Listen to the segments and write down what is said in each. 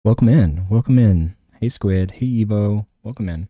Welcome in. Welcome in. Hey, Squid. Hey, Evo. Welcome in.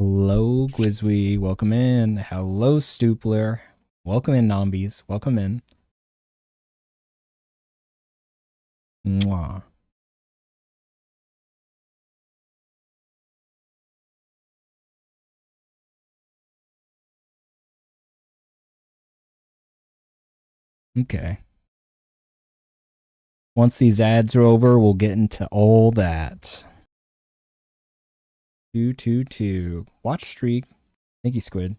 Hello, Gwizwy. Welcome in. Hello, Stoopler. Welcome in, Nombies. Welcome in. Mwah. Okay. Once these ads are over, we'll get into all that. 222. Watch streak. Thank you, Squid.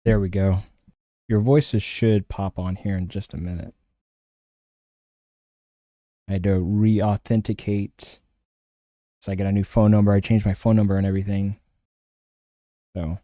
There we go. Your voices should pop on here in just a minute. I had to re-authenticate. So I got a new phone number. I changed my phone number and everything. So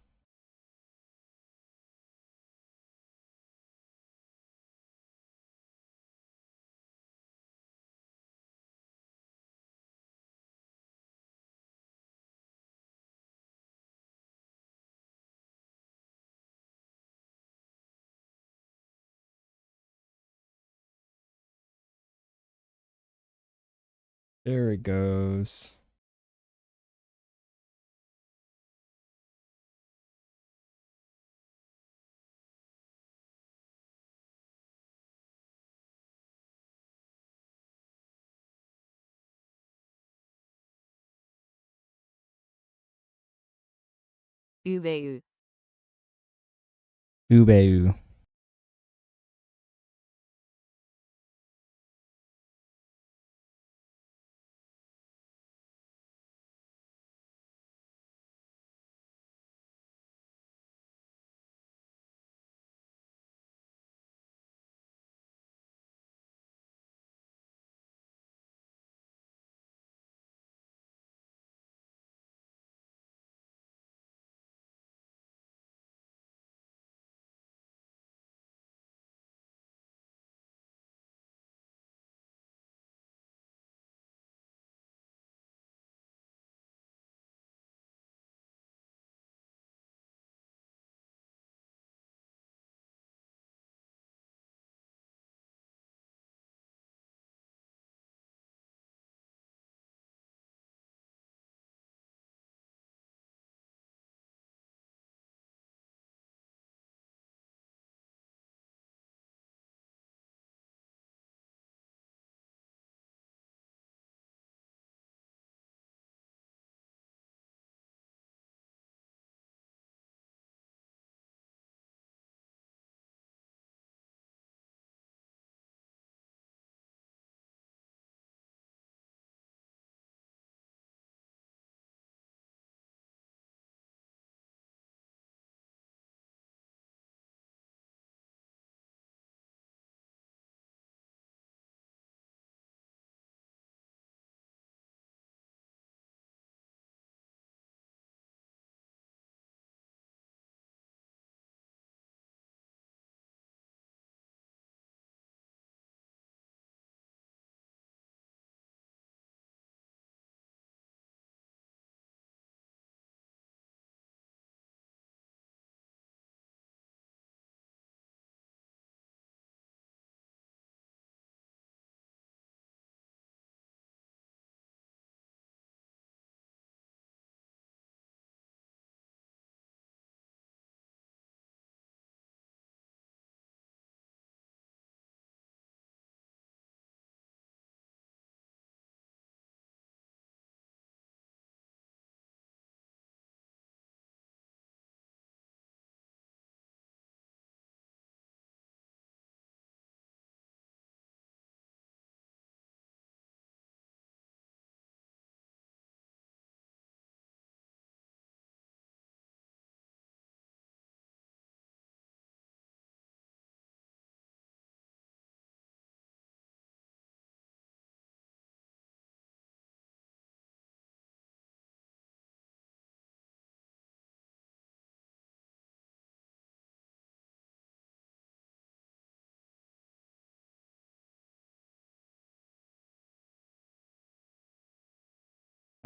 There it goes. Ubeu. Ubeu.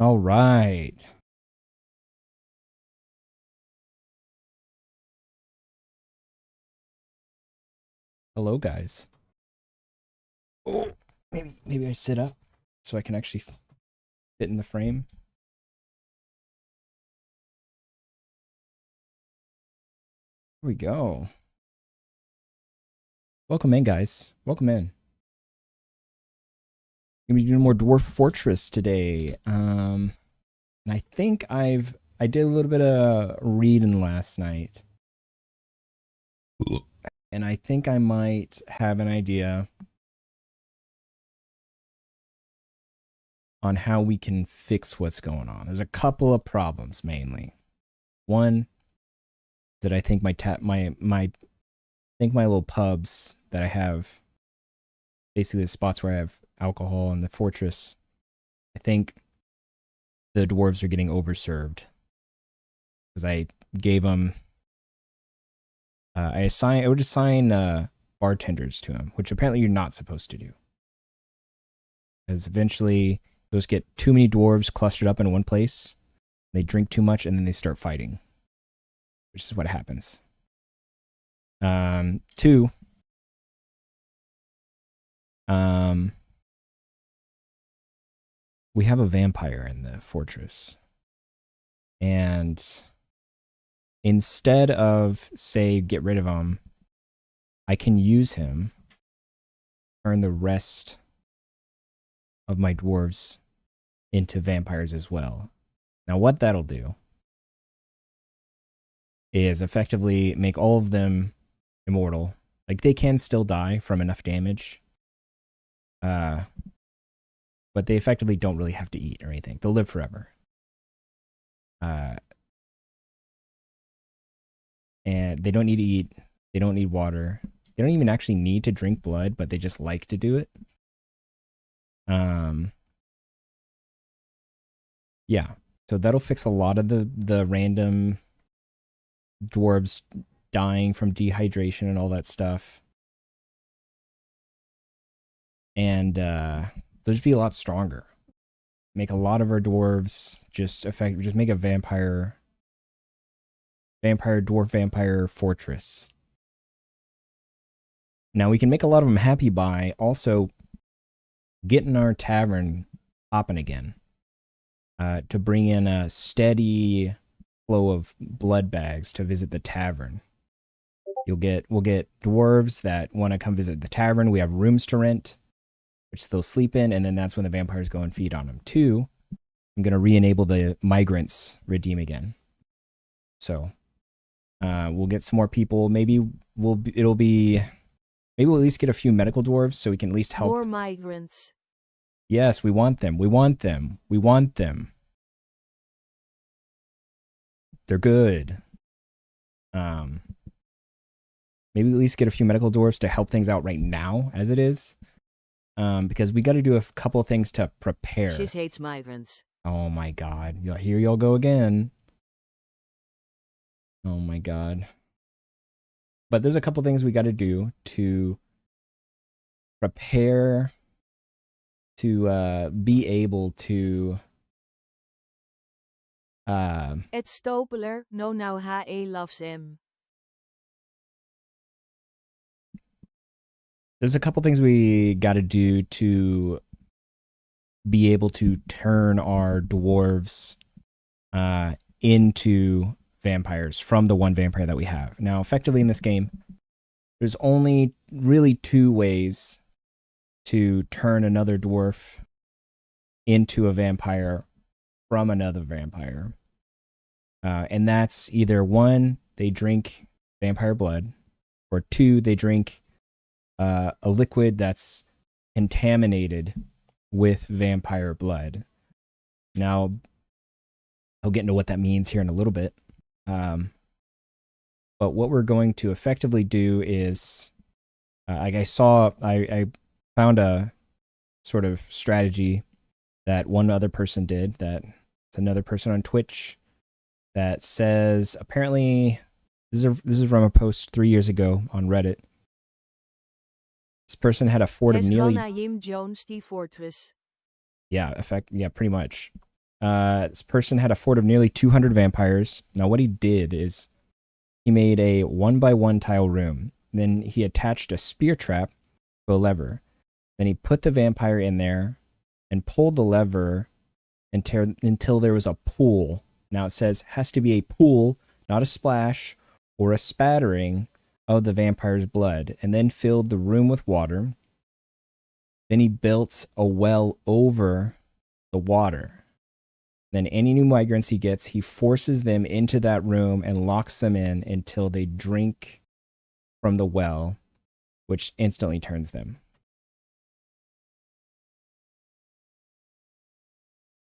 All right. Hello, guys. Oh, maybe I sit up so I can actually fit in the frame. Here we go. Welcome in, guys. Welcome in. Gonna be doing more Dwarf Fortress today. And I think I did a little bit of reading last night. And I think I might have an idea on how we can fix what's going on. There's a couple of problems mainly. One that I think my little pubs that I have, basically the spots where I have alcohol in the fortress, I think the dwarves are getting overserved because I gave them I would assign bartenders to them, which apparently you're not supposed to do, because eventually those get too many dwarves clustered up in one place. They drink too much and then they start fighting, which is what happens. Two, we have a vampire in the fortress. And instead of, say, get rid of him, I can use him, turn the rest of my dwarves into vampires as well. Now, what that'll do is effectively make all of them immortal. Like, they can still die from enough damage. But they effectively don't really have to eat or anything. They'll live forever. And they don't need to eat. They don't need water. They don't even actually need to drink blood, but they just like to do it. Yeah. So that'll fix a lot of the random dwarves dying from dehydration and all that stuff. And they'll just be a lot stronger. Make a lot of our dwarves just make a dwarf vampire fortress. Now we can make a lot of them happy by also getting our tavern popping again. To bring in a steady flow of blood bags to visit the tavern. We'll get dwarves that want to come visit the tavern. We have rooms to rent, which they'll sleep in, and then that's when the vampires go and feed on them. 2, I'm going to re-enable the migrants redeem again. So we'll get some more people. Maybe we'll at least get a few medical dwarves so we can at least help. More migrants. Yes, we want them. We want them. We want them. They're good. Maybe at least get a few medical dwarves to help things out right now as it is. Because we got to do a couple of things to prepare. She hates migrants. Oh my god. Here y'all go again. Oh my god. But there's a couple things we got to do to prepare to be able to Ed Stopeler, no now HE loves him. There's a couple things we got to do to be able to turn our dwarves into vampires from the one vampire that we have. Now, effectively in this game, there's only really 2 ways to turn another dwarf into a vampire from another vampire. And that's either 1, they drink vampire blood, or 2, they drink a liquid that's contaminated with vampire blood. Now, I'll get into what that means here in a little bit. But what we're going to effectively do is, I found a sort of strategy that one other person did, that it's another person on Twitch, that says, apparently, this is from a post 3 years ago on Reddit. This person had a fort of nearly... Jones, the fortress. Yeah, pretty much. This person had a fort of nearly 200 vampires. Now, what he did is he made a 1x1 tile room. Then he attached a spear trap to a lever. Then he put the vampire in there and pulled the lever until there was a pool. Now it says has to be a pool, not a splash or a spattering of the vampire's blood, and then filled the room with water. Then he built a well over the water. Then any new migrants he gets, he forces them into that room and locks them in until they drink from the well, which instantly turns them.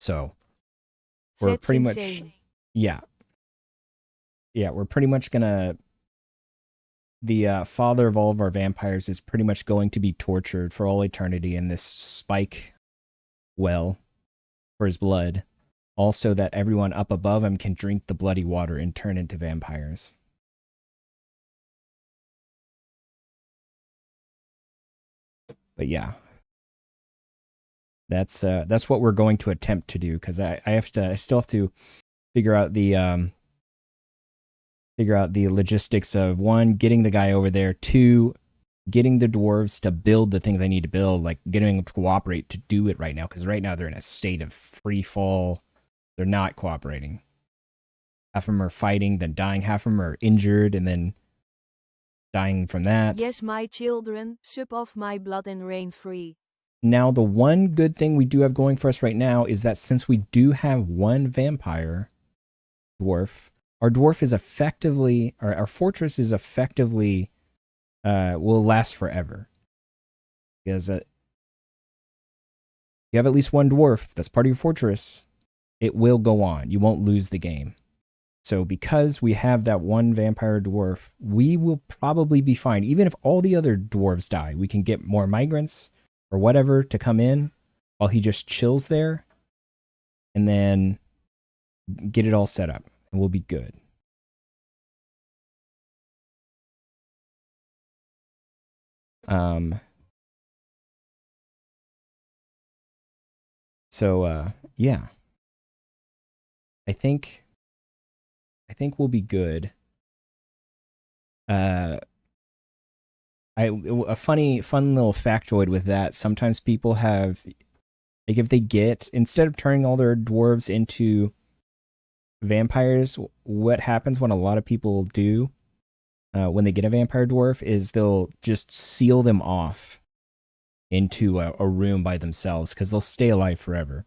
So we're That's pretty insane. much, yeah, we're pretty much gonna, the father of all of our vampires is pretty much going to be tortured for all eternity in this spike well for his blood. Also that everyone up above him can drink the bloody water and turn into vampires. But yeah, that's what we're going to attempt to do, because I still have to figure out the logistics of 1, getting the guy over there, 2, getting the dwarves to build the things I need to build, like getting them to cooperate to do it right now, because right now they're in a state of free fall. They're not cooperating. Half of them are fighting, then dying. Half of them are injured, and then dying from that. Yes, my children, sup of my blood and reign free. Now, the one good thing we do have going for us right now is that since we do have one vampire dwarf, our dwarf is effectively, or our fortress is effectively, will last forever. Because you have at least one dwarf that's part of your fortress, it will go on. You won't lose the game. So because we have that one vampire dwarf, we will probably be fine. Even if all the other dwarves die, we can get more migrants or whatever to come in while he just chills there, and then get it all set up, and we'll be good. Yeah. I think we'll be good. A fun little factoid with that, sometimes people have, like, if they get, instead of turning all their dwarves into vampires, what happens when a lot of people do when they get a vampire dwarf is they'll just seal them off into a room by themselves, because they'll stay alive forever.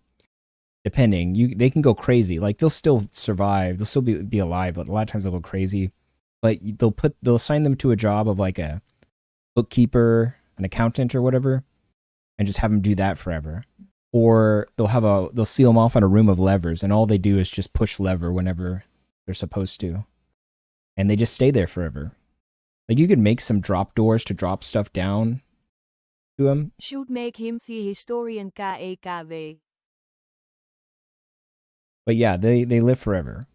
Depending, they can go crazy. Like, they'll still survive, they'll still be alive, but a lot of times they'll go crazy. But they'll assign them to a job of like a bookkeeper, an accountant, or whatever, and just have them do that forever. Or they'll seal them off on a room of levers, and all they do is just push lever whenever they're supposed to, and they just stay there forever. Like, you could make some drop doors to drop stuff down to him. Should make him the historian KEKW. But yeah, they live forever.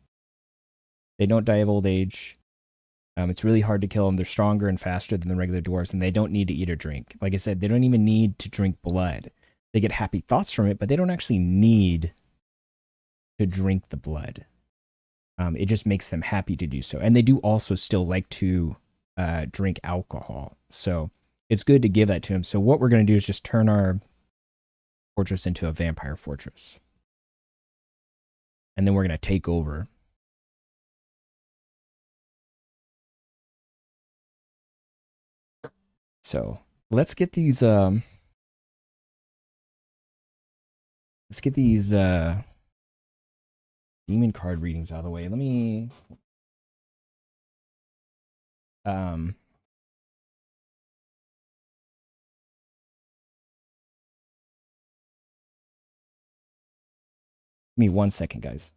They don't die of old age. It's really hard to kill them. They're stronger and faster than the regular dwarves, and they don't need to eat or drink. Like I said, they don't even need to drink blood. They get happy thoughts from it, but they don't actually need to drink the blood. It just makes them happy to do so. And they do also still like to drink alcohol. So it's good to give that to them. So what we're going to do is just turn our fortress into a vampire fortress. And then we're going to take over. So let's get these demon card readings out of the way. Let me give me 1 second, guys.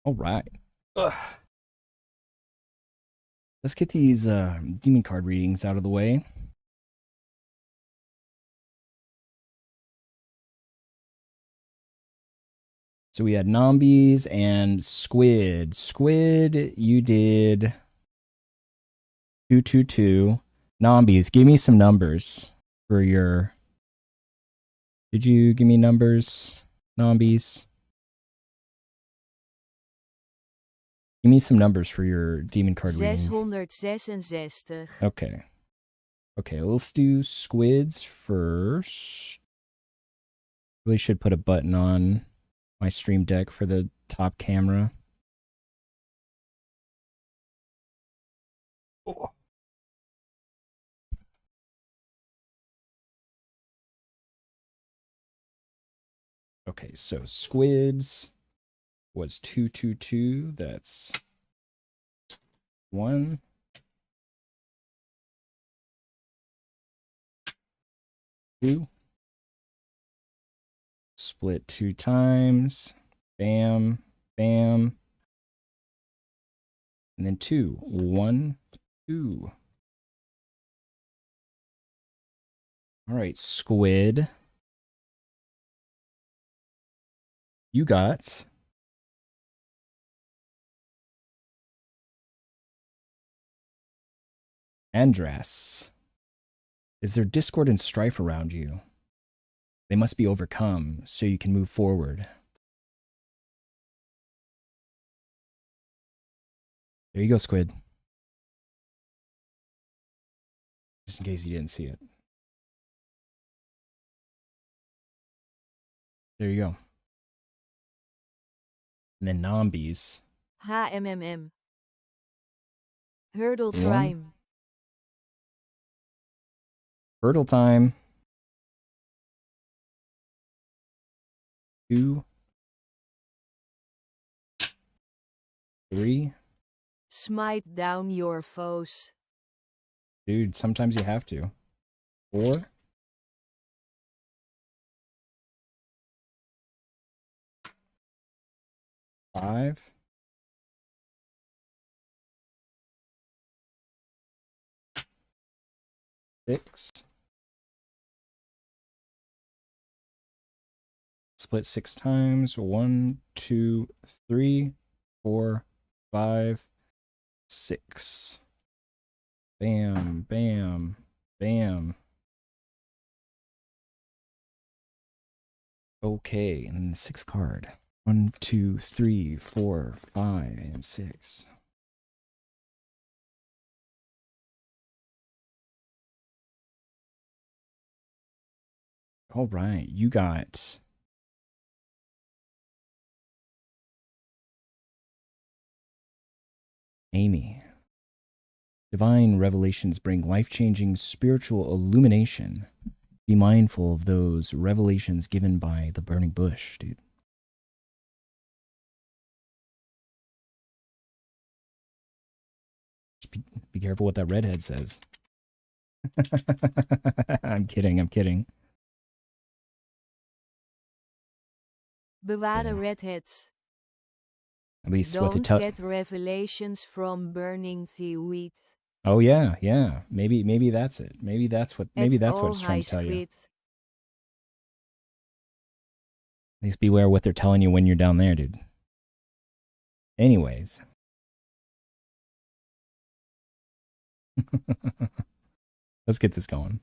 All right. Ugh. Let's get these demon card readings out of the way. So we had Nombies and Squid. Squid, you did 222. Nombies, give me some numbers. for your... Did you give me numbers, Nombies? Give me some numbers for your demon card reading. 666. Okay. Okay, let's do squids first. Really should put a button on my stream deck for the top camera. Oh. Okay, so squids was 222. That's 1. 2. Split 2 times. Bam, bam. And then 2. 1, 2. All right, squid. You got Andras. Is there discord and strife around you? They must be overcome so you can move forward. There you go, squid. Just in case you didn't see it. There you go. And then Nombies. HMMM. Hurdle 1. time. Hurdle time. 2. 3. Smite down your foes. Dude, sometimes you have to. 4. 5. 6. Split 6 times. 1, 2, 3, 4, 5, 6. Bam, bam, bam. Okay, and then the 6th card. 1, 2, 3, 4, 5, and 6. All right, you got Amy. Divine revelations bring life-changing spiritual illumination. Be mindful of those revelations given by the burning bush, dude. Just be careful what that redhead says. I'm kidding, I'm kidding. Bewaar Yeah. redheads. At least what they Don't tell... get revelations from burning the wheat. Oh yeah, yeah. Maybe that's it. Maybe that's what it's trying to tell you. At least beware what they're telling you when you're down there, dude. Anyways. Let's get this going.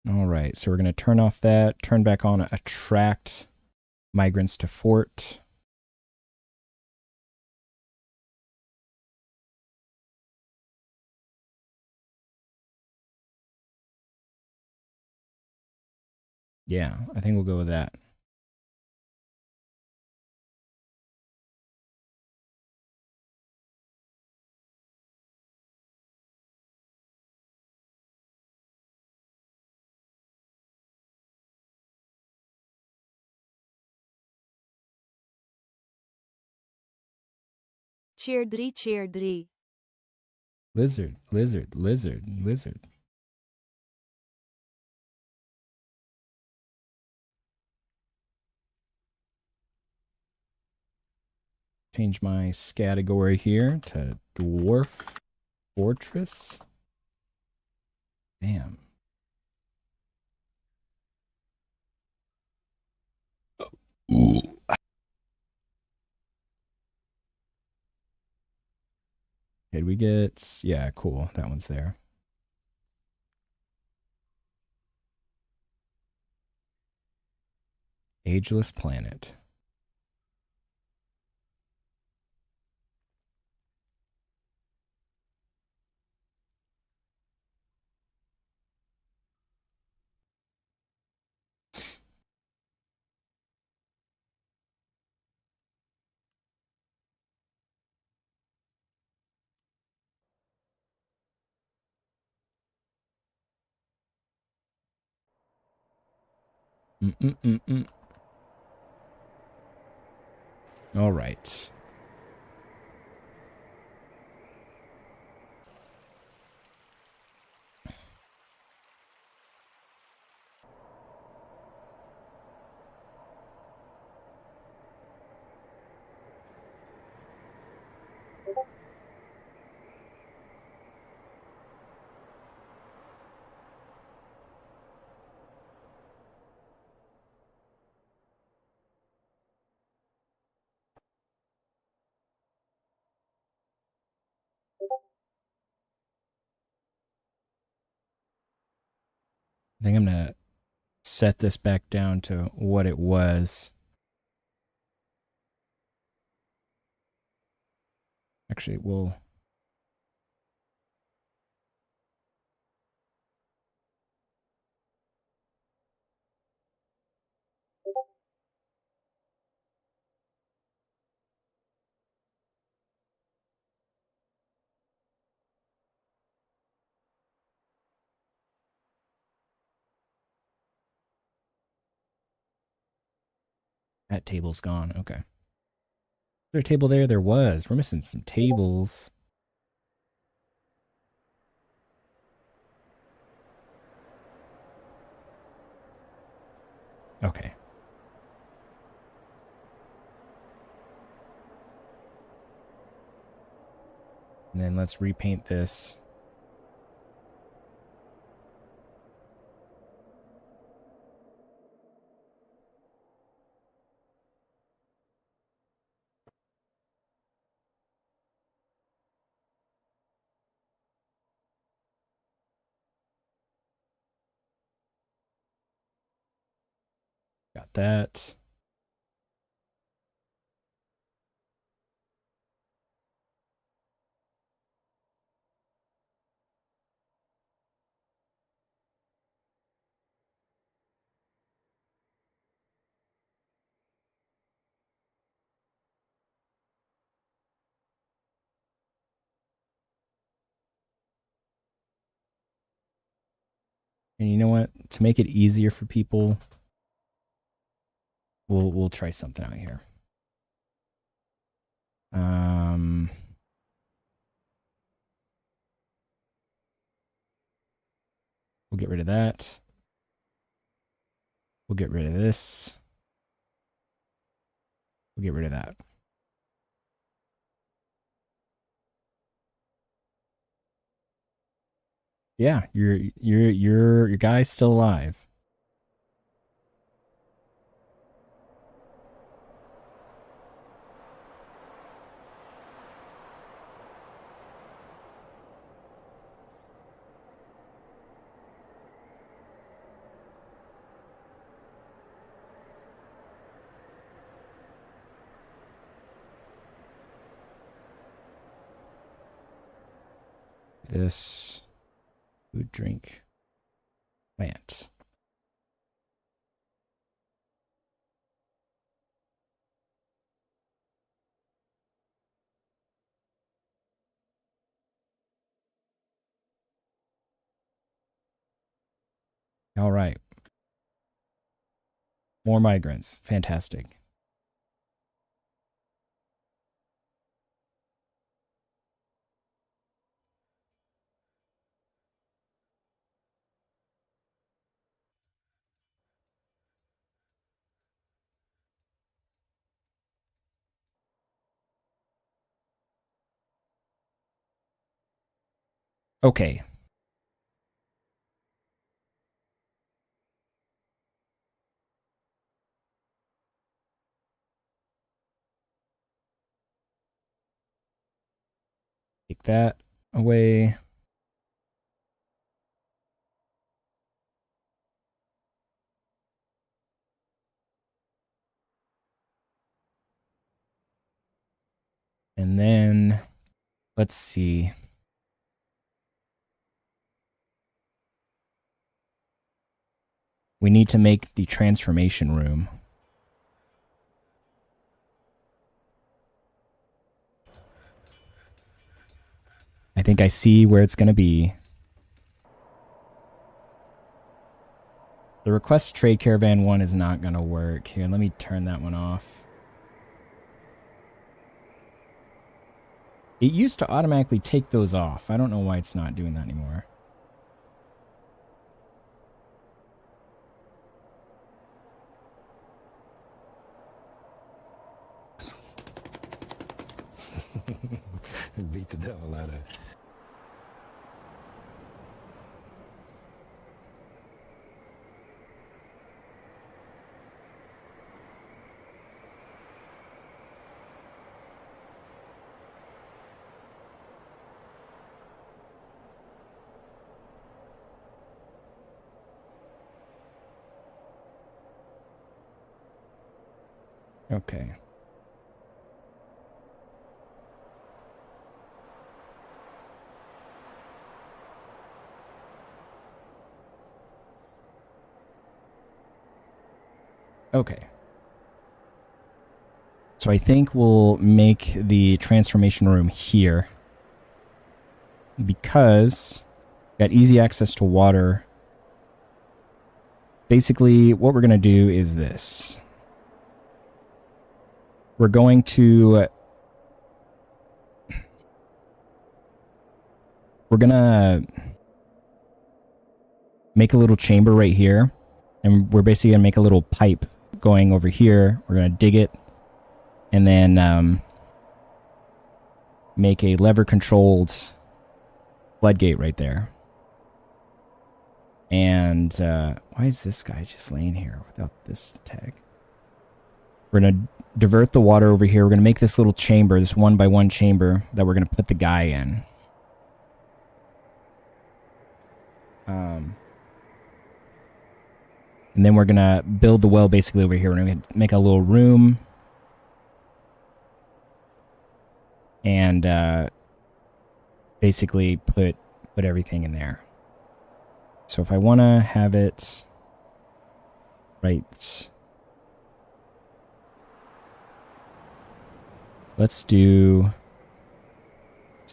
All right, so we're going to turn off that, turn back on attract migrants to fort. Yeah, I think we'll go with that. Cheer 3, cheer 3. Lizard, lizard, lizard, lizard. Change my category here to dwarf. Fortress? Damn. Ooh. Did we get... Yeah, cool. That one's there. Ageless Planet. Mm-mm-mm-mm. All right. I think I'm going to set this back down to what it was. Actually, we'll... That table's gone. Okay. Is there a table there? There was. We're missing some tables. Okay. And then let's repaint this. Got that. And you know what? To make it easier for people, we'll try something out here. We'll get rid of that. We'll get rid of this. We'll get rid of that. Yeah, your guy's still alive. This food, drink, plant. All right. More migrants. Fantastic. Okay. Take that away. And then let's see. We need to make the transformation room. I think I see where it's going to be. The request trade caravan one is not going to work. Here, let me turn that one off. It used to automatically take those off. I don't know why it's not doing that anymore. Beat the devil out of it. Okay. Okay. So I think we'll make the transformation room here. Because we got easy access to water. Basically, what we're going to do is this. We're going to... We're going to make a little chamber right here. And we're basically going to make a little pipe going over here. We're going to dig it. And then make a lever-controlled floodgate right there. And why is this guy just laying here without this tag? We're going to divert the water over here. We're going to make this little chamber, this 1x1 chamber that we're going to put the guy in. And then we're going to build the well basically over here. We're going to make a little room. And basically put everything in there. So if I want to have it right... Let's do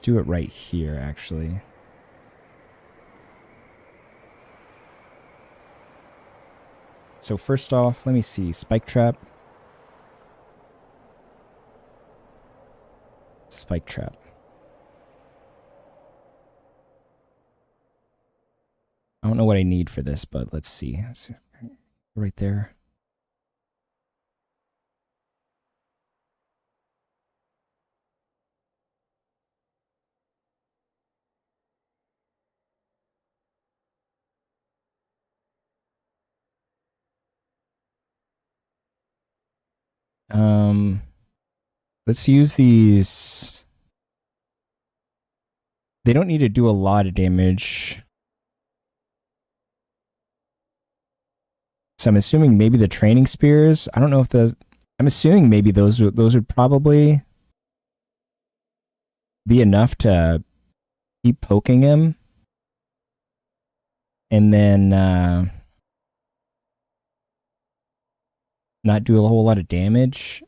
it right here, actually. So first off, let me see. Spike trap. Spike trap. I don't know what I need for this, but let's see. Right there. Let's use these. They don't need to do a lot of damage. So I'm assuming maybe the training spears. I don't know if the. I'm assuming maybe those would probably be enough to keep poking him. And then not do a whole lot of damage.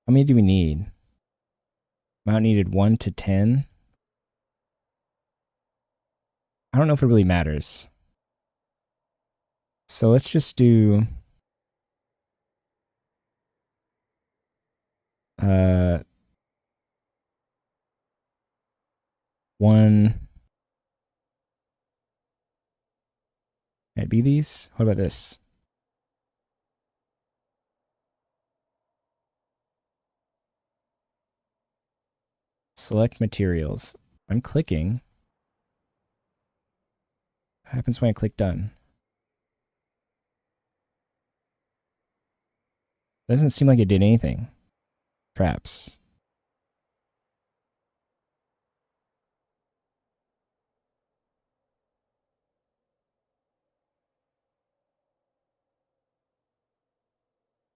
How many do we need? Amount needed 1 to 10. I don't know if it really matters. So let's just do 1. Can it be these? What about this? Select materials. I'm clicking. What happens when I click done? Doesn't seem like it did anything. Traps.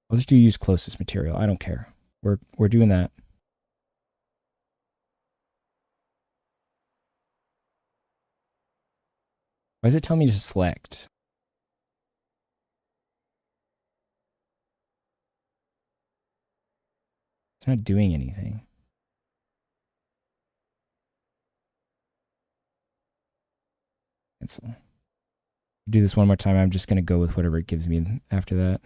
I'll just use closest material. I don't care. We're doing that. Why does it tell me to select? It's not doing anything. Cancel. Do this one more time. I'm just going to go with whatever it gives me after that.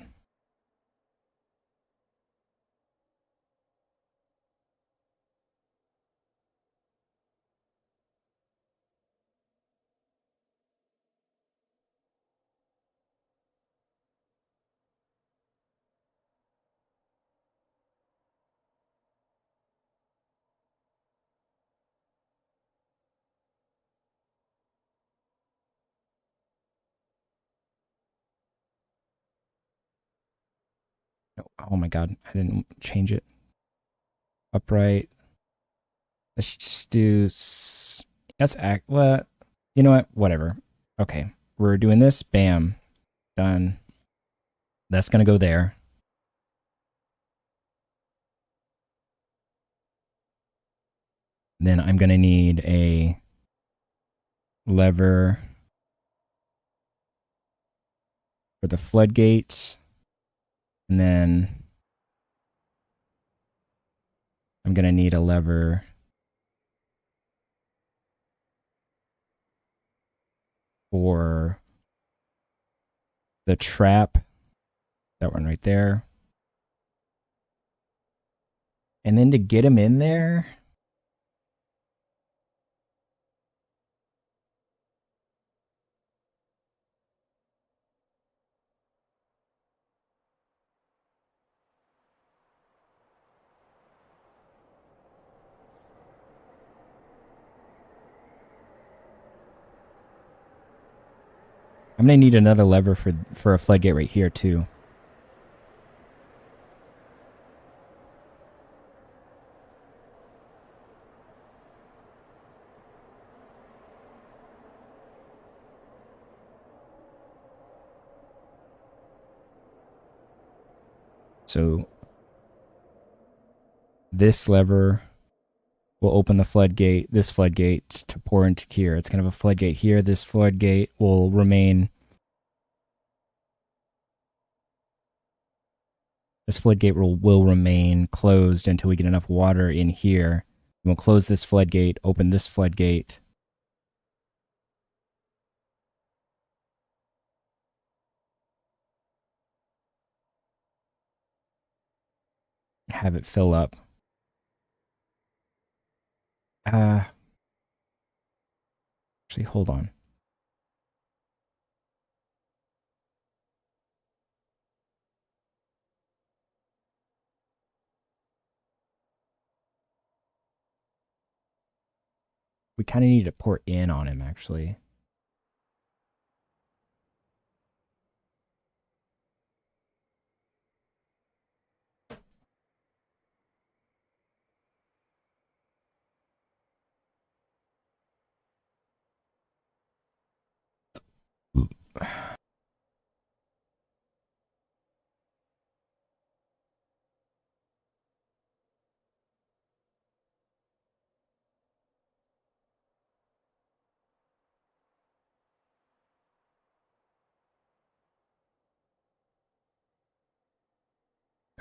Oh my god, I didn't change it. Upright. Let's just do... That's what? You know what? Whatever. Okay. We're doing this. Bam. Done. That's going to go there. Then I'm going to need a lever for the floodgates. And then I'm going to need a lever for the trap. That one right there. And then to get him in there... I'm going to need another lever for a floodgate right here, too. So this lever will open the floodgate, this floodgate, to pour into here. It's kind of a floodgate here. This floodgate will remain... This floodgate will remain closed until we get enough water in here. We'll close this floodgate, open this floodgate. Have it fill up. Actually, hold on. We kind of need to pour in on him, actually.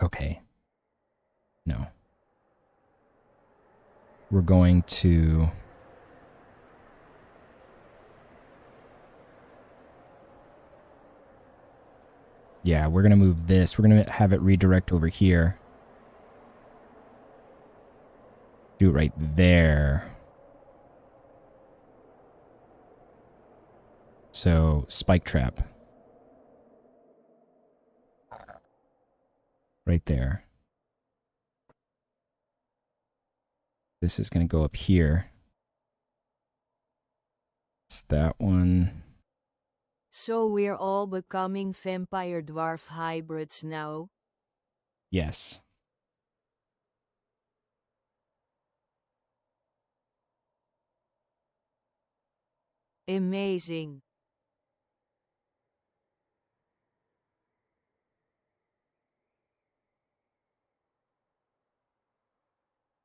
Okay. No. We're going to... Yeah, we're going to move this. We're going to have it redirect over here. Do it right there. So, spike trap. Right there. This is going to go up here. It's that one. So we're all becoming vampire dwarf hybrids now? Yes. Amazing.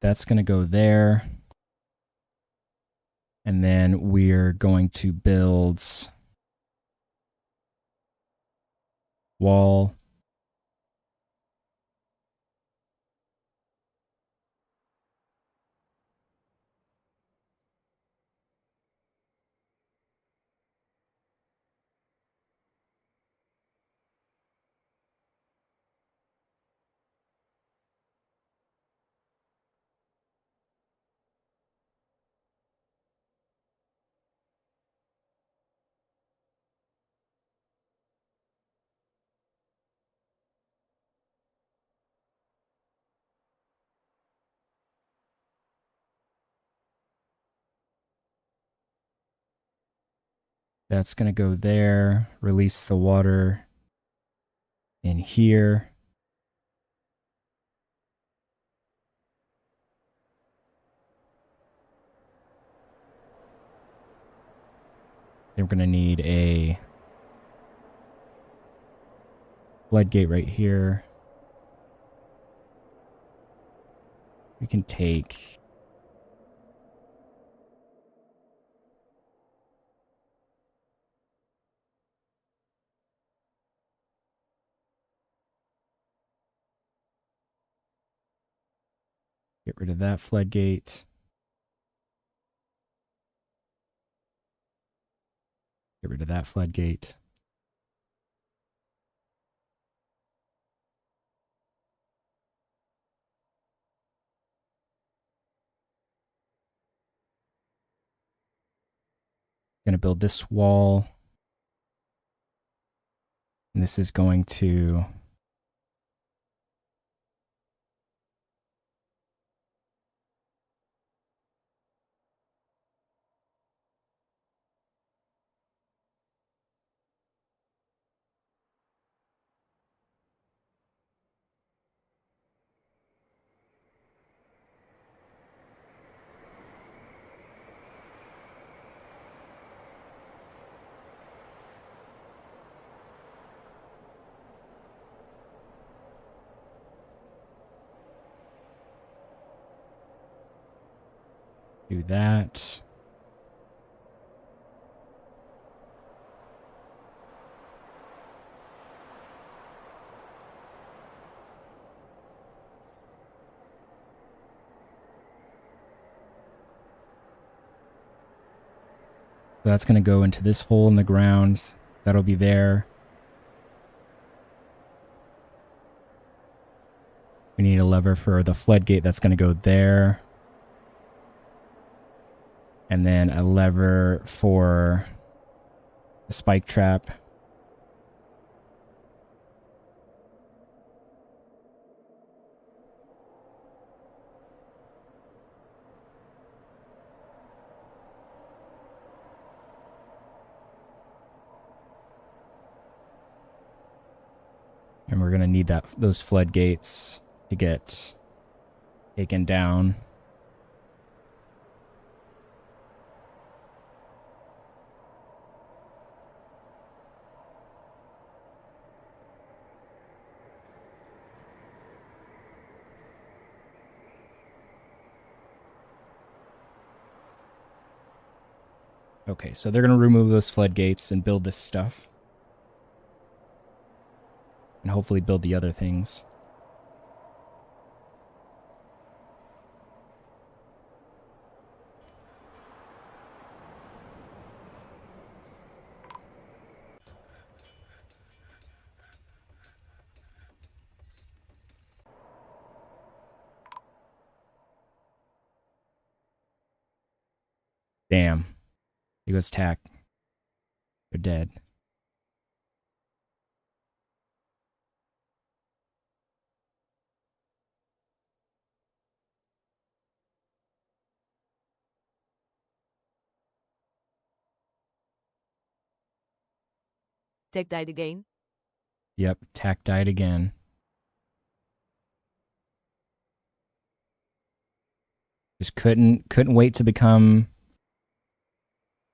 That's going to go there. And then we're going to build wall. That's going to go there. Release the water in here. Then we're going to need a floodgate right here. We can take... Get rid of that floodgate. Get rid of that floodgate. Going to build this wall. And this is going to... do that. That's going to go into this hole in the ground. That'll be there. We need a lever for the floodgate. That's going to go there. And then a lever for the spike trap. And we're going to need those floodgates to get taken down. Okay, so they're going to remove those floodgates and build this stuff. And hopefully build the other things. Damn. He goes tack. They're dead. Tech died again. Yep, Tack died again. Just couldn't wait to become.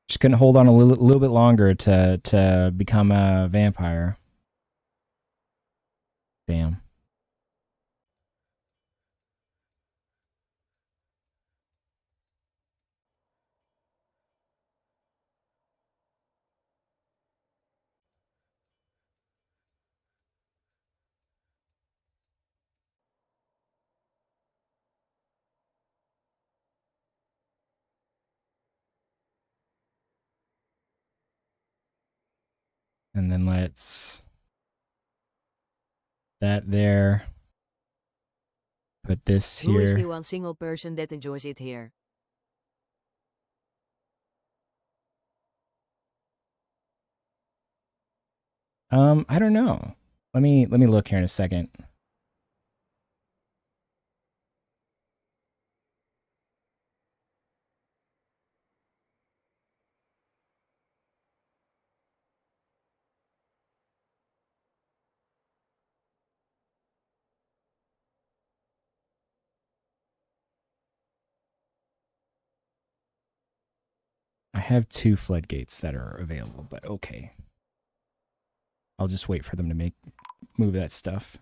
Just couldn't hold on a little bit longer to become a vampire. Damn. And then let's that there. Put this Who is the here. one single person that enjoys it here? I don't know. Let me look here in a second. I have 2 floodgates that are available, but okay. I'll just wait for them to move that stuff.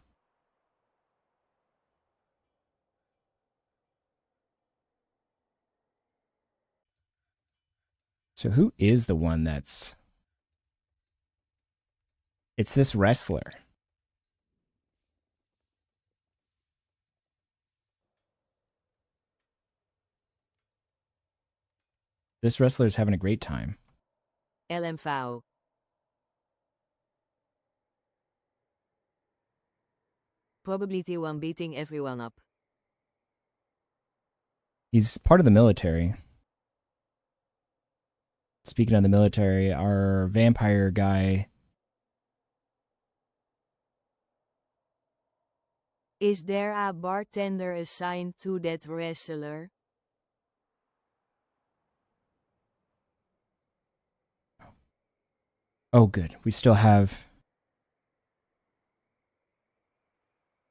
So who is the one that's... It's this wrestler. This wrestler's having a great time. LMV. Probably T1 beating everyone up. He's part of the military. Speaking of the military, our vampire guy... Is there a bartender assigned to that wrestler? Oh, good. We still have...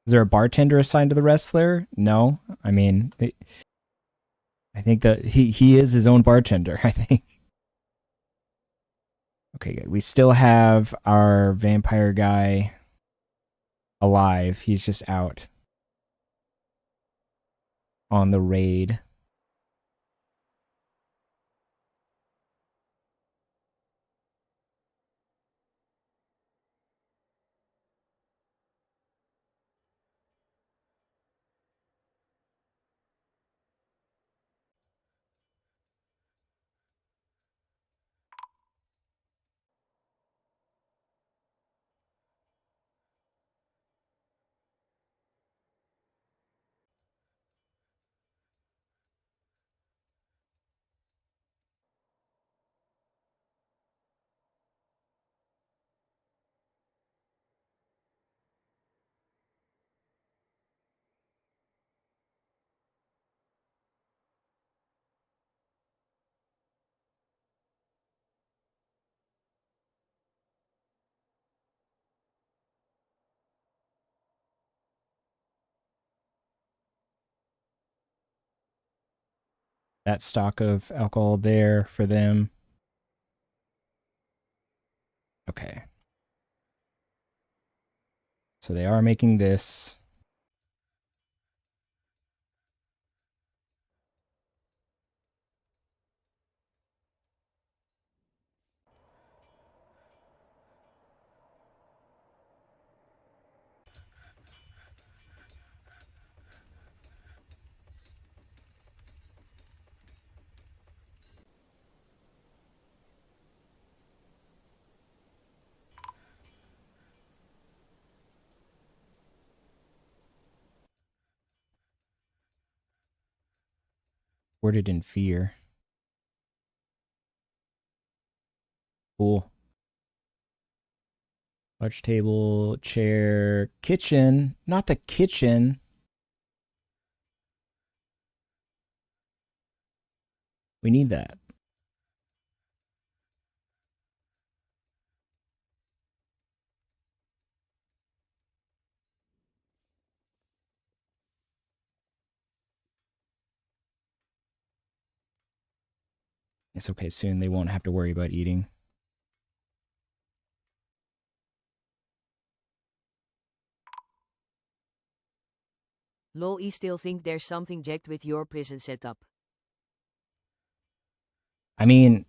Is there a bartender assigned to the wrestler? No. I mean, I think that he is his own bartender, I think. Okay, good. We still have our vampire guy alive. He's just out on the raid. That stock of alcohol there for them. Okay. So they are making this. Worded in fear. Cool. Large table, chair, kitchen. Not the kitchen. We need that. It's okay, soon they won't have to worry about eating. Lol, I still think there's something jacked with your prison setup. I mean,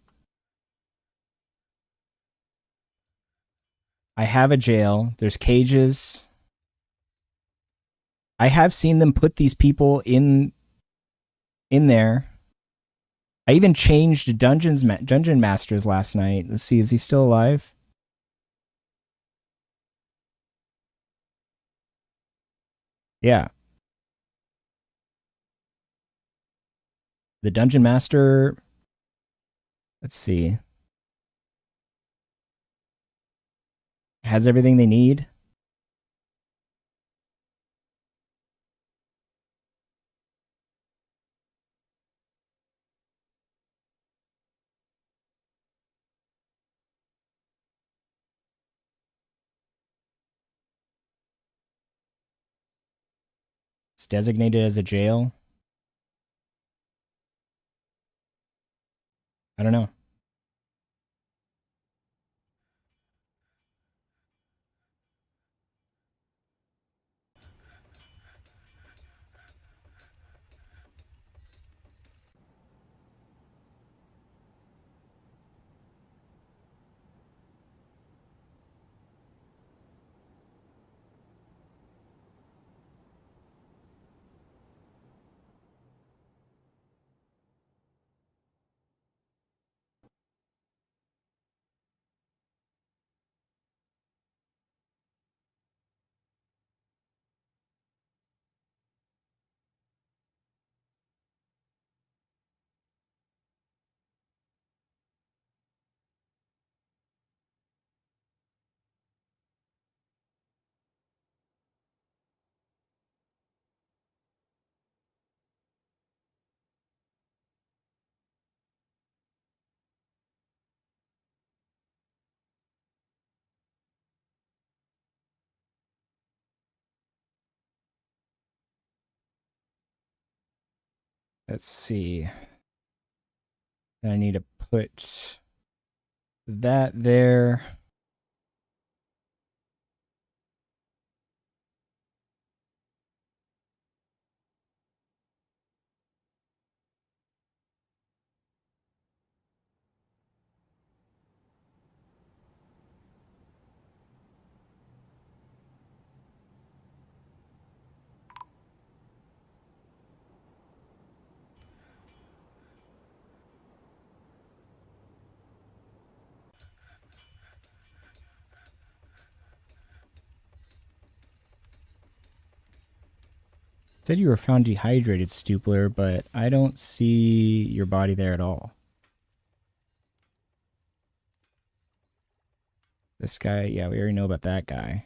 I have a jail. There's cages. I have seen them put these people in there. I even changed dungeon masters last night. Let's see, is he still alive? Yeah. The dungeon master, let's see, has everything they need. It's designated as a jail. I don't know. Let's see. Then I need to put that there. Said you were found dehydrated, Stupler, but I don't see your body there at all. This guy, yeah, we already know about that guy.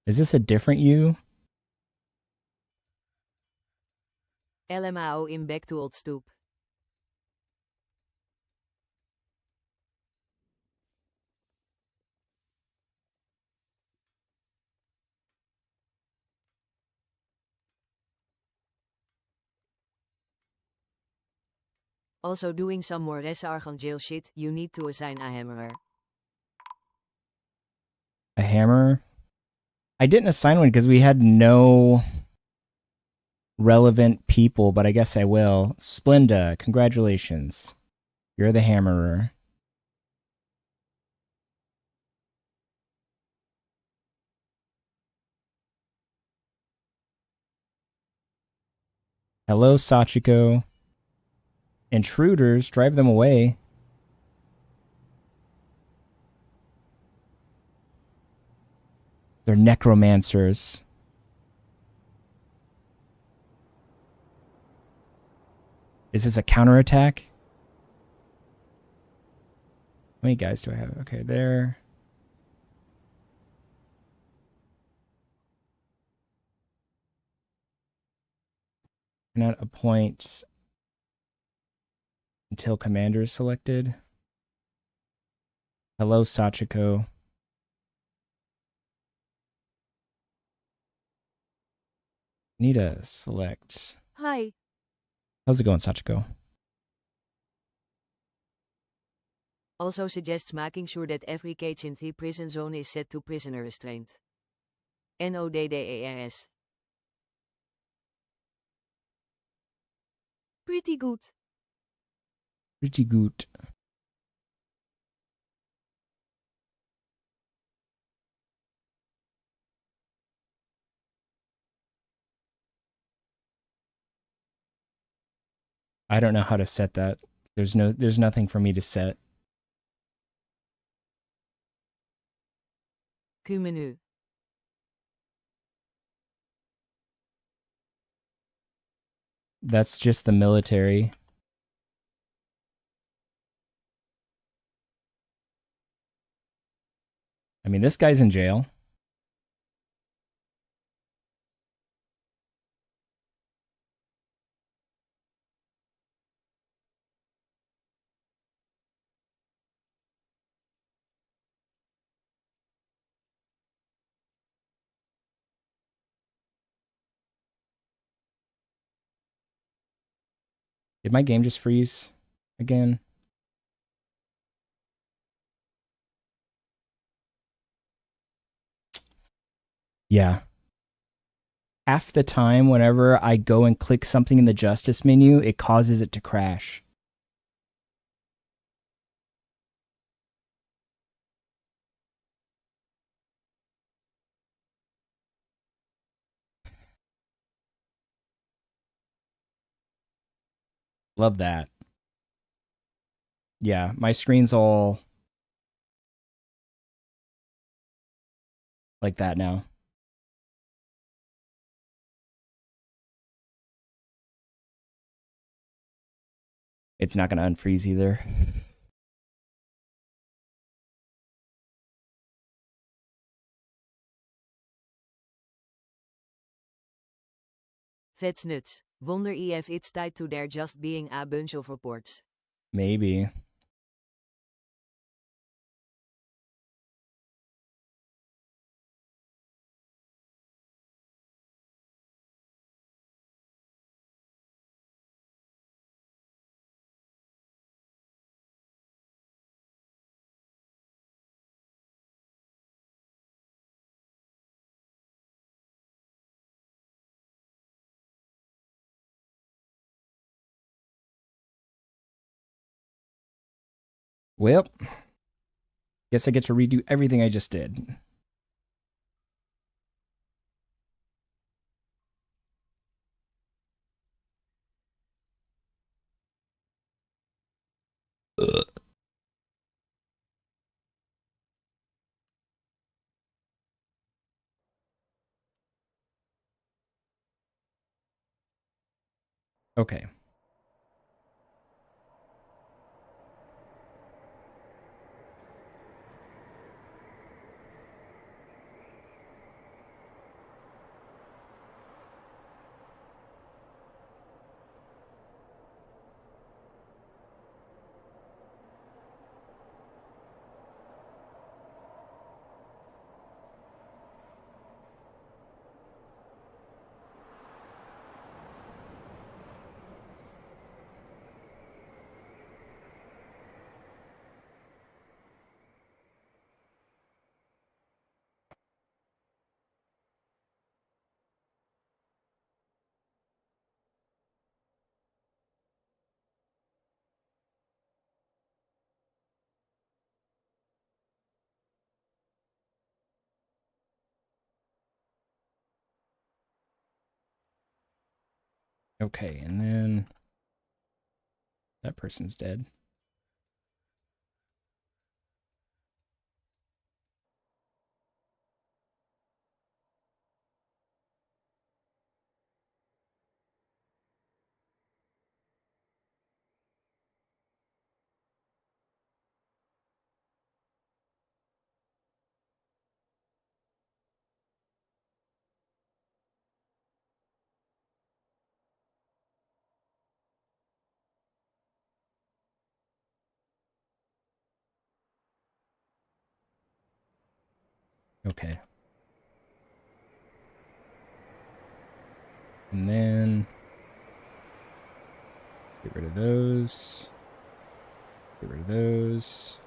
Is this a different you? LMAO in back to old stoop. Also doing some more Res Argon jail shit, you need to assign a hammerer. A hammer? I didn't assign one because we had no relevant people, but I guess I will. Splenda, congratulations. You're the hammerer. Hello, Sachiko. Intruders, drive them away. They're necromancers. Is this a counterattack? How many guys do I have? Okay, there. Cannot appoint until commander is selected. Hello, Sachiko. Need to select. Hi. How's it going, Sachiko? Also suggests making sure that every cage in the prison zone is set to prisoner restraint. NODDARS. Pretty good. Pretty good. I don't know how to set that. There's nothing for me to set. Q menu. That's just the military. I mean, this guy's in jail. Did my game just freeze again? Yeah. Half the time, whenever I go and click something in the justice menu, it causes it to crash. Love that. Yeah, my screen's all like that now. It's not going to unfreeze either. That's nuts. Wonder if it's tied to there just being a bunch of reports. Maybe. Well, guess I get to redo everything I just did. Okay. Okay, and then that person's dead. Okay. And then get rid of those. Get rid of those.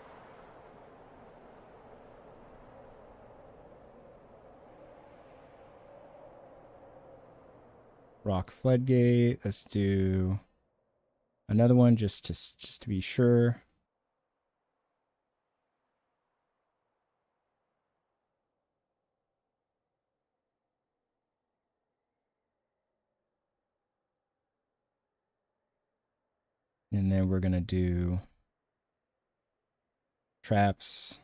Rock floodgate. Let's do another one just to be sure. And then we're gonna do traps.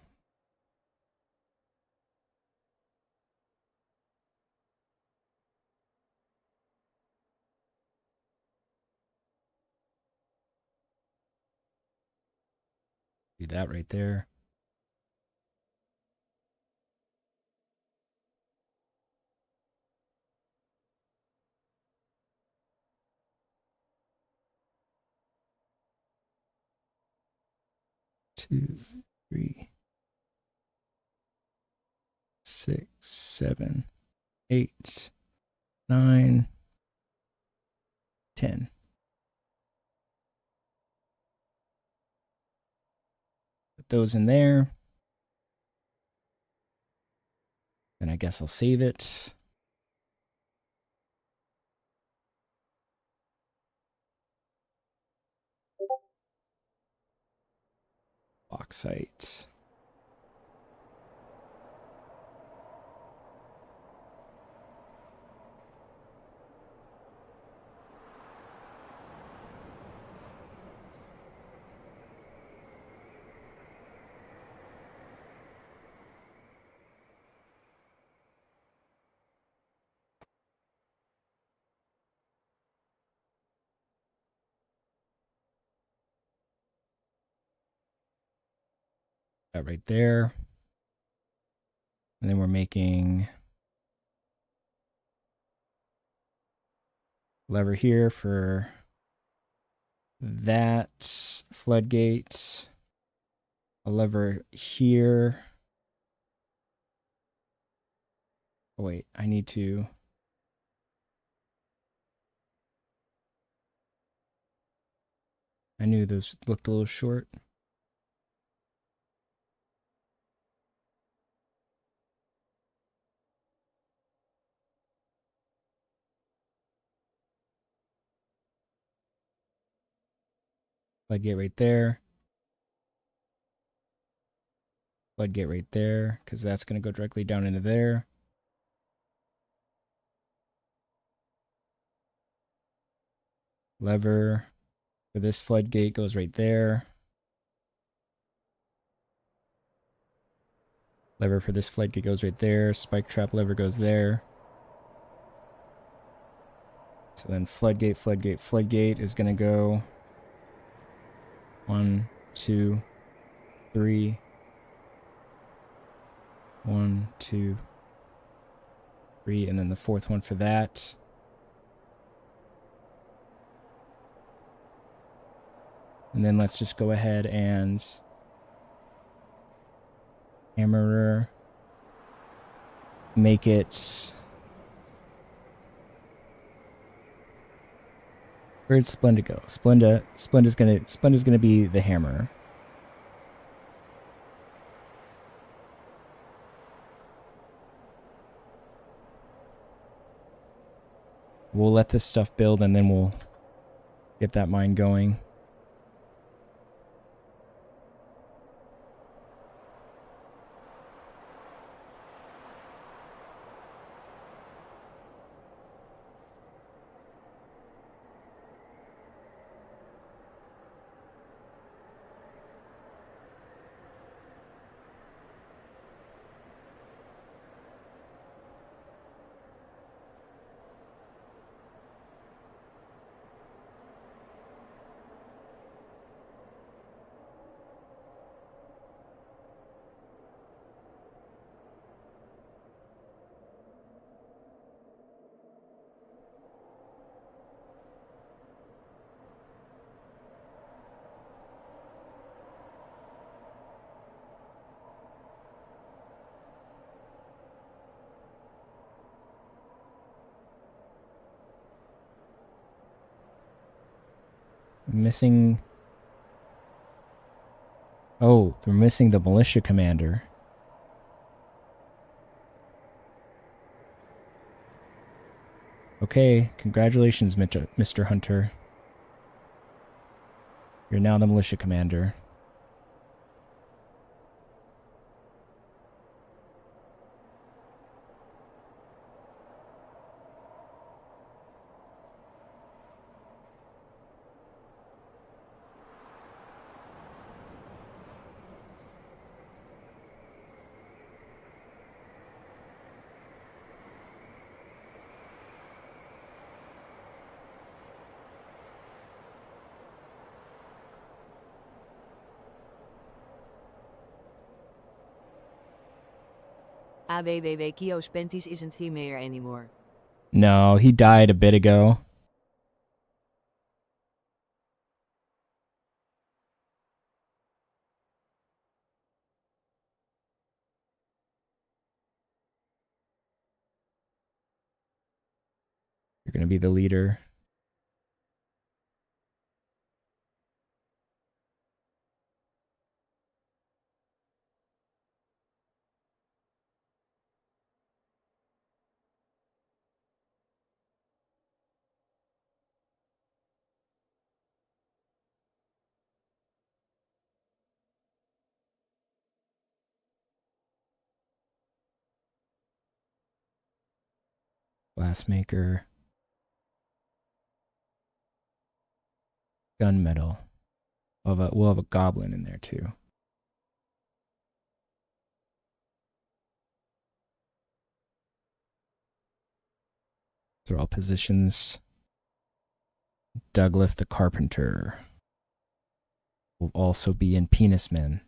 Do that right there. Two, 3, 6, 7, 8, 9, 10. Put those in there. Then I guess I'll save it. Bauxite. That right there. And then we're making lever here for that floodgate. A lever here. Oh wait, I need to. I knew those looked a little short. Floodgate right there. Floodgate right there, because that's going to go directly down into there. Lever for this floodgate goes right there. Lever for this floodgate goes right there. Spike trap lever goes there. So then floodgate, floodgate, floodgate is going to go 1, 2, 3. 1, 2, 3, and then the fourth one for that. And then let's just go ahead and hammerer, make it. Where'd Splenda go? Splenda's gonna be the hammer. We'll let this stuff build and then we'll get that mine going. Missing. Oh, they're missing the militia commander. Okay, congratulations, Mr. Hunter. You're now the militia commander. AWWW Kio's Penties isn't he mayor anymore. No, he died a bit ago. You're gonna be the leader. Glassmaker. Gunmetal. We'll have a goblin in there too. They're all positions. Douglas the Carpenter will also be in Penismen.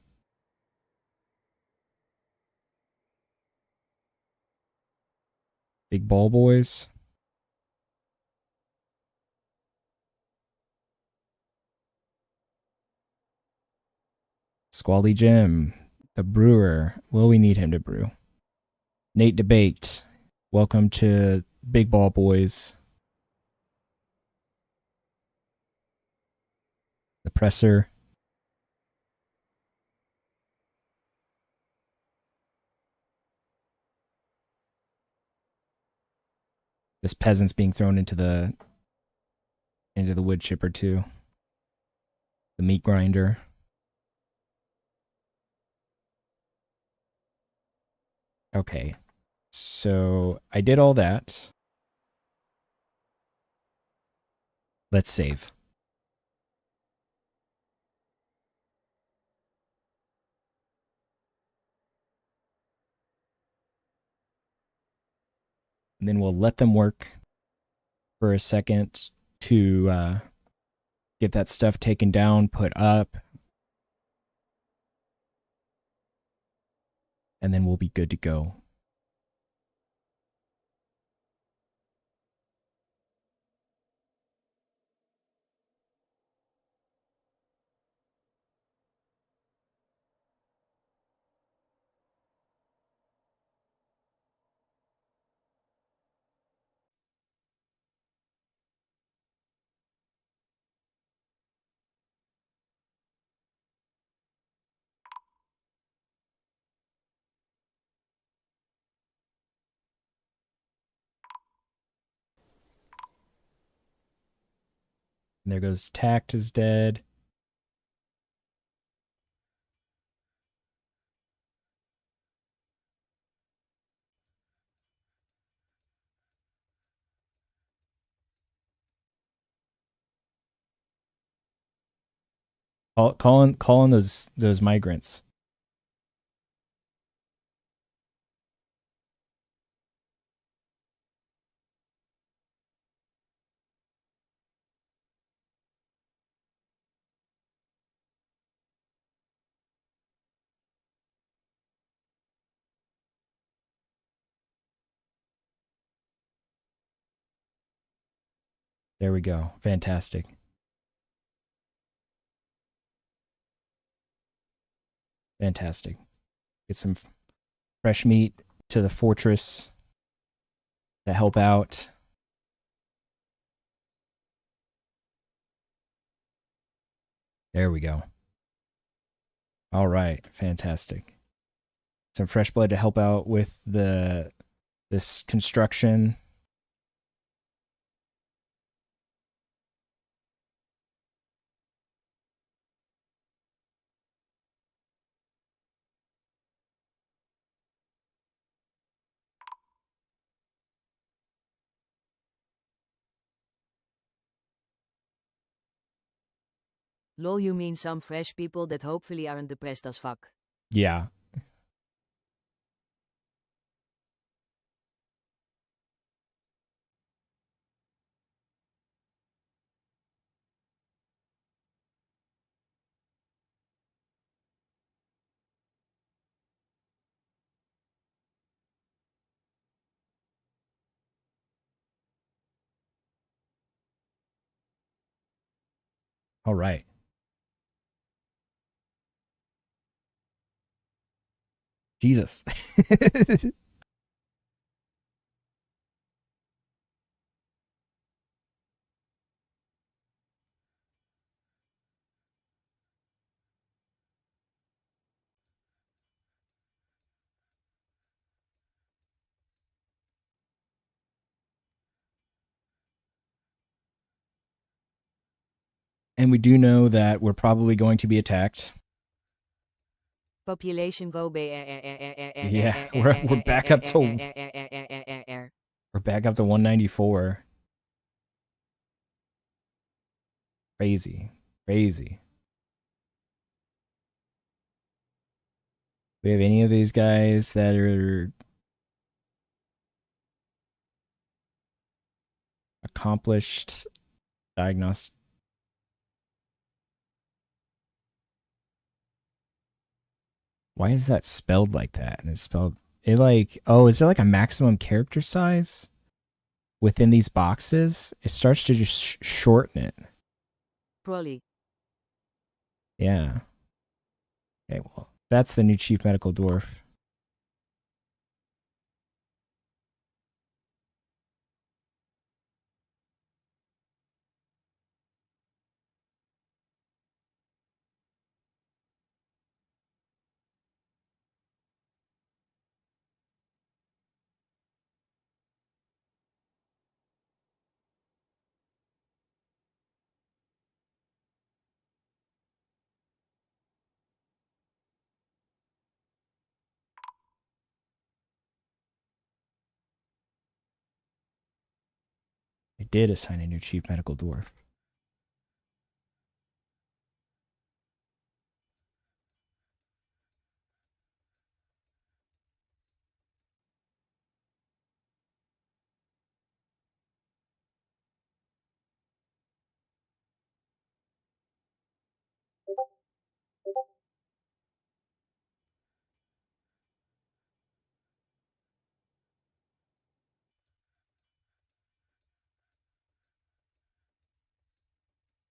Big Ball Boys. Squally Jim, the brewer. Will we need him to brew? Nate Debate. Welcome to Big Ball Boys. The Presser. This peasant's being thrown into the wood chipper too. The meat grinder. Okay. So I did all that. Let's save. And then we'll let them work for a second to get that stuff taken down, put up, and then we'll be good to go. And there goes Tact is dead. Call on those migrants. There we go. Fantastic. Fantastic. Get some fresh meat to the fortress to help out. There we go. All right, fantastic. Some fresh blood to help out with this construction. Lol, you mean some fresh people that hopefully aren't depressed as fuck. Yeah. All right. Jesus. And we do know that we're probably going to be attacked. Population go Yeah, we're back up to we're back up to 194. Crazy. Crazy. We have any of these guys that are accomplished diagnostic? Why is that spelled like that? And it's spelled it like, oh, is there like a maximum character size within these boxes? It starts to just shorten it. Probably. Yeah. Okay, well, that's the new chief medical dwarf. They did assign a new chief medical dwarf.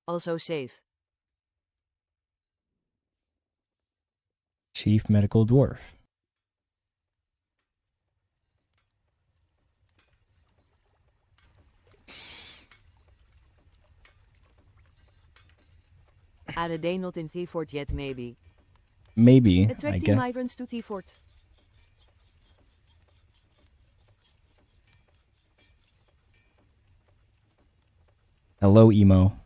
Also safe. Chief medical dwarf. Are they not in T-Fort yet, maybe? Maybe, I Attracting guess. migrants to T-Fort. Hello, emo.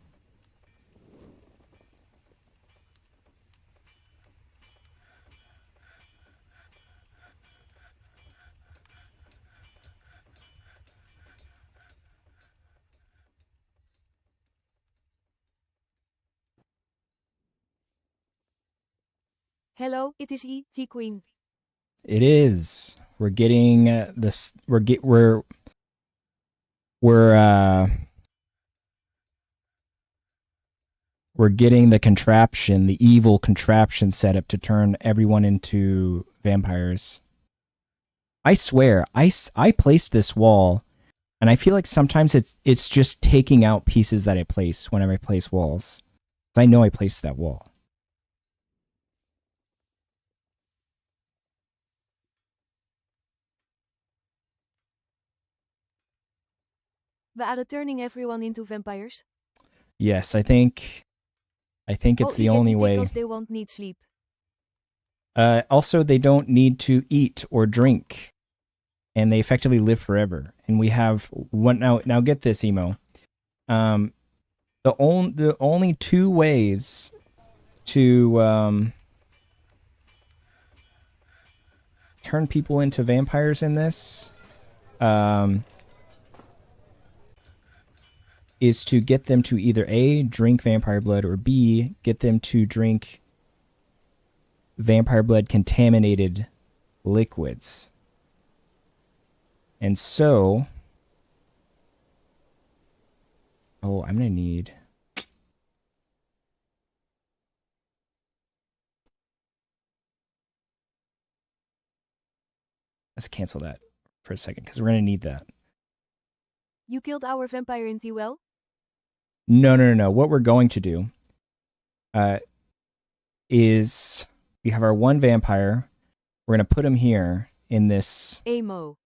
Hello, it is T-Queen. It is. We're getting this. We're we're getting the contraption, the evil contraption set up to turn everyone into vampires. I swear, I placed this wall, and I feel like sometimes it's just taking out pieces that I place whenever I place walls. I know I placed that wall. We are turning everyone into vampires. Yes, I think I think it's oh, the only way. because they won't need sleep. Also, they don't need to eat or drink, and they effectively live forever. And we have one now. Now get this, Emo. The only two ways to turn people into vampires in this is to get them to either A, drink vampire blood, or B, get them to drink vampire blood contaminated liquids. And so, oh, I'm gonna need. Let's cancel that for a second because we're gonna need that. You killed our vampire in the well? No. What we're going to do is we have our one vampire. We're going to put him here in this. Amo.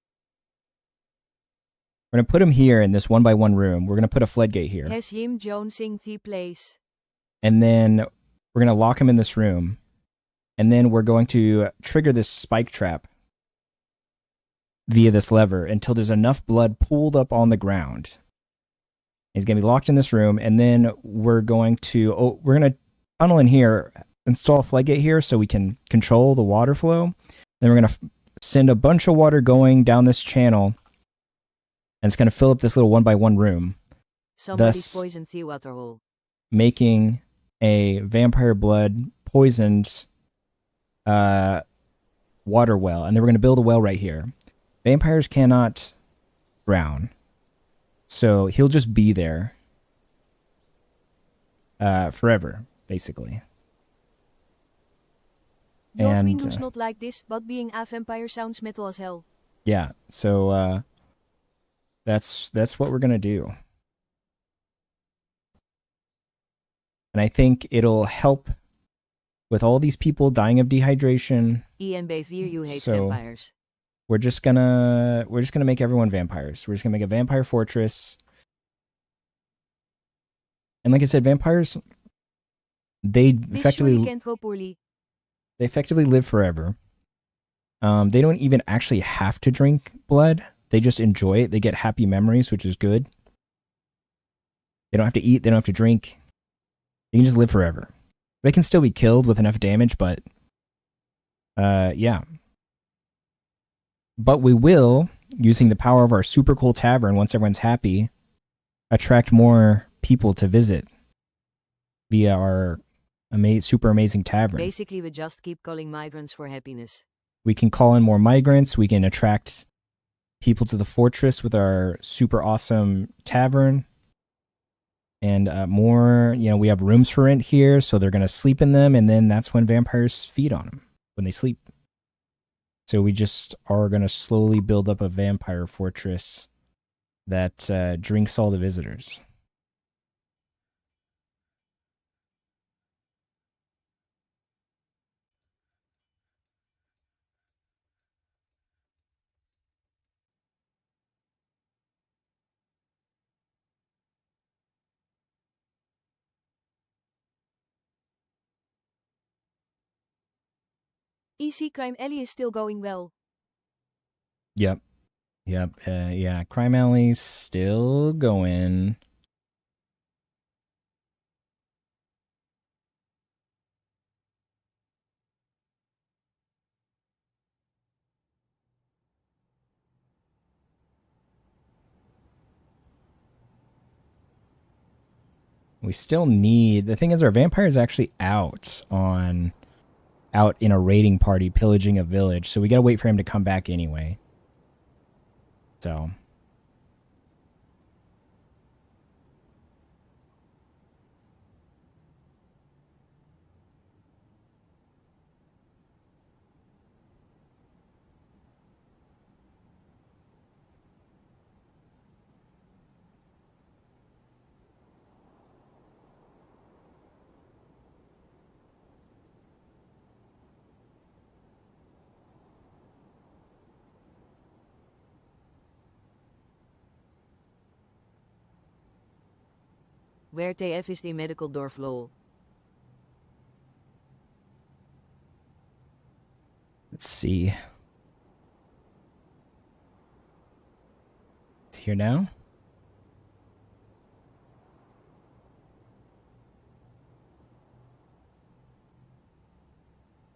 We're going to put him here in this 1x1 room. We're going to put a floodgate here. Has him jonesing the place. And then we're going to lock him in this room. And then we're going to trigger this spike trap via this lever until there's enough blood pooled up on the ground. He's going to be locked in this room, and then we're going to tunnel in here, install a floodgate here so we can control the water flow. Then we're going to send a bunch of water going down this channel, and it's going to fill up this little 1x1 room. Somebody's poisoned the water hole. Making a vampire blood poisoned water well. And then we're going to build a well right here. Vampires cannot drown. So he'll just be there forever, basically. Your queen was not like this, but being a vampire sounds metal as hell. Yeah, so that's what we're gonna do. And I think it'll help with all these people dying of dehydration. Ian Bayvier, you hate vampires. We're just gonna make everyone vampires. We're just gonna make a vampire fortress. And like I said, vampires they effectively live forever. They don't even actually have to drink blood. They just enjoy it. They get happy memories, which is good. They don't have to eat, they don't have to drink. They can just live forever. They can still be killed with enough damage, but yeah. But we will, using the power of our super cool tavern, once everyone's happy, attract more people to visit via our super amazing tavern. Basically, we just keep calling migrants for happiness. We can call in more migrants. We can attract people to the fortress with our super awesome tavern. And more, we have rooms for rent here, so they're going to sleep in them, and then that's when vampires feed on them, when they sleep. So we just are going to slowly build up a vampire fortress that drinks all the visitors. EC Crime Alley is still going well. Yep. Yeah, Crime Alley's still going. We still need... The thing is, our vampire is actually out in a raiding party pillaging a village, so we gotta wait for him to come back anyway. So... Where TF is the medical Dwarf lol. Let's see. It's here now.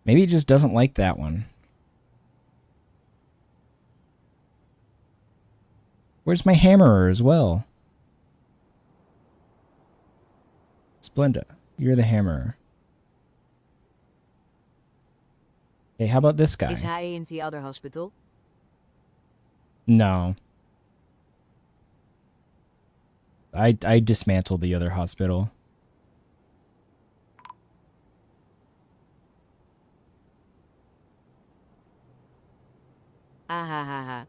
Maybe it just doesn't like that one. Where's my hammerer as well? Splenda, you're the hammerer. Hey, how about this guy? Is hij in the other hospital? No. I dismantled the other hospital. Ahahaha.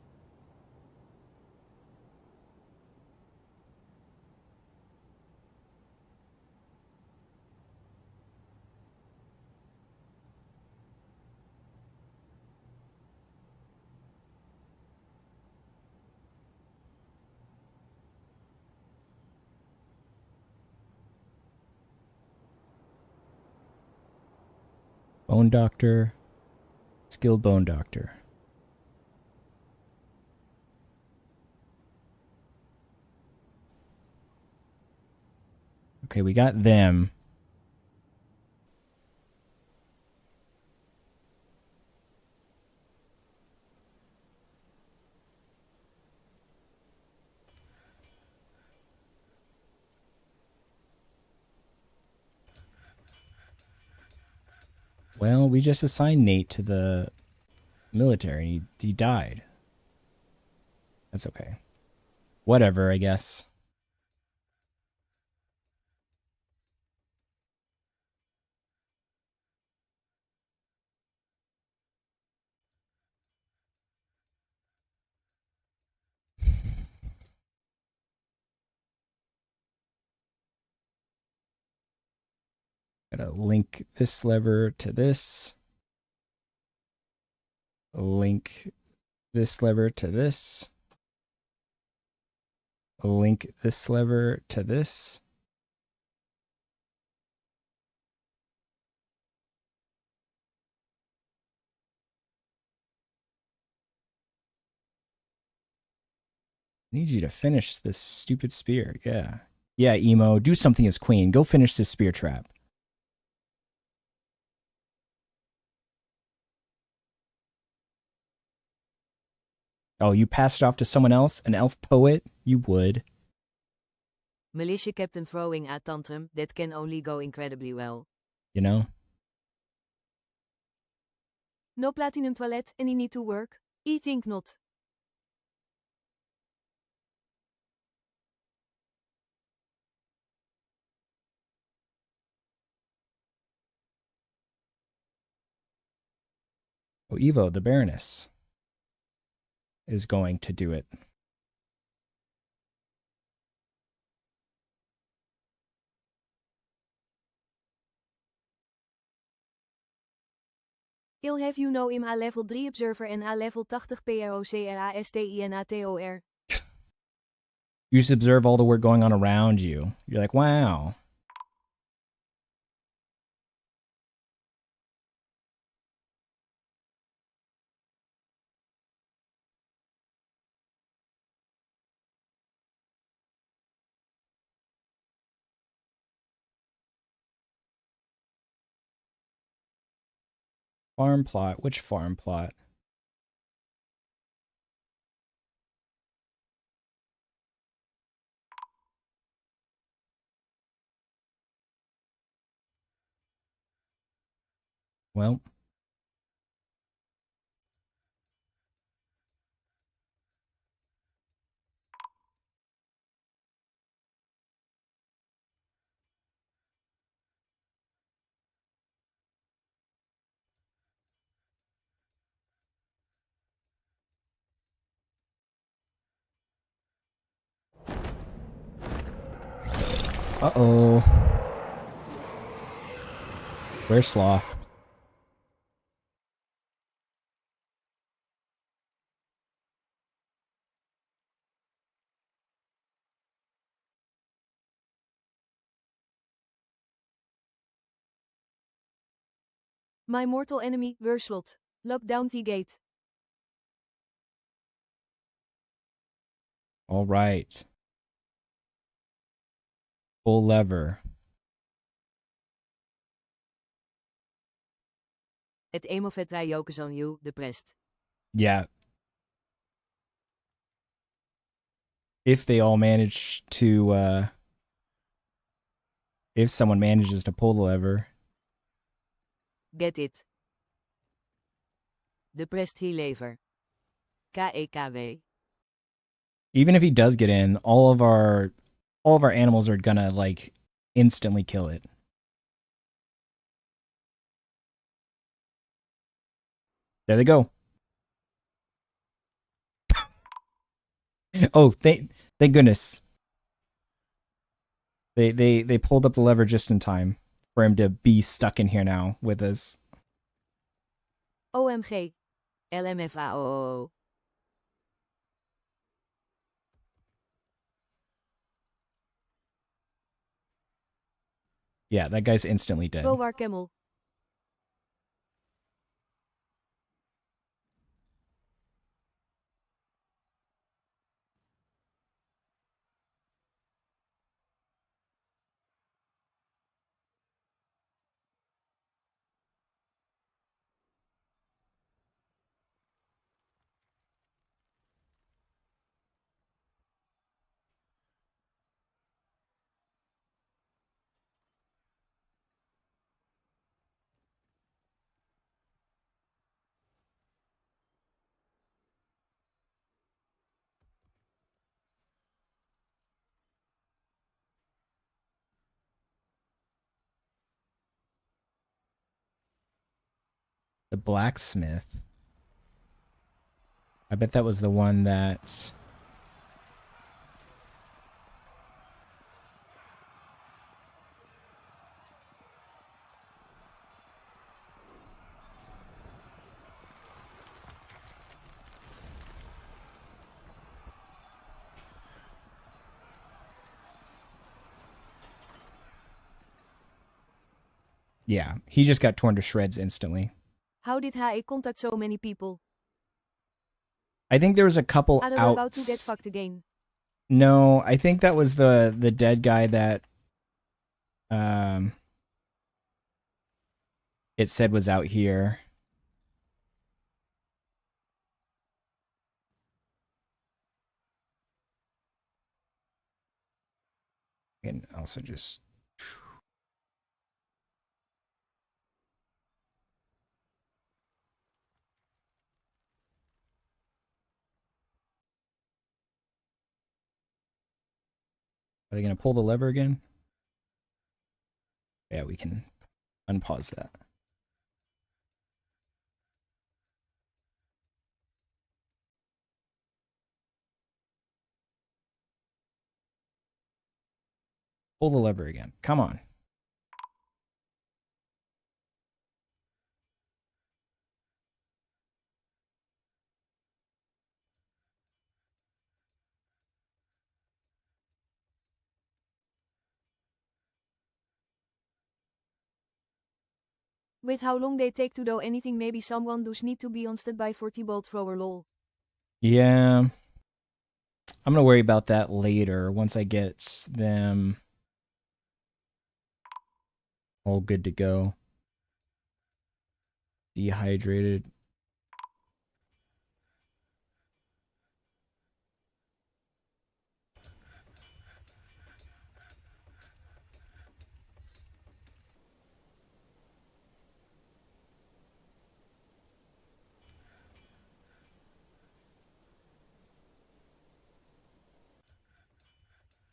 Bone doctor. Skilled bone doctor. Okay, we got them. Well, we just assigned Nate to the military. He died. That's okay. Whatever, I guess. Gotta link this lever to this. Link this lever to this. Link this lever to this. Need you to finish this stupid spear. Yeah. Yeah, Emo, do something as queen. Go finish this spear trap. Oh, you passed it off to someone else? An elf poet? You would. Militia captain throwing a tantrum. That can only go incredibly well. You know? No platinum toilet and he need to work? I think not. Oh, Evo, the Baroness, is going to do it. I'll have you know I'm a level 3 observer and a level 80 PROCRASTINATOR. You just observe all the work going on around you. You're like, wow. Farm plot. Which farm plot? Well, uh-oh. Where's Sloth? My mortal enemy, Werslot. Lock down the gate. All right. Pull lever. Het aim of it ryokus on you, depressed. Yeah. If they all manage to, if someone manages to pull the lever. Get it. Depressed he lever. KEKW. Even if he does get in, all of our animals are gonna like instantly kill it. There they go. Oh, thank goodness. They pulled up the lever just in time for him to be stuck in here now with us. OMG. LMFAO. Yeah, that guy's instantly dead. Go war camel. The blacksmith. I bet that was the one that... Yeah, he just got torn to shreds instantly. How did he contact so many people? I think there was a couple Are they out. about to get fucked again? No, I think that was the dead guy that it said was out here. And also just... Are they going to pull the lever again? Yeah, we can unpause that. Pull the lever again. Come on. With how long they take to do anything, maybe someone does need to be on standby for T-bolt thrower lol. Yeah. I'm going to worry about that later once I get them all good to go. Dehydrated.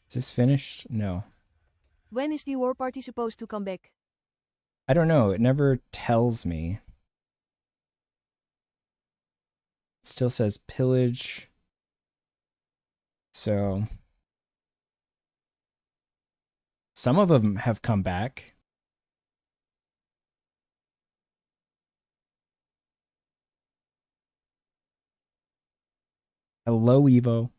Is this finished? No. When is the war party supposed to come back? I don't know. It never tells me. It still says pillage. So some of them have come back. Hello, Evo.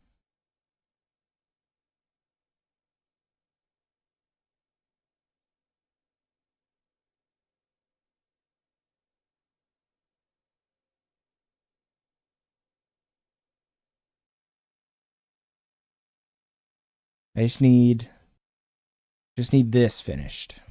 I just need this finished.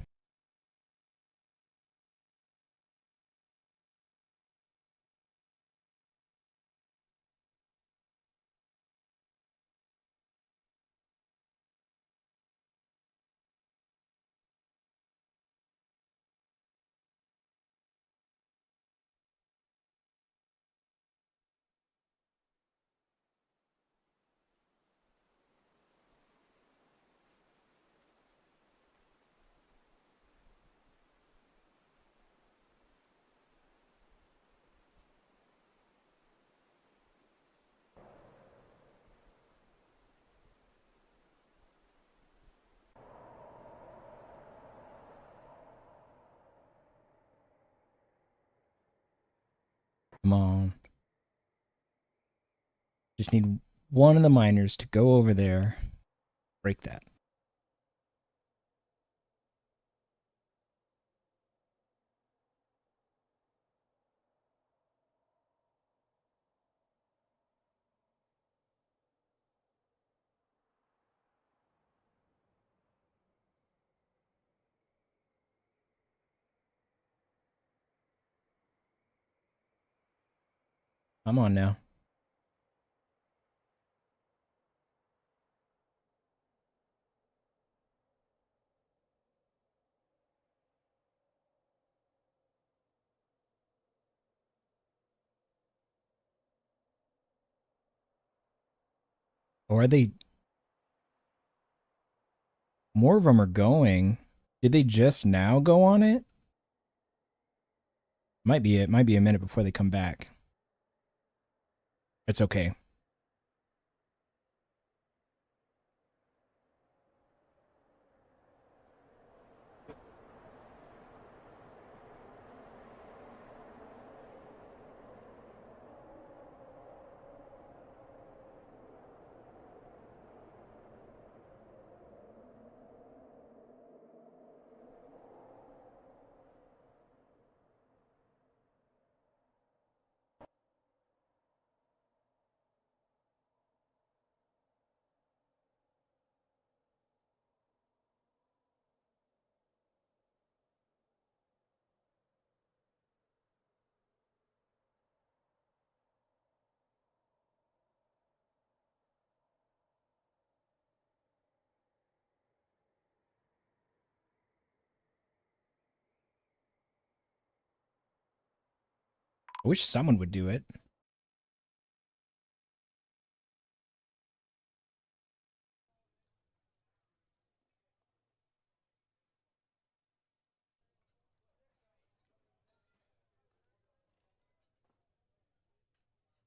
Come on. Just need one of the miners to go over there, break that. I'm on now. Or are they? More of them are going. Did they just now go on it? Might be it. Might be a minute before they come back. It's okay. I wish someone would do it.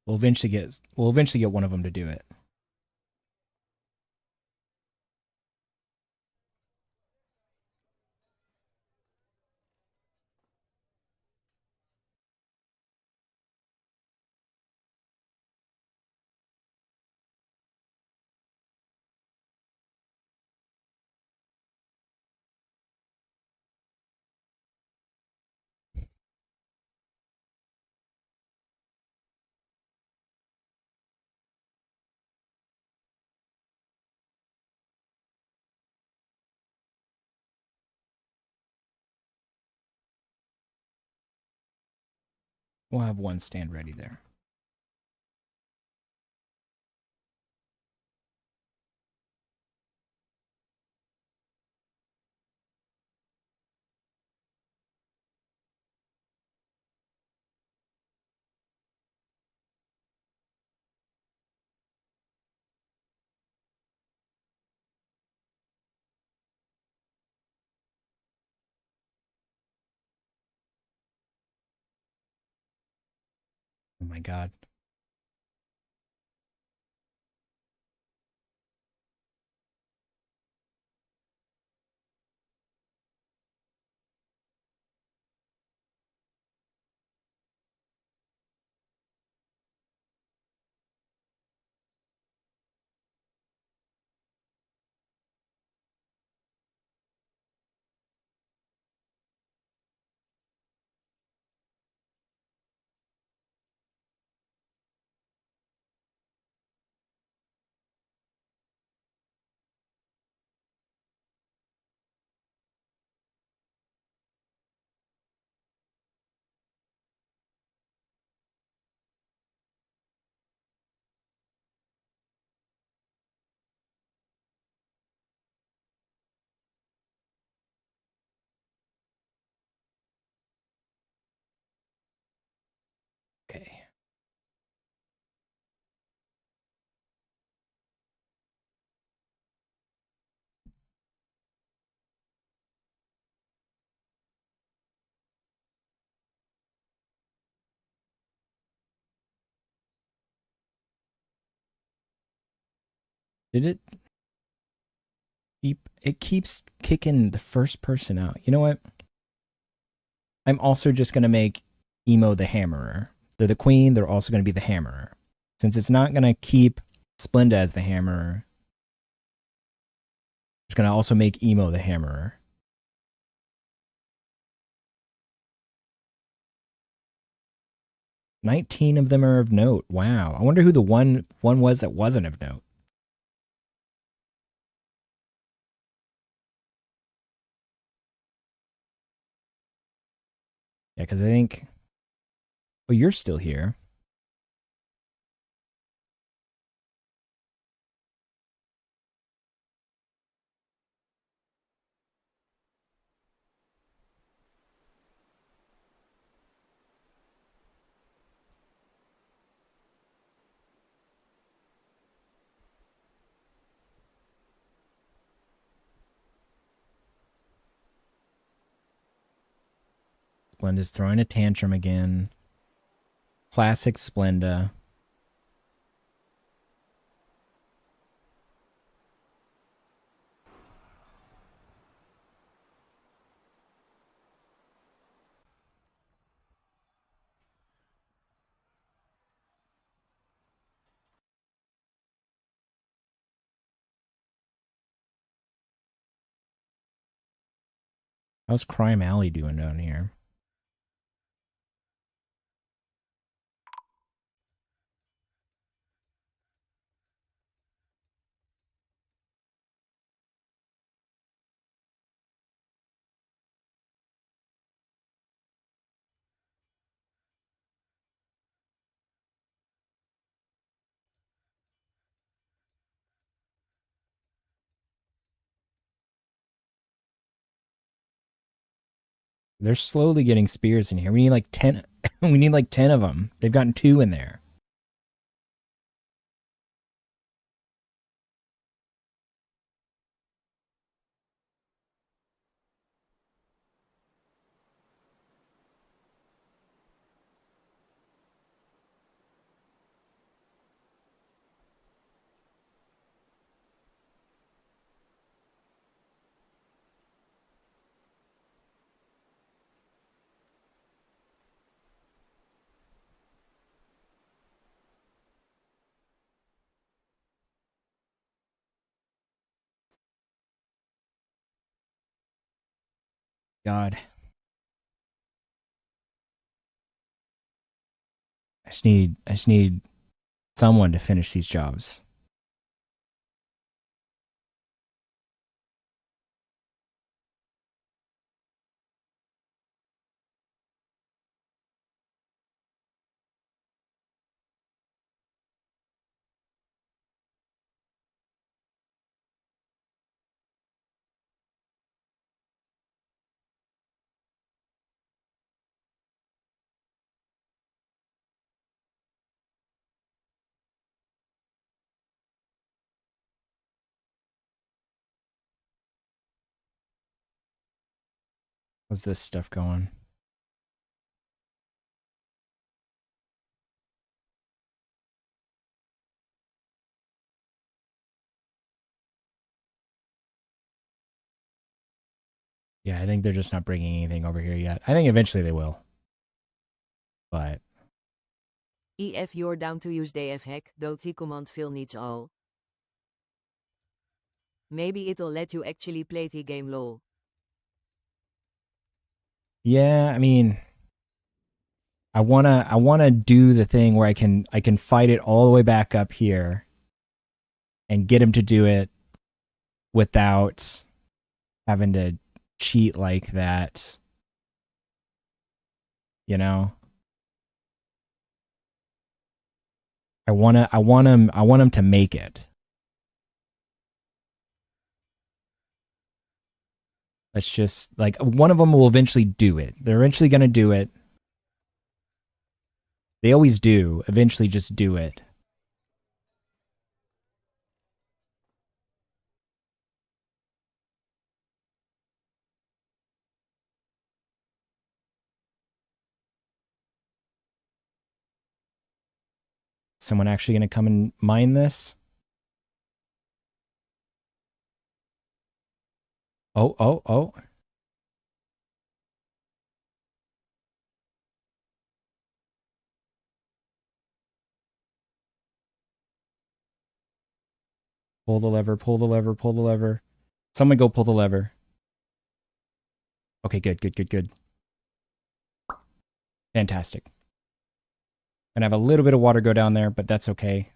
We'll eventually get one of them to do it. We'll have one stand ready there. Oh my god. Did it keep? It keeps kicking the first person out. You know what? I'm also just gonna make Emo the Hammerer. They're the queen. They're also gonna be the Hammerer. Since it's not gonna keep Splenda as the Hammerer, it's gonna also make Emo the Hammerer. 19 of them are of note. Wow. I wonder who the one was that wasn't of note. Yeah, because I think. Oh, you're still here. Splenda's throwing a tantrum again. Classic Splenda. How's Crime Alley doing down here? They're slowly getting spears in here. We need like 10. We need like 10 of them. They've gotten 2 in there. God. I just need someone to finish these jobs. How's this stuff going? Yeah, I think they're just not bringing anything over here yet. I think eventually they will. But If you're down to use df hack, doet die command veel niets al. Maybe it'll let you actually play the game lol. yeah, I mean, I wanna do the thing where I can fight it all the way back up here and get him to do it without having to cheat like that. You know? I want him to make it. Let's just like one of them will eventually do it. They're eventually gonna do it. They always do. Eventually just do it. Someone actually gonna come and mine this? Oh, oh, oh. Pull the lever, pull the lever, pull the lever. Someone go pull the lever. Okay, good, good, good, good. Fantastic. And I have a little bit of water go down there, but that's okay.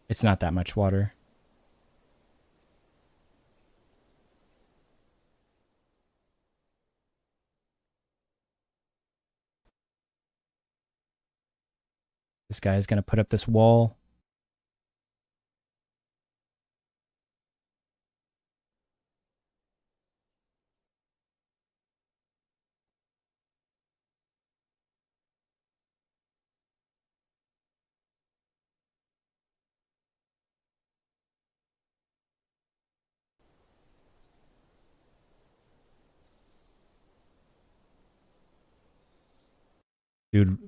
It's not that much water. This guy is going to put up this wall. Dude,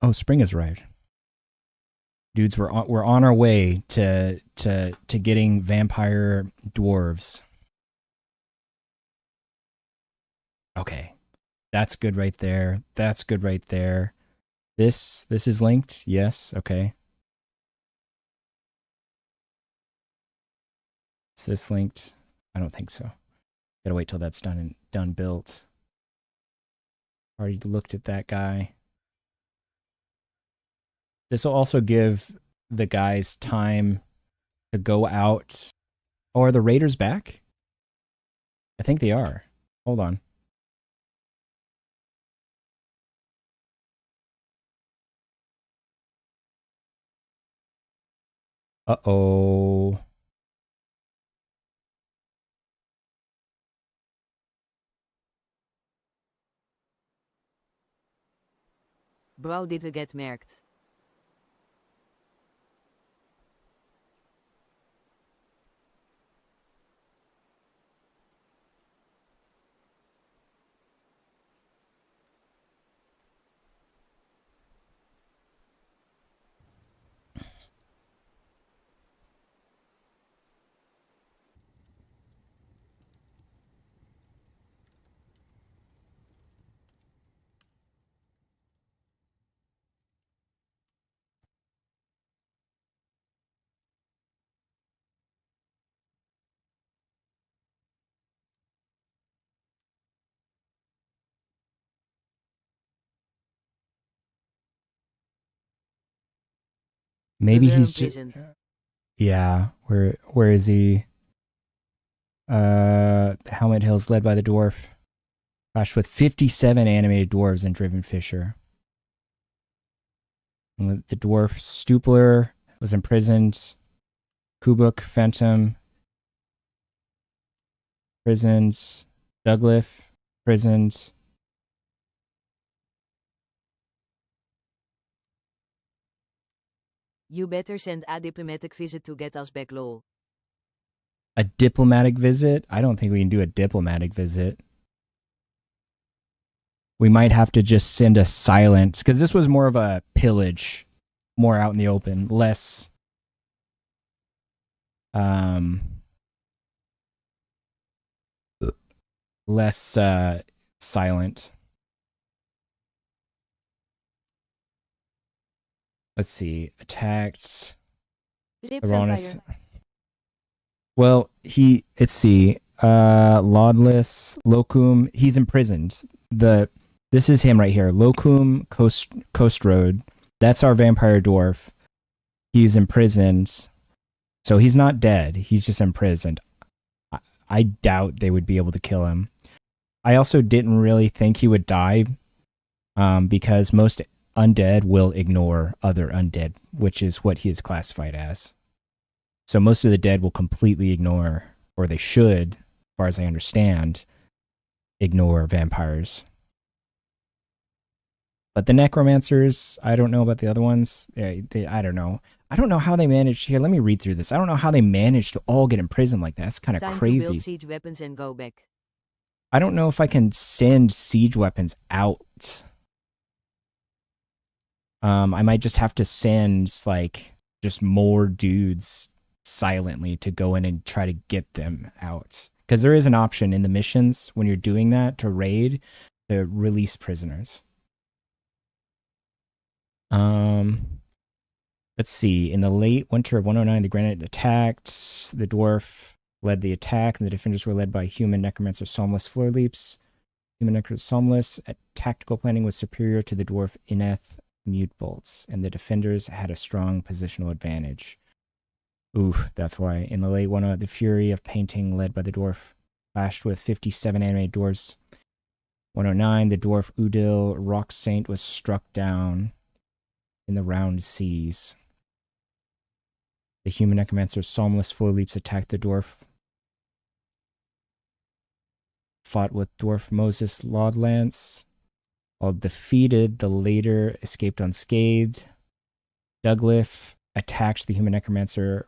oh, spring has arrived. Dudes, we're on our way to getting vampire dwarves. Okay. That's good right there. That's good right there. This is linked. Yes, okay. Is this linked? I don't think so. Gotta wait till that's done built. Already looked at that guy. This will also give the guys time to go out. Oh, are the raiders back? I think they are. Hold on. Uh-oh. Bro, did we get merked? Maybe We were he's just... imprisoned. Yeah, where is he? Helmet Hills led by the dwarf. Clashed with 57 animated dwarves and Driven Fisher. And the dwarf Stupler was imprisoned. Kubuk, Phantom, prisons. Douglas, prisons. You better send a diplomatic visit to get us back, lol. A diplomatic visit? I don't think we can do a diplomatic visit. We might have to just send a silent, because this was more of a pillage, more out in the open, less less silent. Let's see. Attacked. Rip Uranus. vampire. Well, let's see. Laudless, Locum, he's imprisoned. This is him right here. Locum Coast Road. That's our vampire dwarf. He's imprisoned. So he's not dead. He's just imprisoned. I doubt they would be able to kill him. I also didn't really think he would die because most undead will ignore other undead, which is what he is classified as. So most of the dead will completely ignore, or they should, as far as I understand, ignore vampires. But the necromancers, I don't know about the other ones. I don't know. I don't know how they managed. Here, let me read through this. I don't know how they managed to all get imprisoned like that. That's kind of Time to build crazy. siege weapons and go back. I don't know if I can send siege weapons out. I might just have to send like just more dudes silently to go in and try to get them out. Because there is an option in the missions when you're doing that to raid to release prisoners. Let's see. In the late winter of 109, the granite attacked. The dwarf led the attack, and the defenders were led by human necromancer Somless Floor Leaps. Human necromancer Somless at tactical planning was superior to the dwarf Ineth Mute Bolts, and the defenders had a strong positional advantage. Oof, that's why. In the late 109, the fury of painting led by the dwarf clashed with 57 animated dwarves. 109, the dwarf Udil Rock Saint was struck down in the round seas. The human necromancer Somless Floor Leaps attacked the dwarf. Fought with dwarf Moses Laudlance. While defeated, the later escaped unscathed. Douglas attacked the human necromancer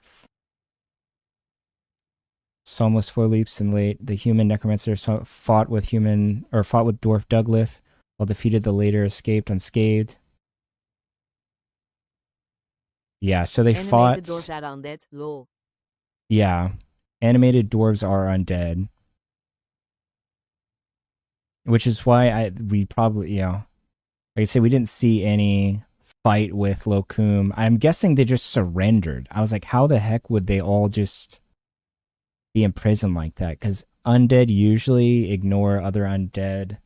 Somless Floor Leaps and late. The human necromancer fought with dwarf Douglas. While defeated, the later escaped unscathed. Yeah, so they fought. Animated dwarves are undead. Lol. Yeah, animated dwarves are undead, which is why we probably, like I said, we didn't see any fight with Lokum. I'm guessing they just surrendered. I was like, how the heck would they all just be in prison like that? Because undead usually ignore other undead.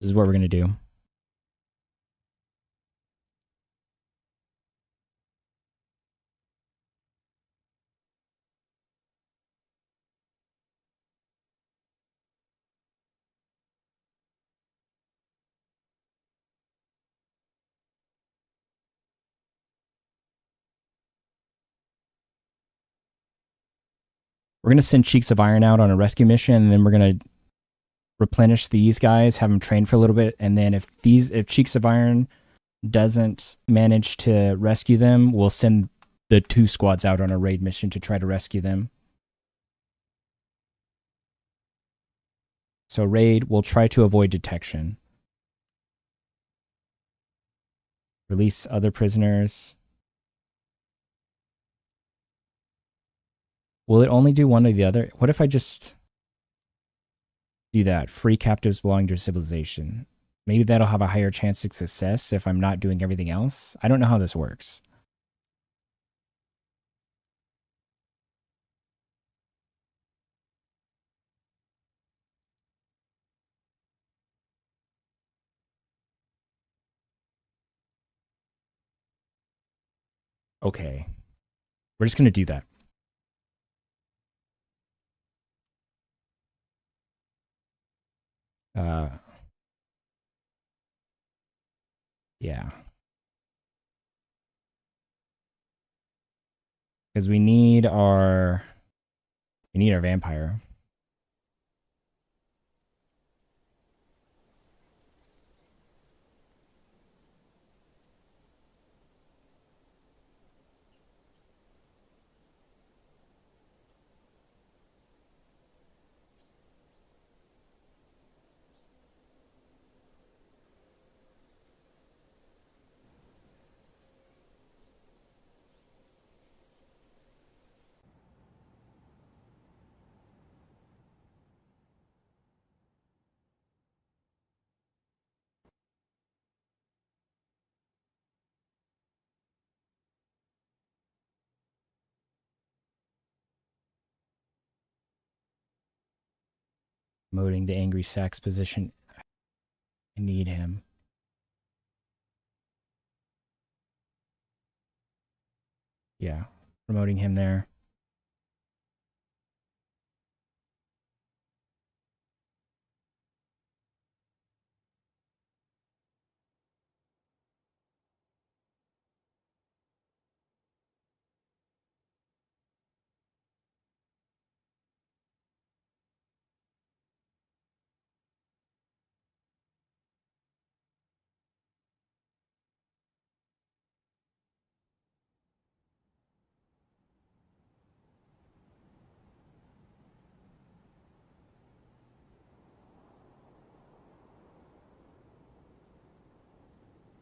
This is what we're gonna do. We're gonna send Cheeks of Iron out on a rescue mission, and then we're gonna replenish these guys, have them train for a little bit, and then if Cheeks of Iron doesn't manage to rescue them, we'll send the 2 squads out on a raid mission to try to rescue them. So raid, we'll try to avoid detection. Release other prisoners. Will it only do one or the other? What if I just do that? Free captives belonging to civilization. Maybe that'll have a higher chance of success if I'm not doing everything else. I don't know how this works. Okay. We're just going to do that. Yeah. Because we need our vampire. Promoting the angry sax position. I need him. Yeah. Promoting him there.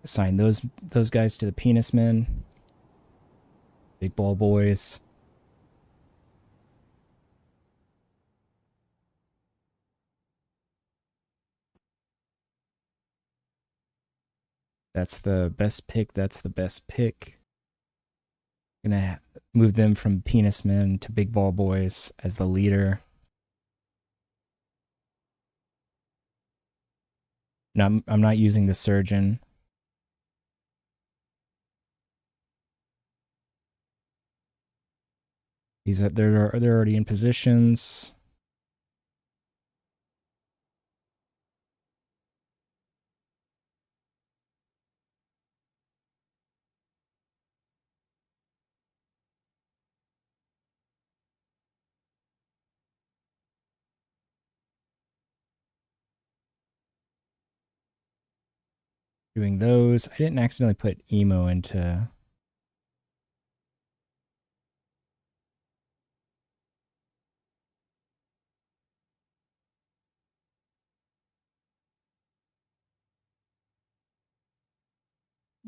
Assign those guys to the penis men. Big ball boys. That's the best pick. That's the best pick. Gonna move them from penis men to big ball boys as the leader. No, I'm not using the surgeon. They're already in positions. Doing those. I didn't accidentally put emo into.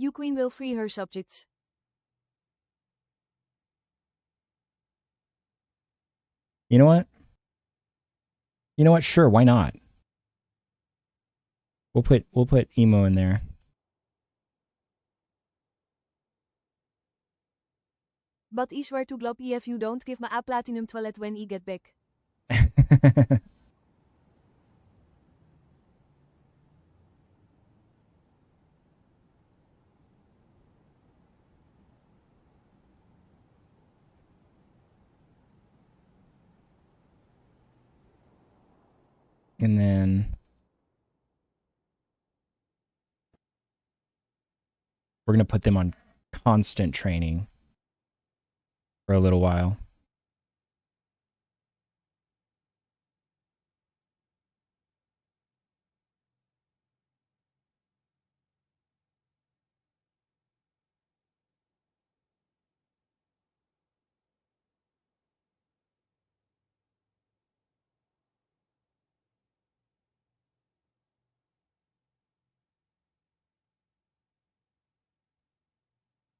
You queen will free her subjects. You know what? You know what? Sure, why not? We'll put emo in there. But I swear to gloppy if you don't give me a platinum toilet when I get back. And then we're going to put them on constant training for a little while.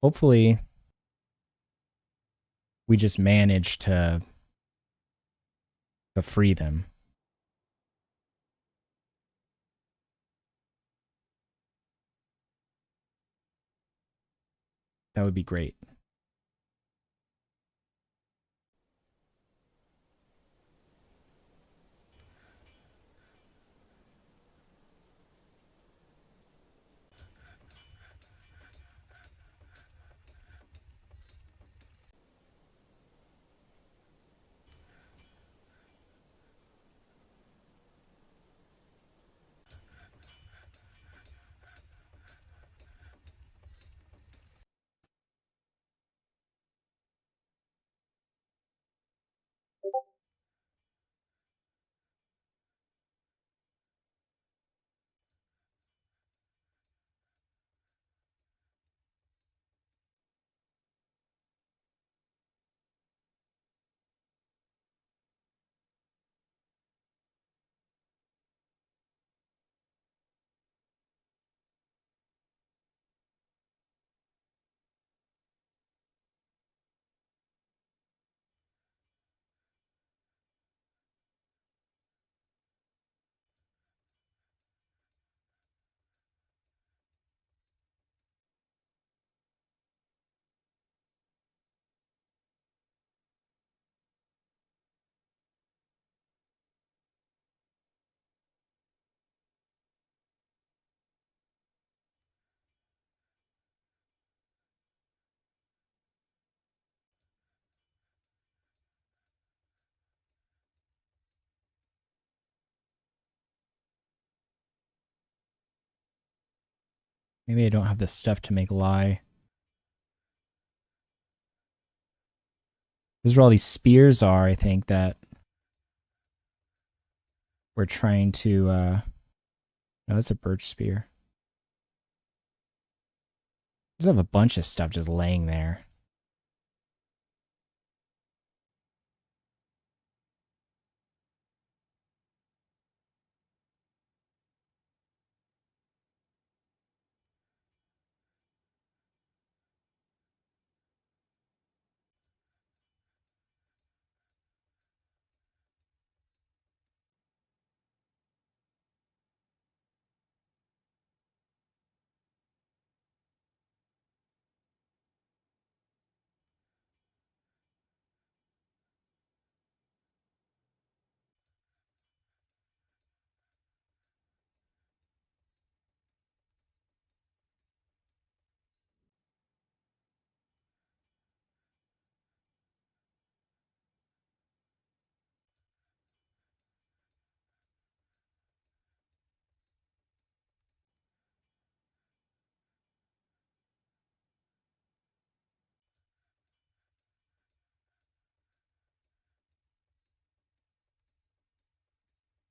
Hopefully, we just manage to free them. That would be great. Maybe I don't have the stuff to make lye. This is where all these spears are, I think, that we're trying to... No, that's a birch spear. Just have a bunch of stuff just laying there.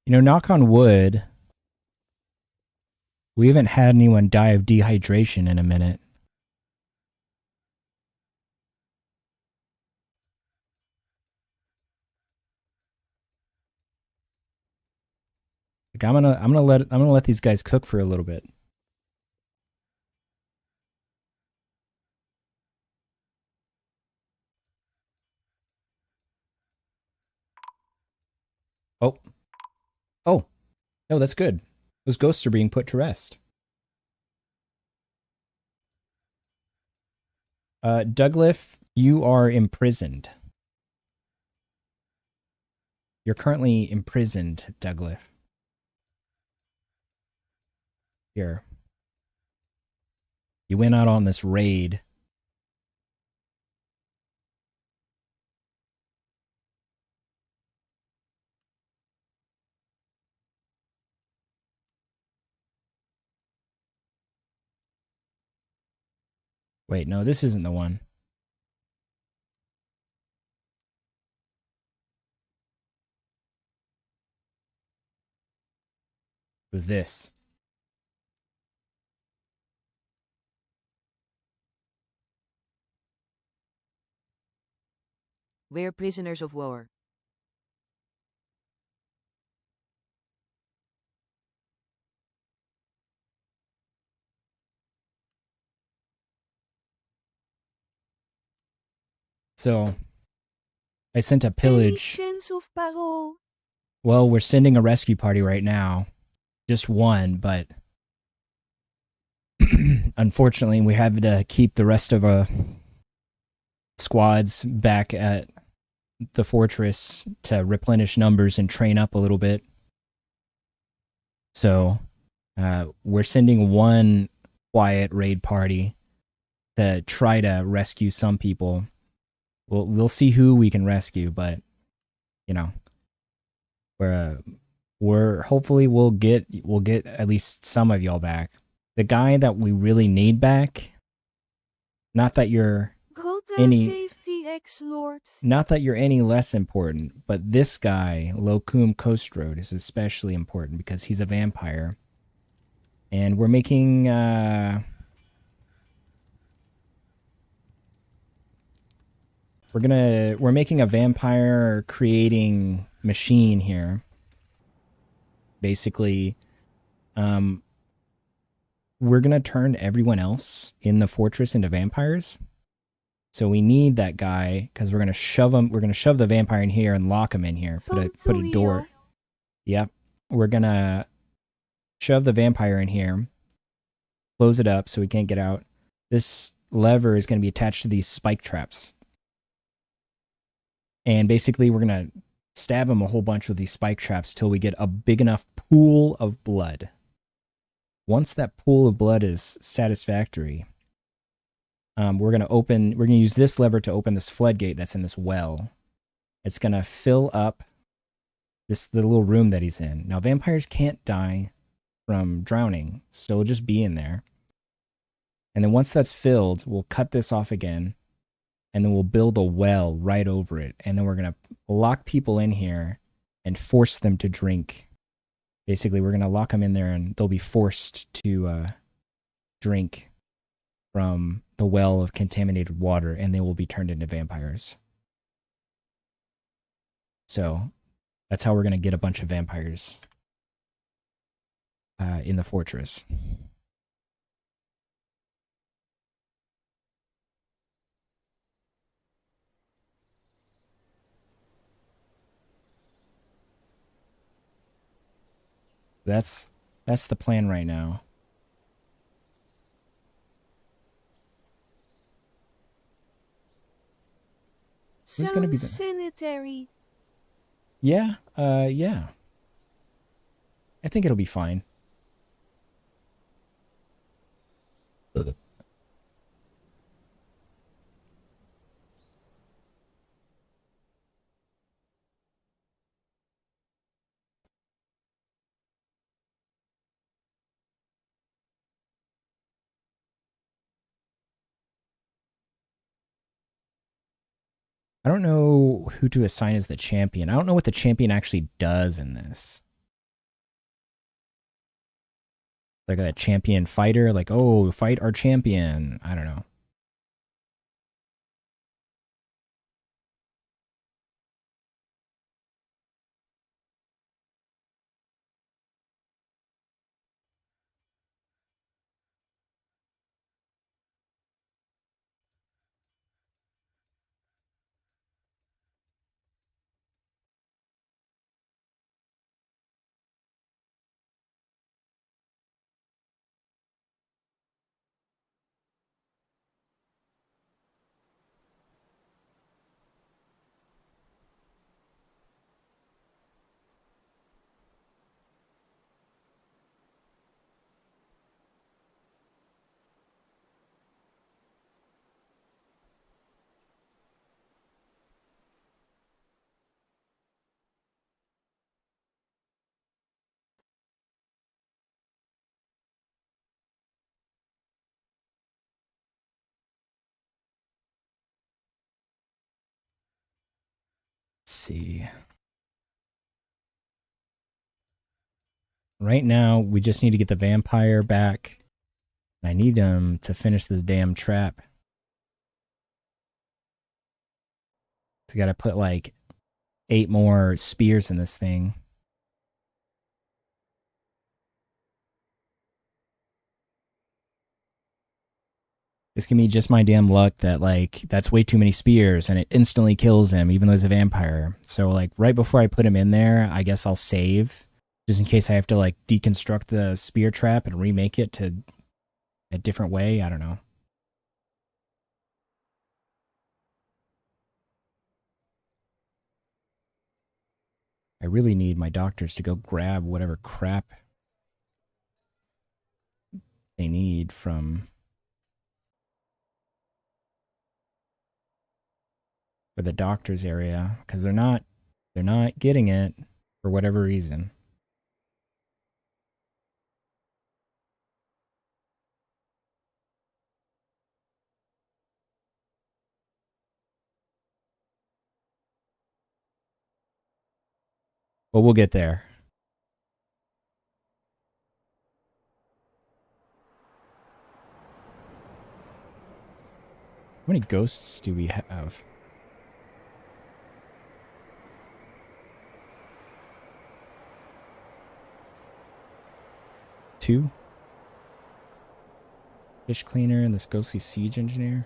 Knock on wood, we haven't had anyone die of dehydration in a minute. Like I'm gonna let these guys cook for a little bit. Oh. Oh. No, that's good. Those ghosts are being put to rest. Douglas, you are imprisoned. You're currently imprisoned, Douglas. Here. You went out on this raid. Wait, no, this isn't the one. It was this. We're prisoners of war. So, I sent a pillage. Patience of Paro. Well, we're sending a rescue party right now. Just one, but unfortunately, we have to keep the rest of our squads back at the fortress to replenish numbers and train up a little bit. So, we're sending one quiet raid party to try to rescue some people. We'll see who we can rescue, but we're hopefully we'll get at least some of y'all back. The guy that we really need back, not that you're any not that you're any less important, but this guy, Locum Coast Road, is especially important because he's a vampire. And we're making we're making a vampire creating machine here. Basically, we're gonna turn everyone else in the fortress into vampires. So we need that guy because we're gonna shove him. We're gonna shove the vampire in here and lock him in here. Put a door. Yep. We're gonna shove the vampire in here. Close it up so he can't get out. This lever is gonna be attached to these spike traps. And basically, we're gonna stab him a whole bunch with these spike traps till we get a big enough pool of blood. Once that pool of blood is satisfactory, we're gonna use this lever to open this floodgate that's in this well. It's gonna fill up the little room that he's in. Now vampires can't die from drowning, so it'll just be in there. And then once that's filled, we'll cut this off again, and then we'll build a well right over it. And then we're gonna lock people in here and force them to drink. Basically, we're gonna lock them in there, and they'll be forced to drink from the well of contaminated water, and they will be turned into vampires. So that's how we're going to get a bunch of vampires in the fortress. That's the plan right now. Who's going to be the sanitary? Yeah, yeah. I think it'll be fine. I don't know who to assign as the champion. I don't know what the champion actually does in this. Like a champion fighter, like, oh, fight our champion. I don't know. Let's see. Right now, we just need to get the vampire back. I need him to finish this damn trap. So gotta put like 8 more spears in this thing. This can be just my damn luck that like that's way too many spears and it instantly kills him even though he's a vampire. So like right before I put him in there, I guess I'll save just in case I have to like deconstruct the spear trap and remake it to a different way. I don't know. I really need my doctors to go grab whatever crap they need from for the doctors area because they're not getting it for whatever reason. But we'll get there. How many ghosts do we have? 2? Fish cleaner and this ghostly siege engineer.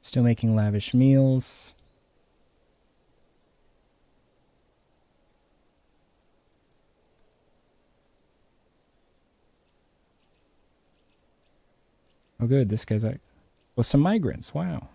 Still making lavish meals. Oh, good. This guy's like, well, some migrants. Wow.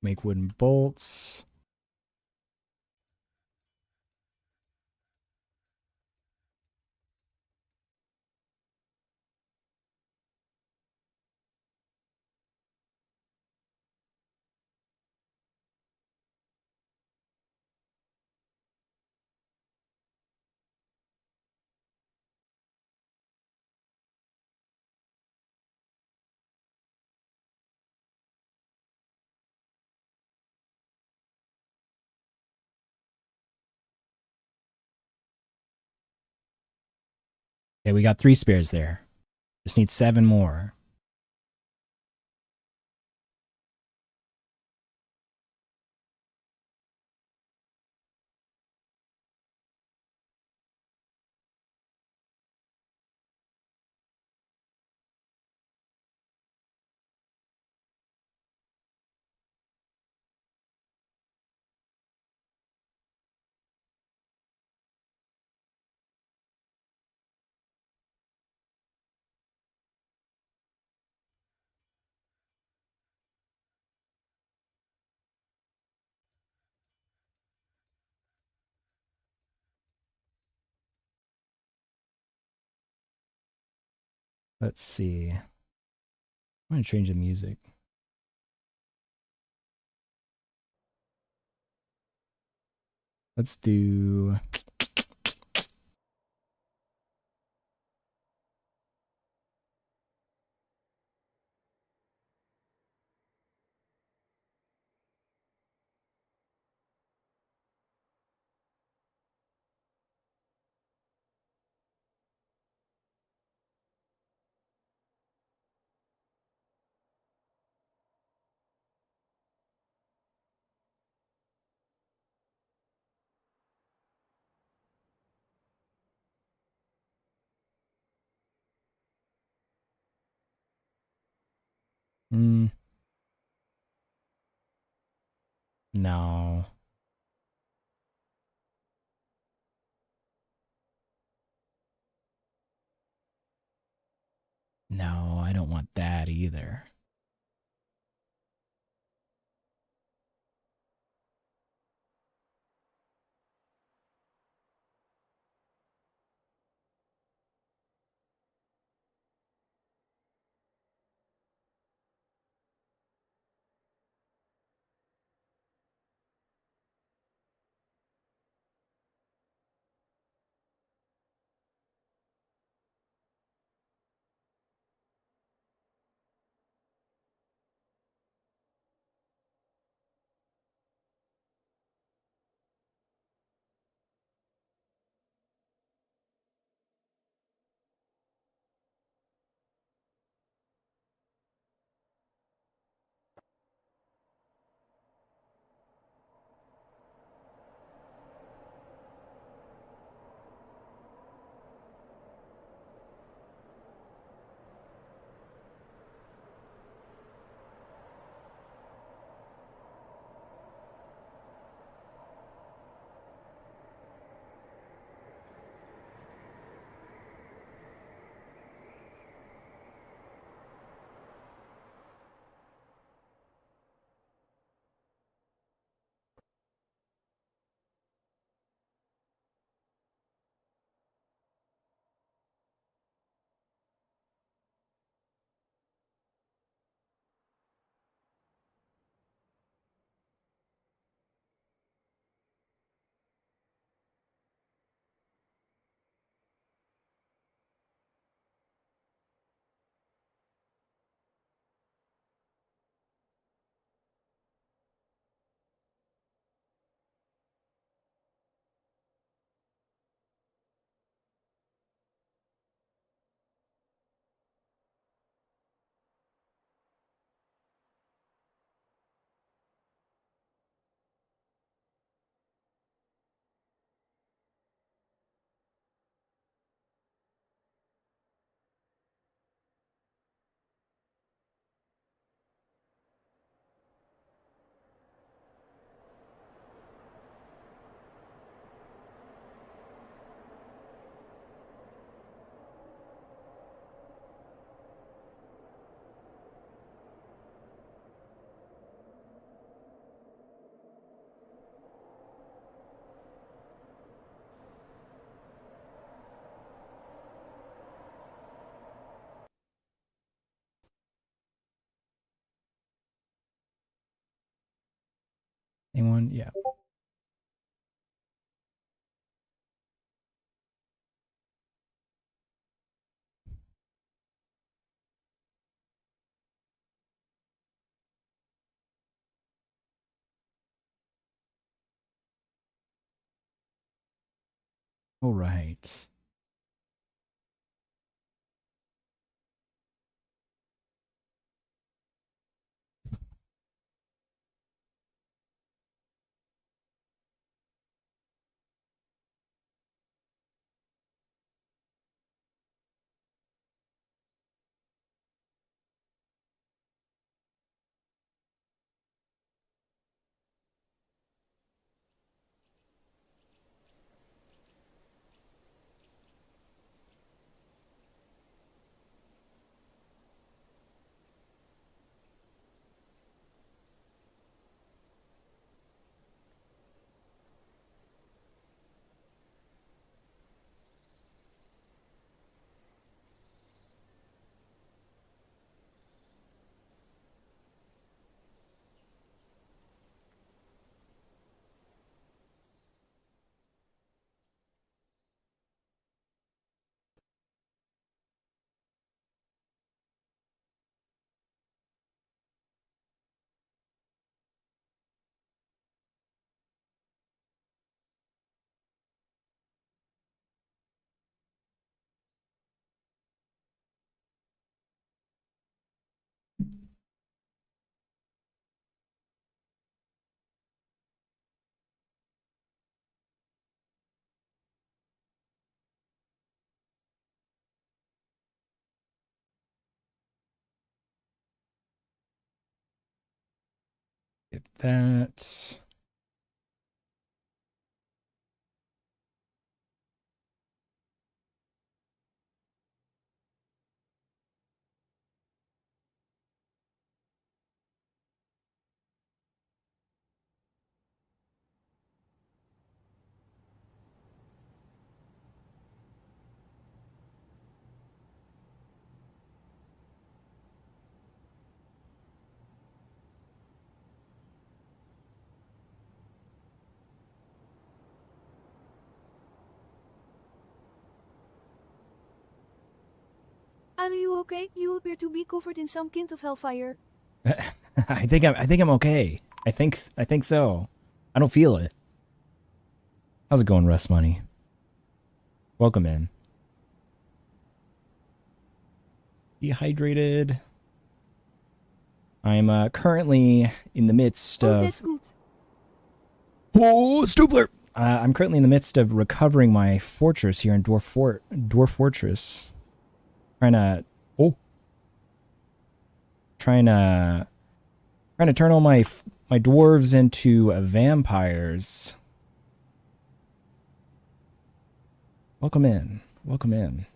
Make wooden bolts. Okay, we got 3 spears there. Just need 7 more. Let's see. I'm going to change the music. Let's do... no. No, I don't want that either. Anyone? Yeah. All right. Get that. Are you okay? You appear to be covered in some kind of hellfire. I think I'm okay. I think so. I don't feel it. How's it going, Rust Money? Welcome in. Dehydrated. I'm currently in the midst Oh, of. that's good. Oh, Stoopler! I'm currently in the midst of recovering my fortress here in Dwarf Fortress. Trying to turn all my dwarves into vampires. Welcome in. Welcome in.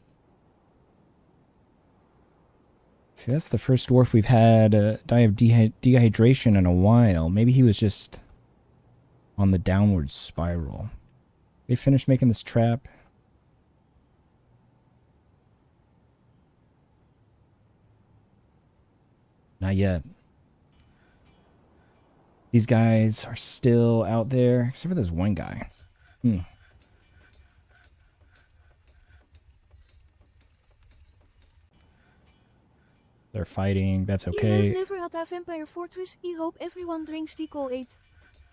See, that's the first dwarf we've had die of dehydration in a while. Maybe he was just on the downward spiral. They finished making this trap. Not yet. These guys are still out there, except for this one guy. They're fighting. That's You okay. have never had a vampire fortress. I hope everyone drinks the Kool-Aid.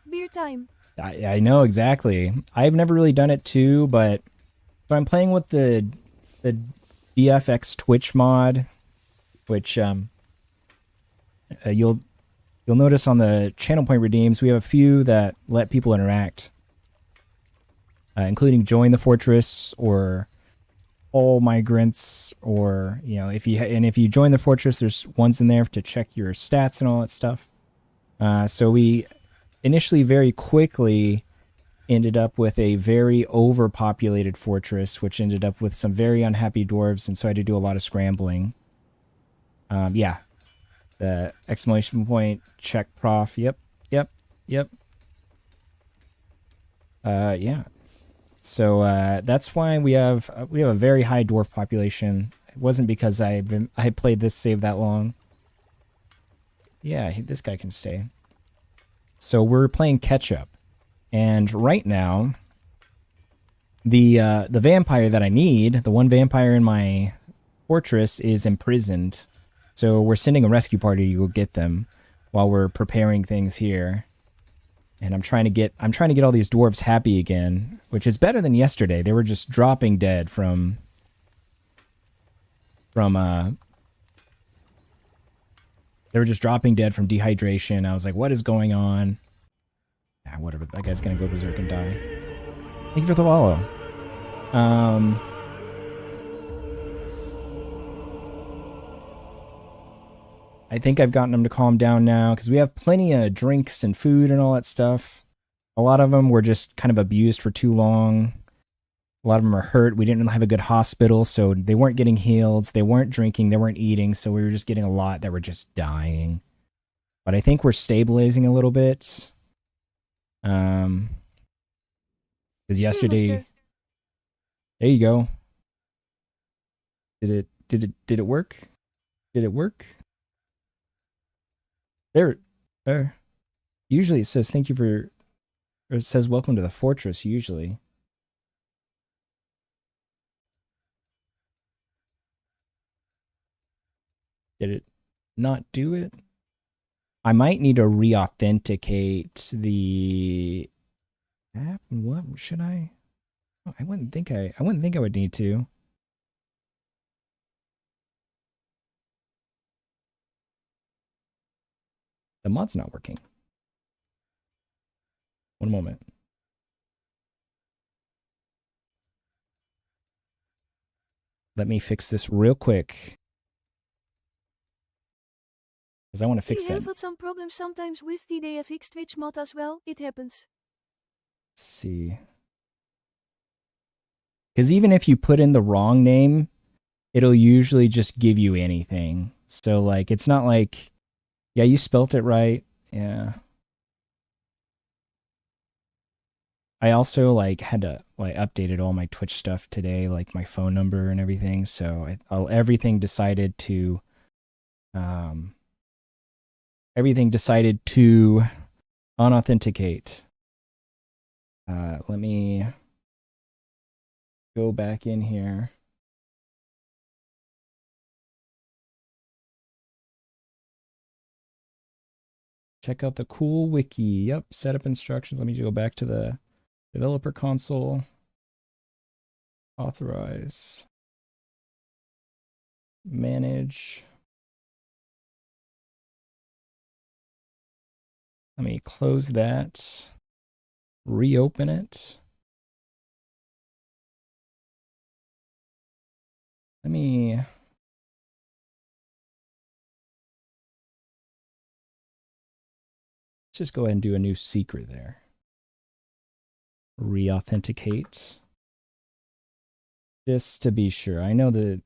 Beer time. I know exactly. I've never really done it too, but so I'm playing with the DFX Twitch mod, which you'll notice on the channel point redeems, we have a few that let people interact, including join the fortress or all migrants, or if you join the fortress, there's ones in there to check your stats and all that stuff. So we initially very quickly ended up with a very overpopulated fortress, which ended up with some very unhappy dwarves, and so I had to do a lot of scrambling. Yeah. The exclamation point, check prof. Yep. Yeah. So that's why we have a very high dwarf population. It wasn't because I played this save that long. Yeah, this guy can stay. So we're playing catch up. And right now, the vampire that I need, the one vampire in my fortress, is imprisoned. So we're sending a rescue party to go get them while we're preparing things here. And I'm trying to get all these dwarves happy again, which is better than yesterday. They were just dropping dead from dehydration. I was like, what is going on? Ah, whatever. That guy's gonna go berserk and die. Thank you for the follow. I think I've gotten them to calm down now because we have plenty of drinks and food and all that stuff. A lot of them were just kind of abused for too long. A lot of them are hurt. We didn't have a good hospital, so they weren't getting healed. They weren't drinking. They weren't eating, so we were just getting a lot that were just dying. But I think we're stabilizing a little bit. Because yesterday, there you go. Did it work? Did it work? There. Usually it says thank you for, or it says welcome to the fortress. Usually. Did it not do it? I might need to re-authenticate the app. What should I? I wouldn't think I would need to. The mod's not working. One moment. Let me fix this real quick. Because I want to fix that. We have had some problems sometimes with the DFX Twitch mod as well. It happens. Let's see. Because even if you put in the wrong name, it'll usually just give you anything. So, like, it's not like, yeah, you spelt it right. Yeah. I also, like, had to, like, updated all my Twitch stuff today, like my phone number and everything. So, everything decided to, unauthenticate. Let me go back in here. Check out the cool wiki. Yep, setup instructions. Let me go back to the developer console. Authorize. Manage. Let me close that. Reopen it. Let me just go ahead and do a new secret there. Re-authenticate. Just to be sure. I know that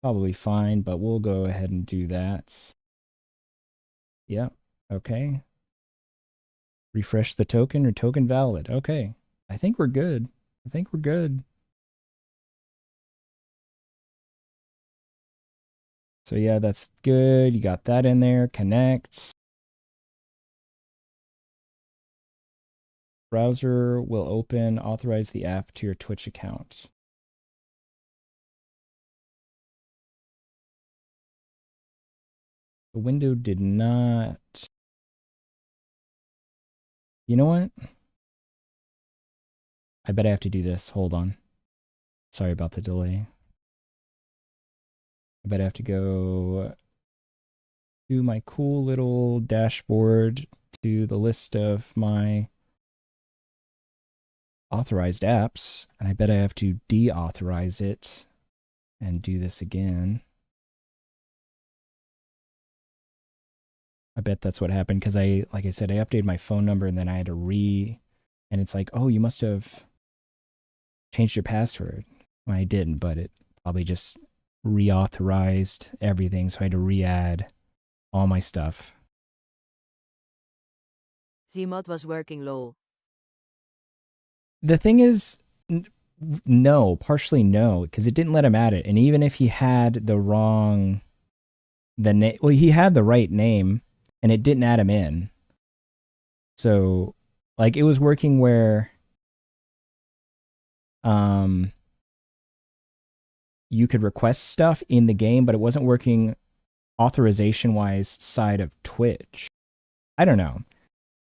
probably fine, but we'll go ahead and do that. Yep. Okay. Refresh the token or token valid. Okay. I think we're good. I think we're good. So yeah, that's good. You got that in there. Connect. Browser will open. Authorize the app to your Twitch account. The window did not. You know what? I bet I have to do this. Hold on. Sorry about the delay. I bet I have to go to my cool little dashboard to the list of my authorized apps. And I bet I have to deauthorize it and do this again. I bet that's what happened because like I said, I updated my phone number and then I had to and it's like, oh, you must have changed your password. Well, I didn't, but it probably just reauthorized everything. So I had to re-add all my stuff. The mod was working low. The thing is, no, partially no, because it didn't let him add it. And even if he had the wrong, he had the right name and it didn't add him in. So like it was working where um you could request stuff in the game, but it wasn't working authorization wise side of Twitch. I don't know.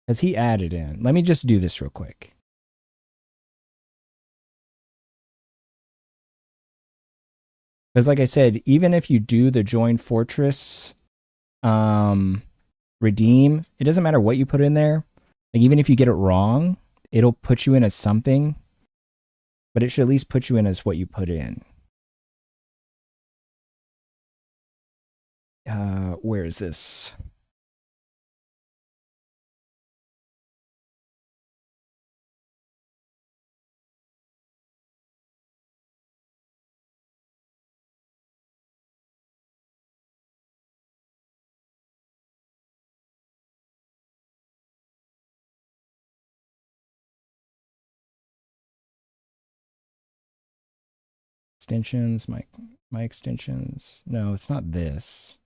Has he added in? Let me just do this real quick. Because like I said, even if you do the join fortress redeem, it doesn't matter what you put in there. Like even if you get it wrong, it'll put you in as something, but it should at least put you in as what you put in. Where is this? Extensions, my extensions. No, it's not this.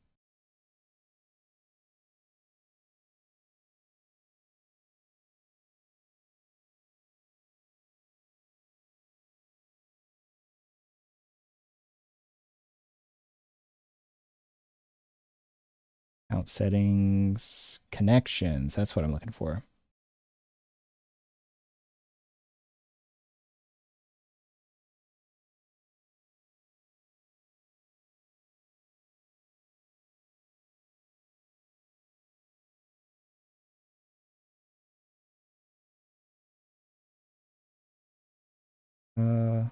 Account settings, connections. That's what I'm looking for. Uh,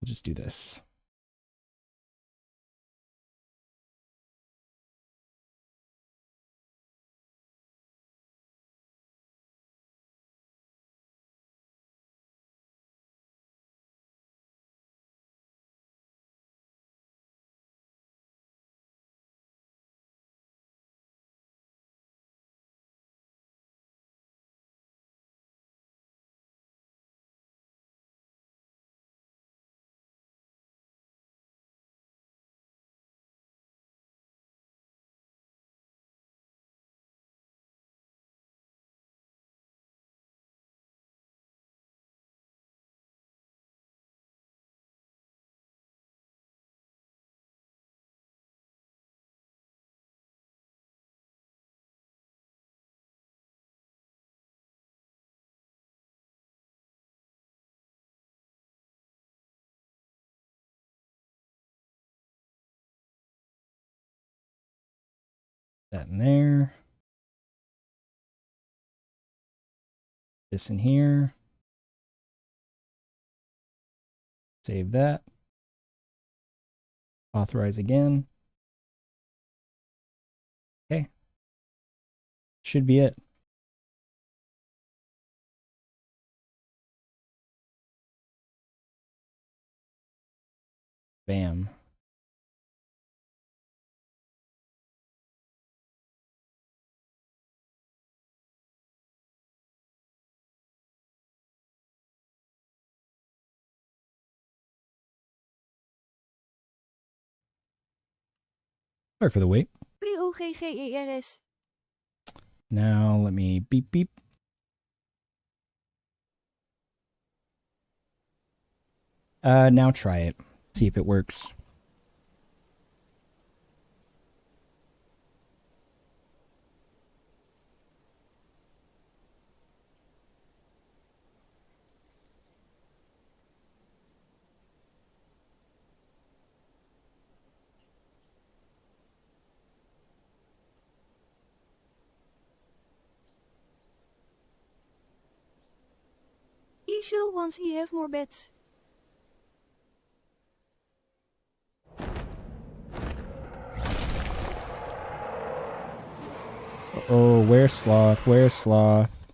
we'll just do this. That in there. This in here. Save that. Authorize again. Okay. Should be it. Bam. Sorry for the wait. POGGERS. Now let me beep beep. Now try it. See if it works. He still wants he have more bets. Oh, where's Sloth? Where's Sloth?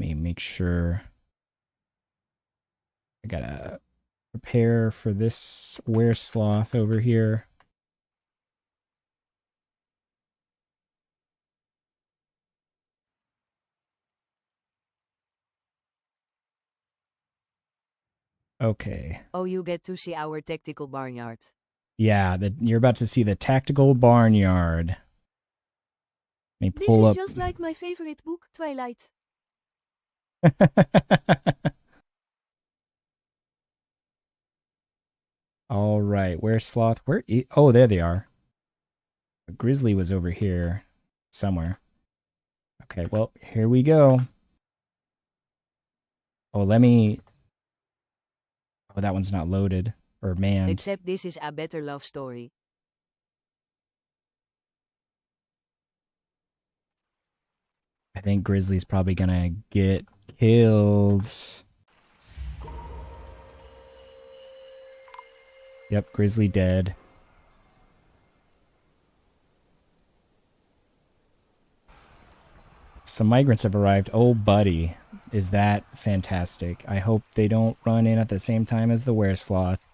me make sure. I gotta prepare for this were-sloth over here. Okay. Oh, you get to see our tactical barnyard. Yeah, you're about to see the tactical barnyard. Let me pull up. This is just like my favorite book, Twilight. All right, where's Sloth? Oh, there they are. A grizzly was over here somewhere. Okay, well, here we go. Oh, Oh, that one's not loaded or manned. Except this is a better love story. I think Grizzly's probably gonna get killed. Yep, Grizzly dead. Some migrants have arrived. Oh, buddy. Is that fantastic. I hope they don't run in at the same time as the were-sloth.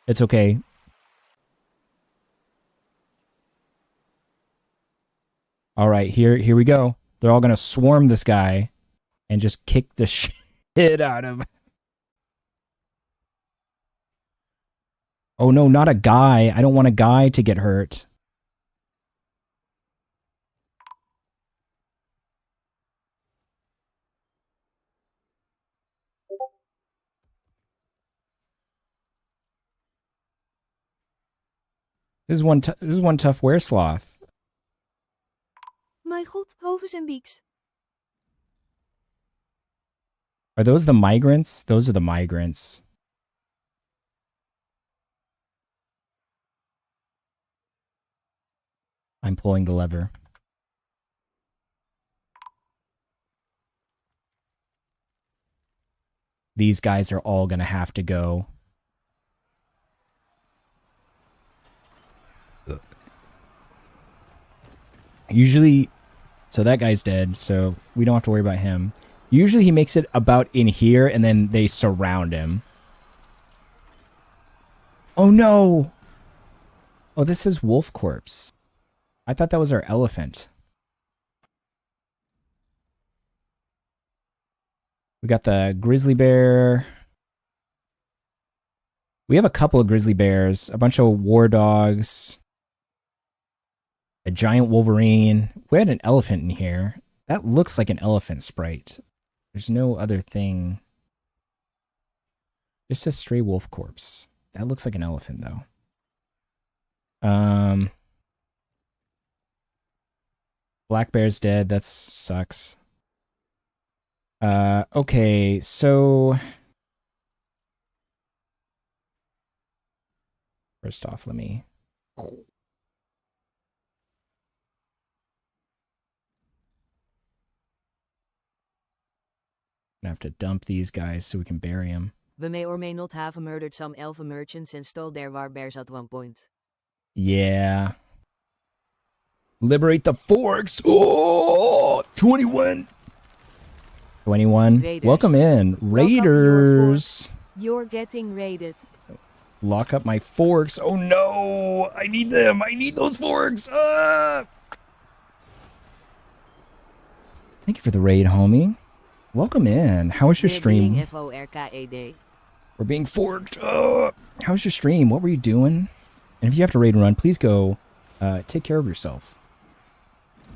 It's okay. All right, here we go. They're all going to swarm this guy and just kick the shit out of him. Oh no, not a guy. I don't want a guy to get hurt. This is one tough were-sloth. My god, hovens en beaks. Are those the migrants? Those are the migrants. I'm pulling the lever. These guys are all gonna have to go. Usually, so that guy's dead, so we don't have to worry about him. Usually he makes it about in here and then they surround him. Oh no! Oh, this is wolf corpse. I thought that was our elephant. We got the grizzly bear. We have a couple of grizzly bears, a bunch of war dogs, a giant wolverine. We had an elephant in here. That looks like an elephant sprite. There's no other thing. Just a stray wolf corpse. That looks like an elephant though. Black bear's dead. That sucks. Okay, so first off, let me have to dump these guys so we can bury them. We may or may not have murdered some elven merchants and stole their warbears at one point. Yeah. Liberate the forks. Oh, 21. 21. Raiders. Welcome in. Raiders. You're getting raided. Lock up my forks. Oh no. I need them. I need those forks. Thank you for the raid, homie. Welcome in. How was your stream? F-O-R-K-E-D. We're being forked. How was your stream? What were you doing? And if you have to raid and run, please go take care of yourself.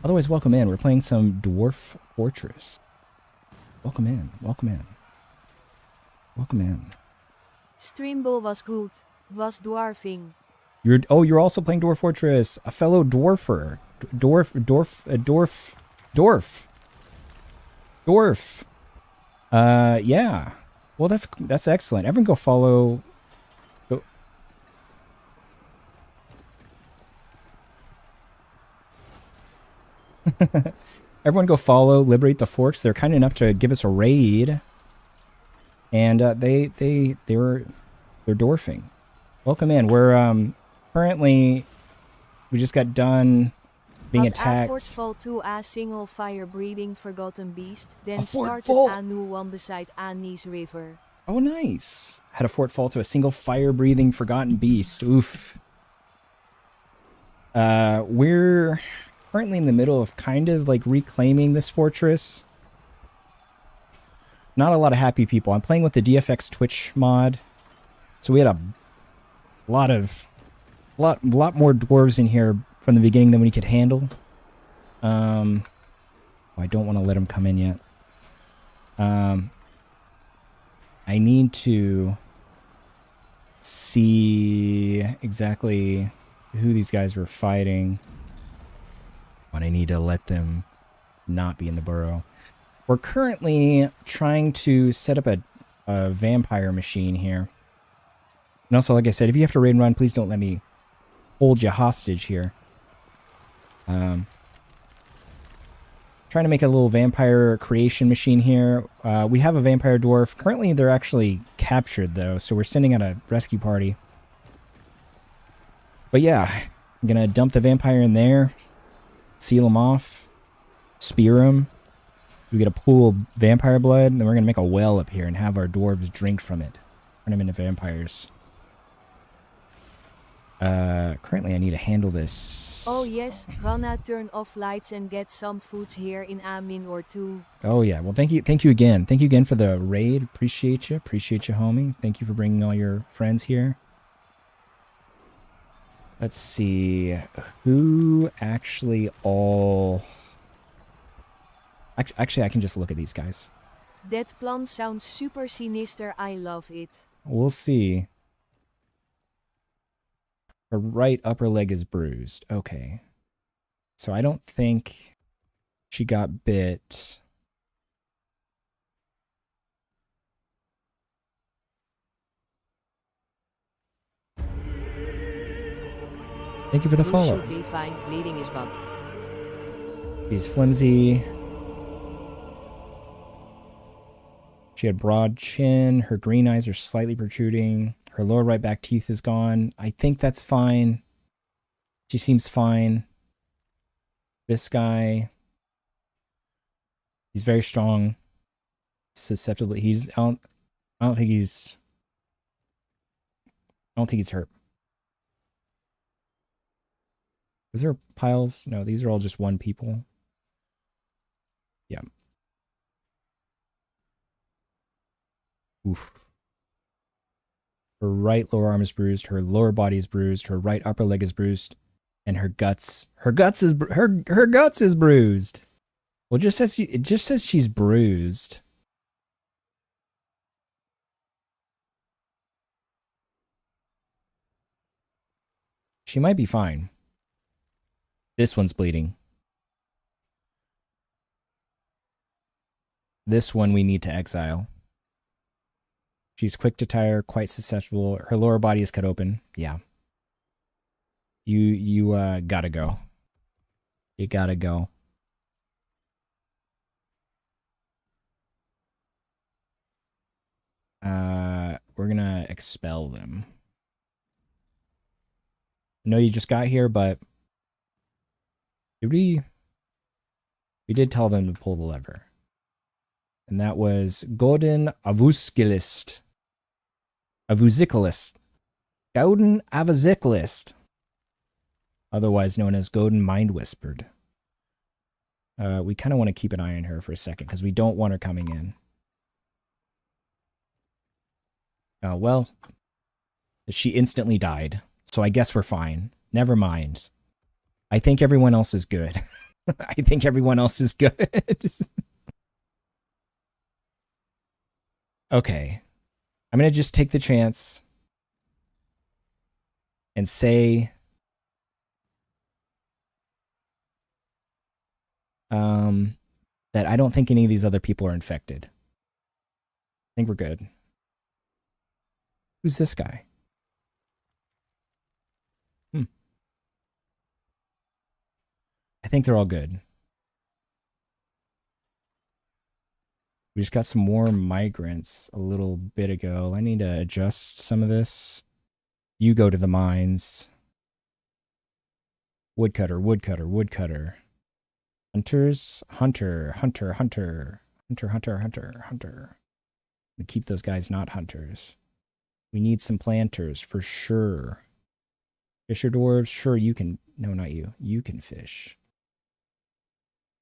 Otherwise, welcome in. We're playing some Dwarf Fortress. Welcome in. Welcome in. Welcome in. Streamball was good. Was dwarfing. You're also playing Dwarf Fortress. A fellow dwarfer. Dwarf. Yeah. Well, that's excellent. Everyone go follow. Go. Everyone go follow Liberate the Forks. They're kind enough to give us a raid. And they're dwarfing. Welcome in. We're currently, we just got done being Had a fort attacked. fall to a single fire-breathing forgotten beast, A then fort started fall. a new one beside Annie's river. Oh, nice. Had a fort fall to a single fire-breathing forgotten beast. Oof. We're currently in the middle of kind of like reclaiming this fortress. Not a lot of happy people. I'm playing with the DFX Twitch mod. So we had a lot more dwarves in here from the beginning than we could handle. I don't want to let them come in yet. I need to see exactly who these guys were fighting. But I need to let them not be in the burrow. We're currently trying to set up a vampire machine here. And also, like I said, if you have to raid and run, please don't let me hold you hostage here. Trying to make a little vampire creation machine here. We have a vampire dwarf. Currently, they're actually captured, though, so we're sending out a rescue party. But yeah, I'm going to dump the vampire in there, seal him off, spear him. We get a pool of vampire blood, and then we're going to make a well up here and have our dwarves drink from it. Turn them into vampires. Currently I need to handle this. Oh yes, gonna turn off lights and get some food here in a minute or two. Oh yeah, well thank you again. Thank you again for the raid. Appreciate you, homie. Thank you for bringing all your friends here. Let's see, who actually all... Actually, I can just look at these guys. That plan sounds super sinister, I love it. We'll see. Her right upper leg is bruised. Okay. So I don't think she got bit. Thank you for the follow. Should be fine, bleeding is bad. She's flimsy. She had broad chin. Her green eyes are slightly protruding. Her lower right back teeth is gone. I think that's fine. She seems fine. This guy, he's very strong. Susceptible. I don't think he's hurt. Is there piles? No, these are all just one people. Yeah. Oof. Her right lower arm is bruised. Her lower body is bruised. Her right upper leg is bruised, and her guts is bruised. Well, it just says she's bruised. She might be fine. This one's bleeding. This one we need to exile. She's quick to tire, quite susceptible. Her lower body is cut open. Yeah. You gotta go. You gotta go. We're gonna expel them. I know you just got here, but we did tell them to pull the lever. And that was Godin Avuskilist. Godin Avuzicalist. Otherwise known as Godin Mind Whispered. We kind of want to keep an eye on her for a second because we don't want her coming in. Well, she instantly died. So I guess we're fine. Never mind. I think everyone else is good. I think everyone else is good. Okay. I'm going to just take the chance and say that I don't think any of these other people are infected. I think we're good. Who's this guy? I think they're all good. We just got some more migrants a little bit ago. I need to adjust some of this. You go to the mines. Woodcutter, woodcutter, woodcutter. Hunters, hunter, hunter, hunter, hunter, hunter, hunter, hunter. We keep those guys not hunters. We need some planters for sure. Fisher dwarves, sure you can. No, not you. You can fish.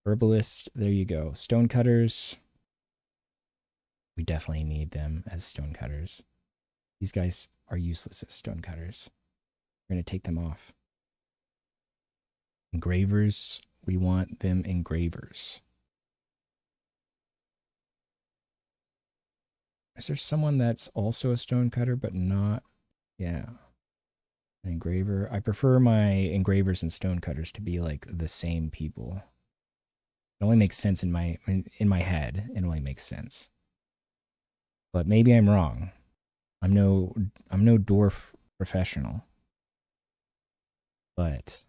Herbalist, there you go. Stonecutters. We definitely need them as stonecutters. These guys are useless as stonecutters. We're going to take them off. Engravers, we want them engravers. Is there someone that's also a stonecutter but not? Yeah. An engraver. I prefer my engravers and stonecutters to be like the same people. It only makes sense in my head. It only makes sense. But maybe I'm wrong. I'm no dwarf professional. But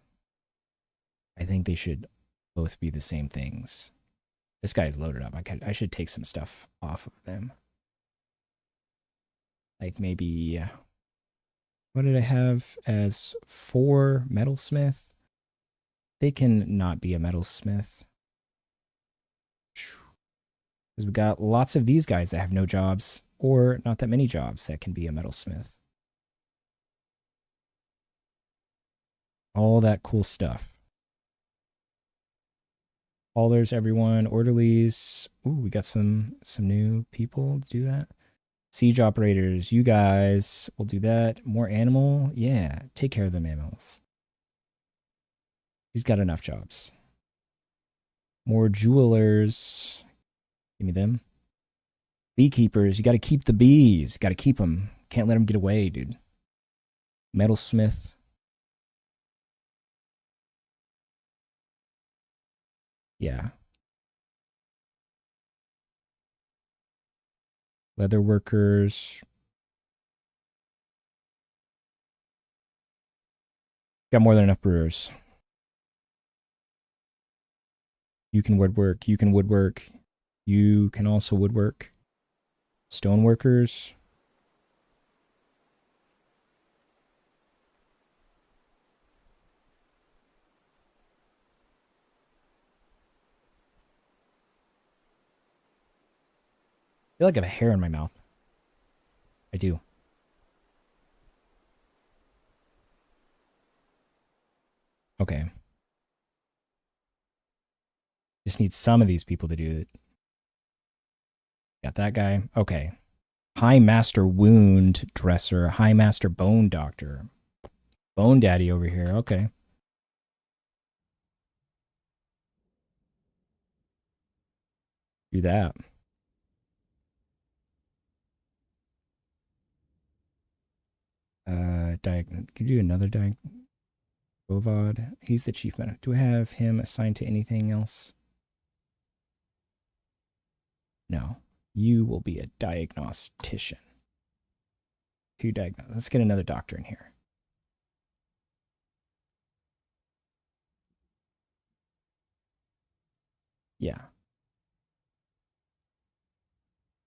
I think they should both be the same things. This guy's loaded up. I should take some stuff off of them. Like maybe what did I have as 4 metalsmith? They can not be a metalsmith. Because we got lots of these guys that have no jobs, or not that many jobs that can be a metalsmith. All that cool stuff. Haulers, everyone. Orderlies. Ooh, we got some new people to do that. Siege operators, you guys will do that. More animal? Yeah, take care of them animals. He's got enough jobs. More jewelers. Give me them. Beekeepers, you got to keep the bees. Got to keep them. Can't let them get away, dude. Metalsmith. Yeah. Leather workers. Got more than enough brewers. You can woodwork. You can woodwork. You can also woodwork. Stoneworkers. I feel like I have a hair in my mouth. I do. Okay. Just need some of these people to do it. Got that guy. Okay. High Master Wound Dresser. High Master Bone Doctor. Bone Daddy over here. Okay. Do that. Can you do another Bovod? He's the chief medic. Do I have him assigned to anything else? No. You will be a diagnostician. 2 diagnose. Let's get another doctor in here. Yeah.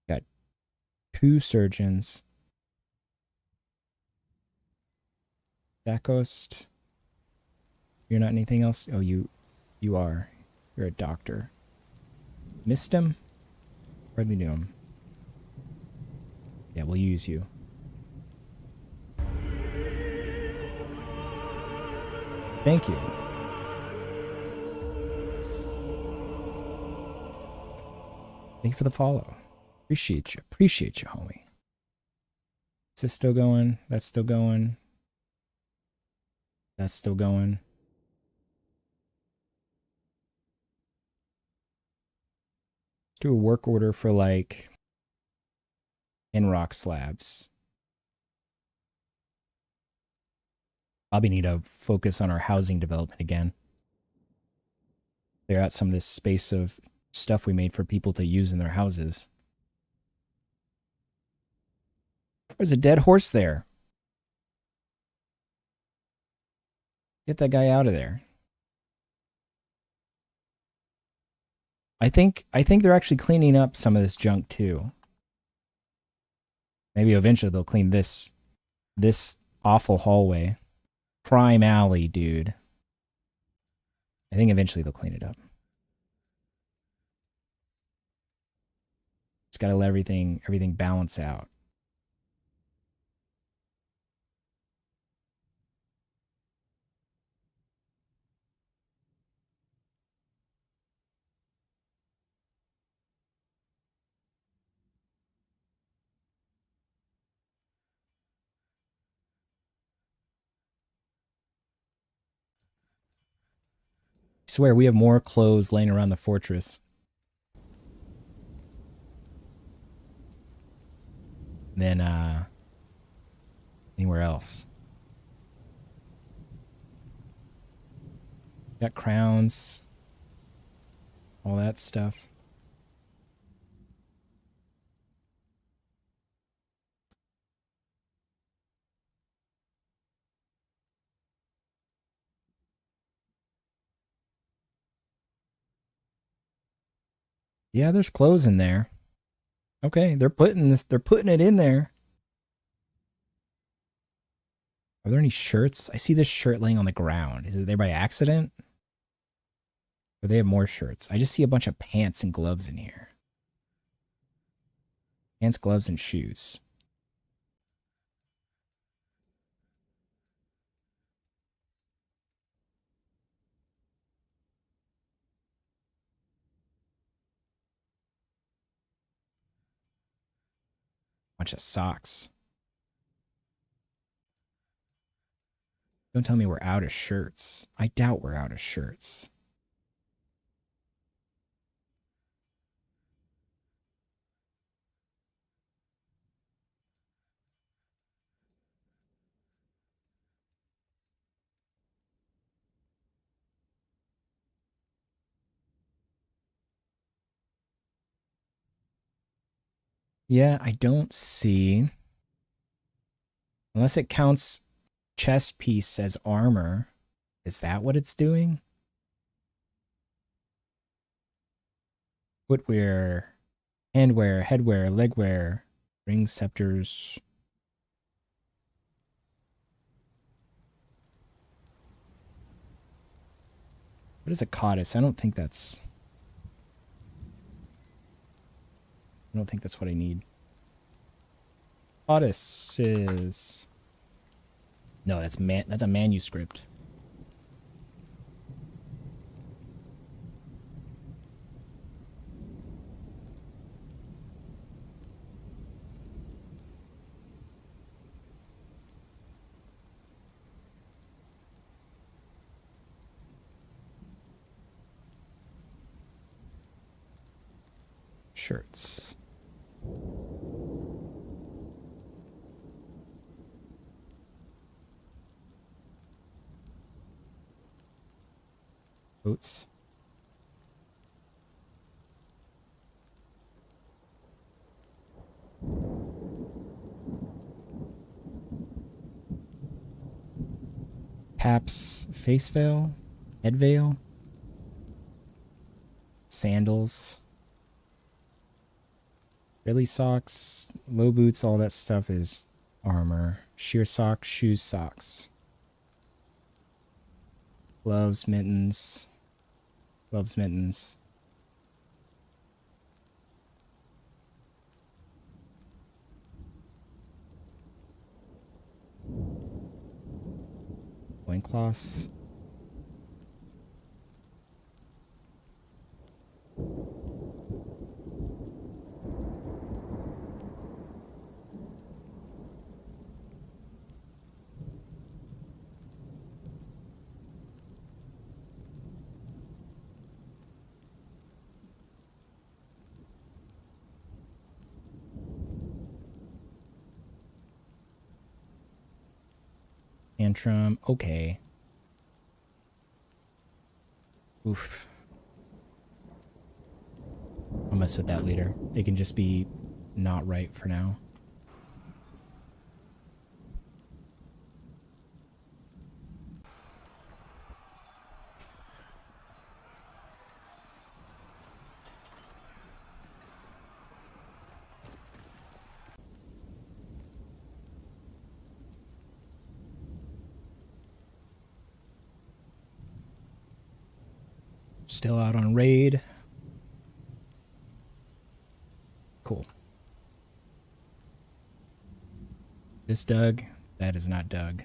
Got 2 surgeons. Dacost. You're not anything else? Oh, you are. You're a doctor. Missed him? Hardly knew him. Yeah, we'll use you. Thank you. Thank you for the follow. Appreciate you. Appreciate you, homie. Is this still going? That's still going. That's still going. Do a work order for like rock slabs. Probably need to focus on our housing development again. Clear out some of this space of stuff we made for people to use in their houses. There's a dead horse there. Get that guy out of there. I think they're actually cleaning up some of this junk too. Maybe eventually they'll clean this awful hallway. Prime alley, dude. I think eventually they'll clean it up. Just gotta let everything balance out. I swear we have more clothes laying around the fortress than anywhere else. Got crowns, all that stuff. Yeah, there's clothes in there. Okay, they're putting it in there. Are there any shirts? I see this shirt laying on the ground. Is it there by accident? Or they have more shirts? I just see a bunch of pants and gloves in here. Pants, gloves, and shoes. Bunch of socks. Don't tell me we're out of shirts. I doubt we're out of shirts. Yeah, I don't see. Unless it counts chest piece as armor. Is that what it's doing? Footwear, handwear, headwear, legwear, rings, scepters. What is a codice? I don't think that's what I need. Codice is no, that's a manuscript. Shirts. Coats. Caps, face veil, head veil, sandals, frilly socks, low boots, all that stuff is armor. Sheer socks, shoes, socks. Gloves, mittens. Gloves, mittens. Loincloths. Tantrum. Okay. Oof. I'll mess with that later. It can just be not right for now. still out on raid. Cool. This Doug? That is not Doug.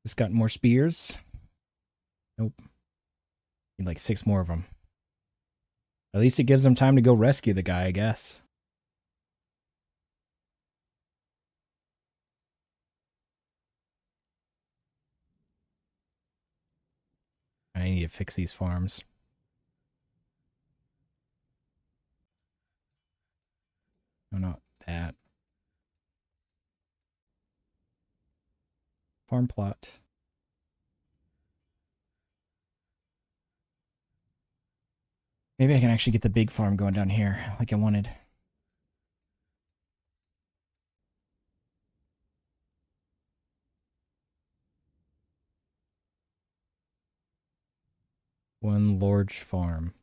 This got more spears? Nope. Need like 6 more of them. At least it gives them time to go rescue the guy, I guess. I need to fix these farms. No, not that. Farm plot. Maybe I can actually get the big farm going down here like I wanted. One large farm.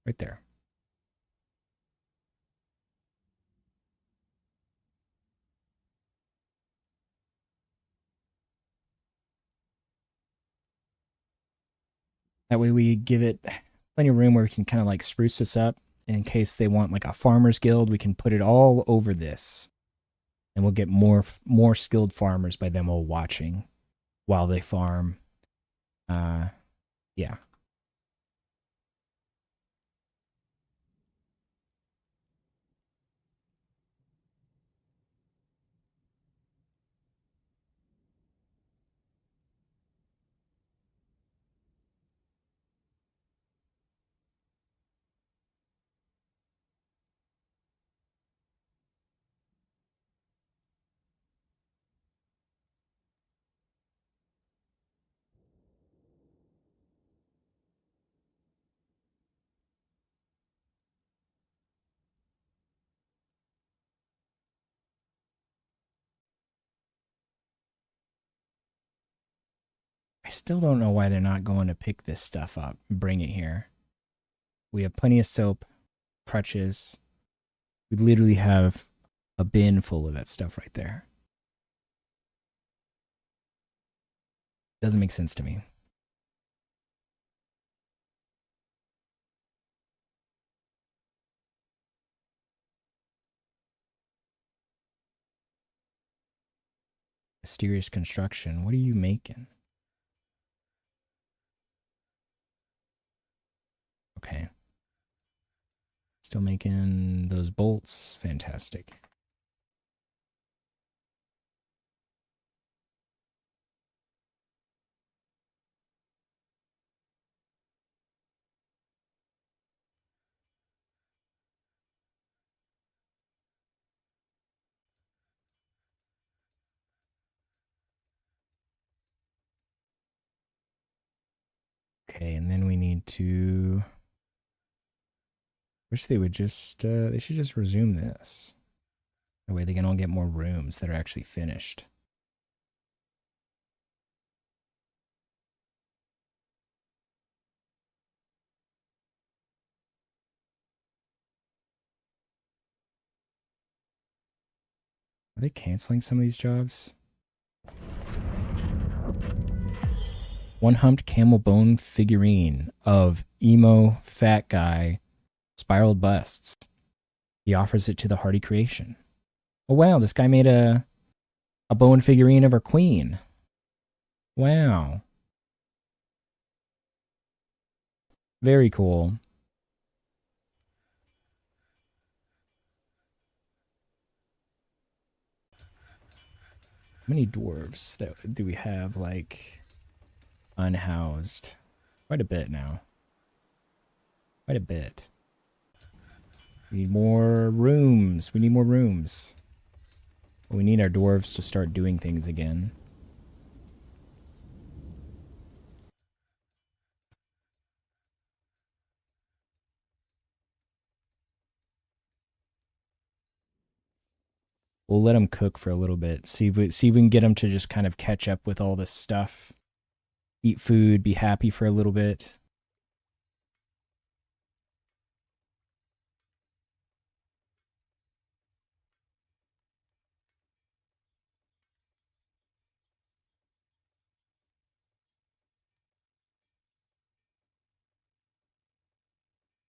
Right there. That way we give it plenty of room where we can kind of like spruce this up in case they want like a farmer's guild. We can put it all over this. And we'll get more skilled farmers by them all watching while they farm. Yeah. I still don't know why they're not going to pick this stuff up and bring it here. We have plenty of soap, crutches. We literally have a bin full of that stuff right there. Doesn't make sense to me. Mysterious construction. What are you making? Okay. Still making those bolts. Fantastic. Okay, and then we need to... Wish they would just... they should just resume this. That way they can all get more rooms that are actually finished. Are they canceling some of these jobs? One humped camel bone figurine of emo fat guy spiraled busts. He offers it to the hardy creation. Oh wow, this guy made a bone figurine of our queen. Wow. Very cool. How many dwarves do we have, like, unhoused? Quite a bit now. Quite a bit. We need more rooms. We need more rooms. We need our dwarves to start doing things again. We'll let them cook for a little bit. See if we can get them to just kind of catch up with all this stuff. Eat food, be happy for a little bit.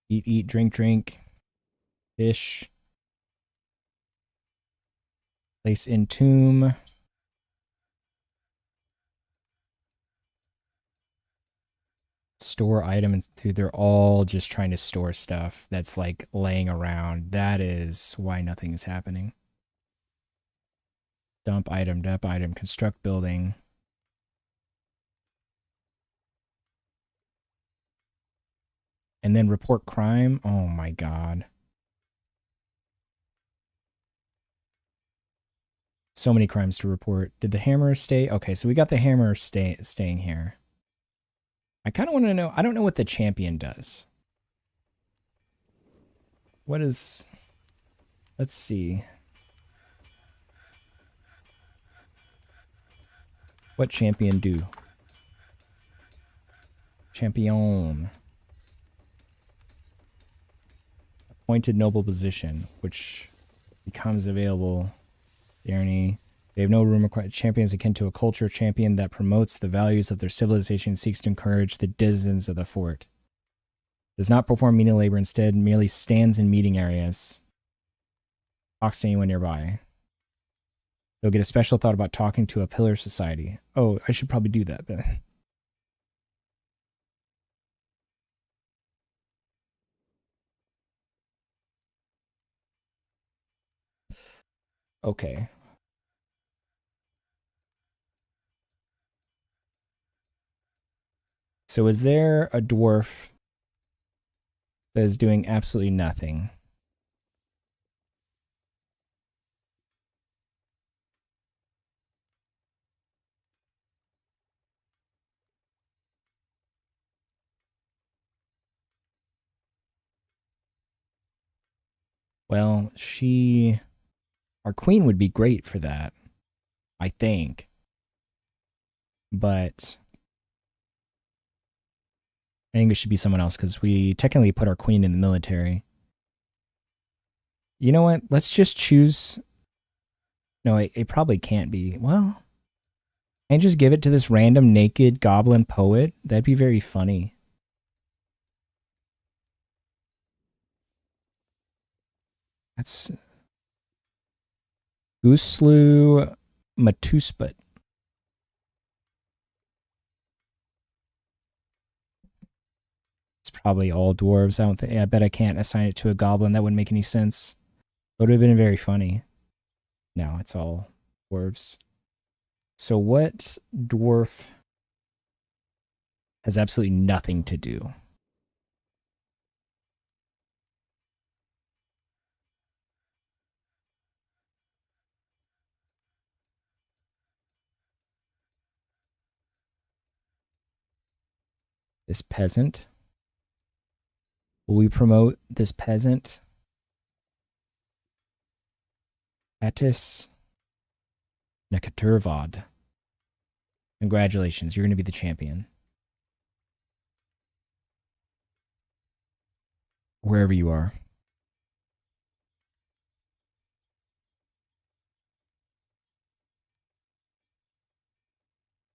Eat, eat, drink, drink. Fish. Place in tomb. Store items. Dude, they're all just trying to store stuff that's like laying around. That is why nothing is happening. Dump item, construct building. And then report crime. Oh my god. So many crimes to report. Did the hammer stay? Okay, so we got the hammer staying here. I kind of want to know. I don't know what the champion does. What is... Let's see. What champion do? Champion. Appointed noble position, which becomes available. They have no room required. Champions akin to a culture champion that promotes the values of their civilization and seeks to encourage the citizens of the fort. Does not perform menial labor, instead merely stands in meeting areas. Talks to anyone nearby. They'll get a special thought about talking to a pillar society. Oh, I should probably do that then. Okay. So is there a dwarf that is doing absolutely nothing? Well, our queen would be great for that, I think. But I think it should be someone else because we technically put our queen in the military. You know what? Let's just choose. No, it probably can't be. Well, and just give it to this random naked goblin poet. That'd be very funny. That's Uslu Matusput. It's probably all dwarves. I bet I can't assign it to a goblin. That wouldn't make any sense. It would have been very funny. No, it's all dwarves. So what dwarf has absolutely nothing to do? This peasant? Will we promote this peasant? Attis Nekaturvad. Congratulations, you're going to be the champion. Wherever you are.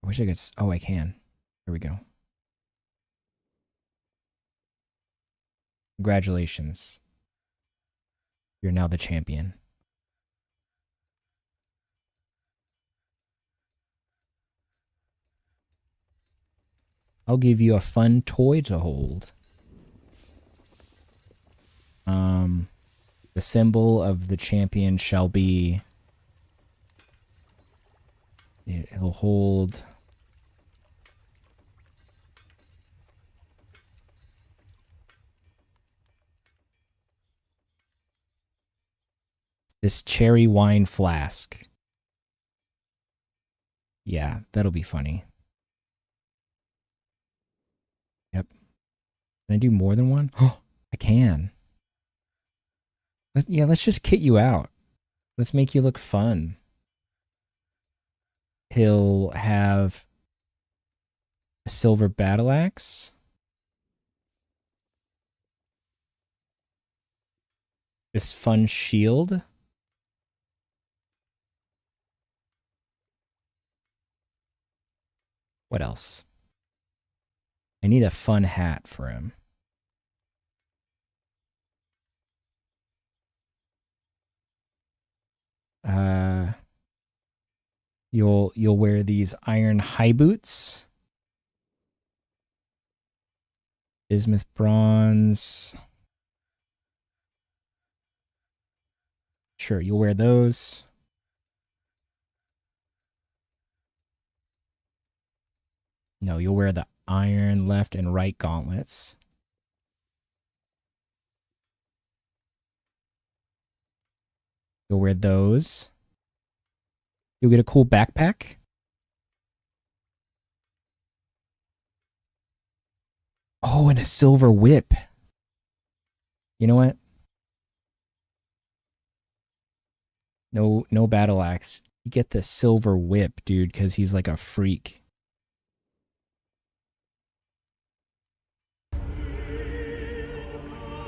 I wish I could... Oh, I can. There we go. Congratulations. You're now the champion. I'll give you a fun toy to hold. The symbol of the champion shall be... He'll hold... this cherry wine flask. Yeah, that'll be funny. Yep. Can I do more than one? Oh, I can. Yeah, let's just kit you out. Let's make you look fun. He'll have a silver battle axe. This fun shield. What else? I need a fun hat for him. You'll wear these iron high boots. Bismuth bronze. Sure, you'll wear those. No, you'll wear the iron left and right gauntlets. You'll wear those. You'll get a cool backpack. Oh, and a silver whip. You know what? No battle axe. You get the silver whip, dude, because he's like a freak.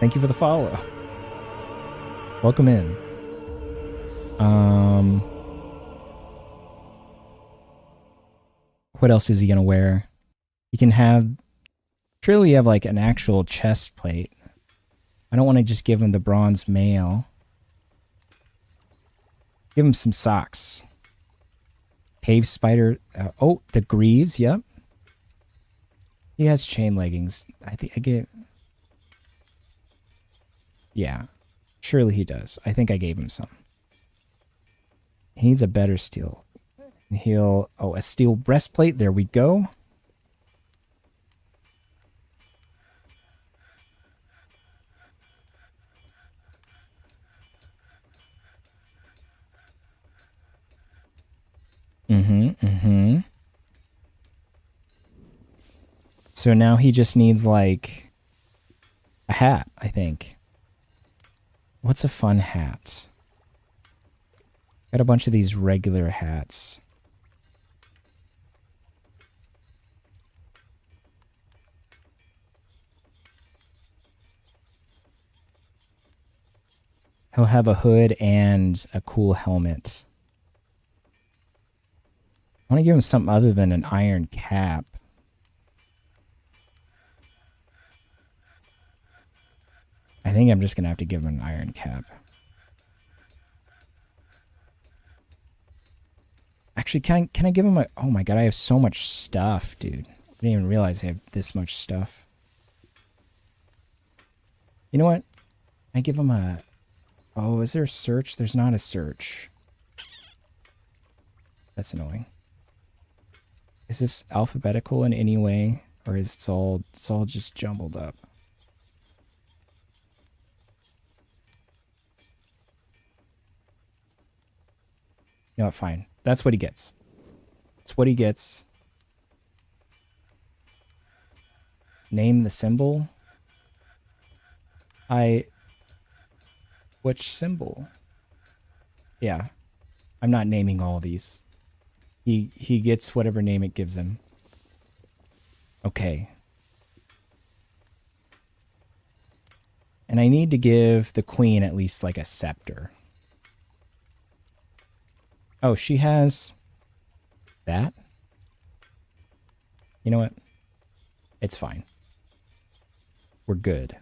Thank you for the follow. Welcome in. What else is he gonna wear? You can have. Surely you have like an actual chest plate. I don't want to just give him the bronze mail. Give him some socks. Cave spider. Oh, the greaves. Yep. He has chain leggings. I think I get. Yeah. Surely he does. I think I gave him some. He needs a better steel. He'll. Oh, a steel breastplate. There we go. So now he just needs like a hat, I think. What's a fun hat? Got a bunch of these regular hats. He'll have a hood and a cool helmet. I want to give him something other than an iron cap. I think I'm just going to have to give him an iron cap. Actually, can I give him a... Oh my god, I have so much stuff, dude. I didn't even realize I have this much stuff. You know what? I give him a... Oh, is there a search? There's not a search. That's annoying. Is this alphabetical in any way? Or is it's all just jumbled up? You know what, fine. That's what he gets. That's what he gets. Name the symbol. Which symbol? Yeah. I'm not naming all of these. He gets whatever name it gives him. Okay. And I need to give the queen at least like a scepter. Oh, she has that? You know what? It's fine. We're good.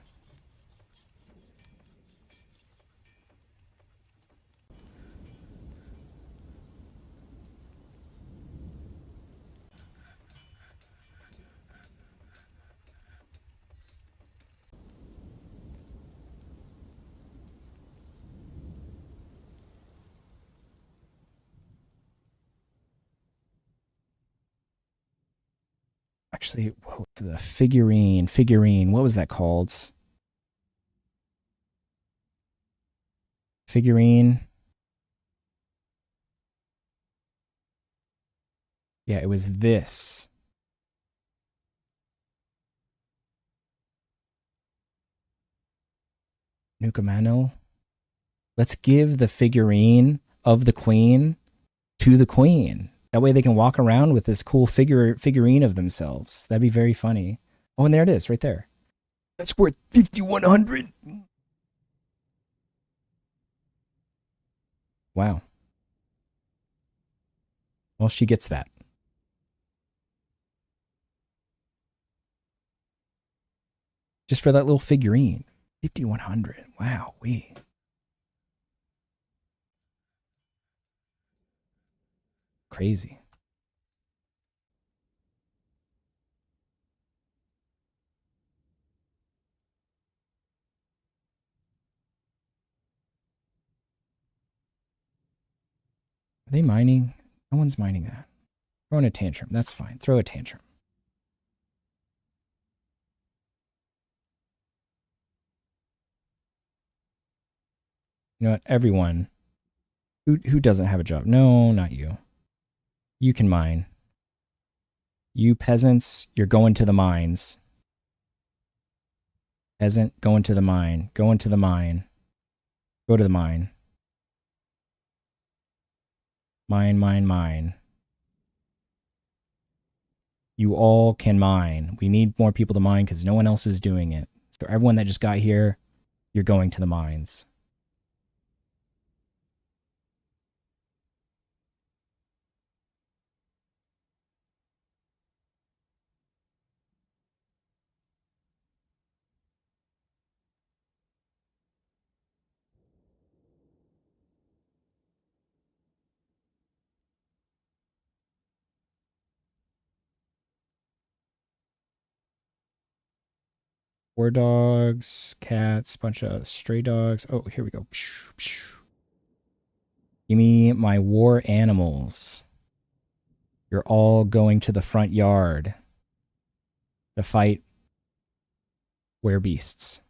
Actually, whoa, the figurine, what was that called? Figurine. Yeah, it was this. Nukamano. Let's give the figurine of the queen to the queen. That way they can walk around with this cool figurine of themselves. That'd be very funny. Oh, and there it is, right there. That's worth 5,100. Wow. Well, she gets that. Just for that little figurine. 5,100. Wow, Crazy. Are they mining? No one's mining that. Throwing a tantrum. That's fine. Throw a tantrum. You know what? Everyone who doesn't have a job. No, not you. You can mine. You peasants, you're going to the mines. Peasant, go into the mine. Go into the mine. Go to the mine. Mine, mine, mine. You all can mine. We need more people to mine because no one else is doing it. So everyone that just got here, you're going to the mines. War dogs, cats, bunch of stray dogs. Oh, here we go. Give me my war animals. You're all going to the front yard to fight werebeasts.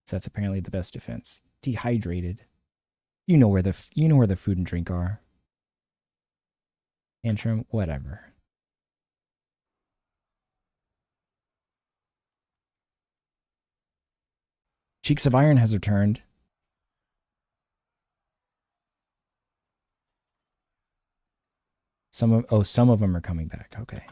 So that's apparently the best defense. Dehydrated. You know where the food and drink are. Tantrum, whatever. Cheeks of Iron has returned. Some of them are coming back. Okay.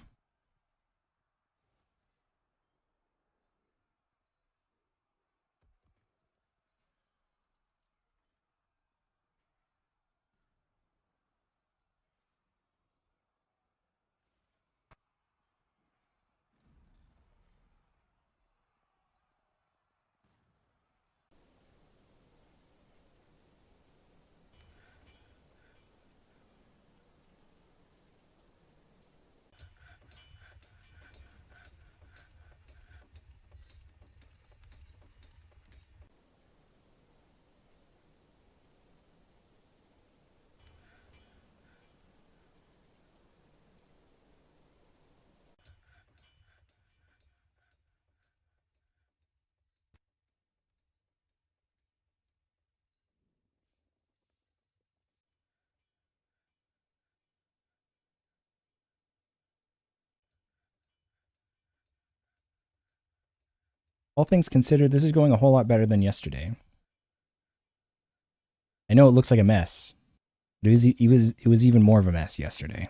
All things considered, this is going a whole lot better than yesterday. I know it looks like a mess. But it was even more of a mess yesterday.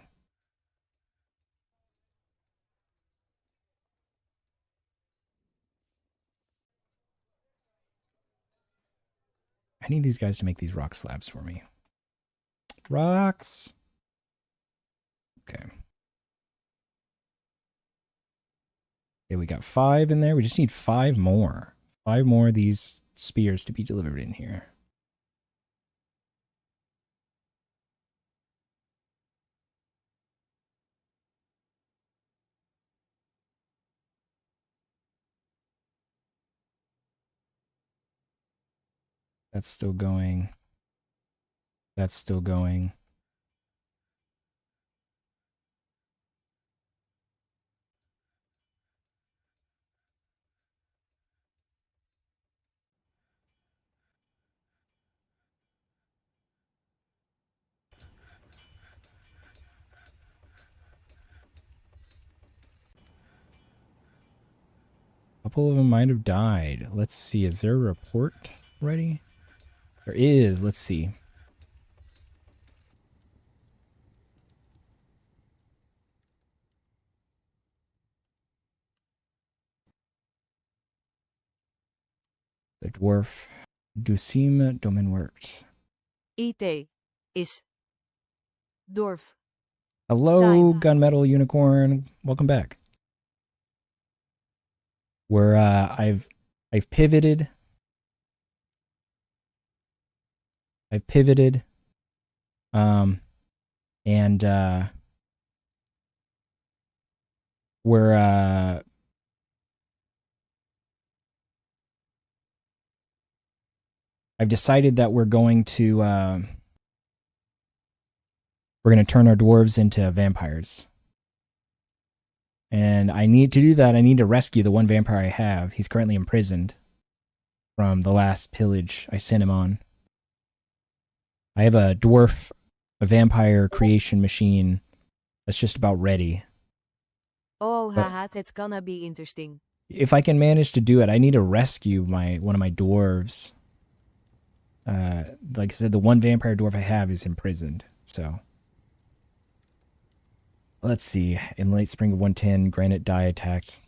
I need these guys to make these rock slabs for me. Rocks. Okay. Okay, we got 5 in there. We just need 5 more. 5 more of these spears to be delivered in here. That's still going. That's still going. A couple of them might have died. Let's see. Is there a report ready? There is. Let's see. The dwarf Dusim Domenwert. Ite is Dwarf. Hello, Time. Gunmetal Unicorn. Welcome back. Where I've pivoted. I've pivoted. And we're I've decided that we're going to turn our dwarves into vampires. And I need to do that. I need to rescue the one vampire I have. He's currently imprisoned from the last pillage I sent him on. I have a vampire creation machine that's just about ready. Oh, But haha, that's gonna be interesting. if I can manage to do it, I need to rescue one of my dwarves. Like I said, the one vampire dwarf I have is imprisoned. So let's see. In late spring of 110, Granite Dye attacked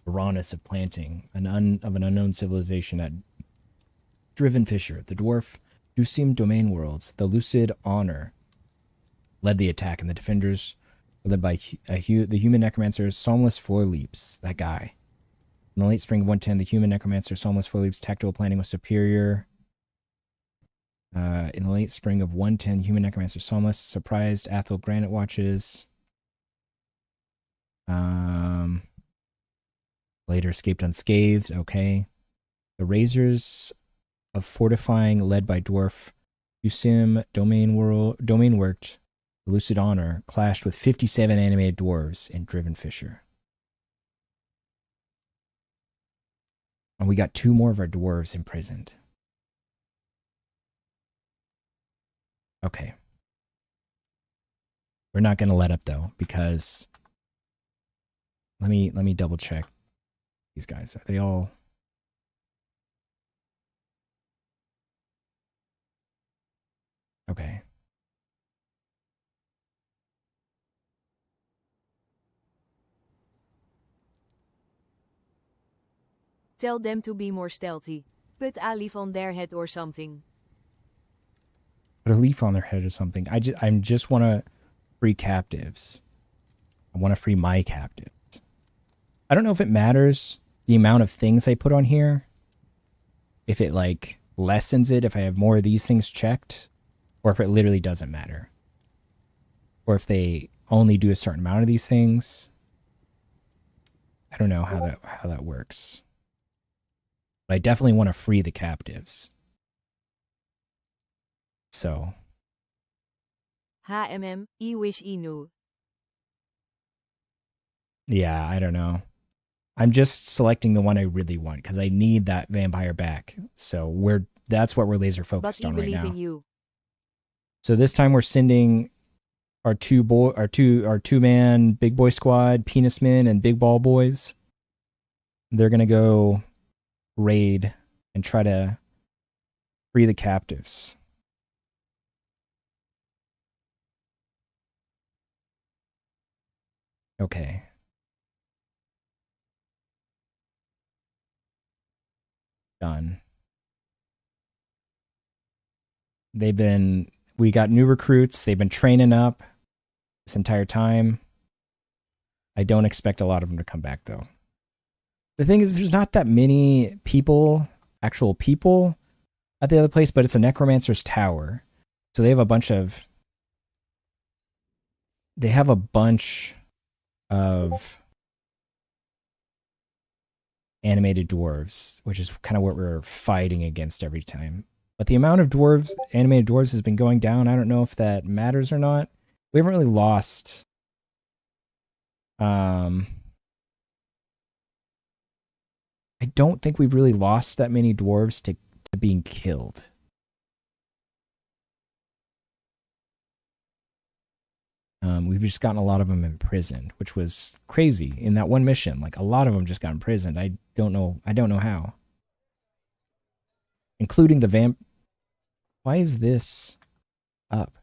Uranus of Planting, an unknown civilization at Driven Fissure. The dwarf Dusim Domain Worlds, the Lucid Honor, led the attack, and the defenders were led by the human necromancer Somnoless Floorleaps, that guy. In the late spring of 110, the human necromancer Somnoless Floorleaps' tactical planning was superior. In the late spring of 110, human necromancer Somnoless surprised Athel Granite Watches. Later escaped unscathed. Okay. The Razors of Fortifying, led by dwarf Usim Domain Worked, the Lucid Honor, clashed with 57 animated dwarves in Driven Fissure. And we got 2 more of our dwarves imprisoned. Okay. We're not going to let up though, because let me double check these guys. Are they all? Okay. Tell them to be more stealthy. Put a leaf on their head or something. Put a leaf on their head or something. I just want to free captives. I want to free my captives. I don't know if it matters the amount of things I put on here. If it like lessens it if I have more of these things checked, or if it literally doesn't matter. Or if they only do a certain amount of these things. I don't know how that works. But I definitely want to free the captives. So. HMM, I wish I knew. Yeah, I don't know. I'm just selecting the one I really want because I need that vampire back. So that's what we're laser focused But I on right believe now. in you. So this time we're sending our two-man big boy squad, penis men and big ball boys. They're gonna go raid and try to free the captives. Okay. Done. We got new recruits. They've been training up this entire time. I don't expect a lot of them to come back though. The thing is, there's not that many actual people at the other place, but it's a necromancer's tower. So they have a bunch of animated dwarves, which is kind of what we're fighting against every time. But the amount of animated dwarves has been going down. I don't know if that matters or not. We haven't really lost. I don't think we've really lost that many dwarves to being killed. We've just gotten a lot of them imprisoned, which was crazy in that one mission. Like a lot of them just got imprisoned. I don't know how. Including the vamp. Why is this up?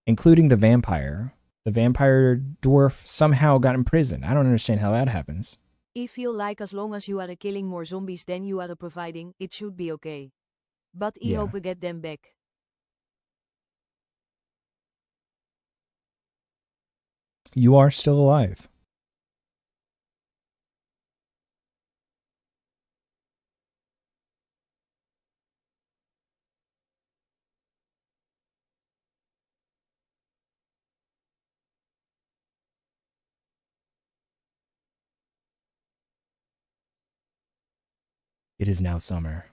Including the vampire. The vampire dwarf somehow got imprisoned. I don't understand how that happens. I feel like as long as you are killing more zombies than you are providing, it should be okay. But I hope we get them back. You are still alive. It is now summer.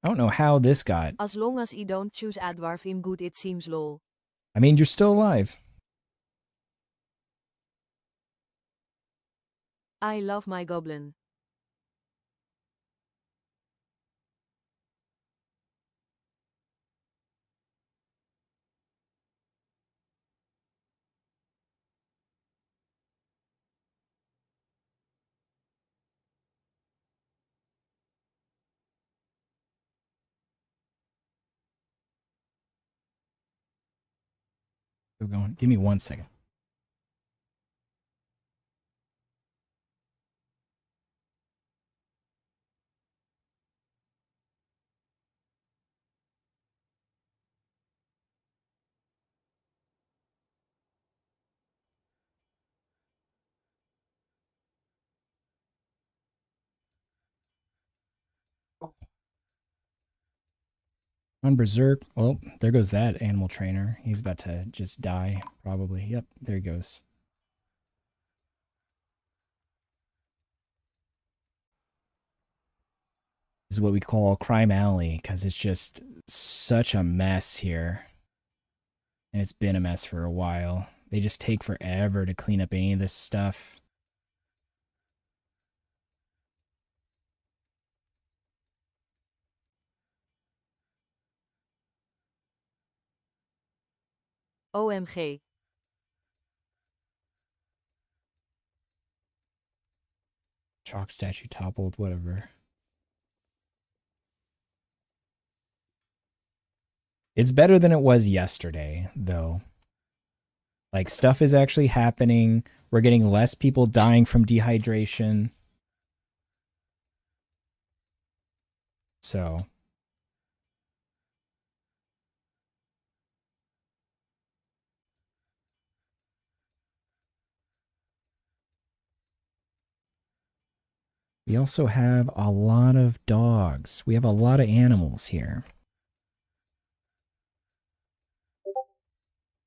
I don't know how this got. As long as I don't choose a dwarf, I'm good, it seems lol. I mean, you're still alive. I love my goblin. Still going. Give me 1 second. On Berserk. Well, there goes that animal trainer. He's about to just die, probably. Yep, there he goes. This is what we call Crime Alley, because it's just such a mess here. And it's been a mess for a while. They just take forever to clean up any of this stuff. OMG. Chalk statue toppled, whatever. It's better than it was yesterday, though. Like, stuff is actually happening. We're getting less people dying from dehydration. So, we also have a lot of dogs. We have a lot of animals here.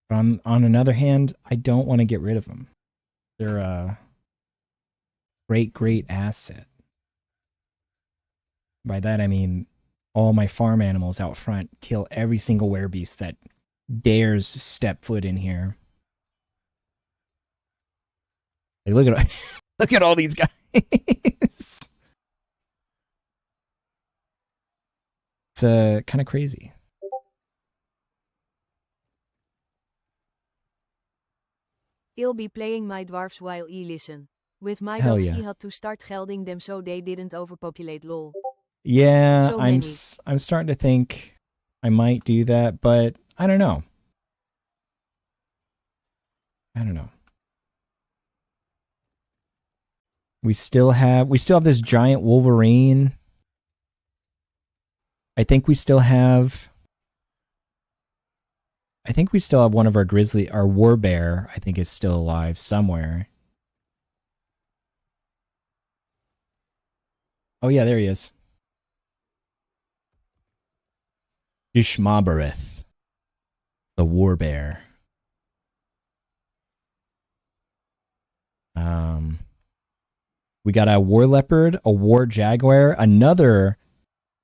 But on another hand, I don't want to get rid of them. They're a great asset. By that, I mean all my farm animals out front kill every single werebeast that dares step foot in here. Like, look at look at all these guys. It's kind of crazy. I'll be playing my dwarfs while I listen. With my Hell dogs, yeah. I had to start gelding them so they didn't overpopulate lol. Yeah, So I'm many. I'm starting to think I might do that, but I don't know. I don't know. We still have this giant Wolverine. I think we still have one of our our war bear, I think is still alive somewhere. Oh yeah, there he is. Ishmabereth, the war bear. We got a war leopard, a war jaguar, another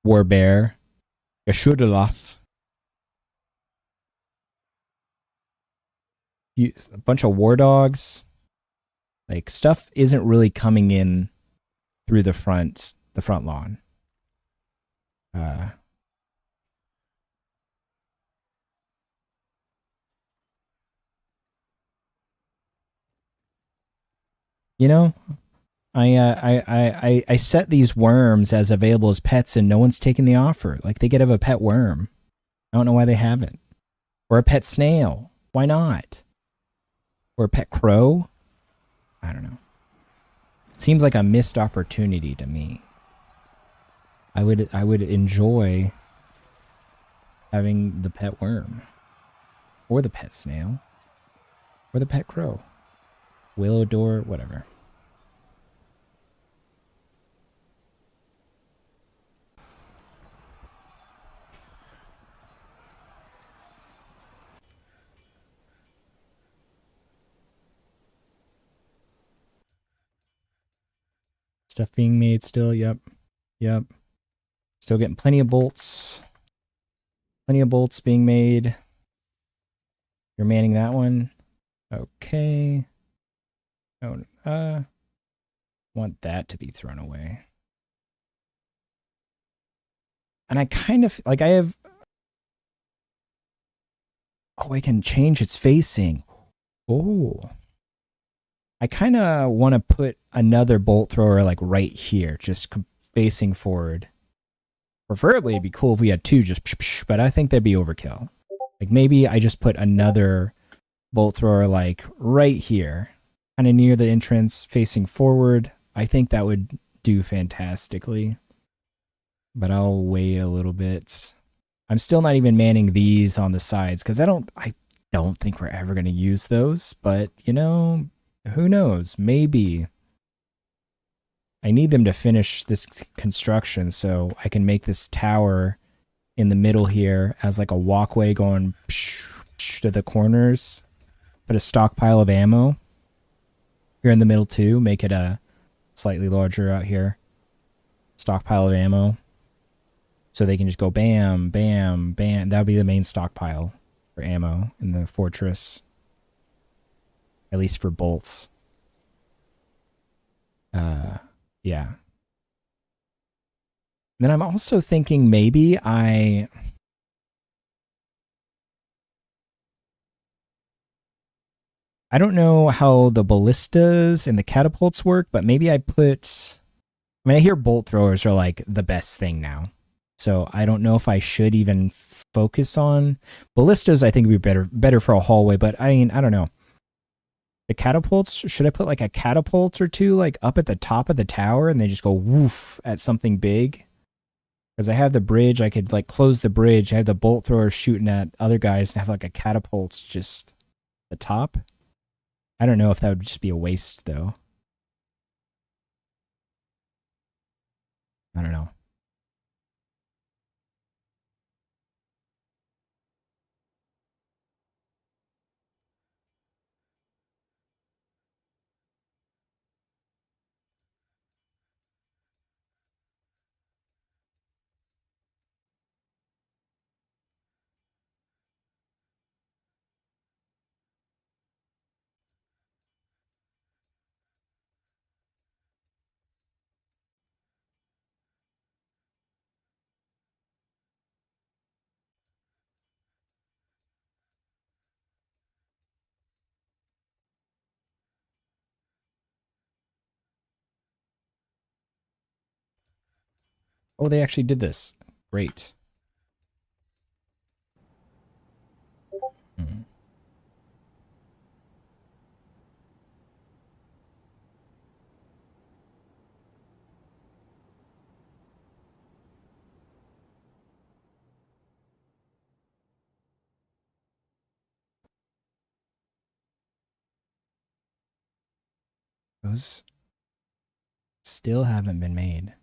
war bear, Gashudaloth. A bunch of war dogs. Like, stuff isn't really coming in through the front lawn. You know, I set these worms as available as pets, and no one's taken the offer. Like, they could have a pet worm. I don't know why they haven't. Or a pet snail. Why not? Or a pet crow. I don't know. It seems like a missed opportunity to me. I would enjoy having the pet worm, or the pet snail, or the pet crow, willow door, whatever. Stuff being made still. Yep. Yep. Still getting plenty of bolts. Plenty of bolts being made. You're manning that one. Okay. Oh, want that to be thrown away. And I kind of, like, I have... Oh, I can change its facing. Oh. I kind of want to put another bolt thrower, like, right here, just facing forward. Preferably, it'd be cool if we had two, just... But I think that'd be overkill. Like, maybe I just put another bolt thrower, like, right here. Kind of near the entrance, facing forward. I think that would do fantastically. But I'll wait a little bit. I'm still not even manning these on the sides because I don't think we're ever going to use those. But, you know, who knows? Maybe. I need them to finish this construction so I can make this tower in the middle here as like a walkway going to the corners. Put a stockpile of ammo here in the middle too. Make it a slightly larger out here. Stockpile of ammo. So they can just go bam, bam, bam. That would be the main stockpile for ammo in the fortress. At least for bolts. Yeah. And then I'm also thinking maybe I don't know how the ballistas and the catapults work, but maybe I mean, I hear bolt throwers are like the best thing now. So I don't know if I should even focus on ballistas. I think would be better for a hallway, but I mean, I don't know. The catapults, should I put like a catapult or two like up at the top of the tower and they just go woof at something big? Because I have the bridge, I could like close the bridge. I have the bolt thrower shooting at other guys and have like a catapult just the top. I don't know if that would just be a waste though. I don't know. Oh, they actually did this. Great. Hmm. Those still haven't been made.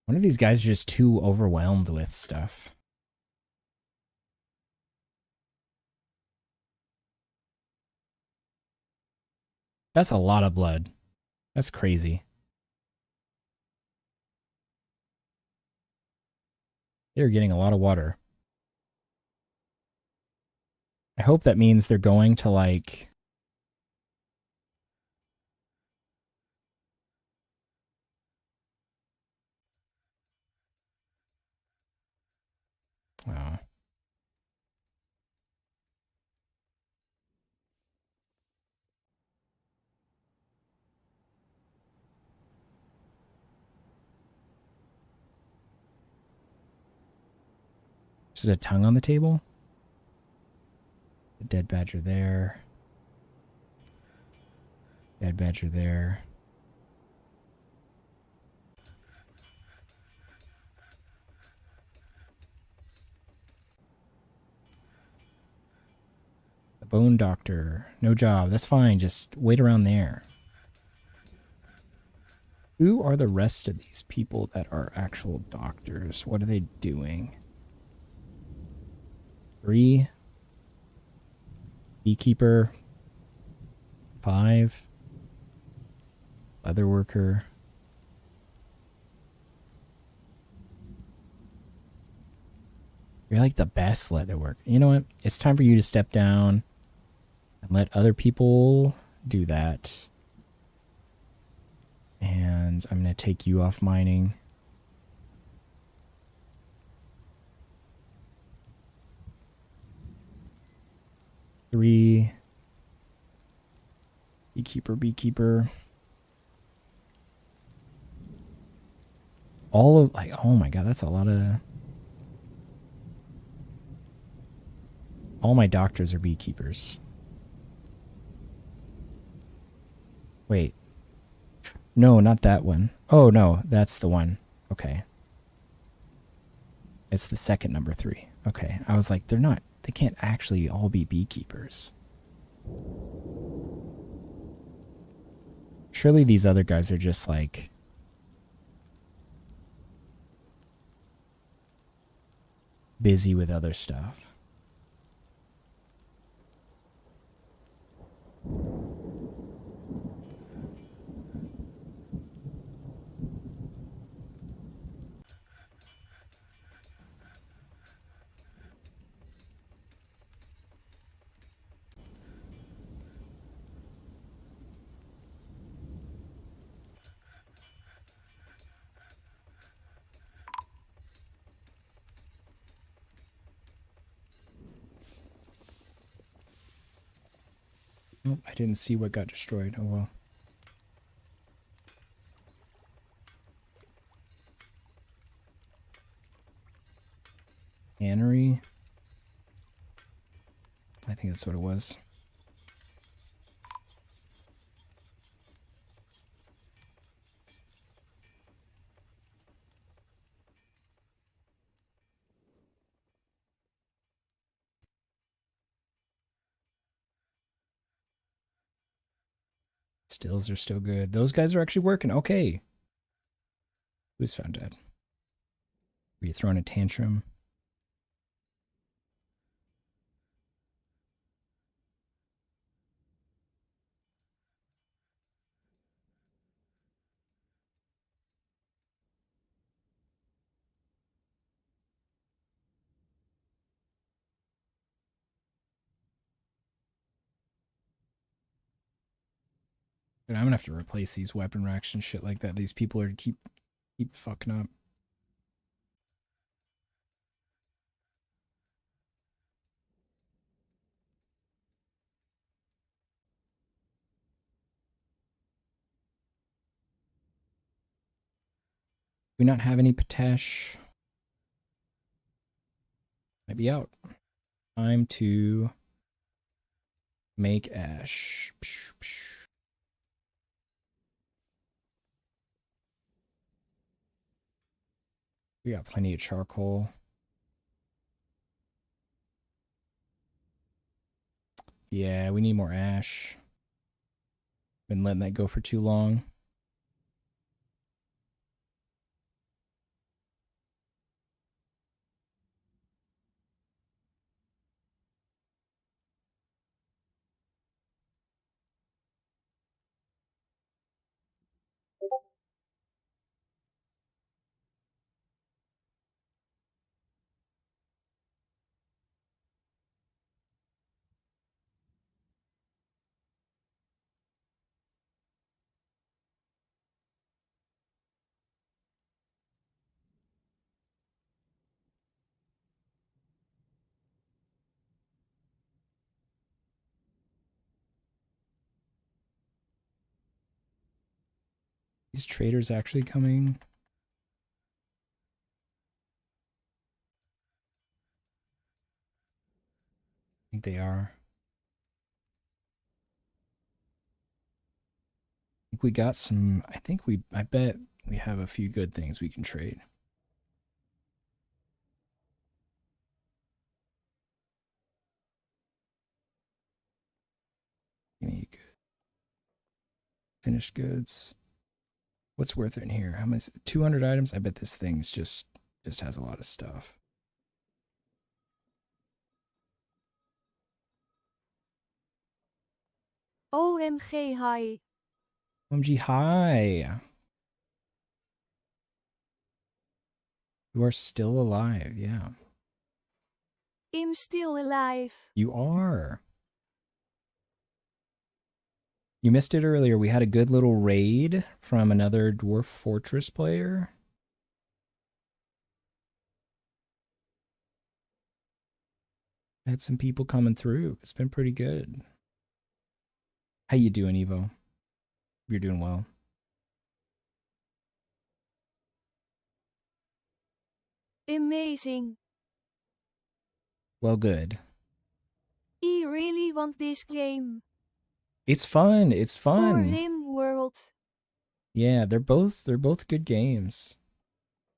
One of these guys is just too overwhelmed with stuff. That's a lot of blood. That's crazy. They're getting a lot of water. I hope that means they're going to like... Oh. Is a tongue on the table? A dead badger there. Dead badger there. The bone doctor. No job. That's fine. Just wait around there. Who are the rest of these people that are actual doctors? What are they doing? 3. Beekeeper. 5. Leather worker. You're like the best leather worker. You know what? It's time for you to step down and let other people do that. And I'm going to take you off mining. Three. Beekeeper. All of, like, oh my god, that's a lot of... All my doctors are beekeepers. Wait. No, not that one. Oh, no, that's the one. Okay. It's the second number 3. Okay, I was like, they can't actually all be beekeepers. Surely these other guys are just like... busy with other stuff. Oh, I didn't see what got destroyed. Oh well. Cannery. I think that's what it was. Stills are still good. Those guys are actually working. Okay. Who's found dead? Were you throwing a tantrum? Dude, I'm gonna have to replace these weapon racks and shit like that. These people are keep fucking up. We not have any potash. Might be out. Time to make ash. We got plenty of charcoal. Yeah, we need more ash. Been letting that go for too long. These traders actually coming? I think they are. I think we got some. I bet we have a few good things we can trade. Finished goods. What's worth it in here? How much? 200 items? I bet this thing's just has a lot of stuff. OMG hi. OMG, hi. You are still alive, yeah. I'm still alive. You are. You missed it earlier. We had a good little raid from another Dwarf Fortress player. Had some people coming through. It's been pretty good. How you doing, Evo? You're doing well. Amazing. Well, good. I really want this game. It's fun. It's Or fun. RimWorld. Yeah, they're both good games.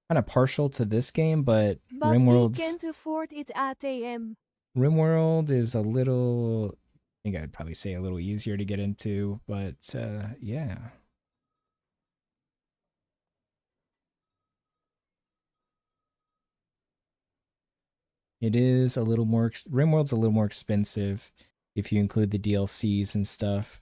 Kind of partial to this game, but But I can't afford it ATM. RimWorld is a little, I think I'd probably say a little easier to get into, but yeah. It is a little more, RimWorld's a little more expensive if you include the DLCs and stuff.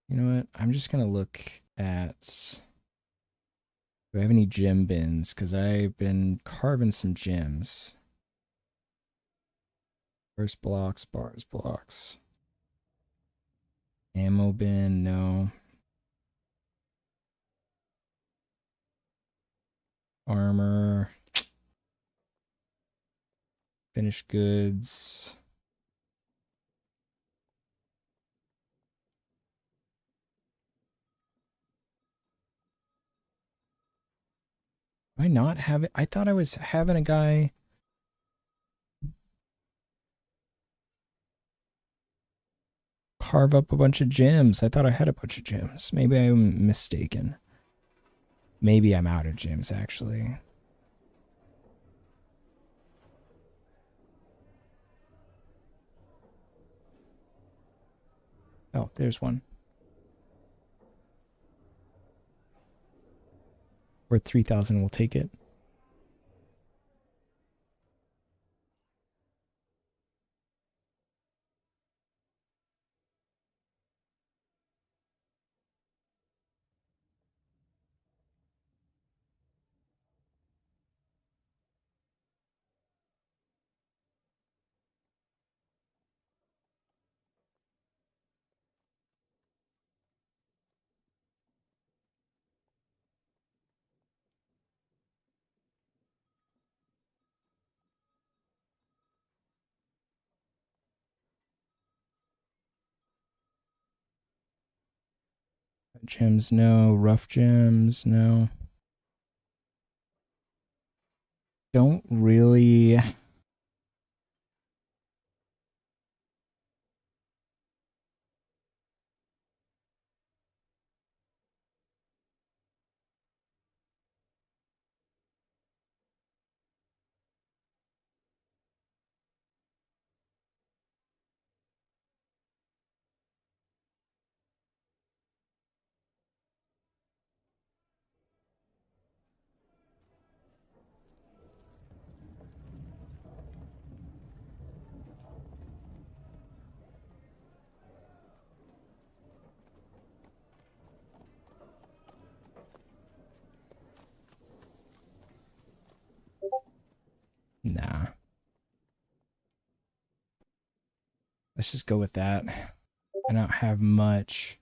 You know what? I'm just going to look at, do I have any gem bins? Because I've been carving some gems. Bars blocks. Ammo bin, no. Armor. Finished goods. Do I not have it? I thought I was having a guy carve up a bunch of gems. I thought I had a bunch of gems. Maybe I'm mistaken. Maybe I'm out of gems, actually. Oh, there's one. Worth 3,000, we'll take it. Gems, no. Rough gems, no. Don't really. Nah. Let's just go with that. I don't have much.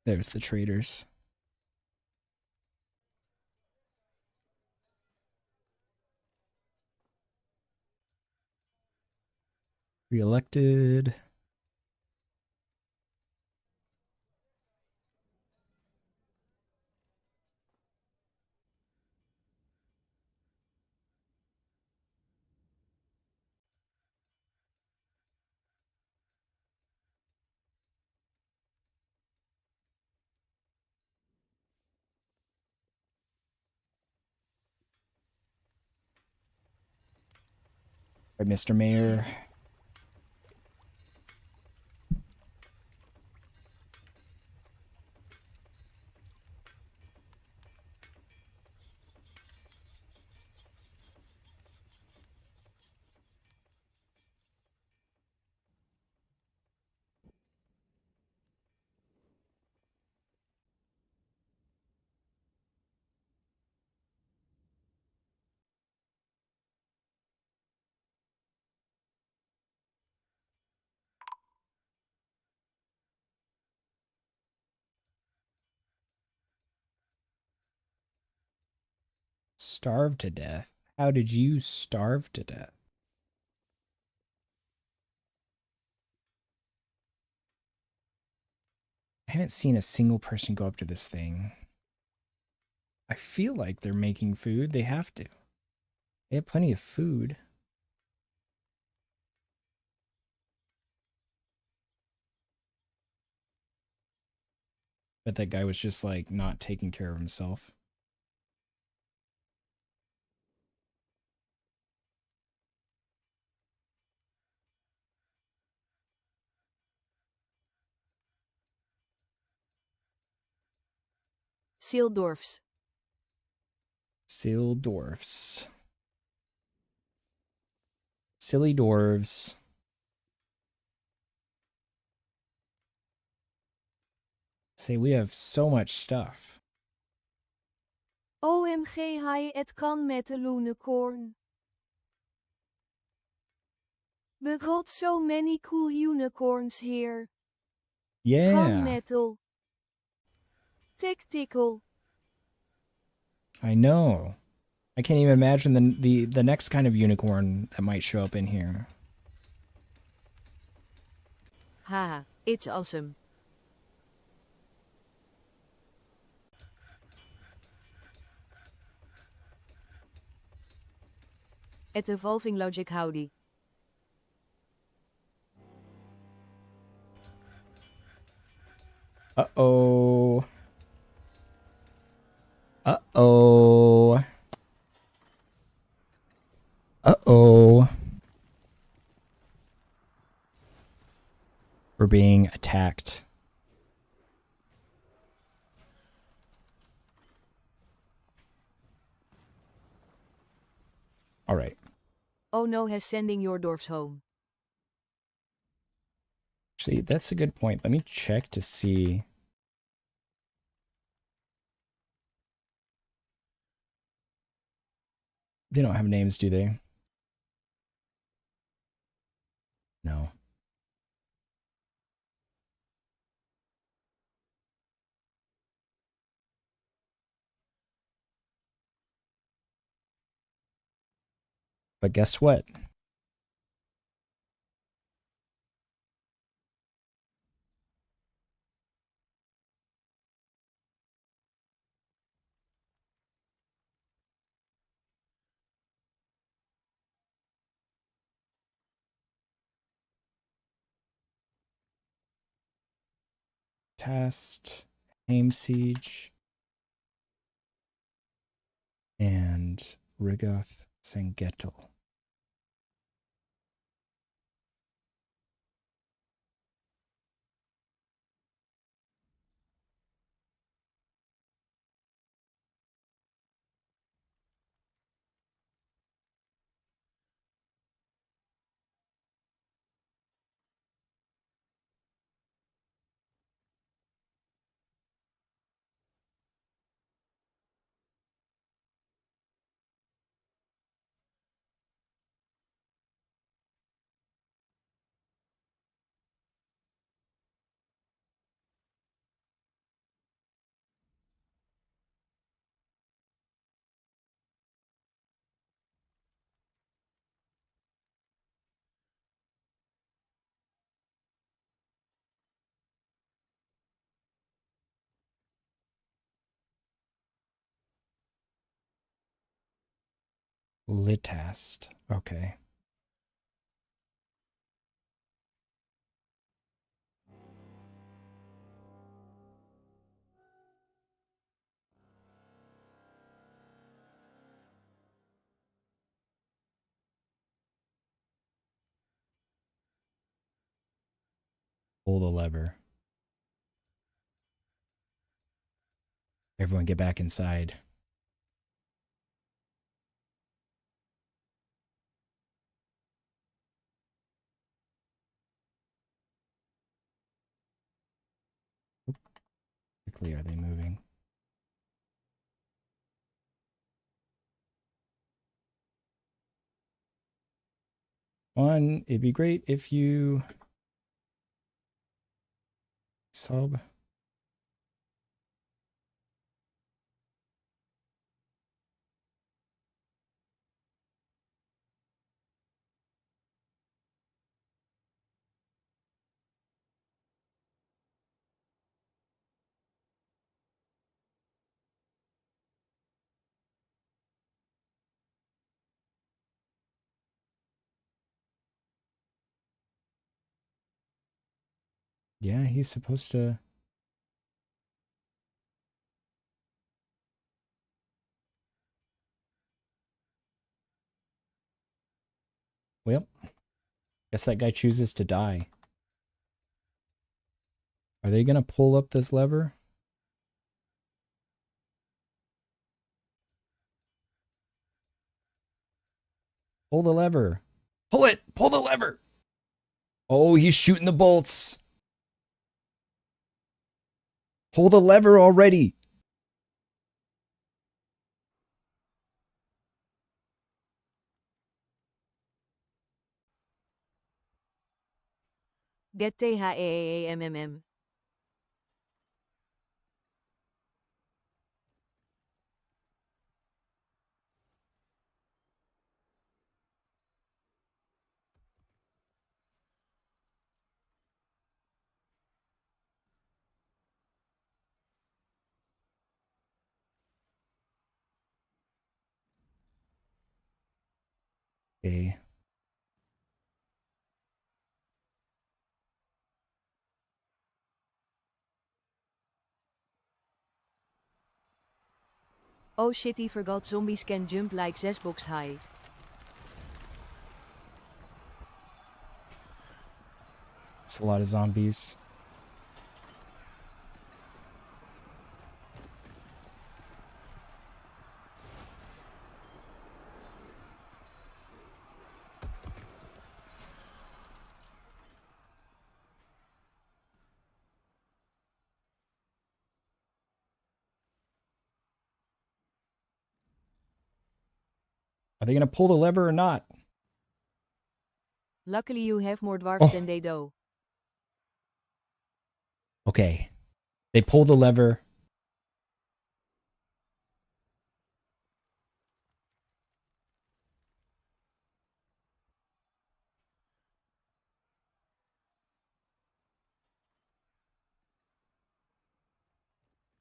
There's the traitors. Re-elected. Right, Mr. Mayor. Starved to death. How did you starve to death? I haven't seen a single person go up to this thing. I feel like they're making food. They have to. They have plenty of food. But that guy was just like not taking care of himself. Seal dwarfs. Seal dwarfs. Silly dwarves. Say, we have so much stuff. OMG hij het kan met de unicorn. We got so many cool unicorns here. Yeah. Gunmetal. Tickle. I know. I can't even imagine the next kind of unicorn that might show up in here. Haha, it's awesome. At evolving logic howdy. Uh-oh. Uh-oh. Uh-oh. We're being attacked. All right. Oh no, has sending your dwarfs home. Actually, that's a good point. Let me check to see. They don't have names, do they? No. But guess what? Test, Aim Siege, and Rigoth Sangetel. Litast. Okay. Pull the lever. Everyone get back inside. Quickly are they moving? One, it'd be great if you sub. Yeah, he's supposed to. Well, guess that guy chooses to die. Are they going to pull up this lever? Pull the lever. Pull it! Pull the lever! Oh, he's shooting the bolts. Pull the lever already. Get THEAAMMM. Okay. Oh shit, he forgot zombies can jump like 6 blocks high. It's a lot of zombies. Are they going to pull the lever or not? Luckily you have more dwarves Oh. than they do. Okay. They pull the lever.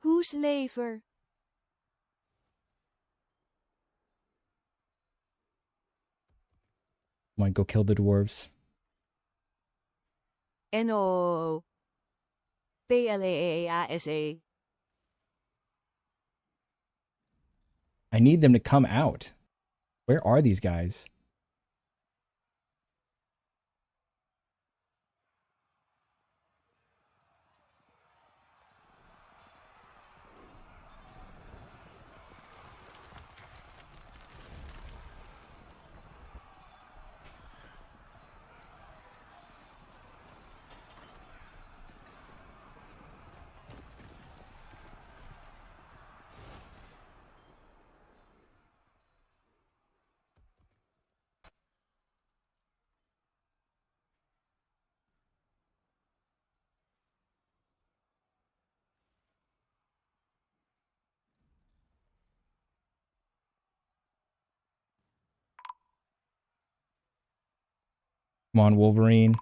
Whose lever? Come on, go kill the dwarves. NO. PLAAASA. I need them to come out. Where are these guys? Come on, Wolverine.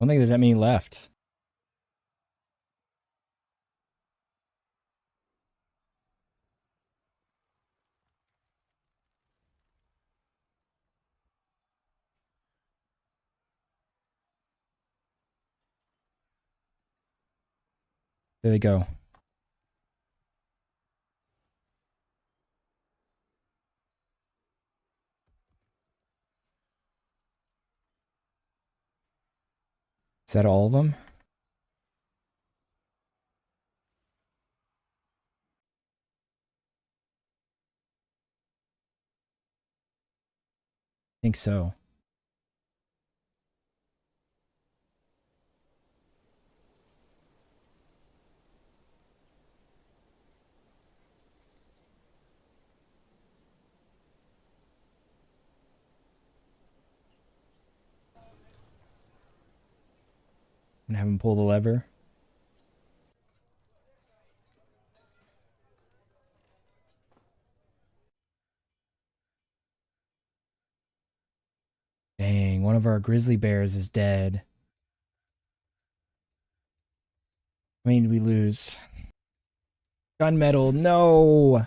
don't think there's that many left. There they go. Is that all of them? I think so. And have him pull the lever. Dang, one of our grizzly bears is dead. How many did we lose? Gunmetal, no!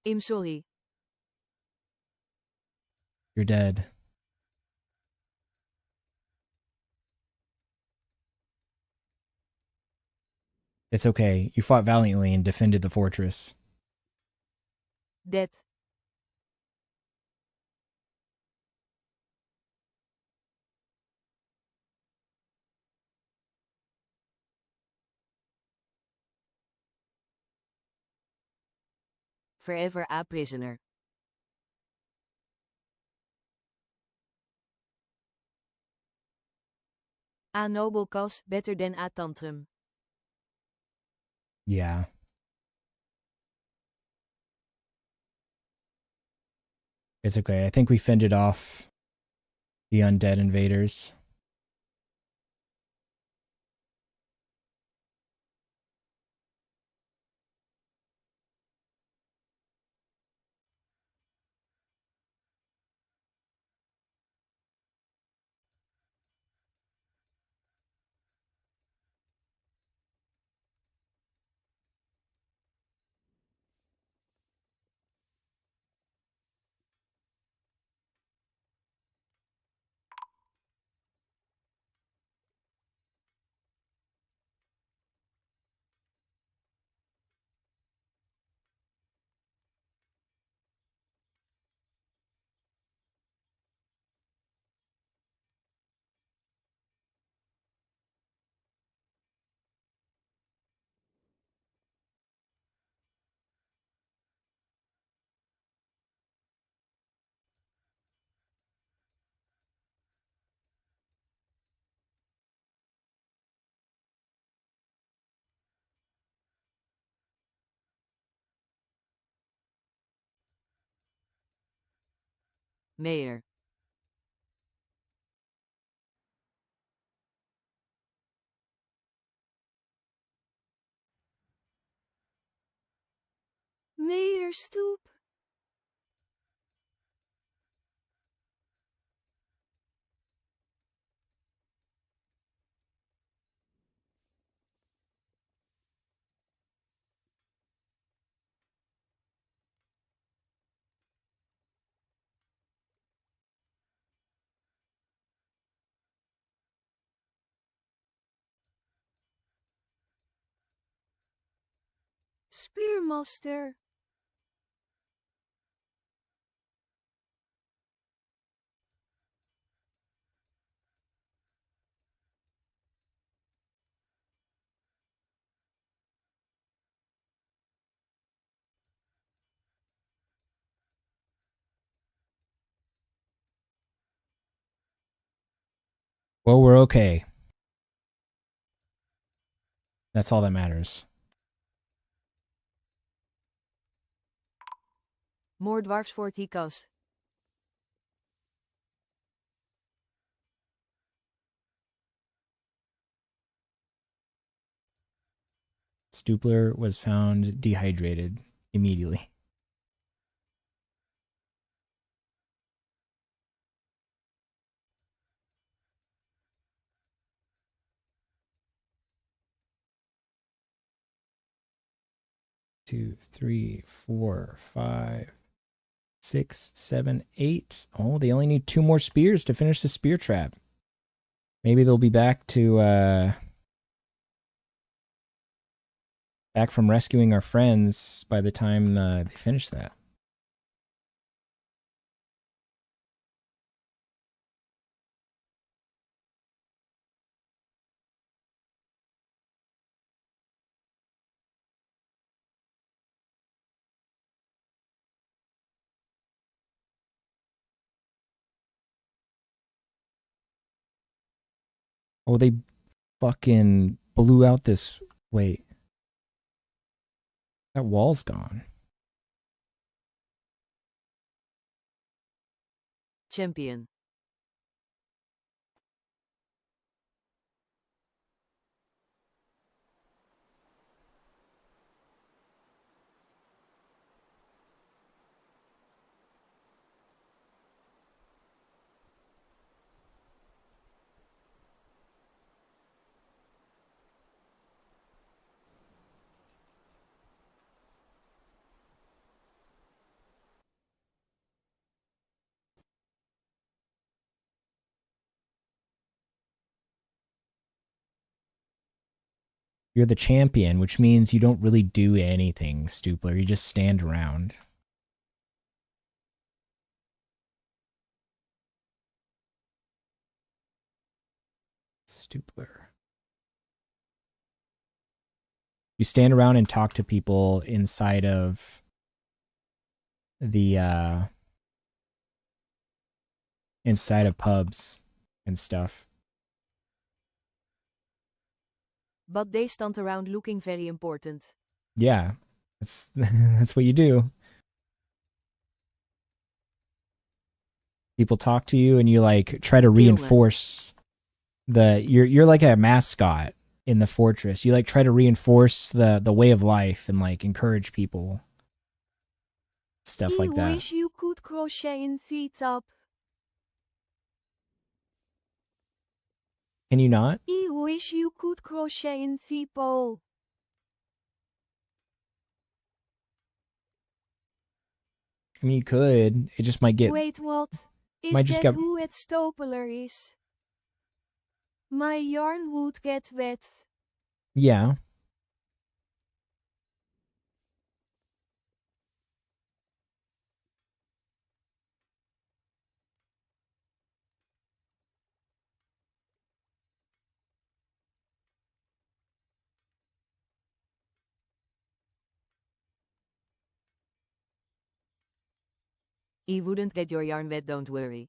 I'm sorry. You're dead. It's okay. You fought valiantly and defended the fortress. Dead. Forever a prisoner. A noble cause better than a tantrum. Yeah. It's okay. I think we fended off the undead invaders. Mayor. Mayor stoep. Spearmaster. Well, we're okay. That's all that matters. More dwarfs for Tikas. Stupler was found dehydrated immediately. Two, three, four, five, 6, 7, 8. Oh, they only need 2 more spears to finish the spear trap. Maybe they'll be back to back from rescuing our friends by the time they finish that. Oh, they fucking blew out this. Wait. That wall's gone. Champion. You're the champion, which means you don't really do anything, Stupler. You just stand around. Stupler. You stand around and talk to people inside of the inside of pubs and stuff. But they stand around looking very important. Yeah. That's that's what you do. People talk to you and you like try to reinforce you're like a mascot in the fortress. You like try to reinforce the way of life and like encourage people. Stuff like that. I wish you could crochet in V-top. Can you not? I wish you could crochet in V-pole. I mean, you could. It just might get. Wait, what? Is might just that get. who het stopeler is? My yarn would get wet. Yeah. I wouldn't get your yarn wet, don't worry.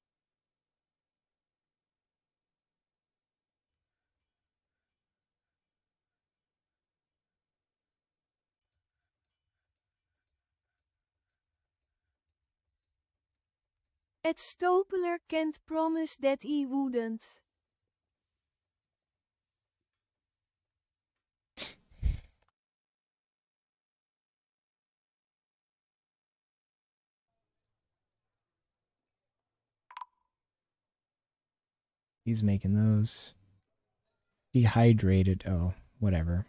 Het stopeler can't promise that I wouldn't. He's making those. Dehydrated. Oh, whatever.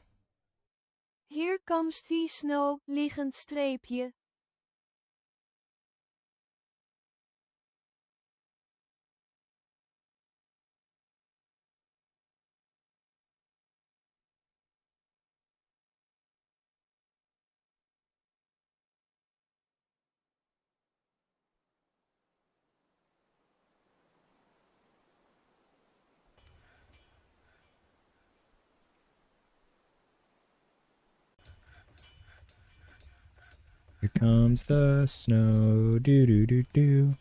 Here comes the snow, liggend streepje. Here comes the snow. Do do do do.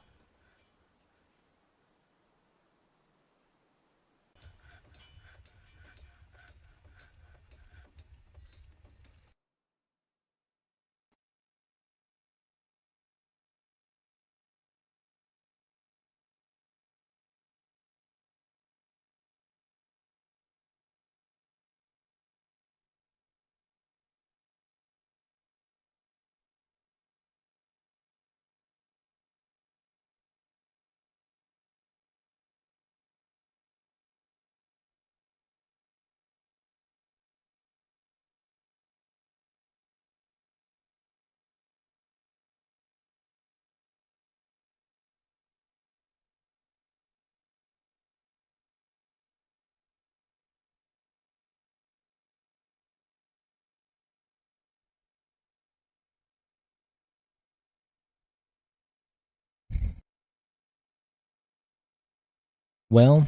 Well,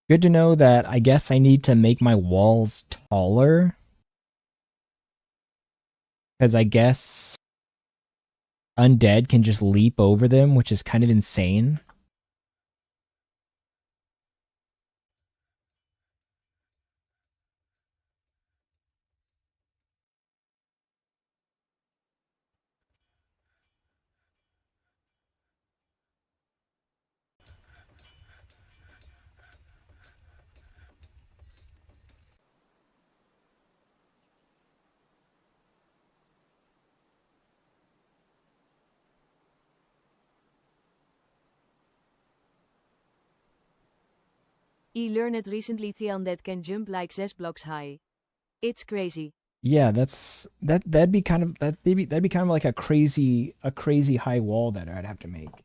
good to know that I guess I need to make my walls taller. Because I guess undead can just leap over them, which is kind of insane. I learned recently the undead can jump like 6 blocks high. It's crazy. Yeah, that'd be kind of that'd be kind of like a crazy high wall that I'd have to make.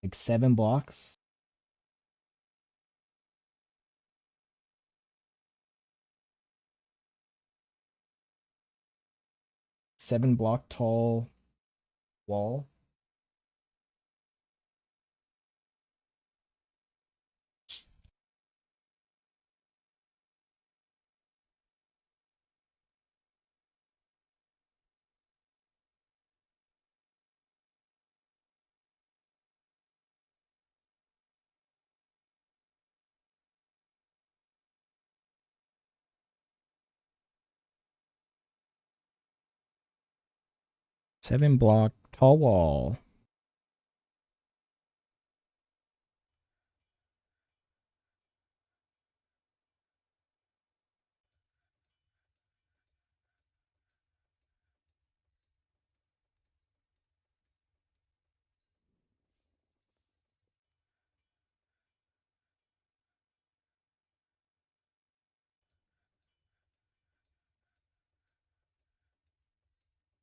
Like 7 blocks. 7 block tall wall. Seven block tall wall.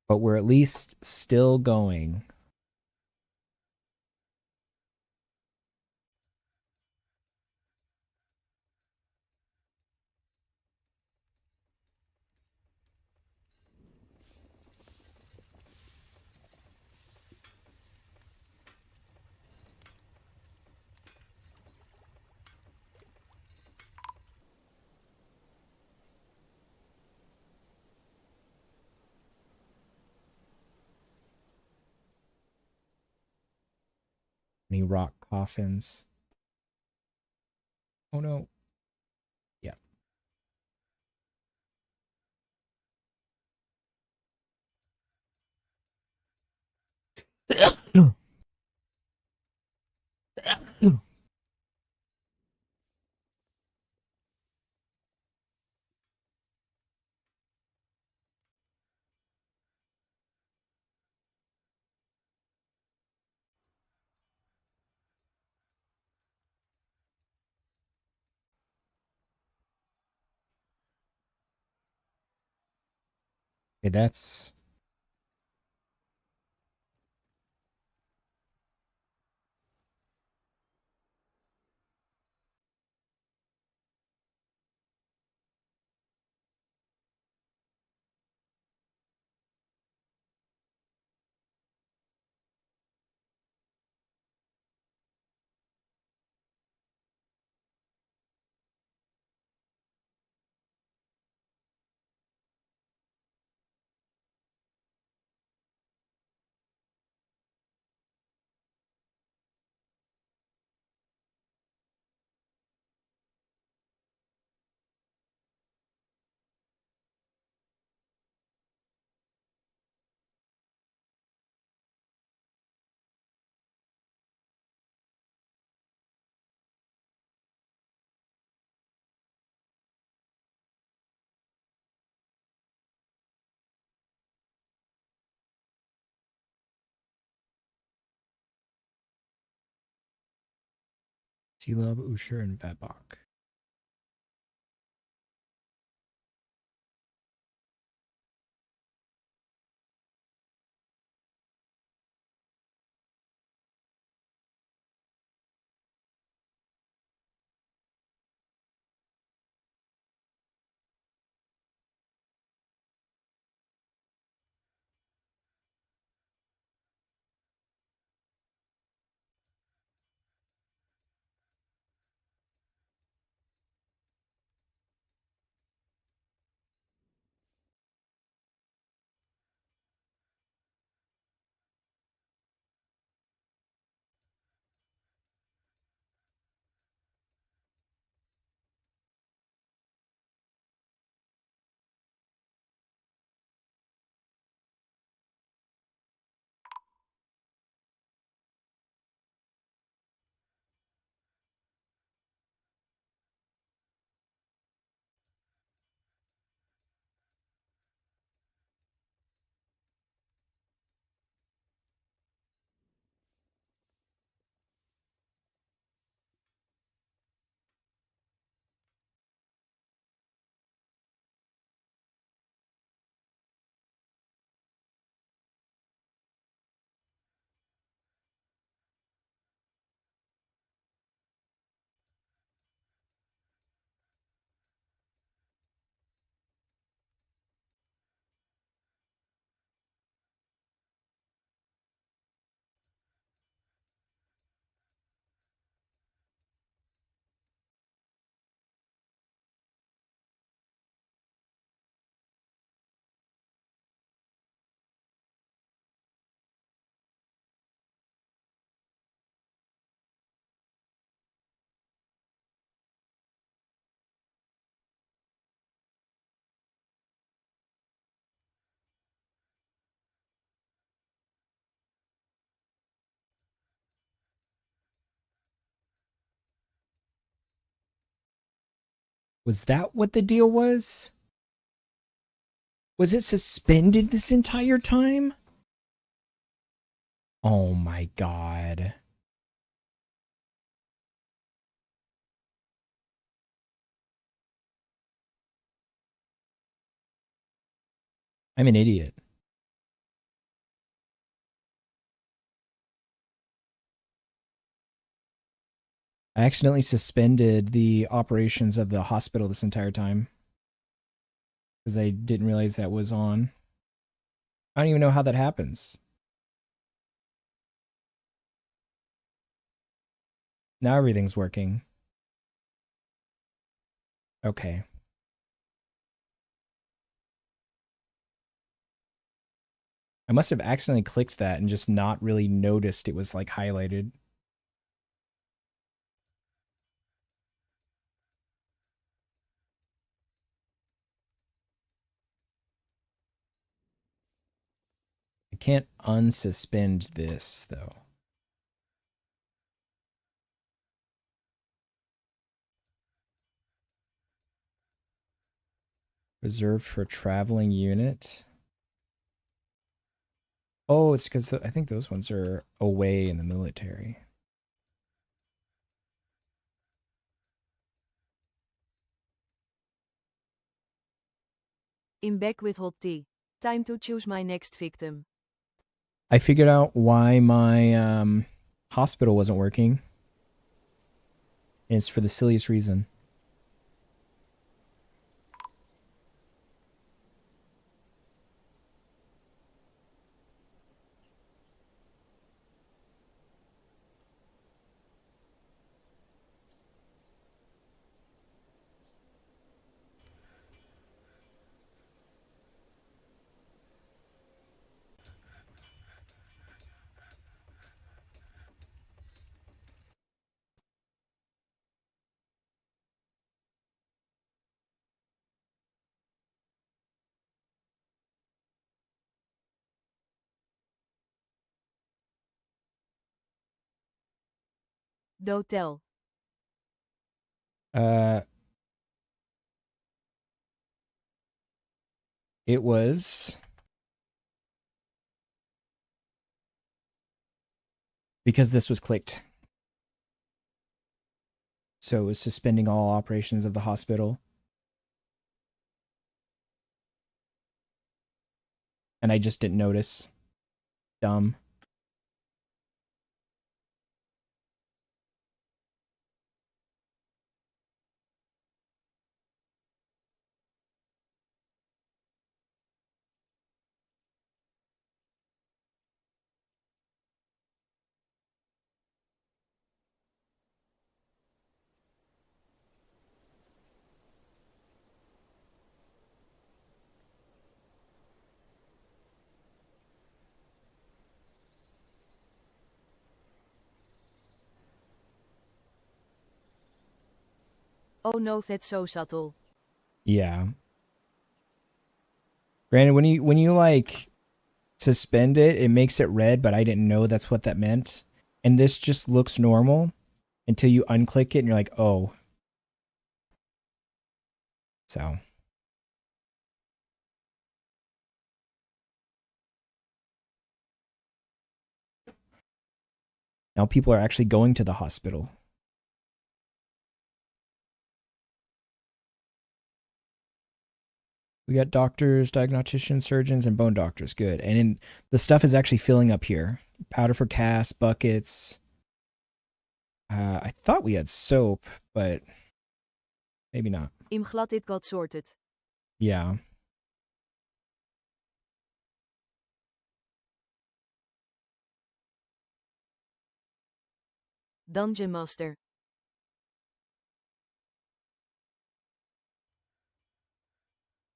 But we're at least still going. Any rock coffins? Oh no. Yeah. Okay, that's Sealub, Usher, and Vabok. Was that what the deal was? Was it suspended this entire time? Oh my god. I'm an idiot. I accidentally suspended the operations of the hospital this entire time because I didn't realize that was on. I don't even know how that happens. Now everything's working. Okay. I must have accidentally clicked that and just not really noticed it was like highlighted. I can't unsuspend this though. Reserved for traveling unit. Oh, it's because I think those ones are away in the military. I'm back with hot tea. Time to choose my next victim. I figured out why my hospital wasn't working. And it's for the silliest reason. The hotel. Uh, it was because this was clicked. So it was suspending all operations of the hospital. And I just didn't notice. Dumb. Oh no, that's so subtle. Yeah. Granted, when you like suspend it, it makes it red, but I didn't know that's what that meant. And this just looks normal until you unclick it and you're like, oh. So now people are actually going to the hospital. We got doctors, diagnosticians, surgeons, and bone doctors. Good. And the stuff is actually filling up here. Powder for casts, buckets. I thought we had soap, but maybe not. I'm glad it got sorted. Yeah. Dungeon Master.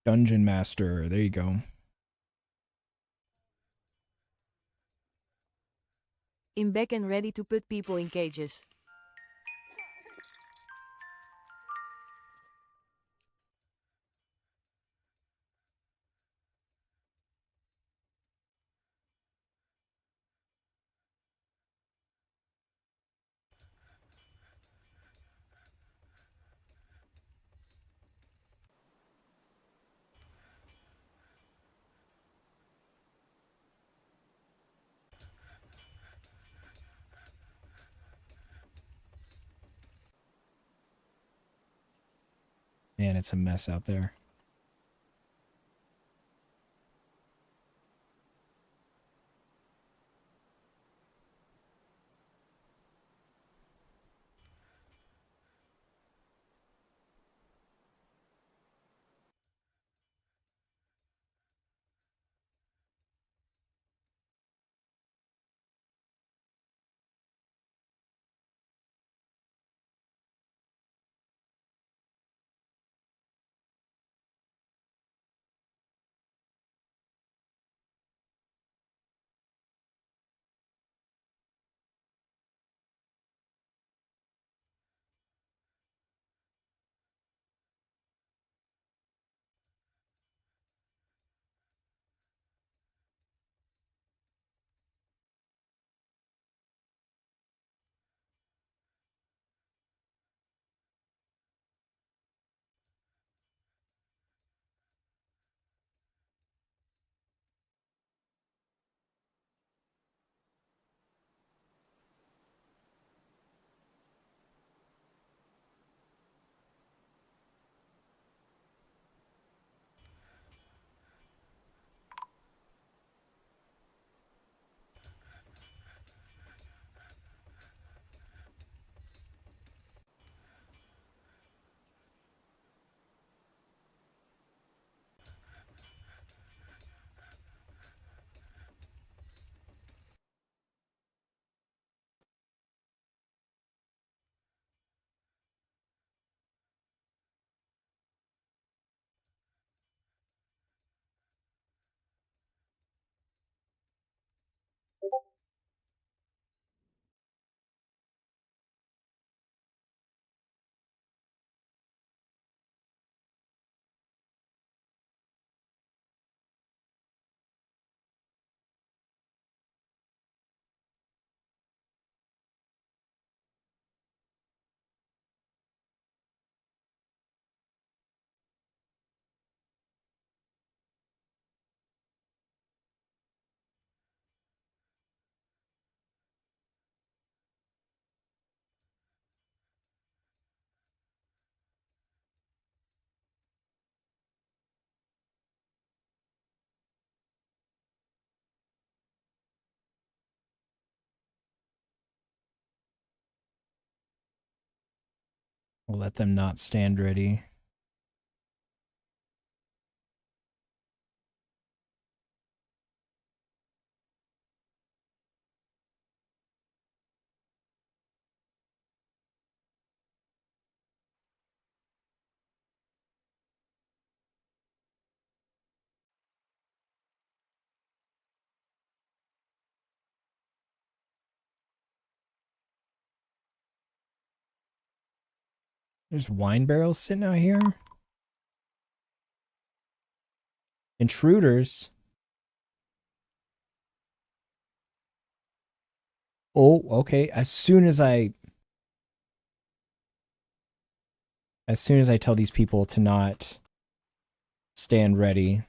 Dungeon Master. There you go. I'm back and ready to put people in cages. Man, it's a mess out there. We'll let them not stand ready. There's wine barrels sitting out here. Intruders. Oh, okay. As soon as I tell these people to not stand ready.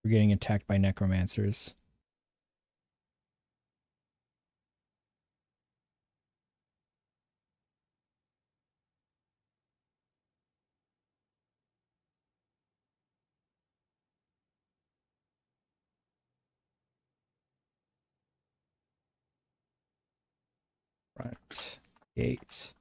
We're getting attacked by necromancers. Front gate.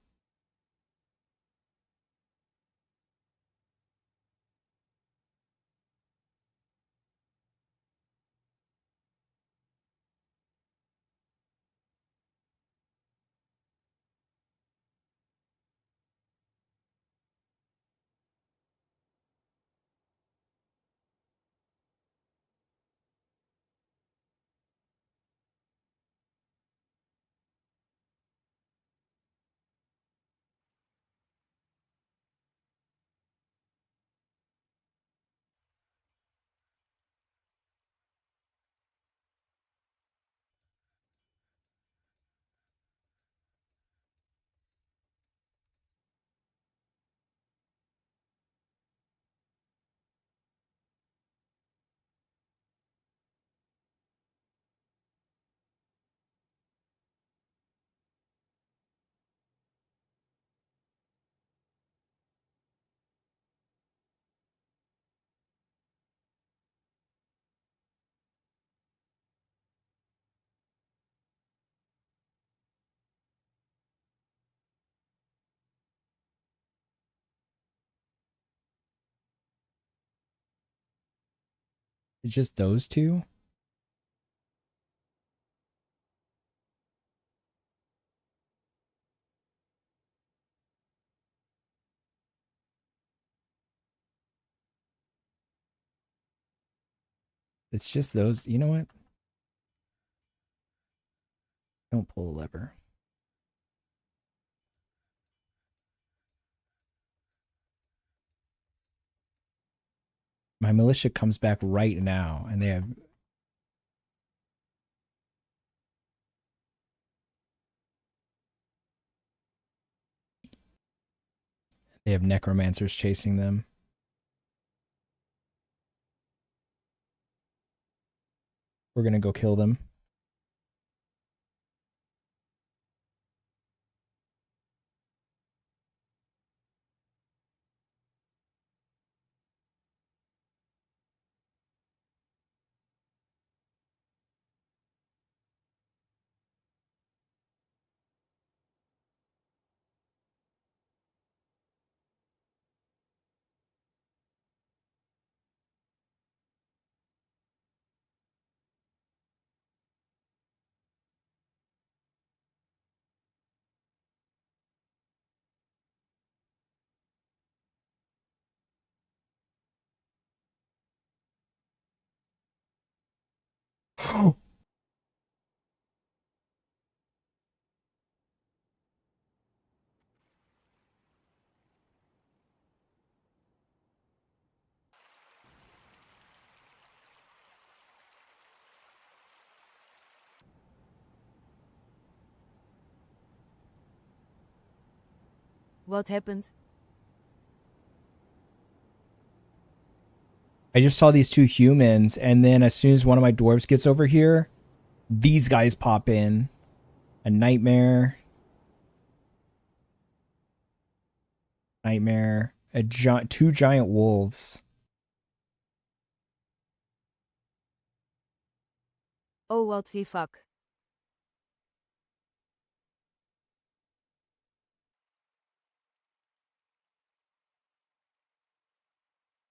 It's just those two? It's just those. You know what? Don't pull the lever. My militia comes back right now, and they have necromancers chasing them. We're gonna go kill them. What happened? I just saw these two humans, and then as soon as one of my dwarves gets over here, these guys pop in. A nightmare. Nightmare. Two giant wolves. Oh, what the fuck.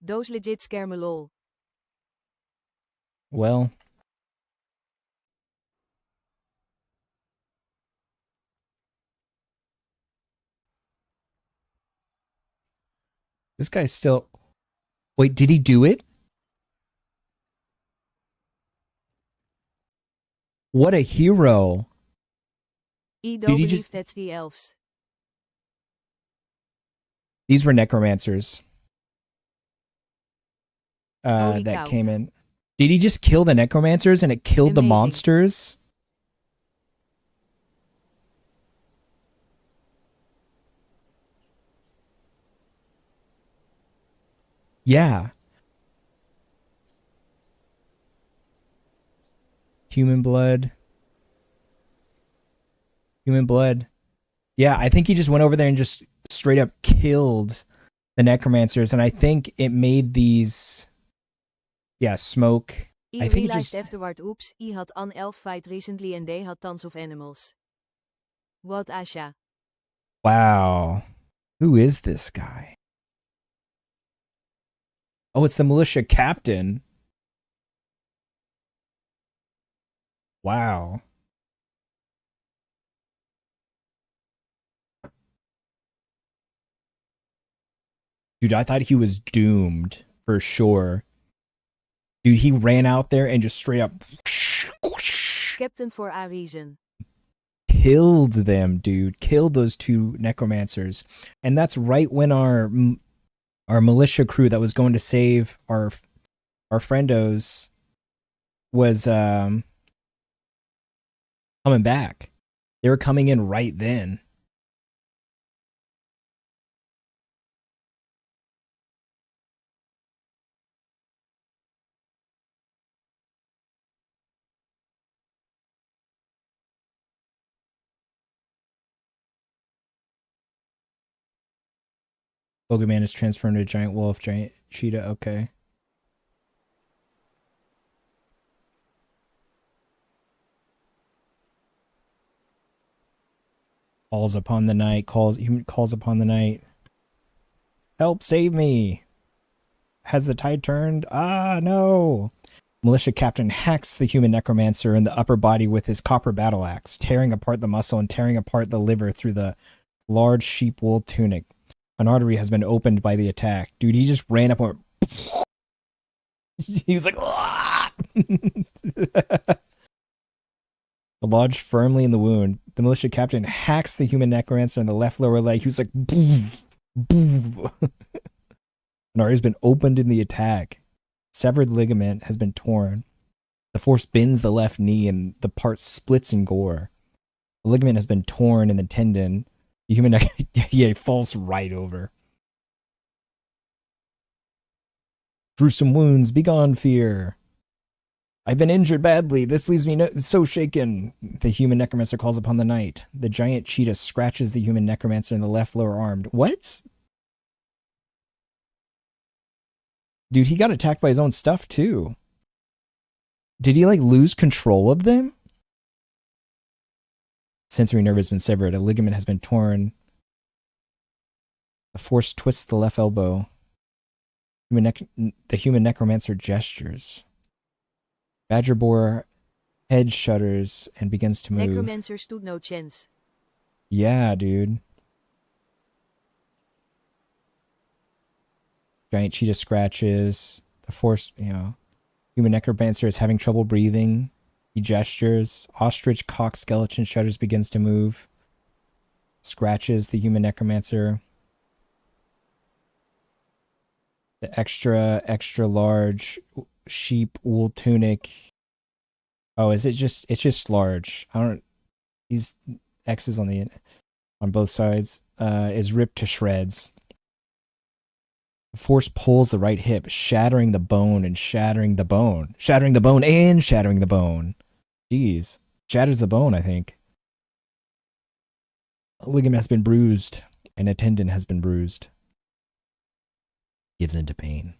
Those legit scare me lol. Well, this guy's still... Wait, did he do it? What a hero. I don't Did he believe just... that's the elves. These were necromancers. Holy That cow. came in. Did he just kill the necromancers and it killed the Amazing. monsters? Yeah. Human blood. Human blood. Yeah, I think he just went over there and just straight up killed the necromancers, and I think it made these... Yeah, smoke. I I think it realized just... afterward, oops, I had an elf fight recently and they had tons of animals. What Asha? Wow. Who is this guy? Oh, it's the militia captain. Wow. Dude, I thought he was doomed for sure. Dude, he ran out there and just straight up Captain for a reason. killed them, dude. Killed those two necromancers. And that's right when our militia crew that was going to save our friendos was coming back. They were coming in right then. Bogeyman is transformed into a giant wolf, giant cheetah. Okay. Calls upon the night. He calls upon the night. Help! Save me! Has the tide turned? Ah, no! Militia captain hacks the human necromancer in the upper body with his copper battle axe, tearing apart the muscle and tearing apart the liver through the large sheep wool tunic. An artery has been opened by the attack. Dude, he just ran up and went, he was like, lodged firmly in the wound. The militia captain hacks the human necromancer in the left lower leg. He was like, boom, boom. An artery has been opened in the attack. Severed ligament has been torn. The force bends the left knee and the part splits in gore. The ligament has been torn in the tendon. The human neck falls right over. Gruesome wounds, begone fear. I've been injured badly. This leaves me so shaken. The human necromancer calls upon the knight. The giant cheetah scratches the human necromancer in the left lower arm. What? Dude, he got attacked by his own stuff too. Did he like lose control of them? Sensory nerve has been severed. A ligament has been torn. The force twists the left elbow. The human necromancer gestures. Badger boar head shudders and begins to move. Necromancer stood no chance. Yeah, dude. Giant cheetah scratches. The force, human necromancer is having trouble breathing. He gestures. Ostrich cock skeleton shudders, begins to move. Scratches the human necromancer. The extra large sheep wool tunic. Oh, is it just, it's just large. These X's on both sides, is ripped to shreds. The force pulls the right hip, shattering the bone and shattering the bone. Shattering the bone and shattering the bone. Jeez. Shatters the bone, I think. A ligament has been bruised and a tendon has been bruised. Gives into pain.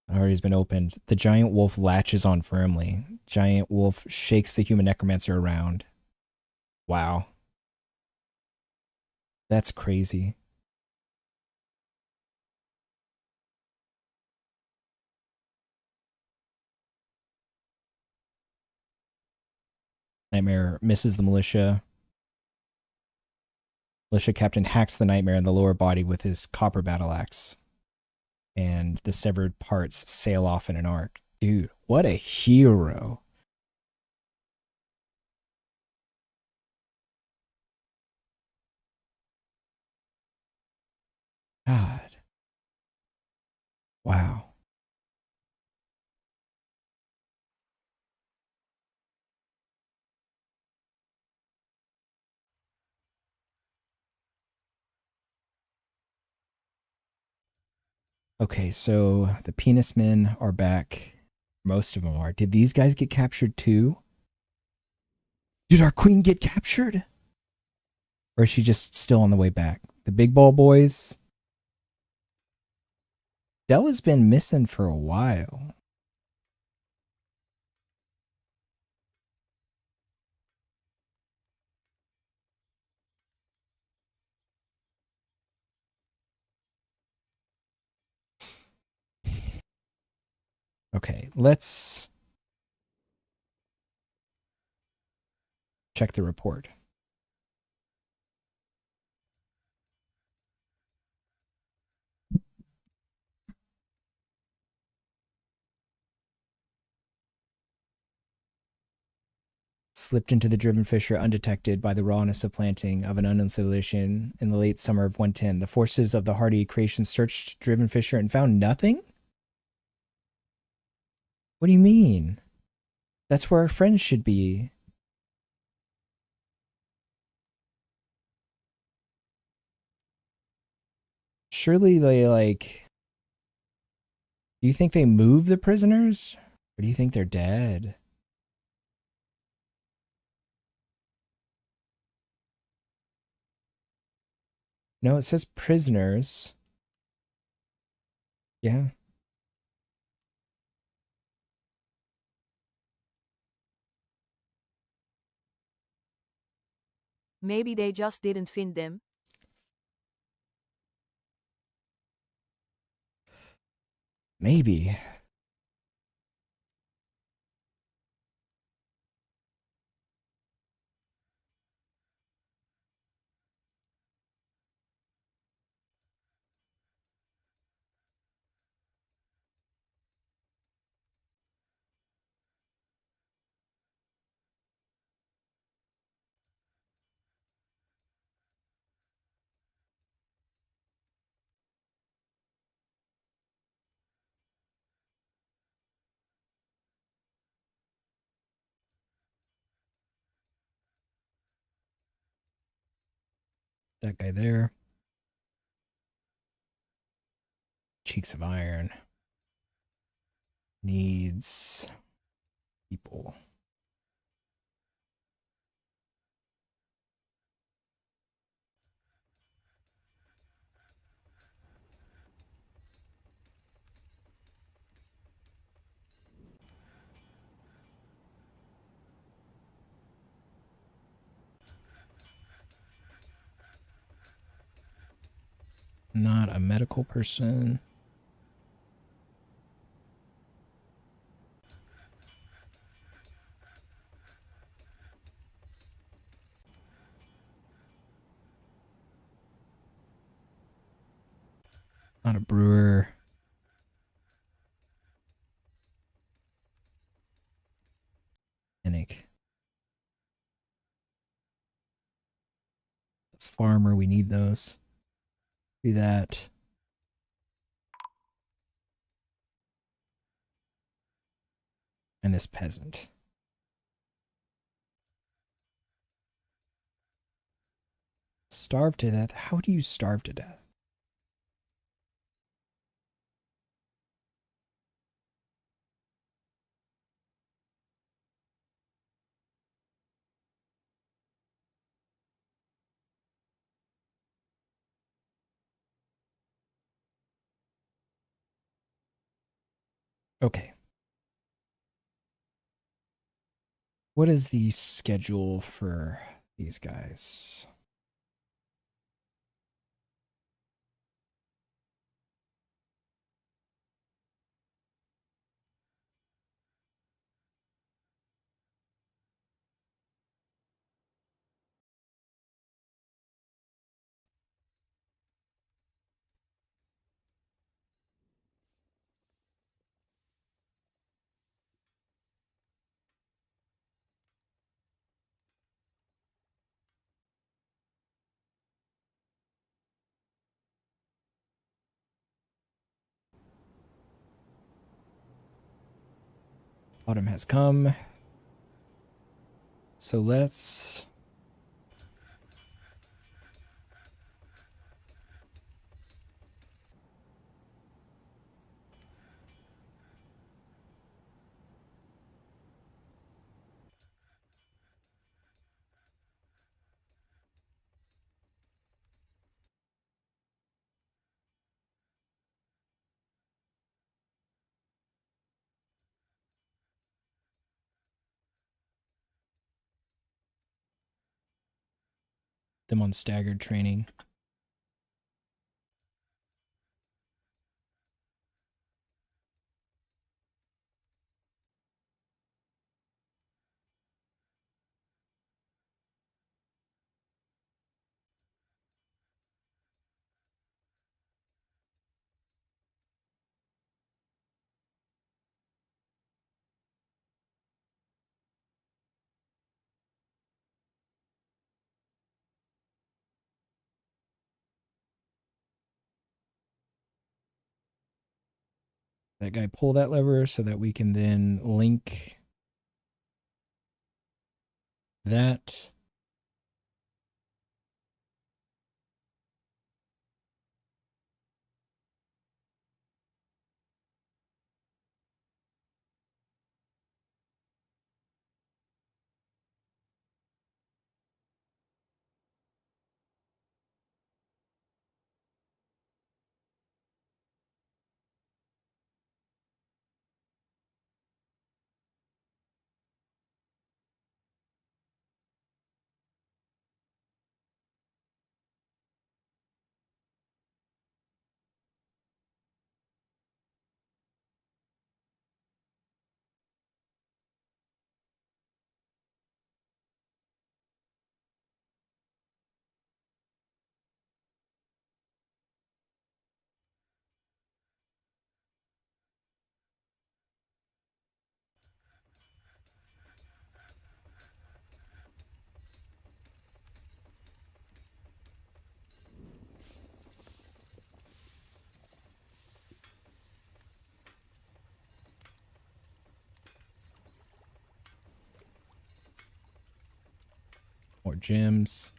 An artery has been opened. The giant wolf latches on firmly. Giant wolf shakes the human necromancer around. Wow. That's crazy. Nightmare misses the militia. Militia captain hacks the nightmare in the lower body with his copper battle axe. And the severed parts sail off in an arc. Dude, what a hero. God. Wow. Okay, so the penis men are back. Most of them are. Did these guys get captured too? Did our queen get captured? Or is she just still on the way back? The big ball boys? Della's been missing for a while. Okay, let's check the report. Slipped into the driven fissure undetected by the rawness of planting of an unknown civilization in the late summer of 110. The forces of the hardy creation searched driven fissure and found nothing? What do you mean? That's where our friends should be. Surely they, like... Do you think they moved the prisoners? Or do you think they're dead? No, it says prisoners. Yeah. Maybe they just didn't find them. Maybe. that guy there. Cheeks of Iron needs people. Not a medical person. Not a brewer. Nick. The farmer, we need those. Do that. And this peasant. Starve to death? How do you starve to death? Okay. What is the schedule for these guys? Autumn has come. So let's... them on staggered training. That guy pull that lever so that we can then link that. More gems.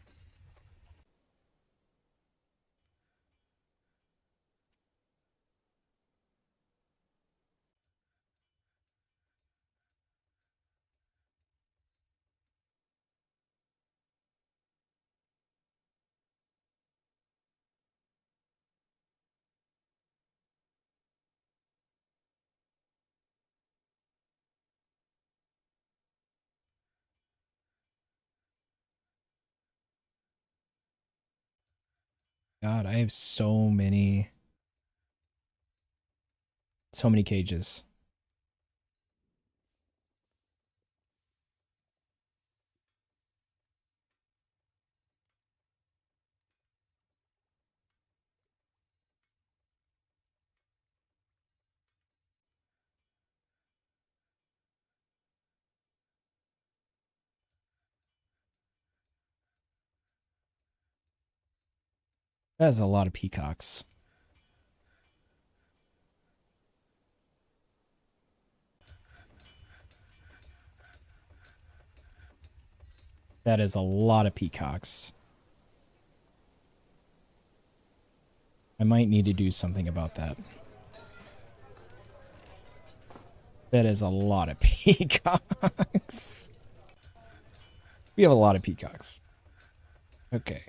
God, I have so many cages. That's a lot of peacocks. That is a lot of peacocks. I might need to do something about that. That is a lot of peacocks. We have a lot of peacocks. Okay.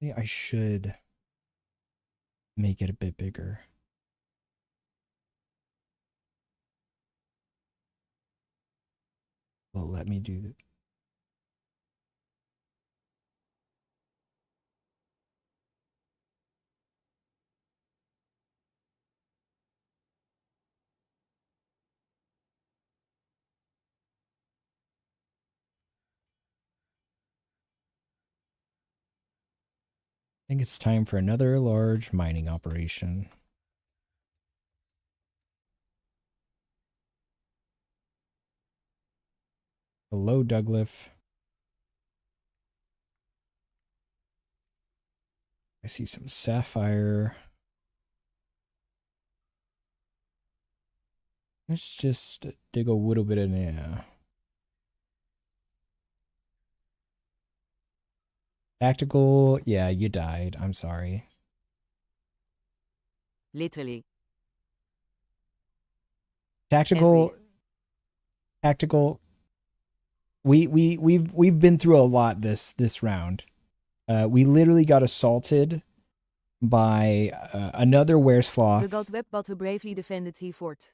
Maybe I should make it a bit bigger. Well, let me do that. I think it's time for another large mining operation. Hello, Douglas. I see some sapphire. Let's just dig a little bit in there. Tactical, yeah, you died. I'm sorry. Literally. Tactical, tactical. We've been through a lot this round. We literally got assaulted by another We weresloth. got web, but we bravely defended the fort.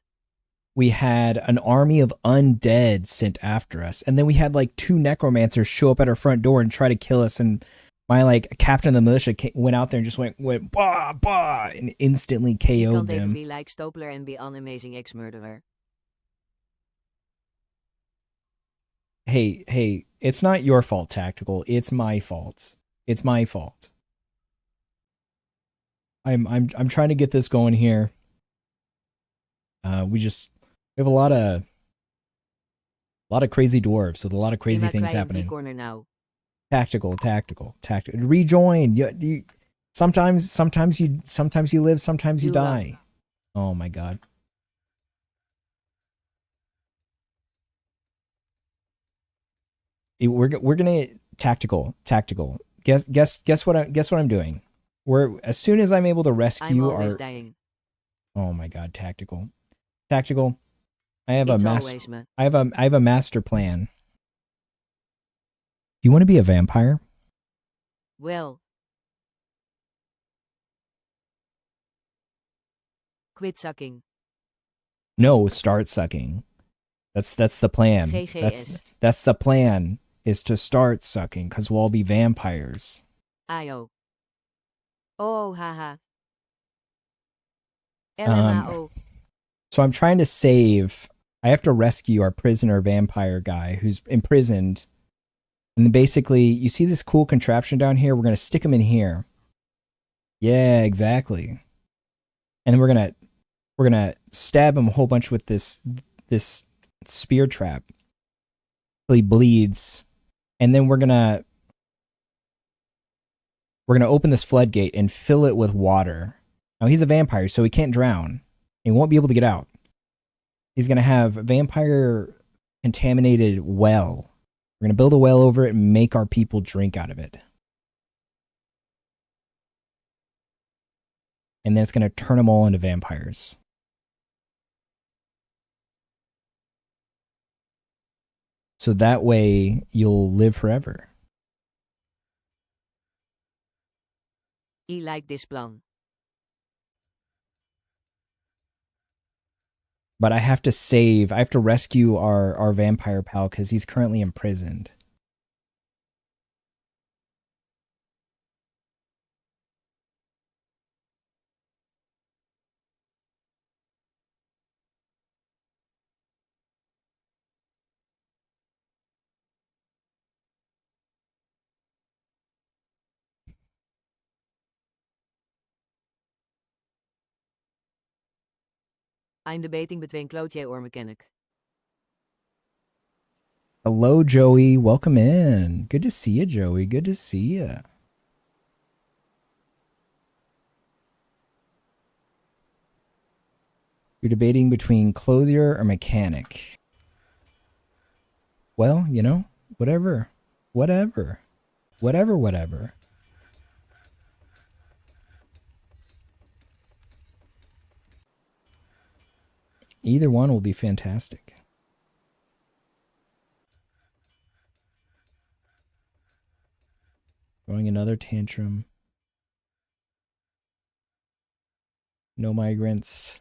We had an army of undead sent after us, and then we had like 2 necromancers show up at our front door and try to kill us. And my like captain of the militia went out there and just went bah bah and instantly You KO'd can't even them. be like Stopler and be an amazing ex-murderer. Hey, it's not your fault, Tactical. It's my fault. It's my fault. I'm trying to get this going here. We have a lot of crazy dwarves with a lot of crazy things happening. Corner now. Tactical. Rejoin. Sometimes you live, sometimes you die. Oh my god. We're gonna tactical. Guess what I'm doing. As soon as I'm able to I'm rescue always our. dying. Oh my god, tactical. It's always me. I have a master plan. Do you want to be a vampire? Well. Quit sucking. No, start sucking. That's the plan. GGS. That's the plan. Is to start sucking because we'll all be vampires. Ayo. Oh, haha. Um, LMAO. so I'm trying to save. I have to rescue our prisoner vampire guy who's imprisoned. And basically, you see this cool contraption down here? We're going to stick him in here. Yeah, exactly. And then we're gonna stab him a whole bunch with this spear trap till he bleeds. And then we're gonna open this floodgate and fill it with water. Now he's a vampire, so he can't drown. He won't be able to get out. He's gonna have a vampire contaminated well. We're gonna build a well over it and make our people drink out of it. And then it's gonna turn them all into vampires. So that way you'll live forever. I like this plan. But I have to rescue our vampire pal because he's currently imprisoned. I'm debating between Cloutier or Mechanic. Hello, Joey. Welcome in. Good to see you, Joey. Good to see you. You're debating between clothier or mechanic. Well, you know, whatever. Whatever. Whatever, whatever. Either one will be fantastic. Throwing another tantrum. No migrants.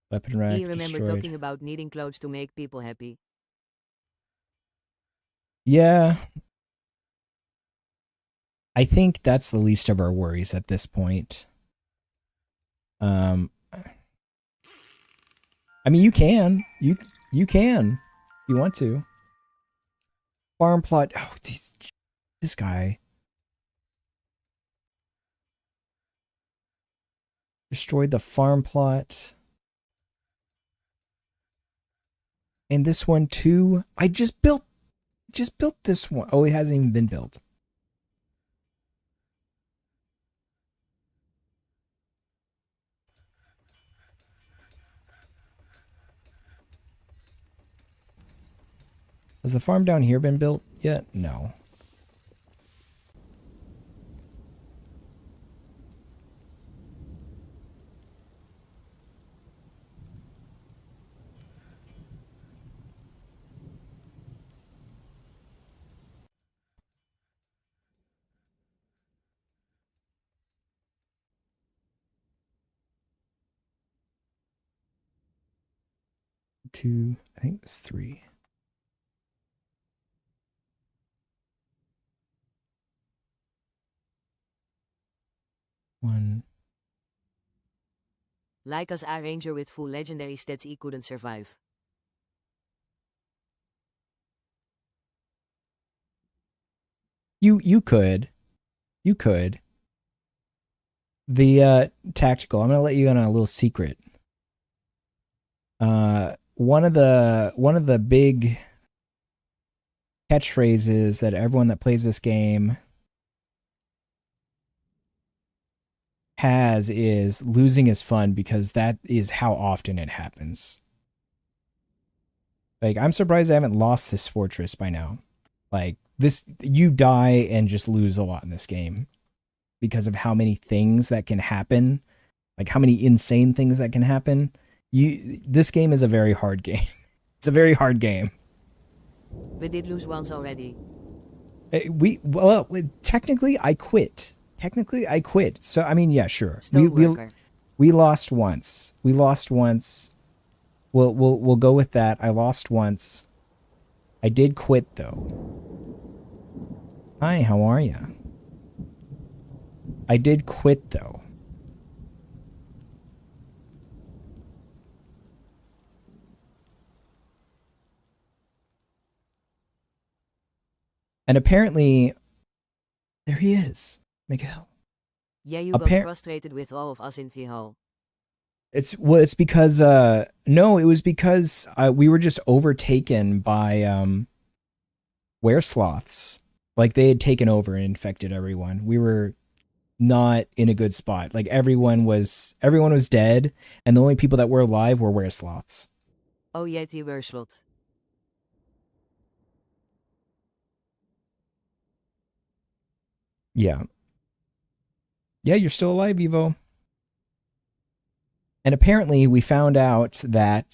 Weapon rack I remember destroyed. talking about needing clothes to make people happy. Yeah. I think that's the least of our worries at this point. I mean, you can. You can. If you want to. Farm plot. Oh, this guy. Destroyed the farm plot. And this one too. I just built this one. Oh, it hasn't even been built. Has the farm down here been built yet? No. Two, I think it's three. One. Like us, a ranger with full legendary stats, he couldn't survive. You could. You could. The tactical. I'm gonna let you in on a little secret. One of the big catchphrases that everyone that plays this game has is losing is fun because that is how often it happens. Like, I'm surprised I haven't lost this fortress by now. Like, this, you die and just lose a lot in this game because of how many things that can happen, like how many insane things that can happen. This game is a very hard game. It's a very hard game. We did lose once already. Well, technically I quit. Technically I quit. So I mean, yeah, sure. Stoneworker. We lost once. We lost once. We'll go with that. I lost once. I did quit though. Hi, how are you? I did quit though. And apparently, there he is, Miguel. Yeah, you got frustrated with all of us in the hall. It's because no, it was because we were just overtaken by weresloths. Like they had taken over and infected everyone. We were not in a good spot. Like everyone was dead, and the only people that were alive were weresloths. Oh yeah, the wereslot. Yeah. Yeah, you're still alive, Evo. And apparently we found out that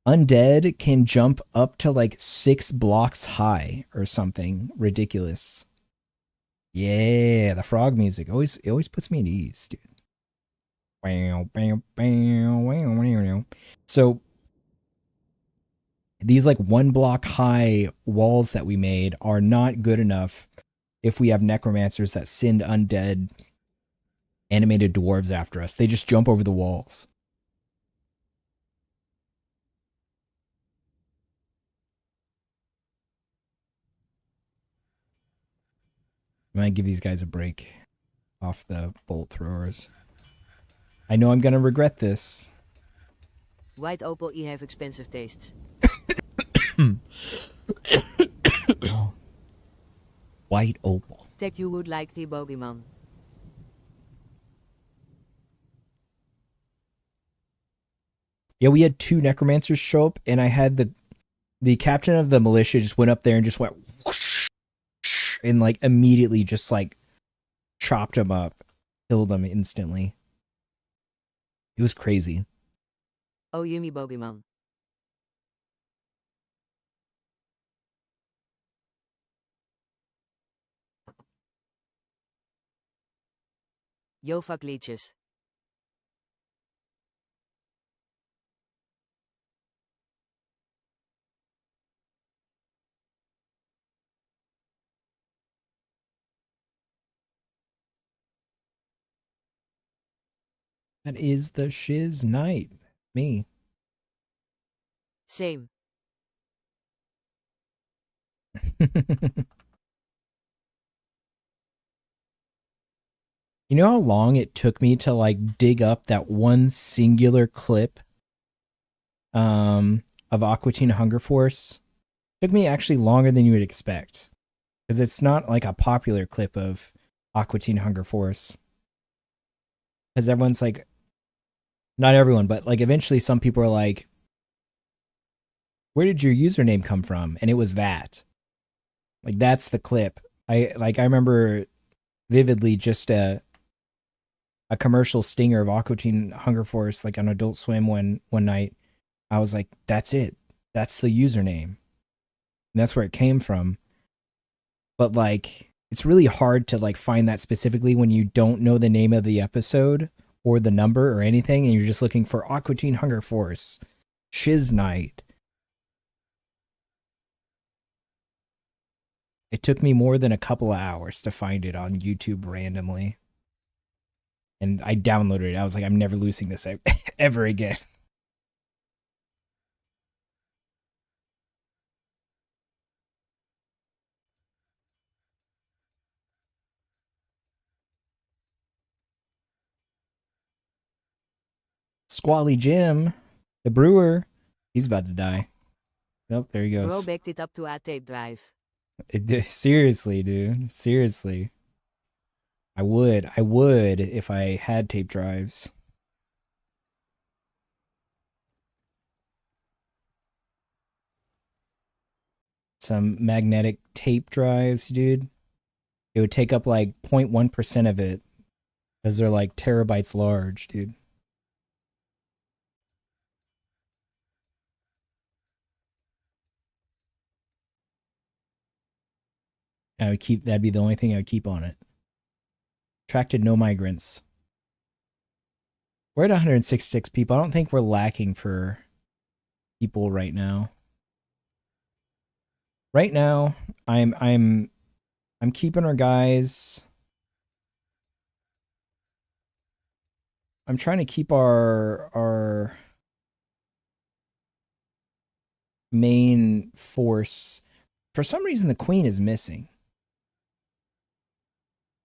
undead can jump up to like 6 blocks high or something ridiculous. Yeah, the frog music it always puts me at ease, dude. So these like 1 block high walls that we made are not good enough if we have necromancers that send undead animated dwarves after us. They just jump over the walls. I might give these guys a break off the bolt throwers. I know I'm gonna regret this. White opal you have expensive tastes. White opal. Tech you would like the bogeyman. Yeah, we had 2 necromancers show up, and I had the captain of the militia just went up there and just went whoosh, and like immediately just like chopped him up, killed him instantly. It was crazy. Oh, yummy bogeyman. Yo, fuck leeches. That is the Shizknight. Me. Same. You know how long it took me to like dig up that one singular clip of Aqua Teen Hunger Force? It took me actually longer than you would expect. Because it's not like a popular clip of Aqua Teen Hunger Force. Because everyone's like, not everyone, but like eventually some people are like, where did your username come from? And it was that. Like that's the clip. I remember vividly just a commercial stinger of Aqua Teen Hunger Force, like on Adult Swim one night. I was like, that's it. That's the username. And that's where it came from. But like, it's really hard to like find that specifically when you don't know the name of the episode or the number or anything, and you're just looking for Aqua Teen Hunger Force, Shizknight. It took me more than a couple of hours to find it on YouTube randomly. And I downloaded it. I was like, I'm never losing this ever again. Squally Jim, the brewer, he's about to die. Nope, there he goes. Bro backed it up to a tape drive. Seriously, dude. Seriously. I would if I had tape drives. some magnetic tape drives, dude. It would take up like 0.1% of it, because they're like terabytes large, dude. That'd be the only thing I would keep on it. Attracted no migrants. We're at 166 people. I don't think we're lacking for people right now. Right now, I'm keeping our guys. I'm trying to keep our main force. For some reason, the queen is missing.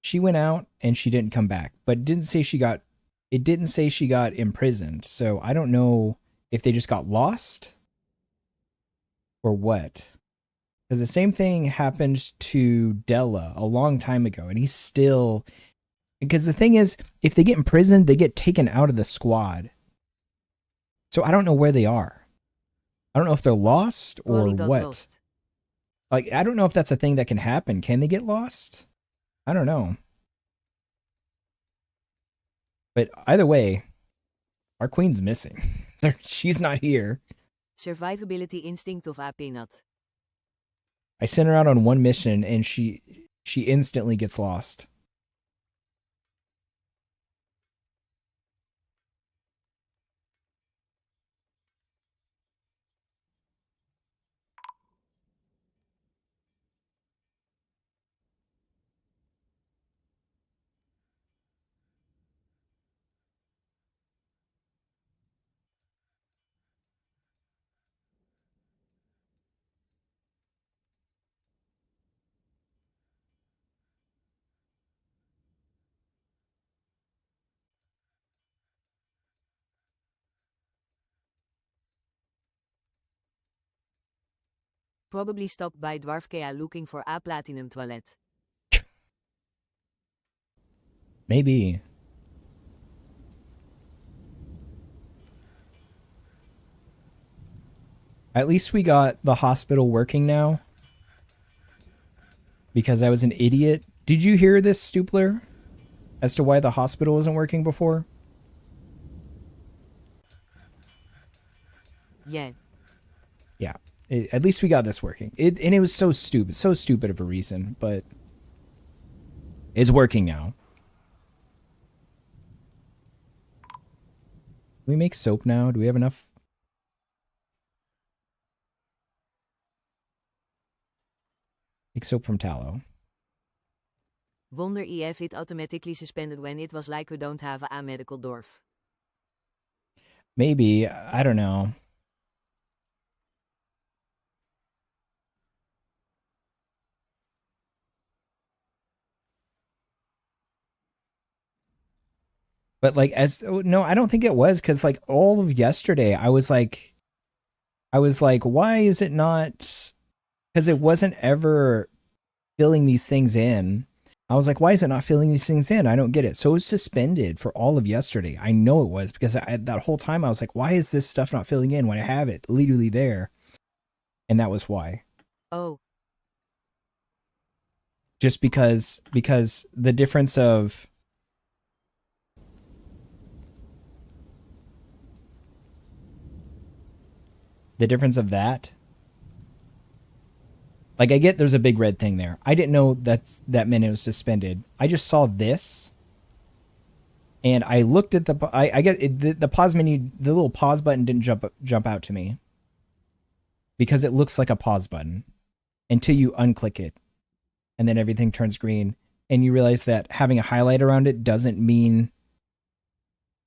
She went out and she didn't come back, but it didn't say she got imprisoned. So I don't know if they just got lost or what. Because the same thing happened to Della a long time ago, and he's still. Because the thing is, if they get imprisoned, they get taken out of the squad. So I don't know where they are. I don't know if they're lost or what. Lost. Like, I don't know if that's a thing that can happen. Can they get lost? I don't know. But either way, our queen's missing. She's not here. Survivability instinct of a peanut. I sent her out on one mission and she instantly gets lost. Probably stopped by Dwarf Kea looking for a platinum toilet. Maybe. At least we got the hospital working now. Because I was an idiot. Did you hear this, Stupler? As to why the hospital wasn't working before? Yeah. Yeah. At least we got this working. And it was so stupid of a reason, but it's working now. Can we make soap now? Do we have enough? Make soap from tallow. Wonder if it automatically suspended when it was like we don't have a medical dwarf. Maybe. I don't know. But like no, I don't think it was, because like all of yesterday I was like, why is it not? Because it wasn't ever filling these things in. I was like, why is it not filling these things in? I don't get it. So it was suspended for all of yesterday. I know it was, because that whole time I was like, why is this stuff not filling in when I have it literally there? And that was why. Oh. Just because the difference of that. Like, I get there's a big red thing there. I didn't know that meant it was suspended. I just saw this, and I looked at I get it, the pause menu. The little pause button didn't jump out to me, because it looks like a pause button until you unclick it, and then everything turns green, and you realize that having a highlight around it doesn't mean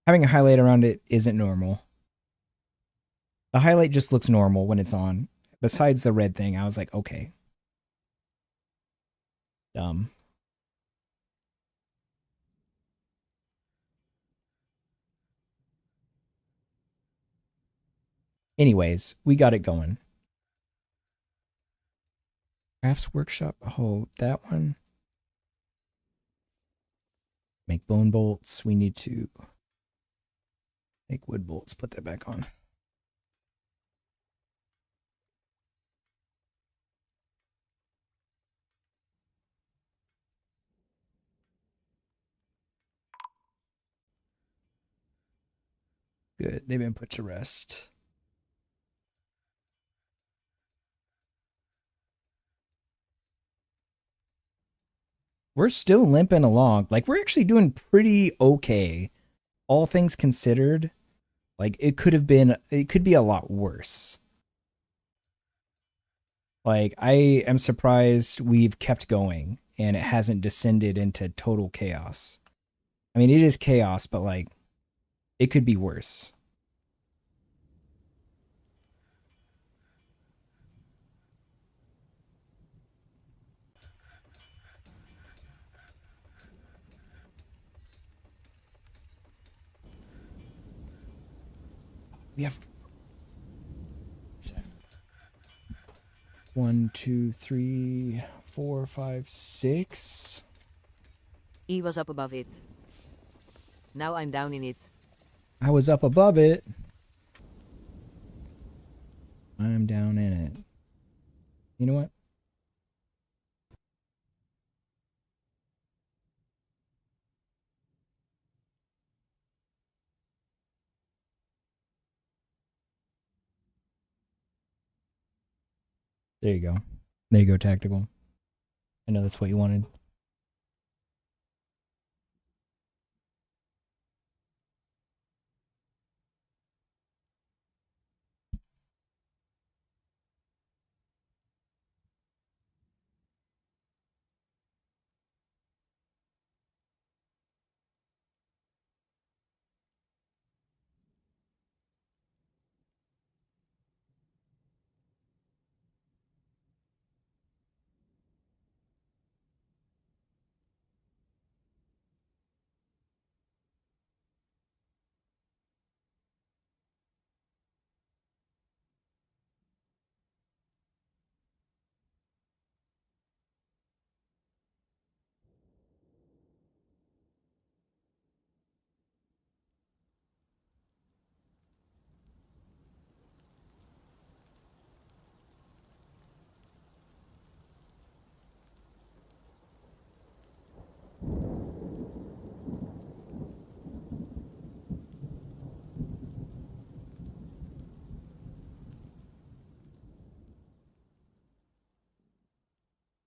having a highlight around it isn't normal. The highlight just looks normal when it's on. Besides the red thing, I was like, okay. Dumb. Anyways, we got it going. Crafts Workshop. Oh, that one. Make bone bolts. We need to make wood bolts. Put that back on. Good. They've been put to rest. We're still limping along. Like, we're actually doing pretty okay, all things considered. Like, it could be a lot worse. Like, I am surprised we've kept going and it hasn't descended into total chaos. I mean, it is chaos, but like, it could be worse. We have 1, 2, 3, 4, 5, 6. He was up above it. Now I'm down in it. I was up above it. I'm down in it. You know what? There you go. There you go, tactical. I know that's what you wanted.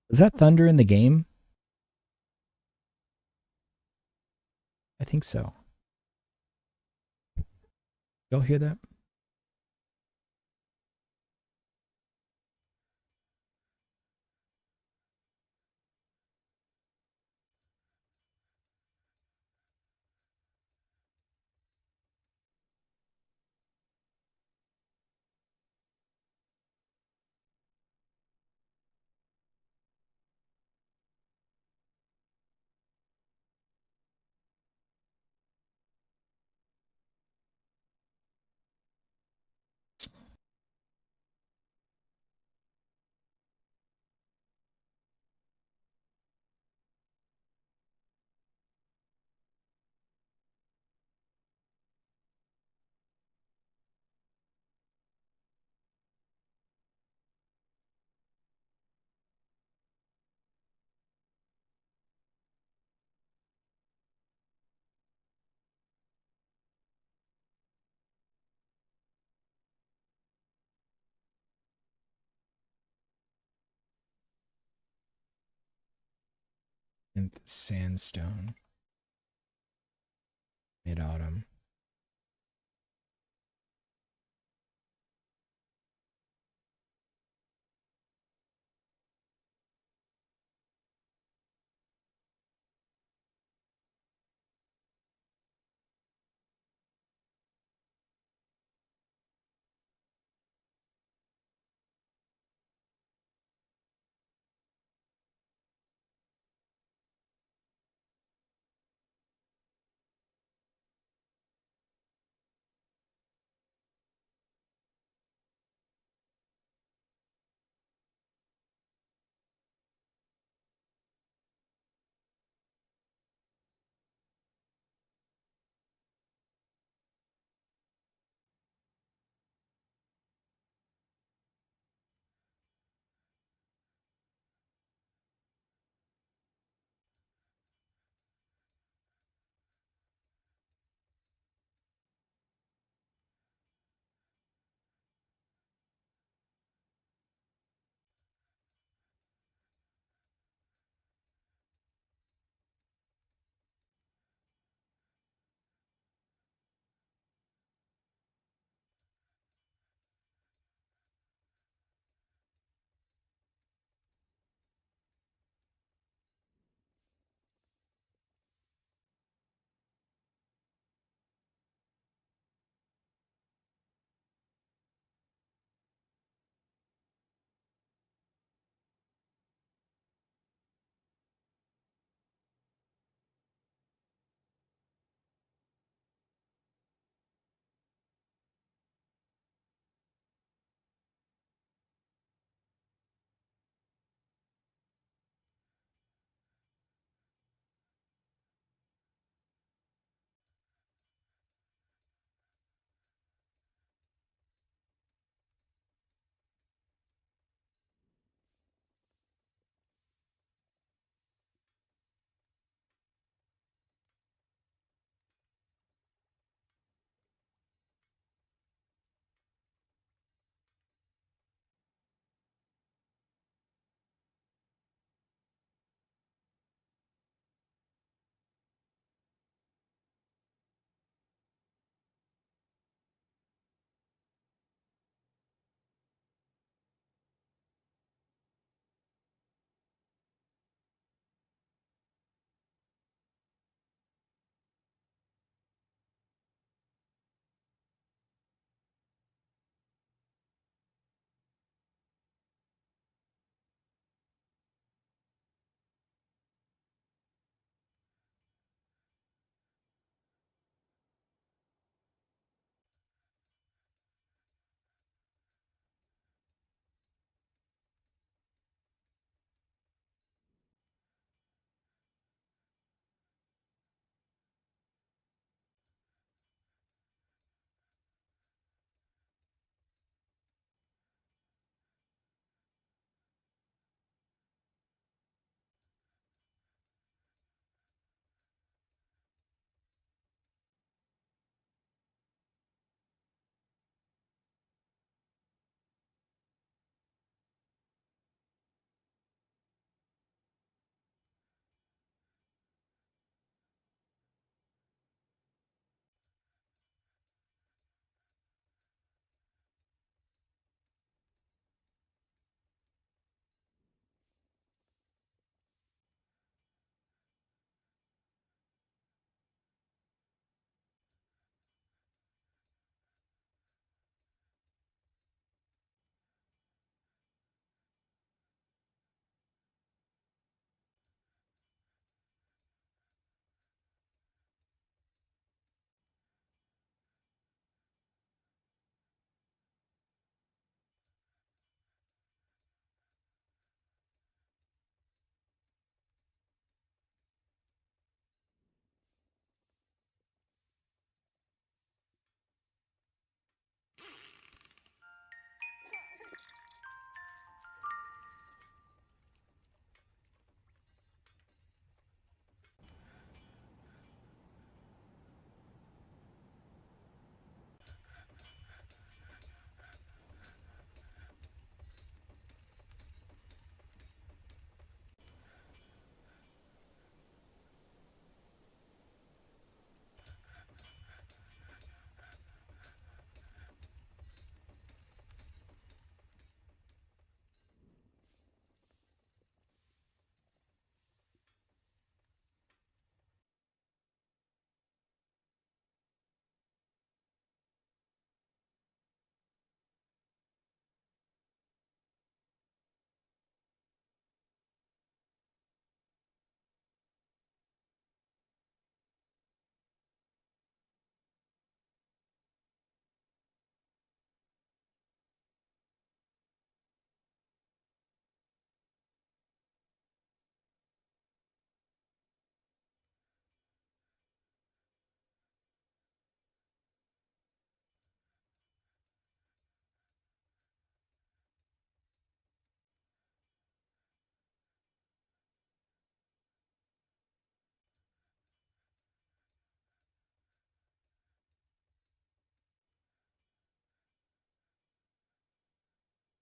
Was that thunder in the game? I think so. Y'all hear that? And sandstone. Mid autumn.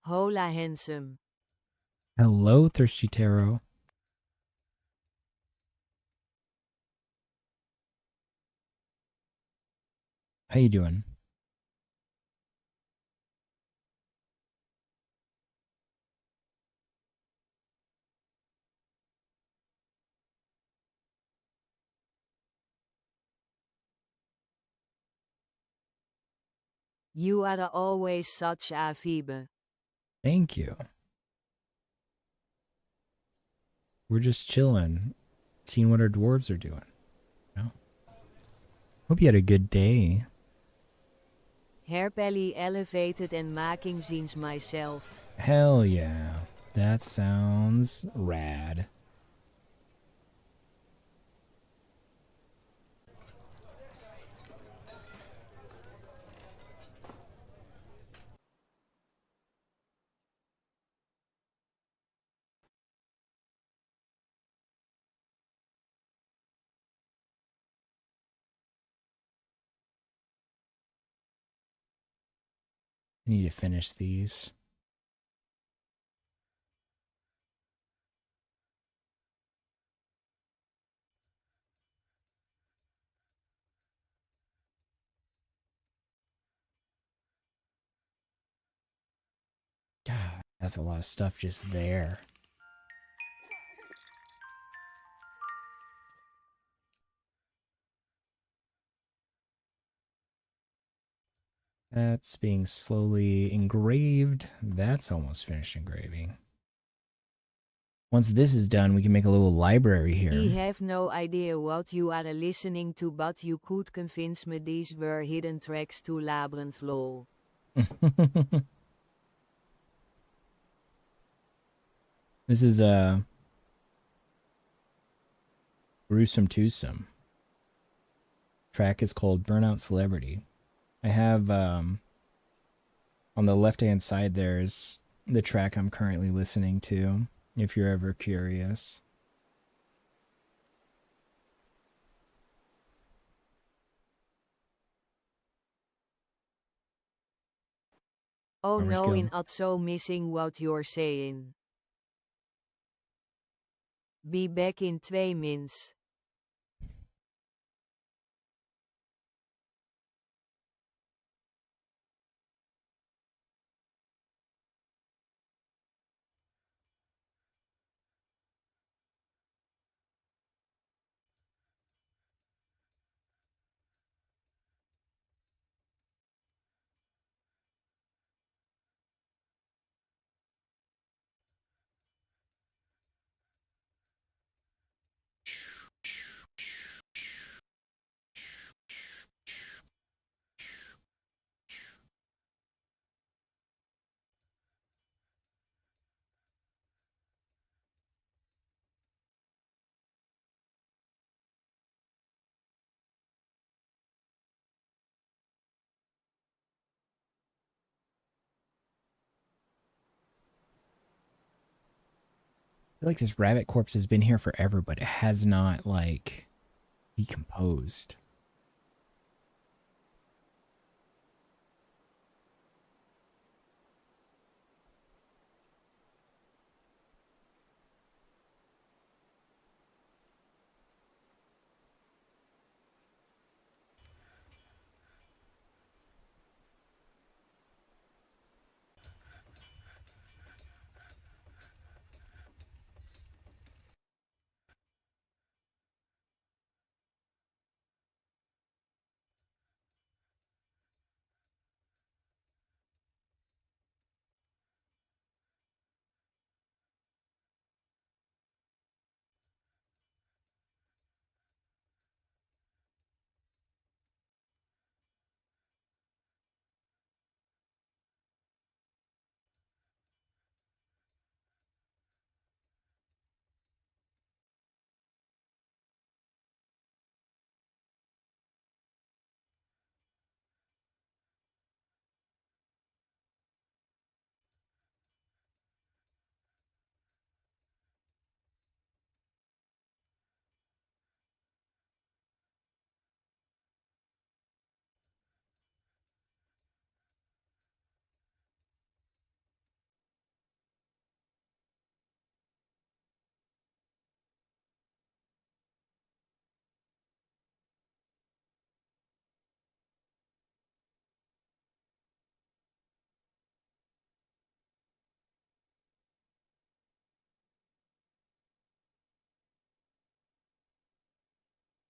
Hola handsome. Hello, Thirsty Tarot. How you doing? You are always such a vibe. Thank you. We're just chilling, seeing what our dwarves are doing. You know? Hope you had a good day. Hairpelly elevated and making zines myself. Hell yeah. That sounds rad. I need to finish these. God, that's a lot of stuff just there. That's being slowly engraved. That's almost finished engraving. Once this is done, we can make a little library I here. have no idea what you are listening to, but you could convince me these were hidden tracks to Labyrinth lol. This is a gruesome twosome. Track is called Burnout Celebrity. I have on the left hand side there's the track I'm currently listening to, if you're ever curious. Oh Armor no, skill. in so missing what you're saying. Be back in 2 minutes. I feel like this rabbit corpse has been here forever, but it has not, like, decomposed.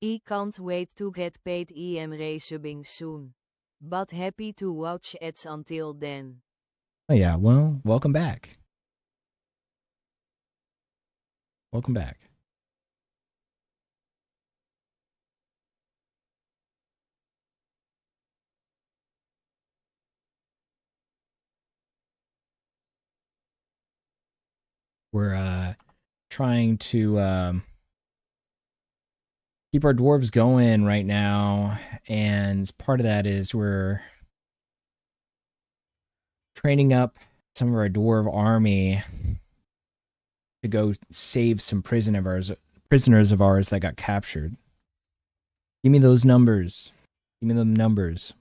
I can't wait to get paid. I'm resubbing soon. But happy to watch ads until then. Oh yeah, well, welcome back. Welcome back. We're trying to keep our dwarves going right now, and part of that is we're training up some of our dwarf army to go save some prisoners of ours that got captured. Give me those numbers. Give me them numbers.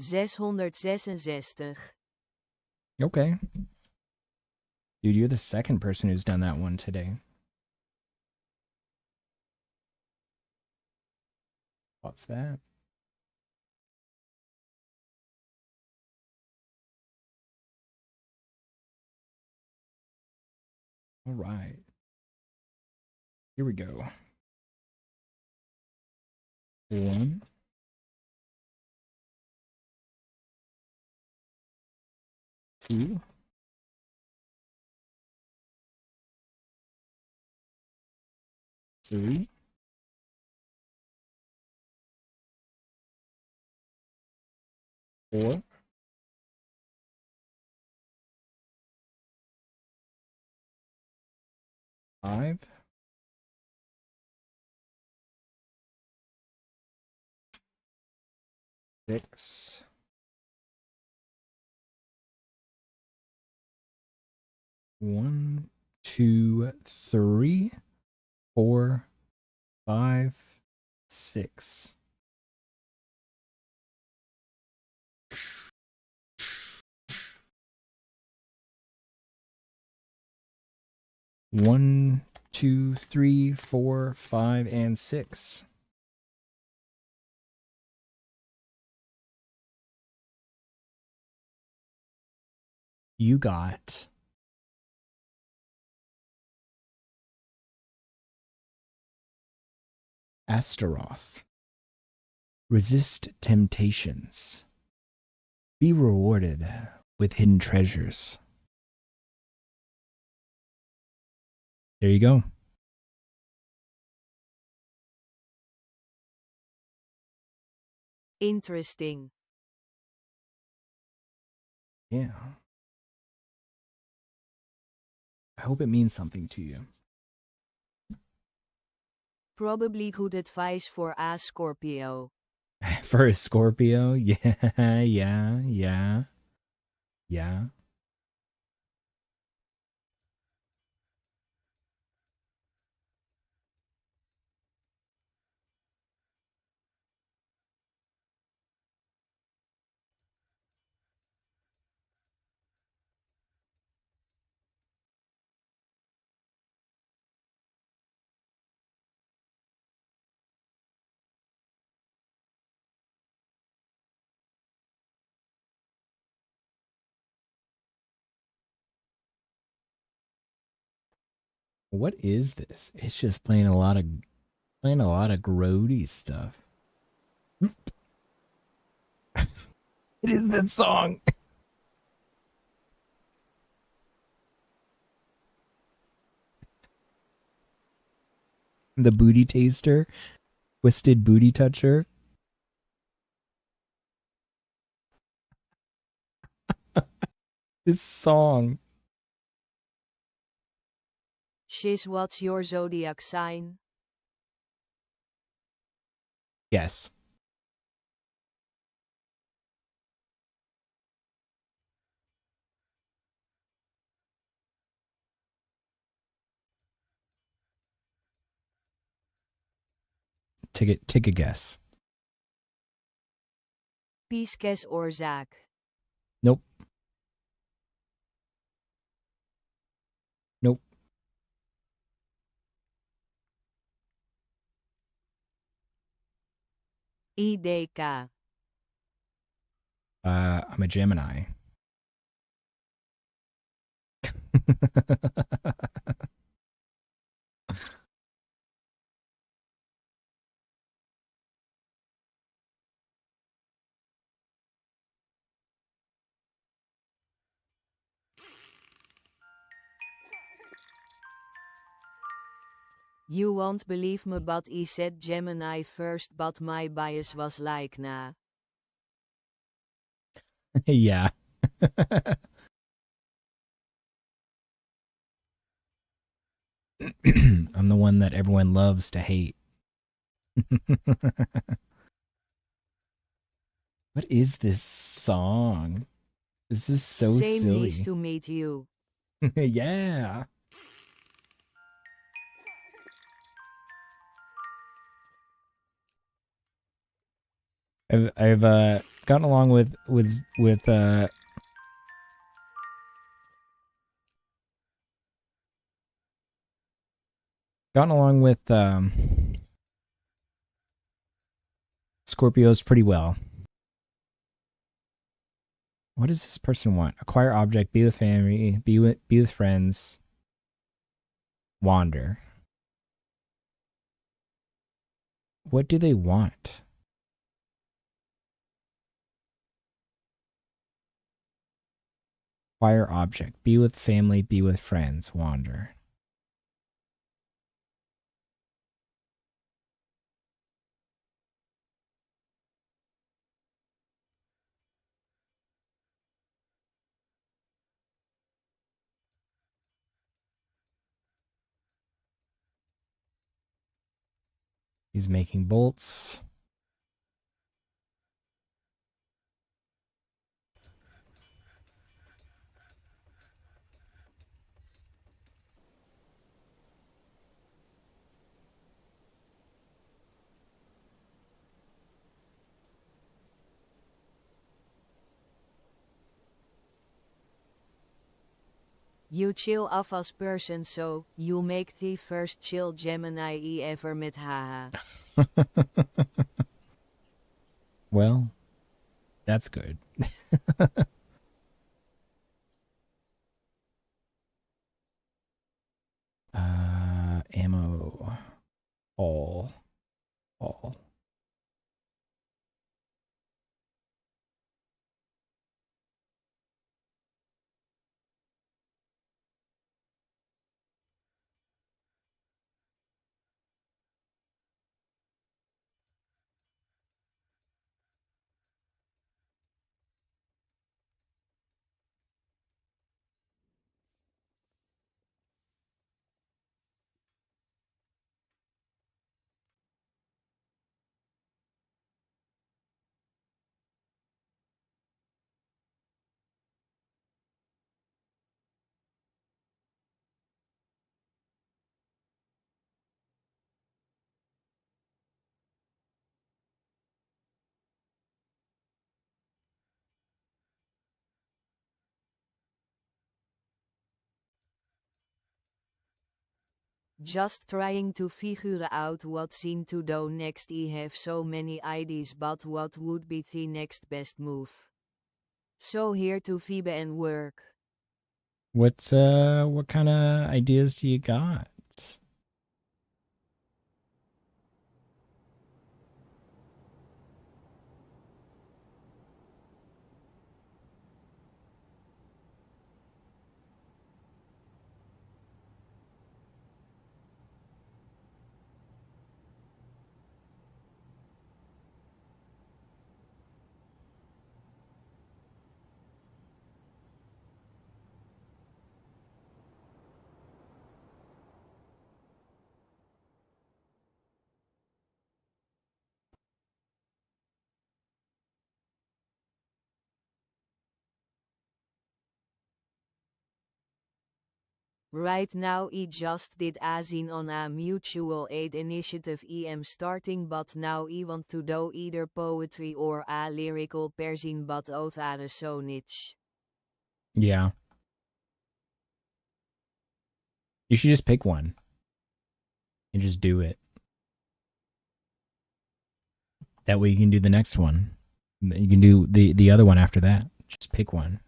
$666. Okay. Dude, you're the second person who's done that one today. What's that? All right. Here we go. 1, 2, 3, 4, 5, 6, 1, 2, 3, 4, 5, 6. One, 2, 3, 4, 5, and 6. You got Astaroth. Resist temptations. Be rewarded with hidden treasures. There you go. Interesting. Yeah. I hope it means something to you. Probably good advice for a Scorpio. For a Scorpio? Yeah, yeah. What is this? It's just playing a lot of grody stuff. It is that song. The booty taster, twisted booty toucher. This song. Shiz, what's your zodiac sign? Yes. Take a guess. Pisces oorzaak. Nope. Nope. IDK. I'm a Gemini. You won't believe me, but I said Gemini first, but my bias was like nah. Yeah. I'm the one that everyone loves to hate. What is this song? This is so Same, nice silly. to meet you. Yeah. I've gotten along with Scorpios pretty well. What does this person want? Acquire object, be with family, be with friends, wander. What do they want? Acquire object, be with family, be with friends, wander. He's making bolts. You chill off as person, so you make the first chill Gemini I ever met, haha. Well, that's good. Ammo. All. Just trying to figure out what scene to do next. I have so many ideas, but what would be the next best move? So here to Phoebe and work. What kind of ideas do you got? Right now I just did as in on a mutual aid initiative I am starting, but now I want to do either poetry or a lyrical perzine, but both are so niche. Yeah. You should just pick one and just do it. That way you can do the next one. You can do the other one after that. Just pick one.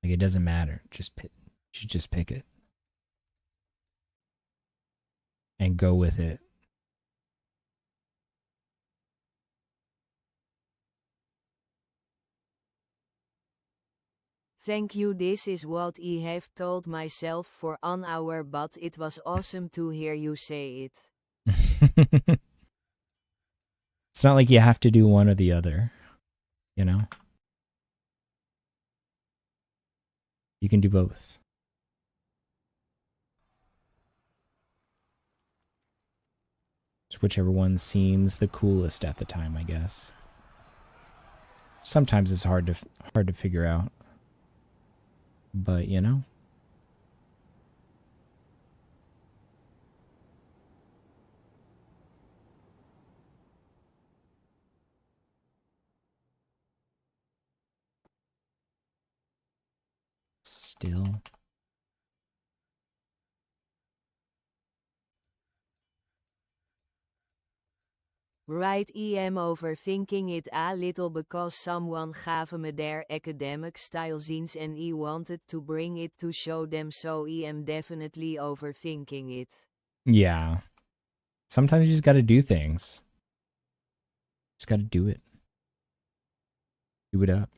Like, it doesn't matter. Just You should just pick it and go with it. Thank you. This is what I have told myself for an hour, but it was awesome to hear you say it. It's not like you have to do one or the other, you know? You can do both. It's whichever one seems the coolest at the time, I guess. Sometimes it's hard to figure out. But, you know? Still. Right, I am overthinking it a little because someone gave me their academic style zines and I wanted to bring it to show them, so I am definitely overthinking it. Yeah. Sometimes you just gotta do things. Just gotta do it. Do it up.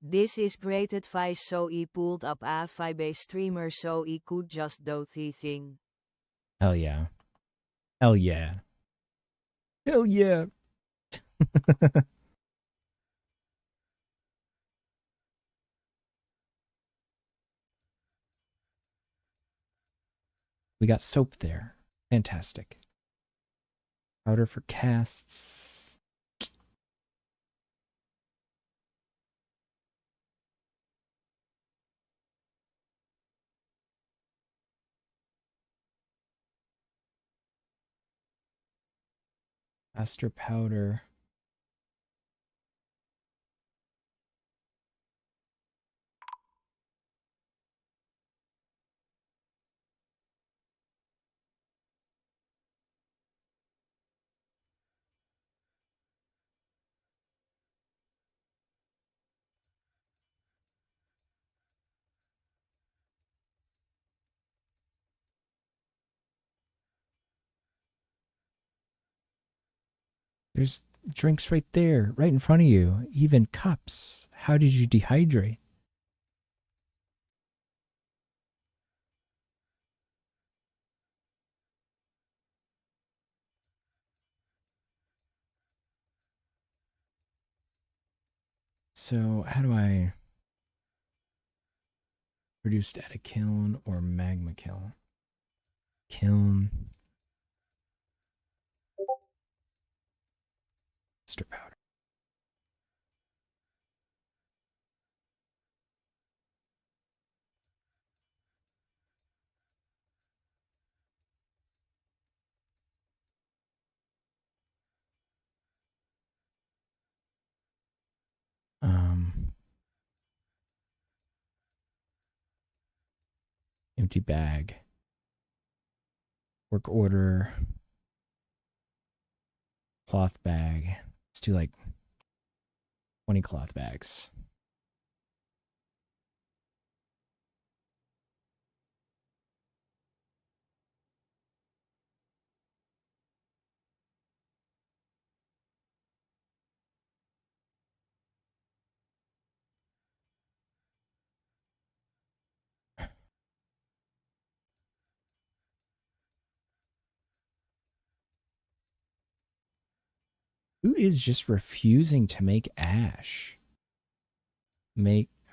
This is great advice, so I pulled up a 5 streamer so I could just do the thing. Hell yeah. Hell yeah. Hell yeah. We got soap there. Fantastic. Powder for casts. Aster powder. There's drinks right there, right in front of you. Even cups. How did you dehydrate? So, how do I produce at a kiln or magma kiln? Kiln. Aster powder. Um, Empty bag. Work order. Cloth bag. Let's do like 20 cloth bags. Who is just refusing to make ash?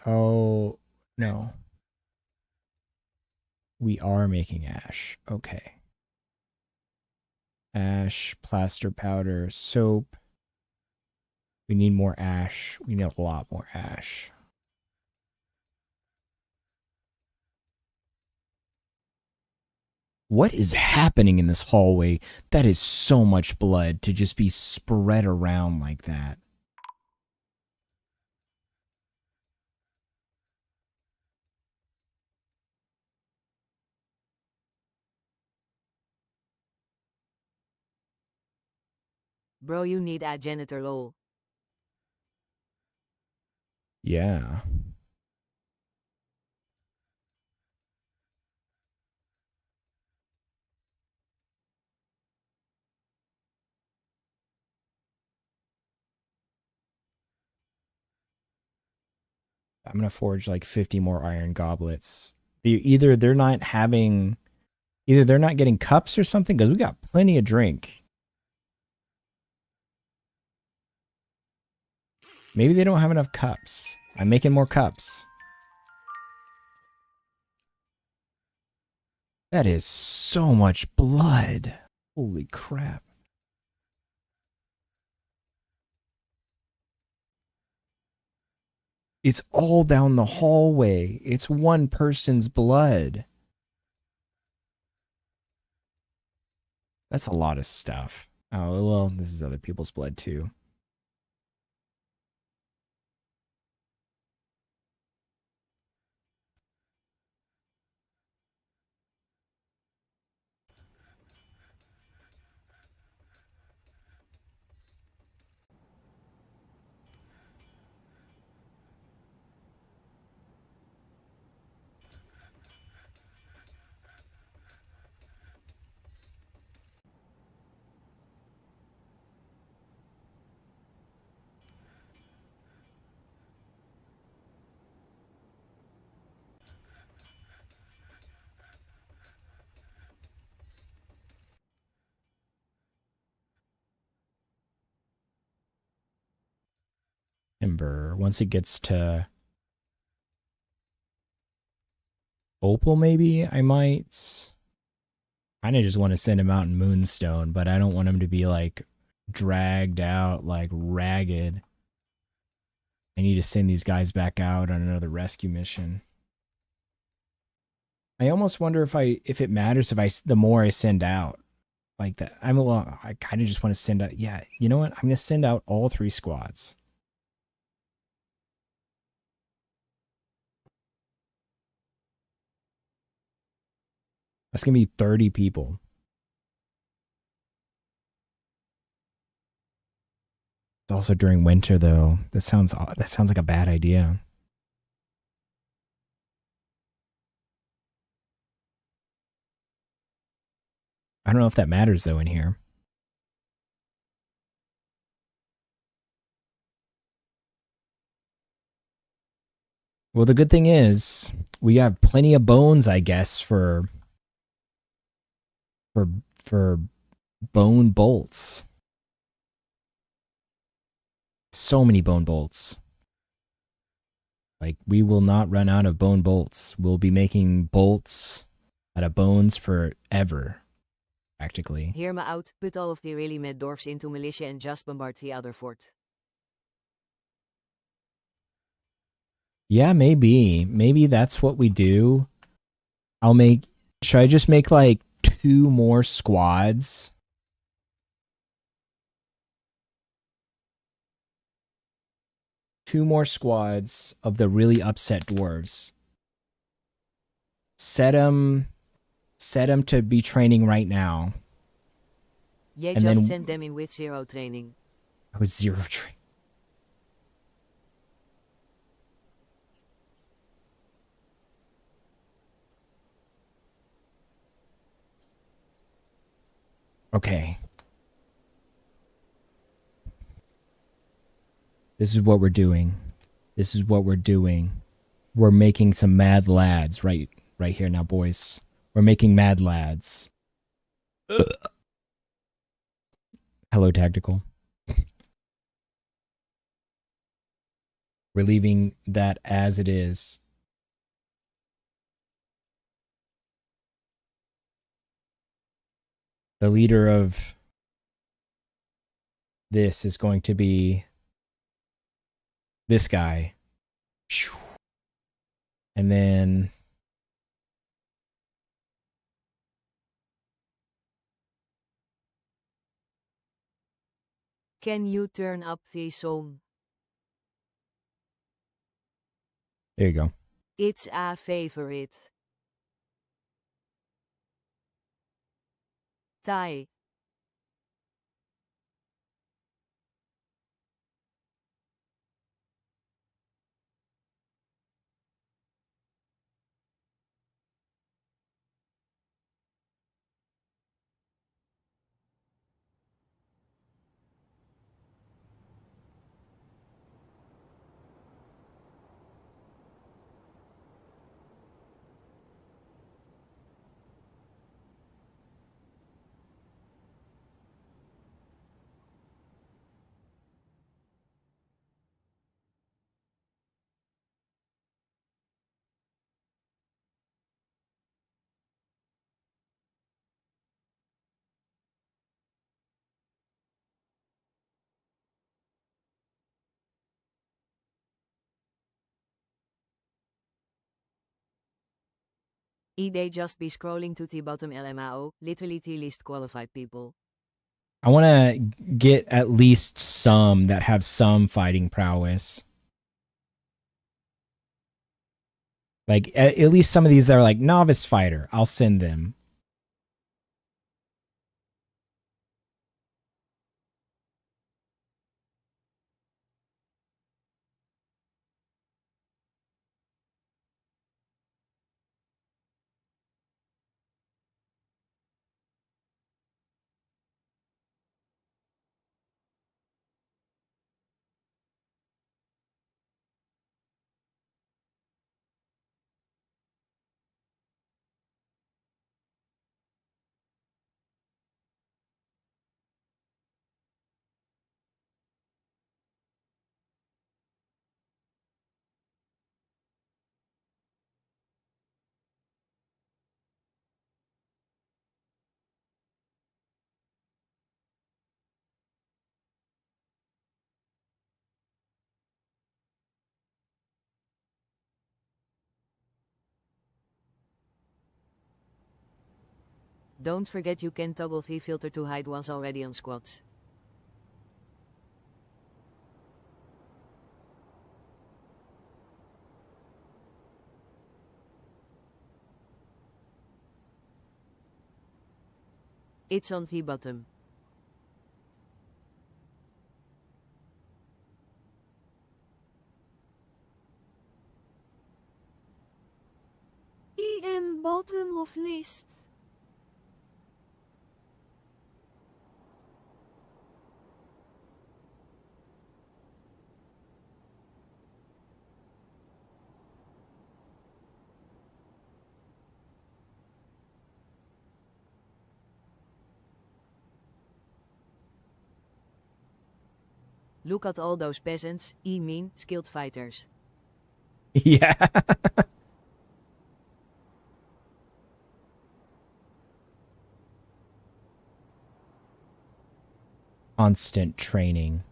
Oh, no. We are making ash. Okay. Ash, plaster powder, soap. We need more ash. We need a lot more ash. What is happening in this hallway? That is so much blood to just be spread around like that. Bro, you need a janitor lol. Yeah. I'm going to forge like 50 more iron goblets. Either they're not getting cups or something, because we got plenty of drink. Maybe they don't have enough cups. I'm making more cups. That is so much blood. Holy crap. It's all down the hallway. It's one person's blood. That's a lot of stuff. Oh, well, this is other people's blood too. Ember. Once it gets to Opal, maybe I might. Kind of just want to send him out in Moonstone, but I don't want him to be like dragged out like ragged. I need to send these guys back out on another rescue mission. I almost wonder if it matters if the more I send out like that. I kind of just want to send out. Yeah, you know what? I'm going to send out all 3 squads. That's going to be 30 people. It's also during winter though. That sounds like a bad idea. I don't know if that matters though in here. Well, the good thing is we have plenty of bones, I guess, for bone bolts. So many bone bolts. Like, we will not run out of bone bolts. We'll be making bolts out of bones forever, practically. Hear me out, put all of the really mad dwarfs into militia and just bombard the other fort. Yeah, maybe. Maybe that's what we do. Should I just make like 2 more squads? Two more squads of the really upset dwarves. Set them to be training right now. Yeah, And just then send them in with 0 training. with 0 training. Okay. This is what we're doing. This is what we're doing. We're making some mad lads right here now, boys. We're making mad lads. Hello, Tactical. We're leaving that as it is. The leader of this is going to be this guy. And then Can you turn up the song? there you go. It's a favorite. Thai. They just be scrolling to the bottom LMAO, literally the least qualified people. I want to get at least some that have some fighting prowess. Like at least some of these that are like novice fighter. I'll send them. Don't forget you can toggle the filter to hide ones already on squads. It's on the bottom. EM bottom of list. Look at all those peasants, mean, skilled fighters. Yeah. Constant training.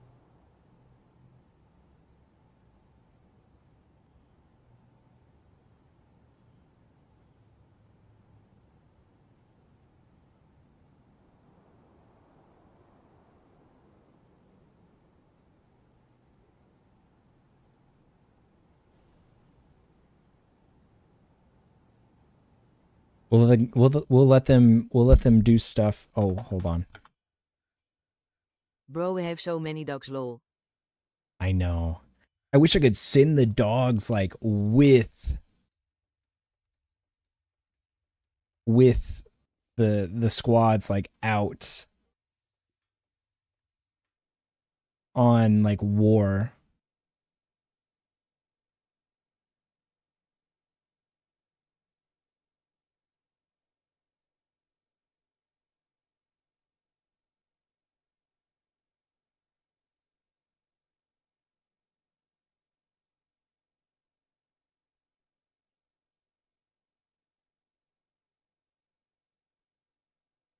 We'll let them do stuff. Oh, hold on. Bro, we have so many dogs, lol. I know. I wish I could send the dogs like with the squads like out on like war.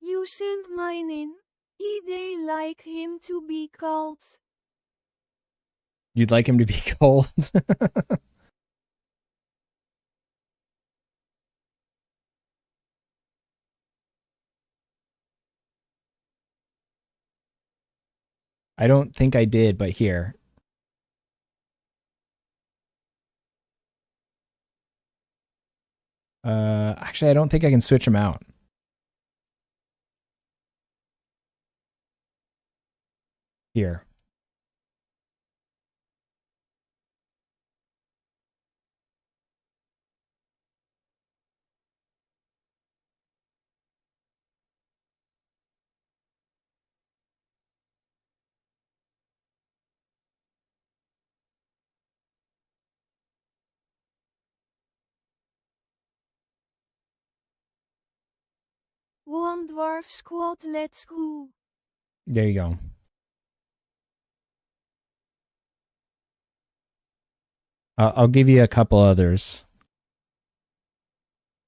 You sent mine in. They like him to be called. You'd like him to be cold? I don't think I did, but here. Actually, I don't think I can switch him out. Here. One dwarf squad, let's go. There you go. I'll give you a couple others.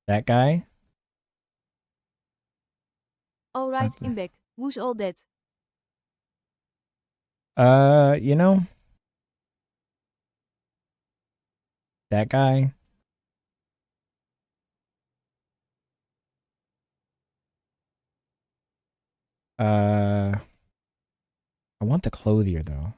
That guy. Alright, I'm back. Who's all that? You know, that guy. I want the clothier though.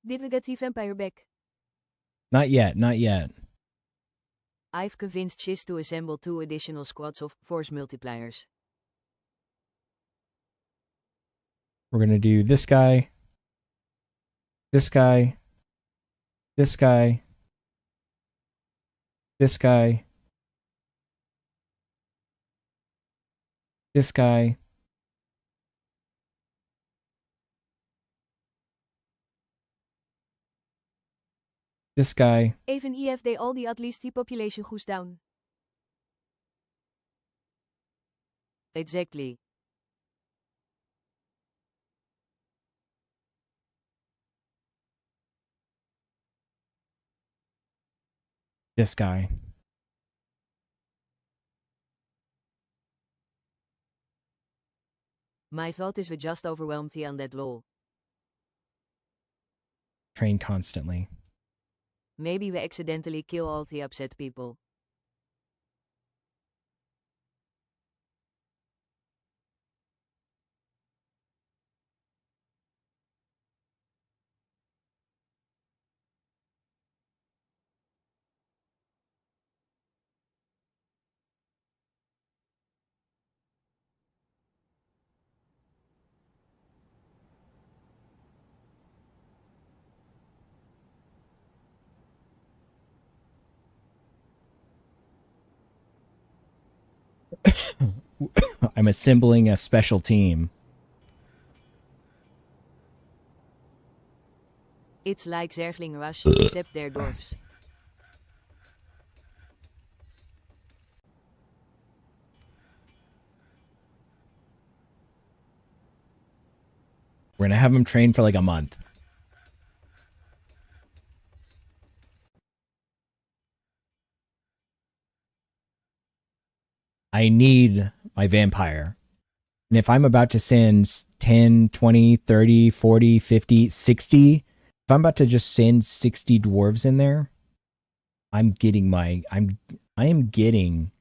Did we get the vampire back? Not yet, not yet. I've convinced Shiz to assemble 2 additional squads of force multipliers. We're gonna do this guy, this guy, this guy, this guy, this guy. This guy. Even EFD all the at least the population goes down. Exactly. This guy. My thought is we just overwhelmed the undead lol. Train constantly. Maybe we accidentally kill all the upset people. I'm assembling a special team. It's like Zergling Rush, except they're dwarfs. We're gonna have him train for like a month. I need my vampire. And if I'm about to send 10, 20, 30, 40, 50, 60, if I'm about to just send 60 dwarves in there, I'm getting my I'm getting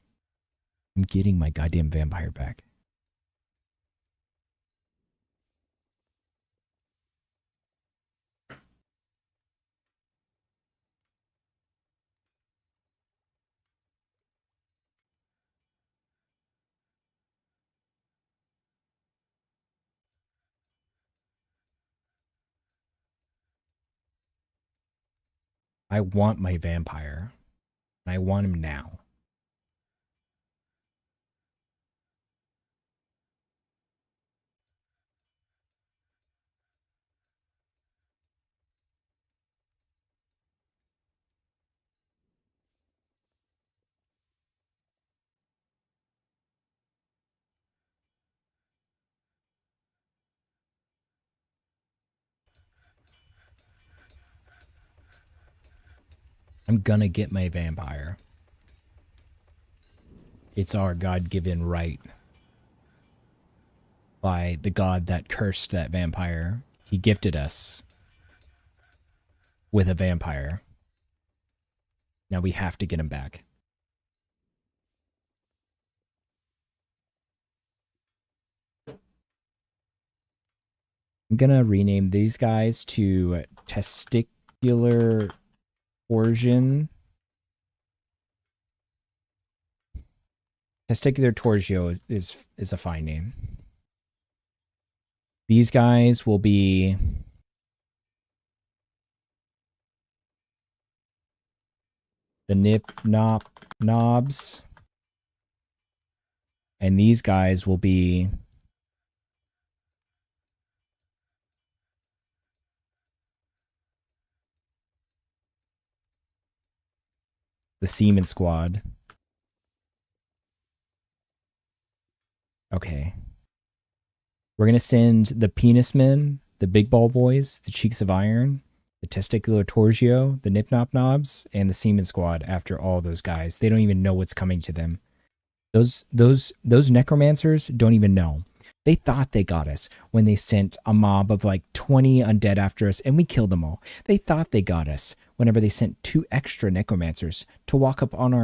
my goddamn vampire back. I want my vampire. And I want him now. I'm gonna get my vampire. It's our God-given right by the god that cursed that vampire. He gifted us with a vampire. Now we have to get him back. I'm gonna rename these guys to testicular torsion. Testicular torgio is a fine name. These guys will be the nip nop knobs. And these guys will be the semen squad. Okay. We're going to send the penis men, the big ball boys, the cheeks of iron, the testicular torgio, the nip nop knobs, and the semen squad after all those guys. They don't even know what's coming to them. Those necromancers don't even know. They thought they got us when they sent a mob of like 20 undead after us and we killed them all. They thought they got us whenever they sent 2 extra necromancers to walk up on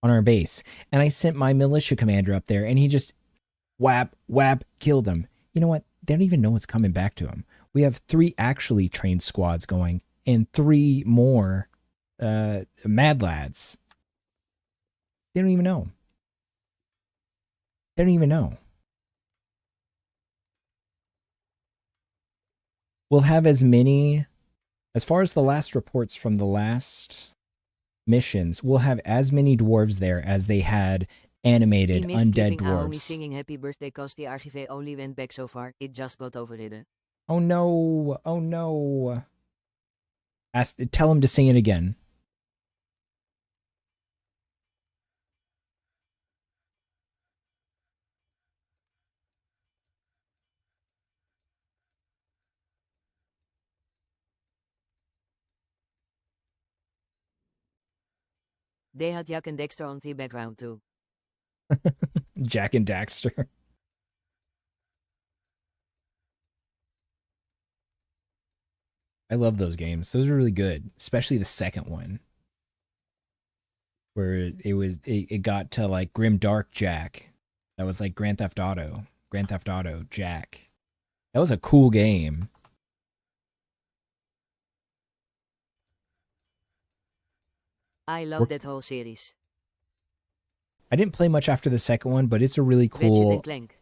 our base. And I sent my militia commander up there and he just whap, killed them. You know what? They don't even know what's coming back to them. We have 3 actually trained squads going and 3 more mad lads. They don't even know. They don't even know. We'll have as many, as far as the last reports from the last missions, we'll have as many dwarves there as they had animated undead dwarves. Singing happy birthday cause the RGV only went back so far. It just got overridden. Oh no. Oh no. Tell him to sing it again. They had Jak and Dexter on the background too. Jak and Daxter. I love those games. Those are really good, especially the second one, where it got to like Grim Dark Jak. That was like Grand Theft Auto Jak. That was a cool game. I love that whole series. I didn't play much after the second one, but it's a really cool. Clank.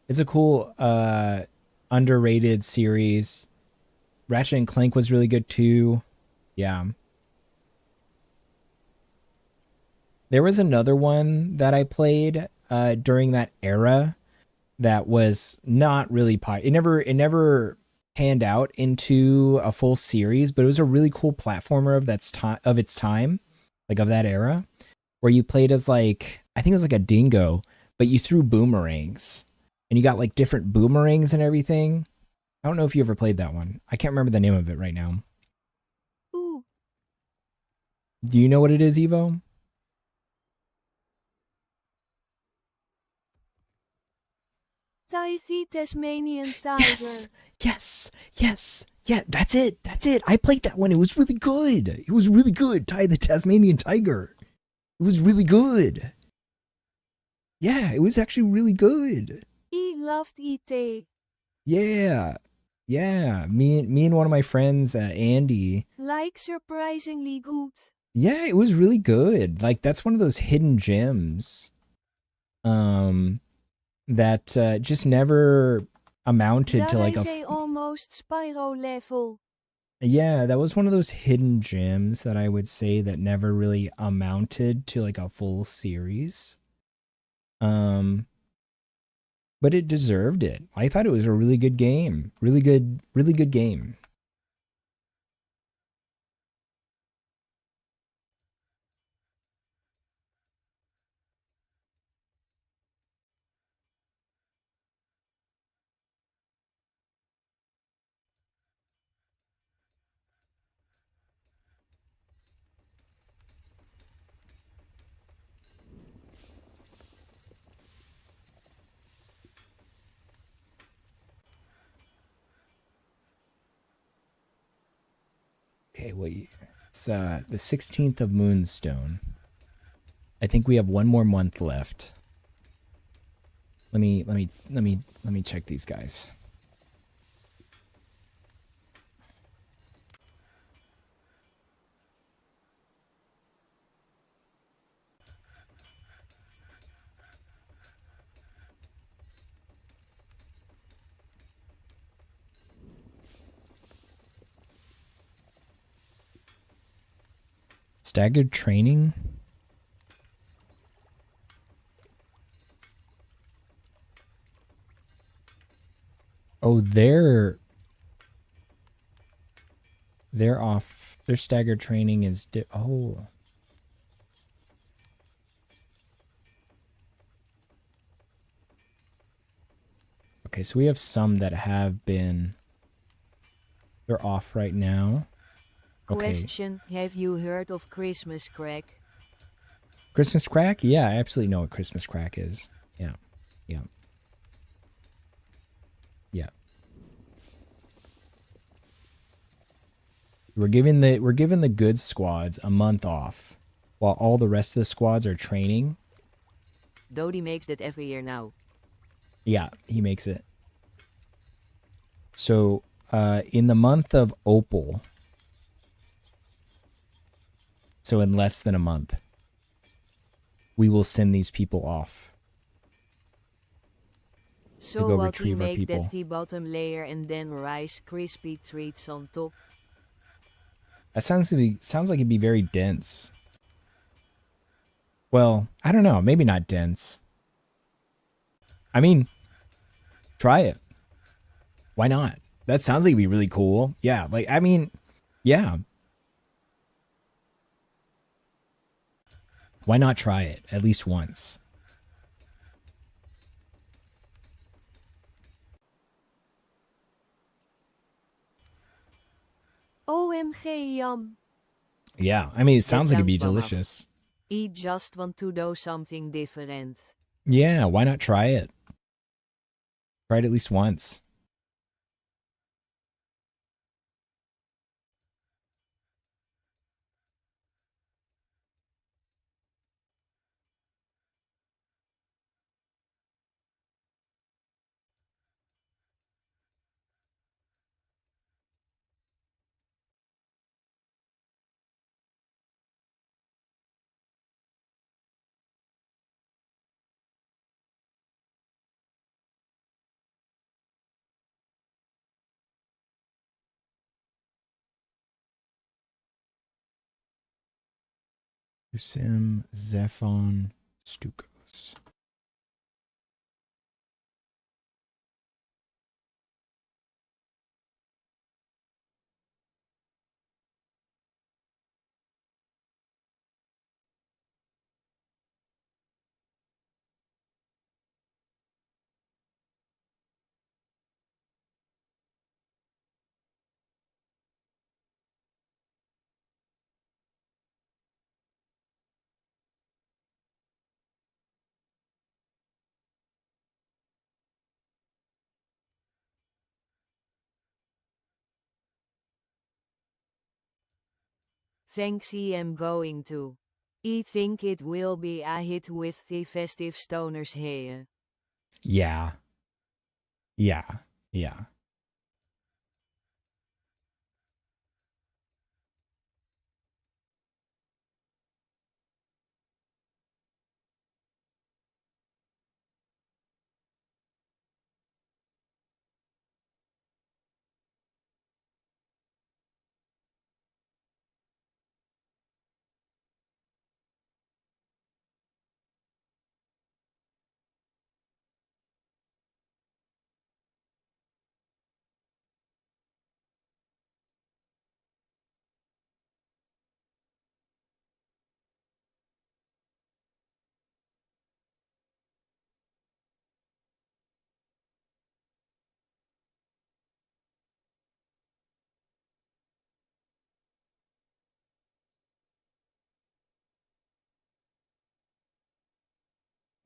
It's a cool underrated series. Ratchet and Clank was really good too. Yeah. There was another one that I played during that era that was not really it never panned out into a full series, but it was a really cool platformer of its time, like of that era, where you played as like, I think it was like a dingo, but you threw boomerangs and you got like different boomerangs and everything. I don't know if you ever played that one. I can't remember the name of it right now. Ooh. Do you know what it is, Evo? Tithy Tasmanian Tiger. Yes. Yeah, that's it. I played that one. It was really good. Ty the Tasmanian Tiger. It was really good. Yeah, it was actually really good. He loved ET. Yeah. Me and one of my friends, Andy. Like surprisingly good. Yeah, it was really good. Like that's one of those hidden gems. That just never amounted to like a almost Spyro level. Yeah, that was one of those hidden gems that I would say that never really amounted to like a full series. But it deserved it. I thought it was a really good game. Really good game. Okay, wait. It's the 16th of Moonstone. I think we have one more month left. Let me check these guys. Staggered training? Oh, they're off. Their staggered training is oh. Okay, so we have some that have been, they're off right now. Okay. Question, have you heard of Christmas crack? Christmas crack? Yeah, I absolutely know what Christmas crack is. Yeah. Yeah. Yeah. We're giving the good squads a month off while all the rest of the squads are training. Dodie makes that every year now. Yeah, he makes it. So, in the month of Opal, so in less than a month, we will send these people off. So go what he retrieve our make people. that he bottom layer and then Rice crispy treats on top? That sounds like it'd be very dense. Well, I don't know. Maybe not dense. I mean, try it. Why not? That sounds like it'd be really cool. Yeah, like, I mean, yeah. Why not try it at least once? OMG yum. Yeah, I mean, it sounds like it'd be sounds bomb. delicious. I just want to do something different. Yeah, why not try it? Try it at least once. Sim, Zephon, Stukos. Thanks I am going to. I think it will be a hit with the festive stoners here. Yeah. Yeah. Yeah.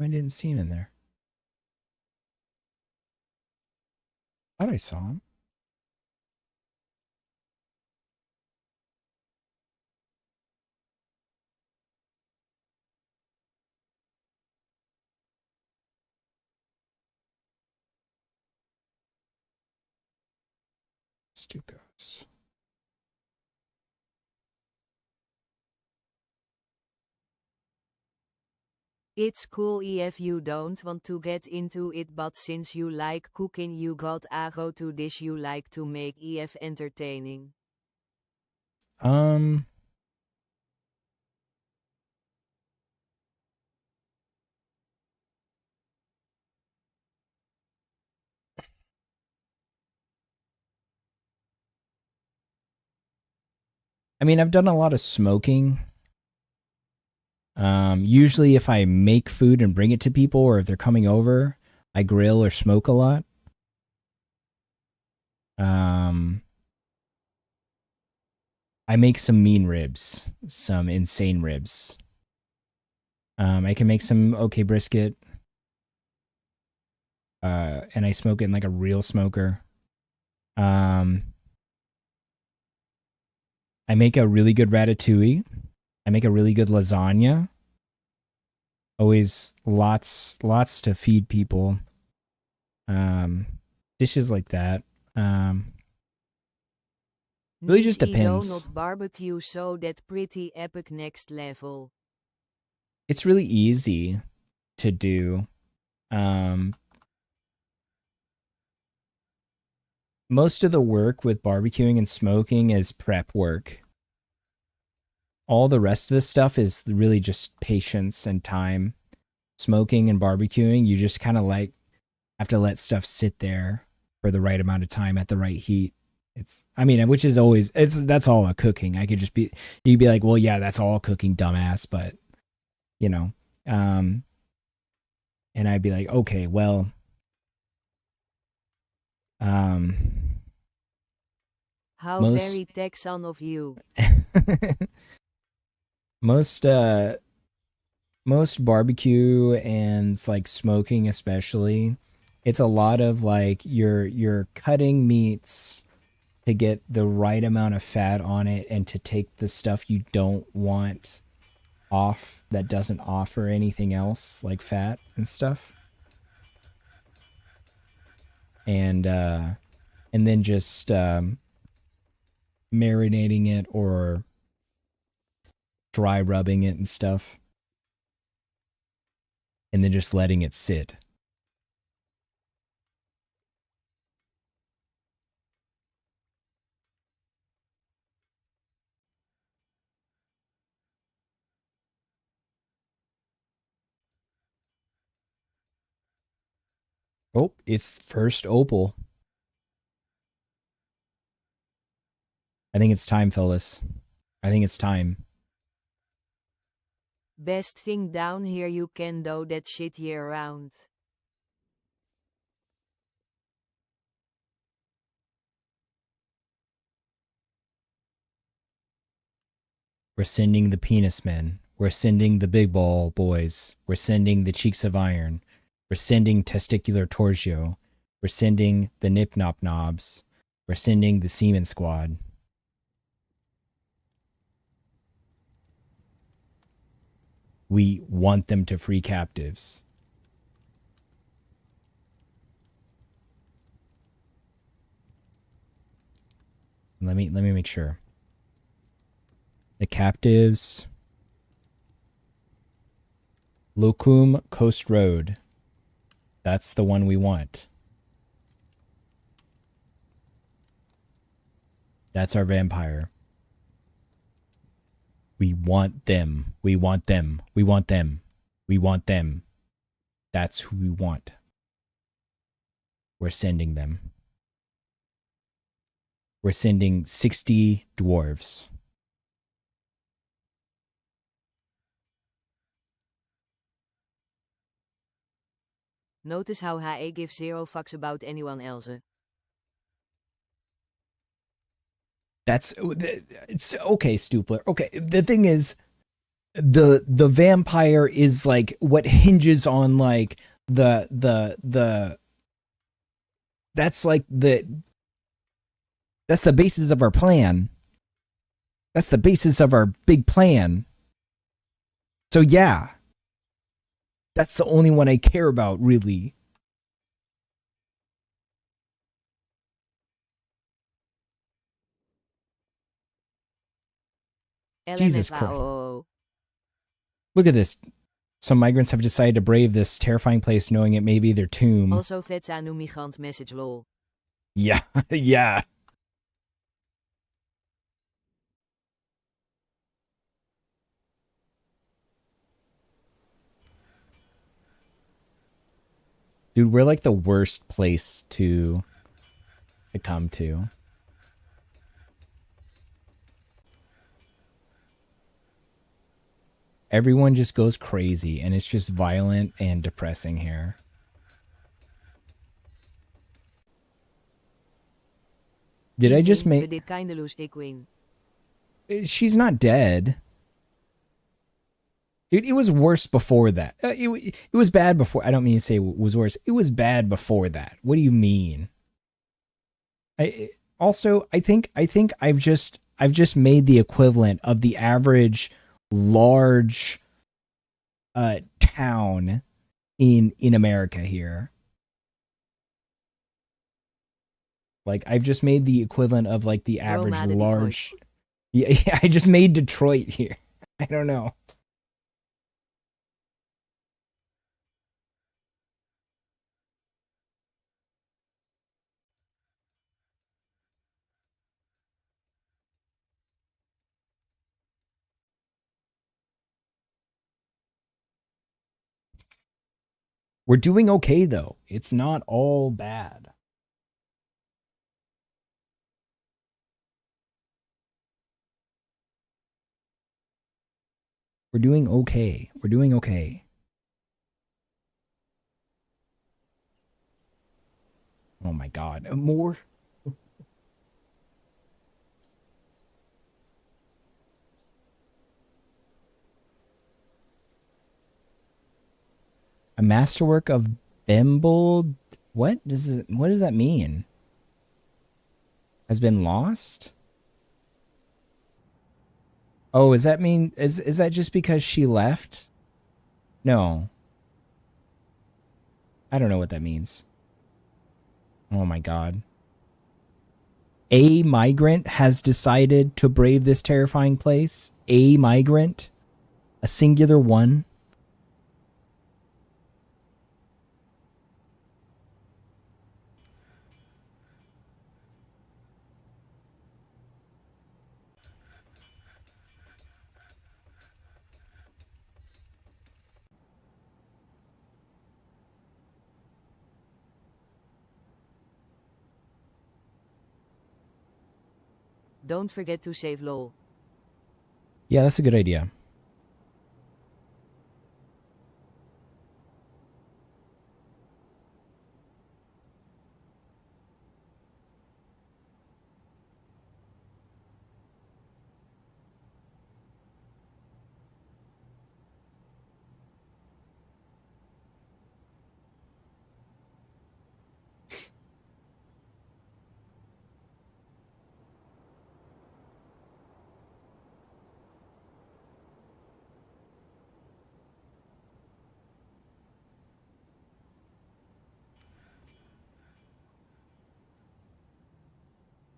I didn't see him in there. I thought I saw him. Stucos. It's cool if you don't want to get into it, but since you like cooking, you got a go-to dish you like to make if entertaining. I mean, I've done a lot of smoking. Usually if I make food and bring it to people, or if they're coming over, I grill or smoke a lot. I make some mean ribs, some insane ribs. I can make some okay brisket. And I smoke it in like a real smoker. I make a really good ratatouille. I make a really good lasagna. Always lots to feed people. Dishes like that. Really just depends. Not barbecue, so that pretty epic next level. It's really easy to do. Most of the work with barbecuing and smoking is prep work. All the rest of the stuff is really just patience and time. Smoking and barbecuing, you just kind of like have to let stuff sit there for the right amount of time at the right heat. Which is always, that's all a cooking. You'd be like, well, yeah, that's all cooking, dumbass. But, and I'd be like, okay, well, how very Texan of you. most barbecue and like smoking especially, it's a lot of like you're cutting meats to get the right amount of fat on it and to take the stuff you don't want off that doesn't offer anything else like fat and stuff. And then just marinating it or dry rubbing it and stuff. And then just letting it sit. Oh, it's first opal. I think it's time, fellas. I think it's time. Best thing down here, you can do that shit year round. We're sending the penis men. We're sending the big ball boys. We're sending the cheeks of iron. We're sending testicular torgio. We're sending the nip nop knobs. We're sending the semen squad. We want them to free captives. Let me make sure. The captives. Locum Coast Road. That's the one we want. That's our vampire. We want them. We want them. We want them. We want them. That's who we want. We're sending them. We're sending 60 dwarves. Notice how I give zero fucks about anyone else. It's okay, Stupler. Okay, the thing is, the vampire is like what hinges on like the that's like that's the basis of our plan. That's the basis of our big plan. So yeah, that's the only one I care about, really. Jesus Christ. LMFAO. Look at this. Some migrants have decided to brave this terrifying place knowing it may be their tomb. Also veta nu migrant message lol. Yeah, yeah. Dude, we're like the worst place to come to. Everyone just goes crazy, and it's just violent and depressing here. Did I just make... She's not dead. Dude, it was worse before that. It was bad before. I don't mean to say it was worse. It was bad before that. What do you mean? I think I've just made the equivalent of the average large town in America here. Like, I've just made the equivalent of like the average large. Yeah, I just made Detroit here. I don't know. We're doing okay though. It's not all bad. We're doing okay. We're doing okay. Oh my god. More? A masterwork of Bimble? What does that mean? Has been lost? Oh, does that mean is that just because she left? No. I don't know what that means. Oh my god. A migrant has decided to brave this terrifying place? A migrant? A singular one? Don't forget to save lol. Yeah, that's a good idea.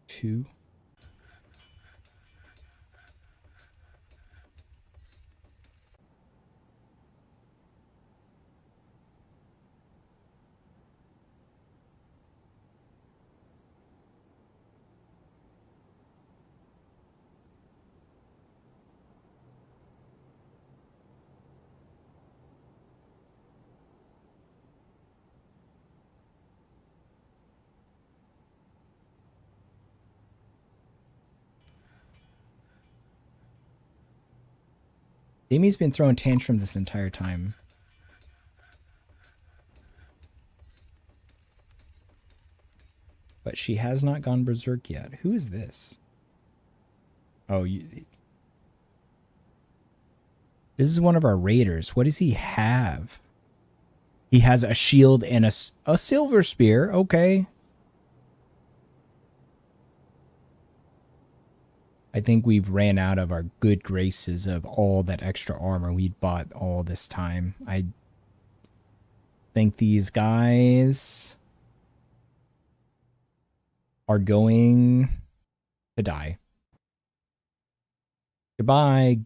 Two. Amy's been throwing tantrums this entire time. But she has not gone berserk yet. Who is this? Oh, this is one of our raiders. What does he have? He has a shield and a silver spear. Okay. I think we've ran out of our good graces of all that extra armor we'd bought all this time. I think these guys are going to die. Goodbye.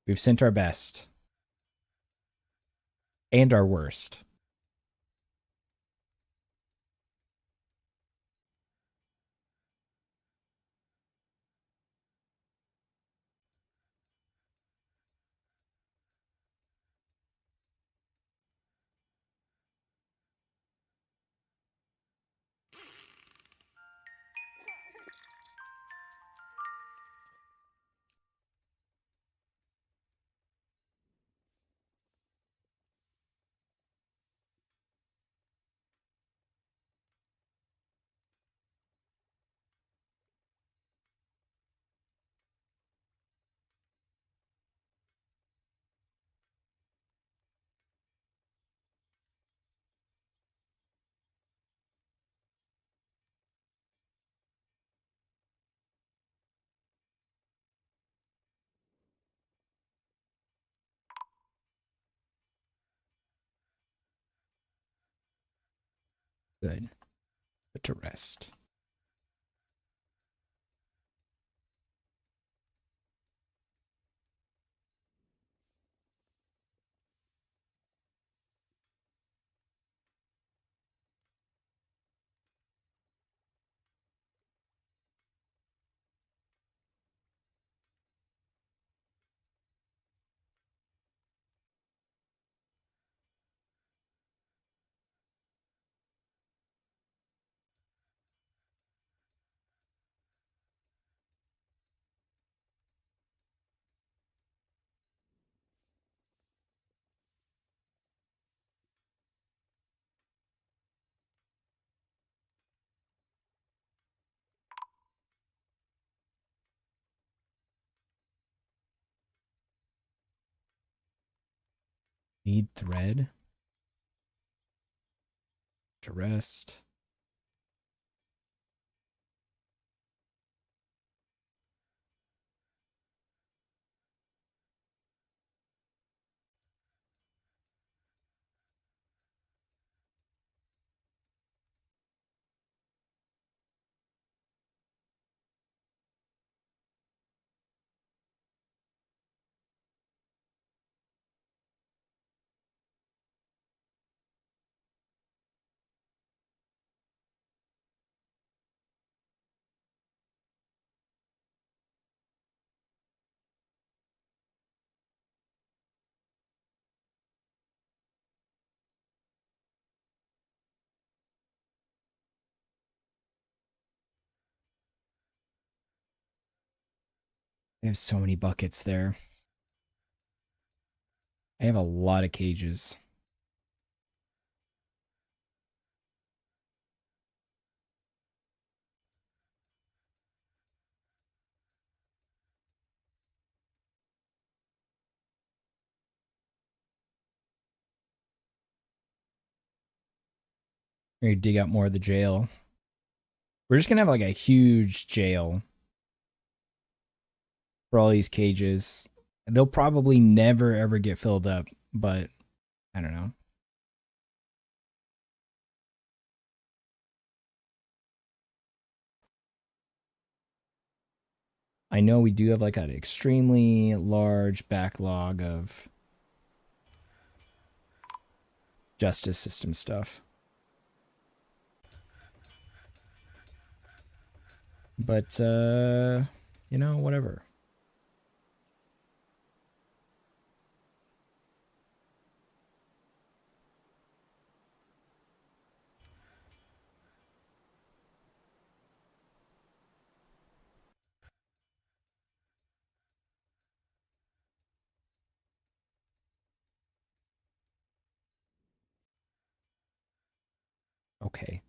We've sent our best and our worst. Good. Put to rest. Need thread to rest. I have so many buckets there. I have a lot of cages. We're gonna dig out more of the jail. We're just gonna have like a huge jail for all these cages. They'll probably never ever get filled up, but I don't know. I know we do have like an extremely large backlog of justice system stuff. But you know, whatever. Okay.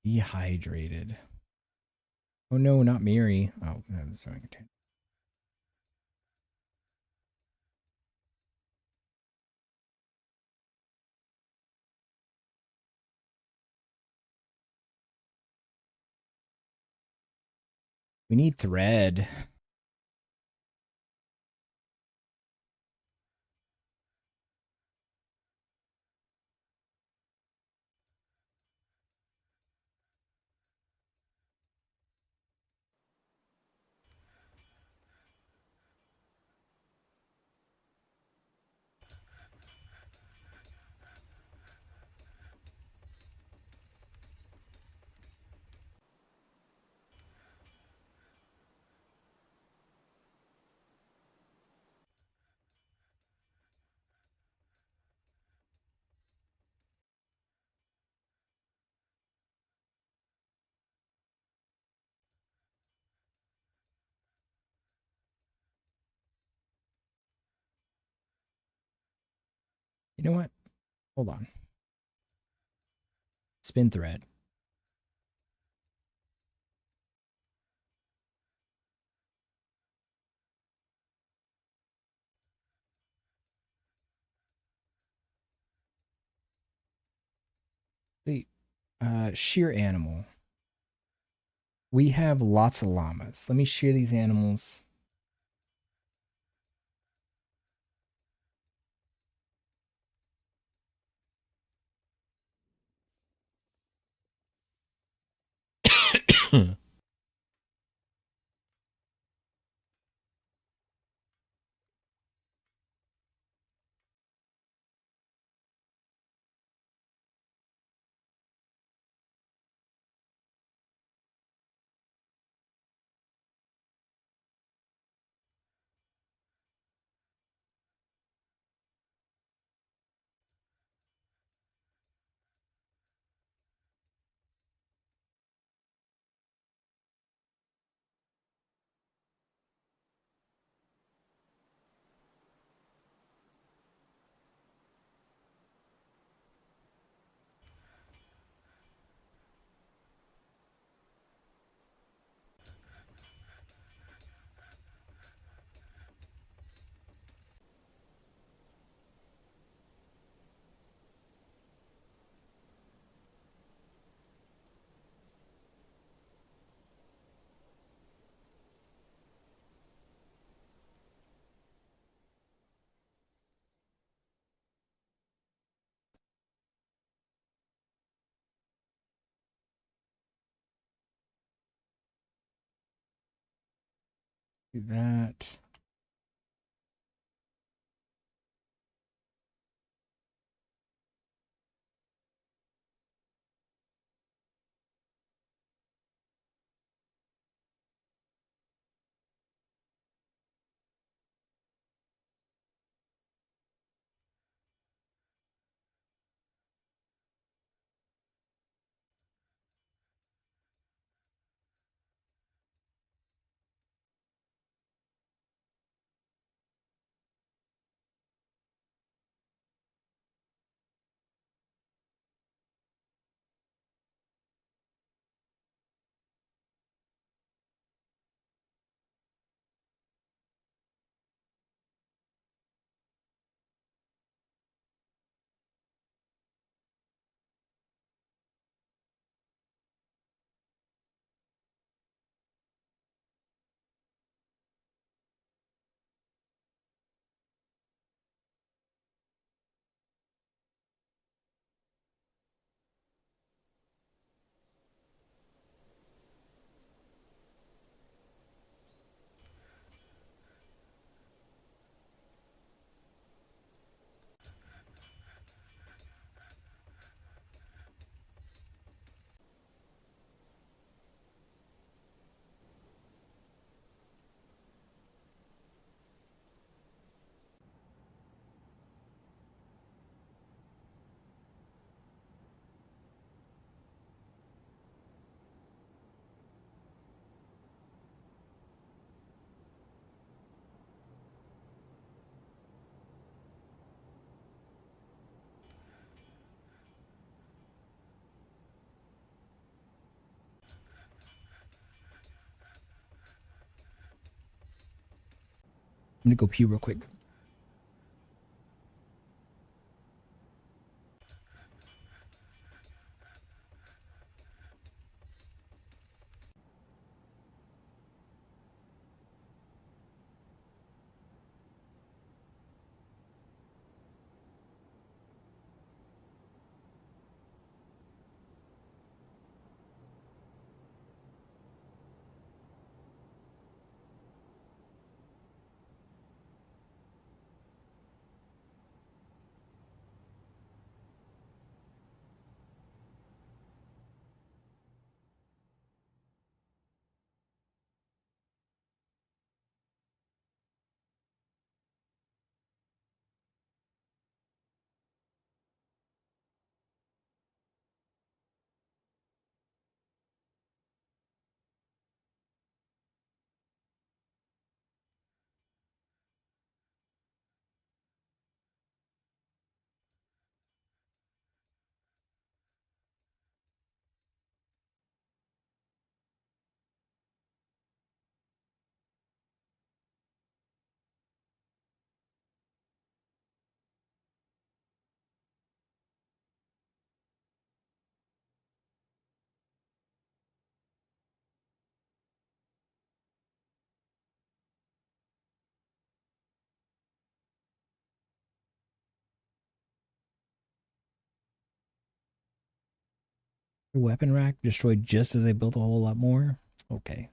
Dehydrated. Oh no, not Miri. Oh, no, that's not good. We need thread. You know what? Hold on. Spin thread. Wait, shear animal. We have lots of llamas. Let me shear these animals. Do that. I'm gonna go pee real quick. The weapon rack destroyed just as I built a whole lot more. Okay.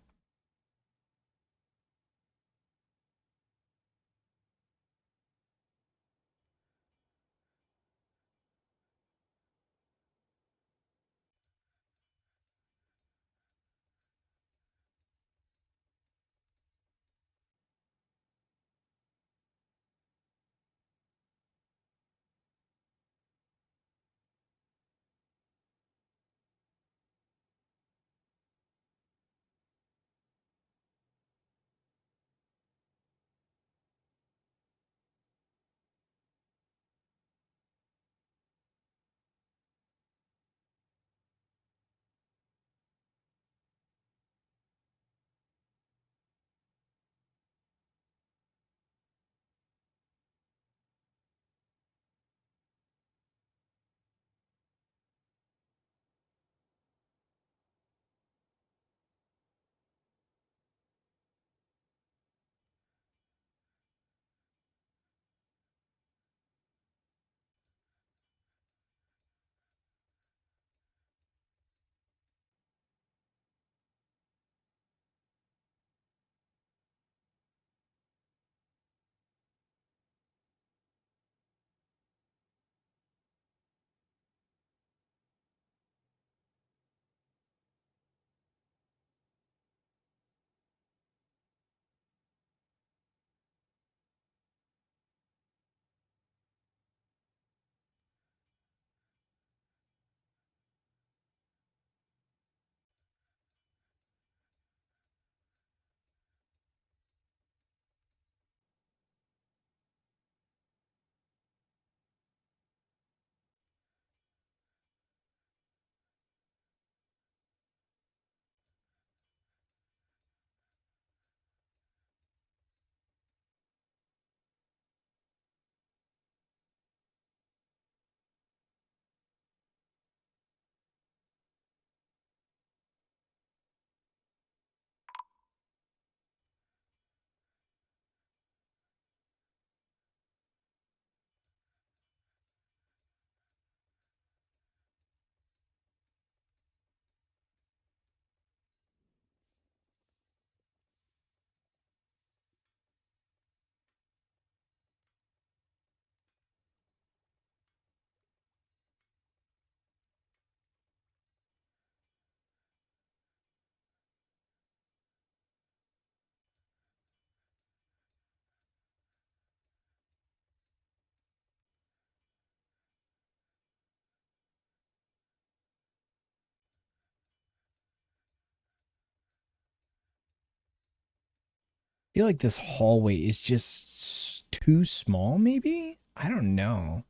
I feel like this hallway is just too small, maybe? I don't know.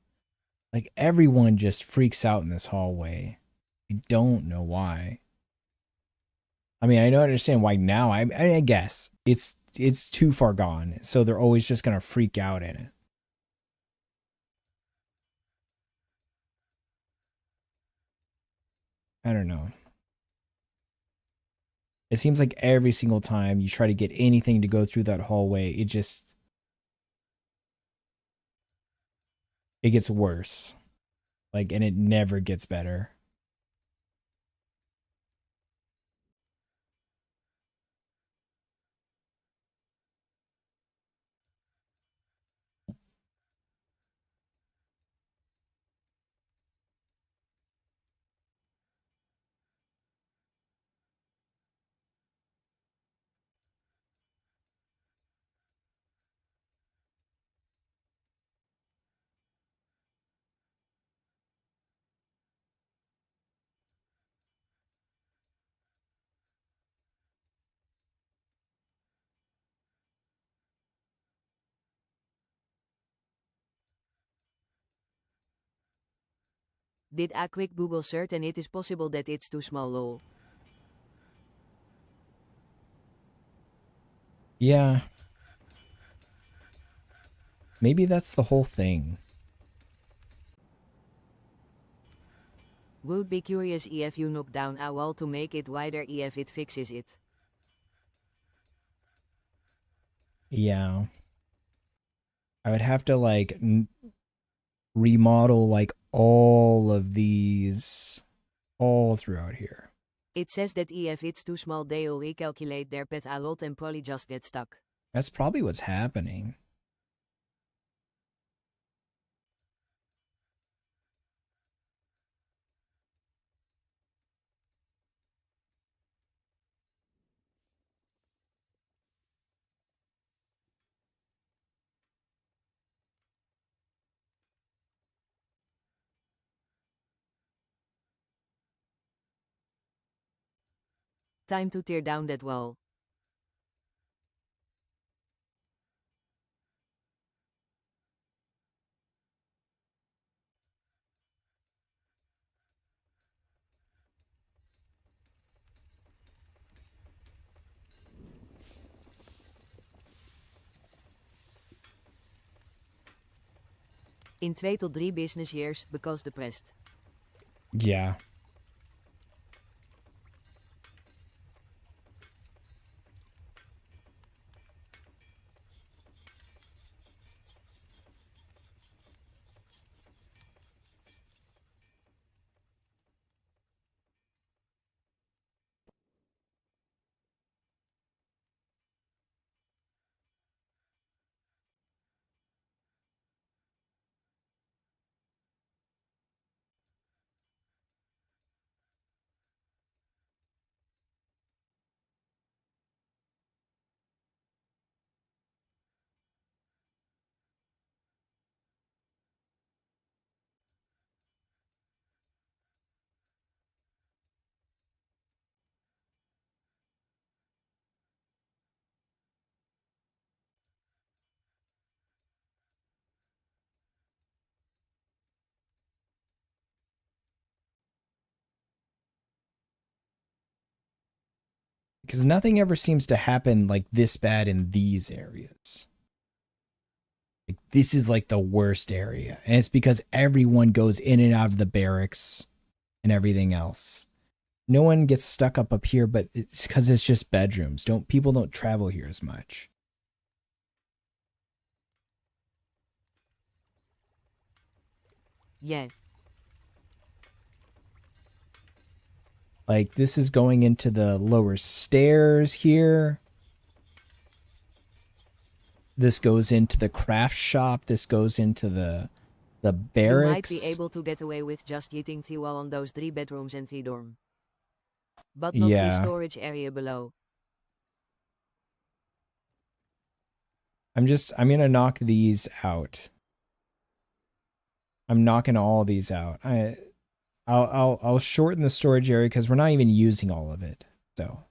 Like everyone just freaks out in this hallway. I don't know why. I mean, I don't understand why now. I guess it's it's too far gone. So they're always just gonna freak out in it. I don't know. It seems like every single time you try to get anything to go through that hallway, it gets worse. Like, and it never gets better. Did a quick Google search and it is possible that it's too small lol. Yeah. Maybe that's the whole thing. Would be curious if you knock down a wall to make it wider if it fixes it. Yeah. I would have to like remodel like all of these all throughout here. It says that if it's too small they'll recalculate their path a lot and probably just get stuck. That's probably what's happening. Time to tear down that wall. In 2 tot 3 business years, because depressed. Yeah. Because nothing ever seems to happen like this bad in these areas. Like, this is like the worst area. And it's because everyone goes in and out of the barracks and everything else. No one gets stuck up here, but it's because it's just bedrooms. People don't travel here as much. Yeah. Like, this is going into the lower stairs here. This goes into the craft shop. This goes into the barracks. You might be able to get away with just eating fuel on those 3 bedrooms and 3 dorm. But not 3 Yeah. storage area below. I'm gonna knock these out. I'm knocking all these out. I'll shorten the storage area because we're not even using all of it. So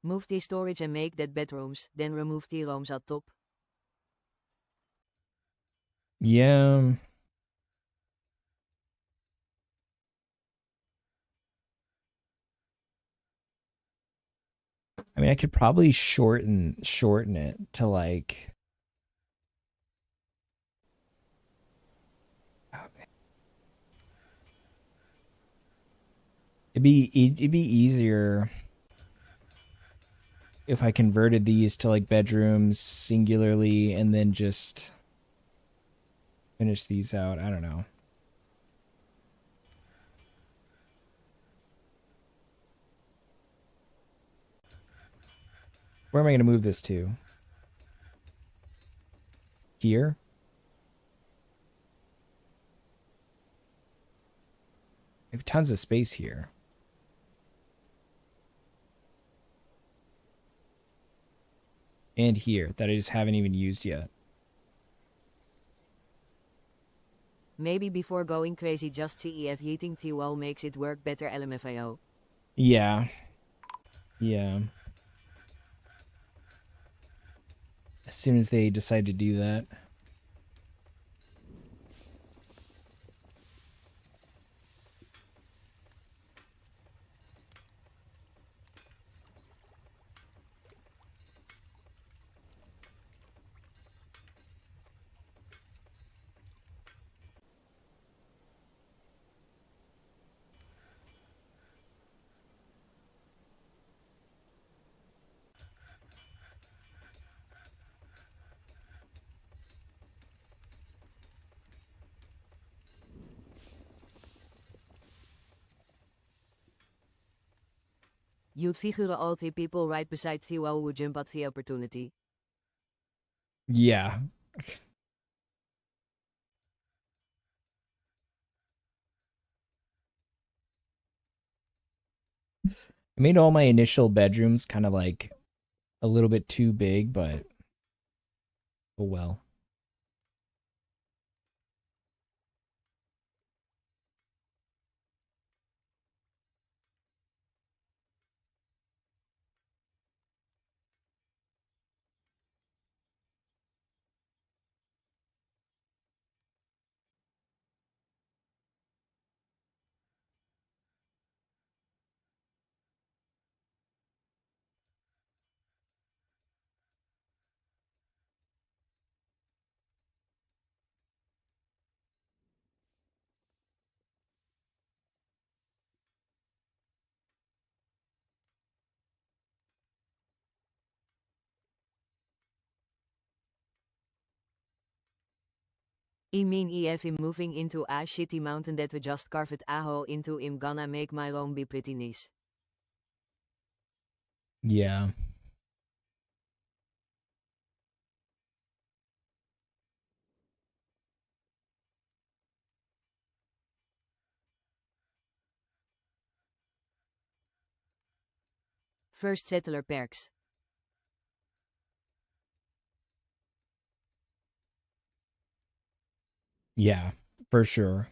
Move the storage and make that bedrooms, then remove the rooms at top. Yeah. I mean, I could probably shorten it to like it'd be easier if I converted these to like bedrooms singularly and then just finish these out. I don't know. Where am I going to move this to? Here? I have tons of space here. And here that I just haven't even used yet. Maybe before going crazy just see if heating the wall makes it work better LMFAO. Yeah. Yeah. As soon as they decide to do that. You'd figure all the people right beside the wall would jump at the opportunity. Yeah. I made all my initial bedrooms kind of like a little bit too big, but oh well. I mean if I'm moving into a shitty mountain that we just carved a hole into, I'm gonna make my room be pretty nice. Yeah. First settler perks. Yeah, for sure.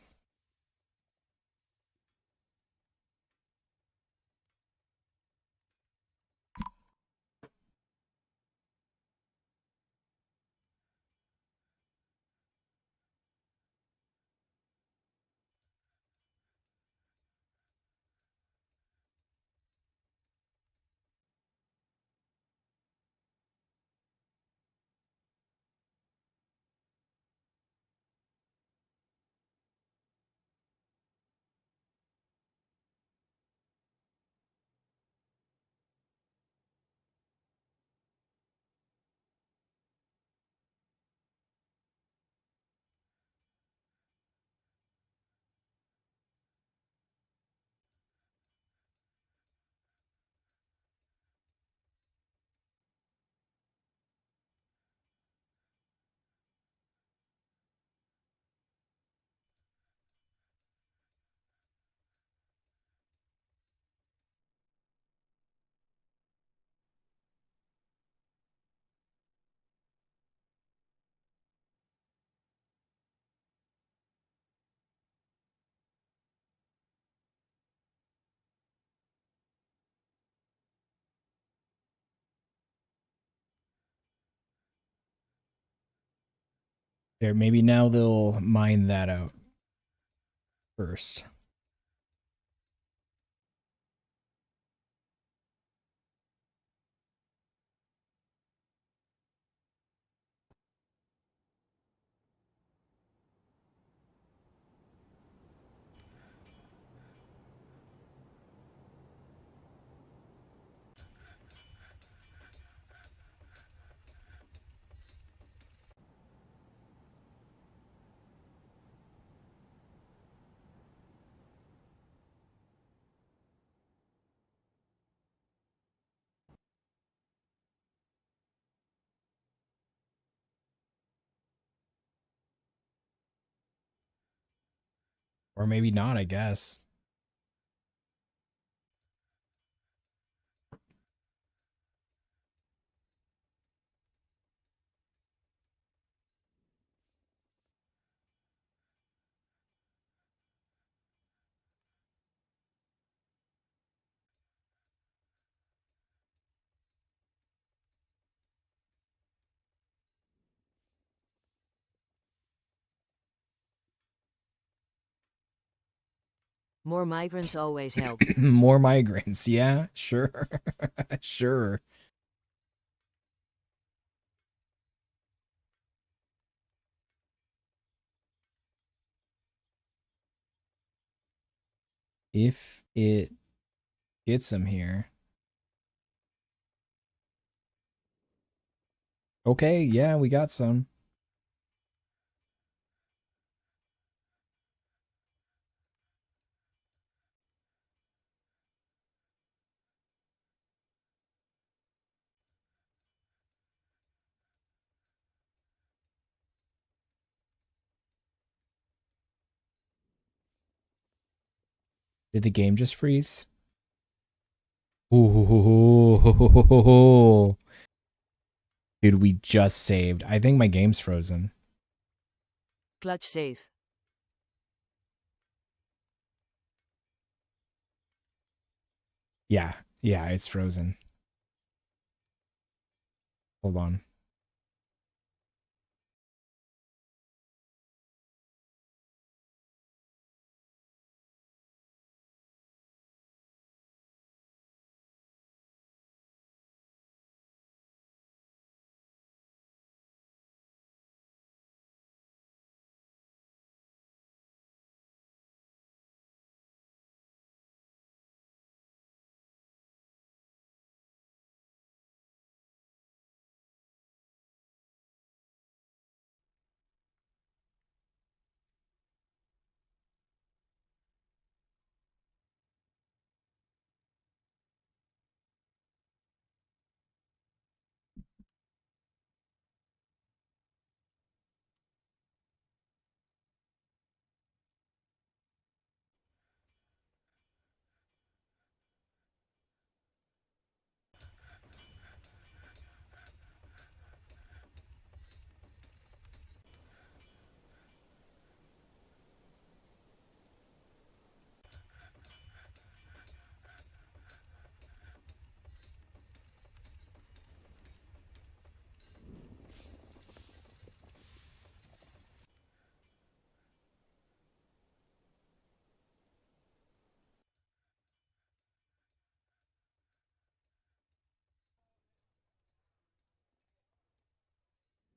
There, maybe now they'll mine that out first. Or maybe not, I guess. More migrants always help. More migrants, yeah, sure. Sure. If it gets him here. Okay, yeah, we got some. Did the game just freeze? Ooh. Dude, we just saved. I think my game's frozen. Clutch save. Yeah, yeah, it's frozen. Hold on.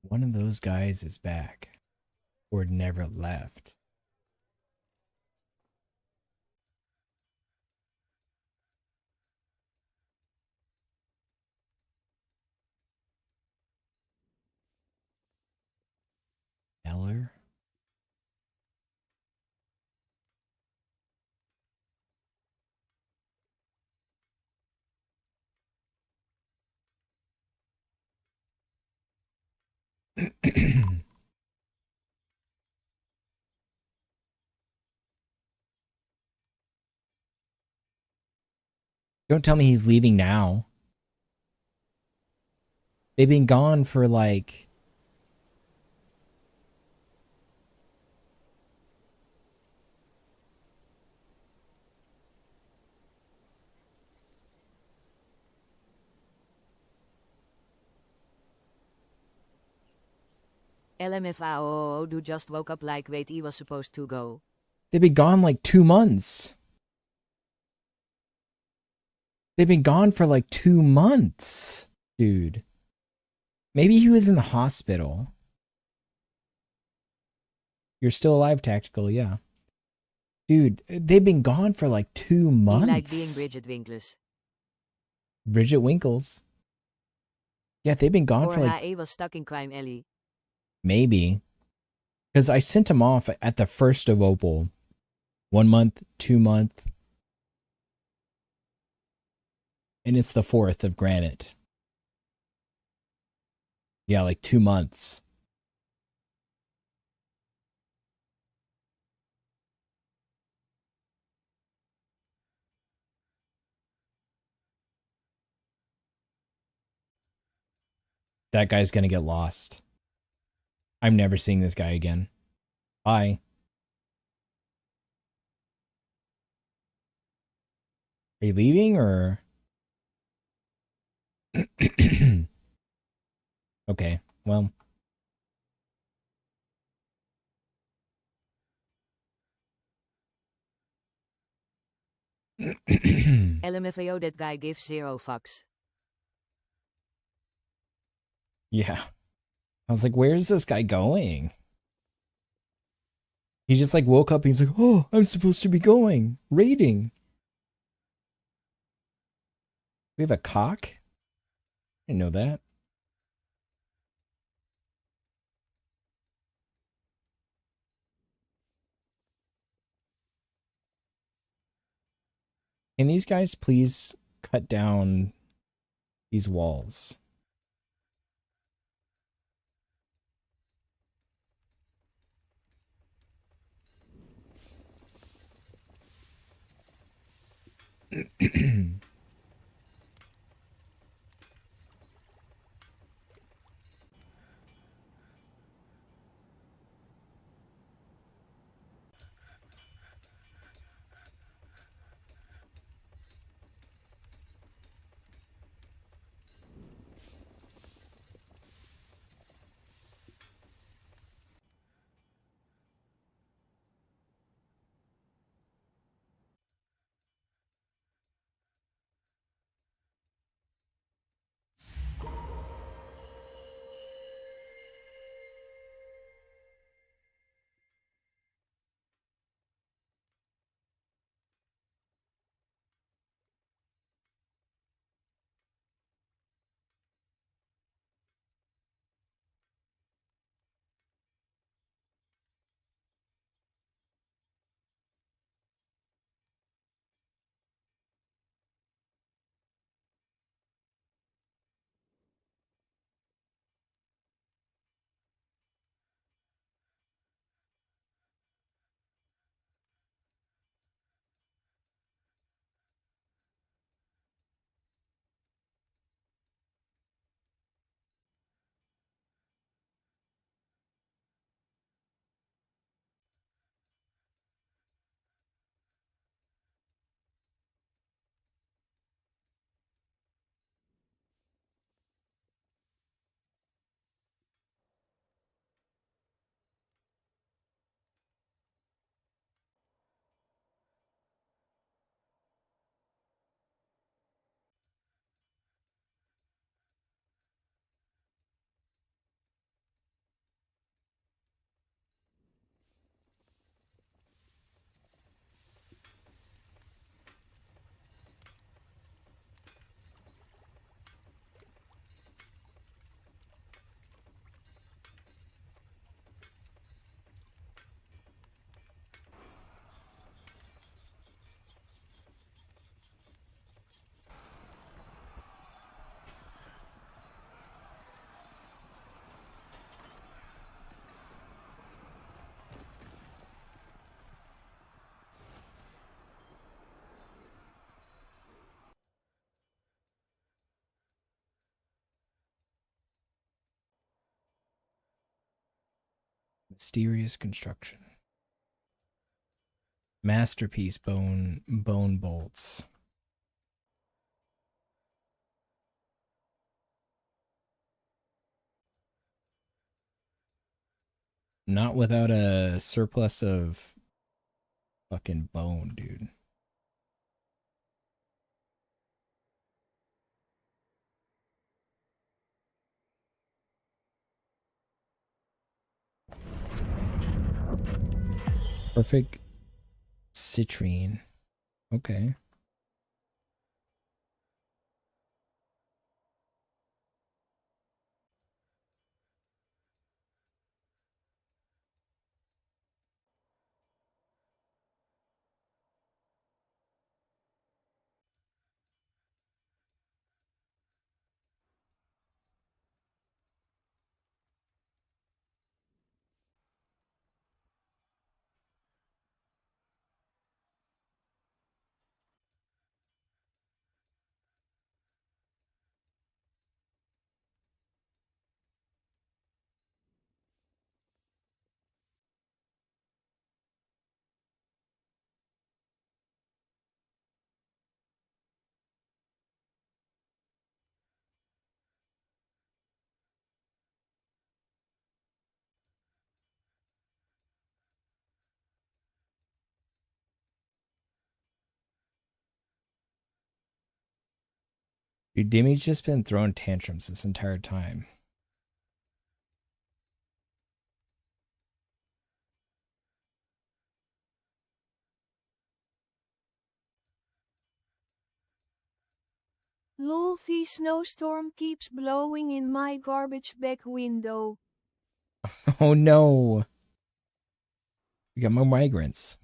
One of those guys is back. Or never left. Eller? Don't tell me he's leaving now. They've been gone for like... LMFAO do just woke up like wait he was supposed to go. They've been gone like 2 months. They've been gone for like 2 months, dude. Maybe he was in the hospital. You're still alive, Tactical, yeah. Dude, they've been gone for like 2 months. He like being Bridget Winkles. Bridget Winkles. Yeah, they've been gone Or for like... HA was stuck in Crime Alley. Maybe. Because I sent him off at the 1st of Opal. 1 month, 2 month. And it's the 4th of Granite. Yeah, like 2 months. That guy's gonna get lost. I'm never seeing this guy again. Bye. Are you leaving or? Okay, well. LMFAO that guy gives 0 fucks. Yeah. I was like, where's this guy going? He just like woke up and he's like, oh, I'm supposed to be going. Raiding. We have a cock? I didn't know that. Can these guys please cut down these walls? Mysterious construction. Masterpiece bone bolts. Not without a surplus of fucking bone, dude. Perfect citrine. Okay. Dude, Demi's just been throwing tantrums this entire time. Lolfy snowstorm keeps blowing in my garbage bag window. Oh no. We got more migrants.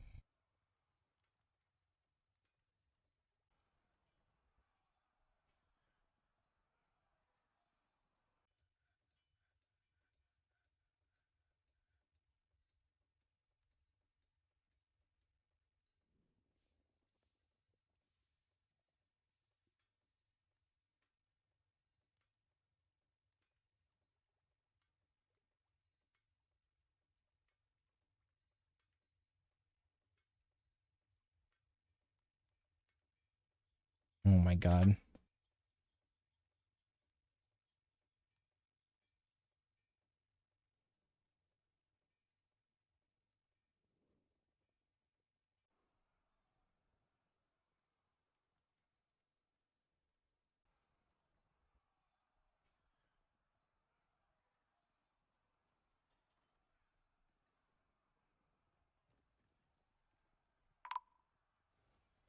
Oh my god.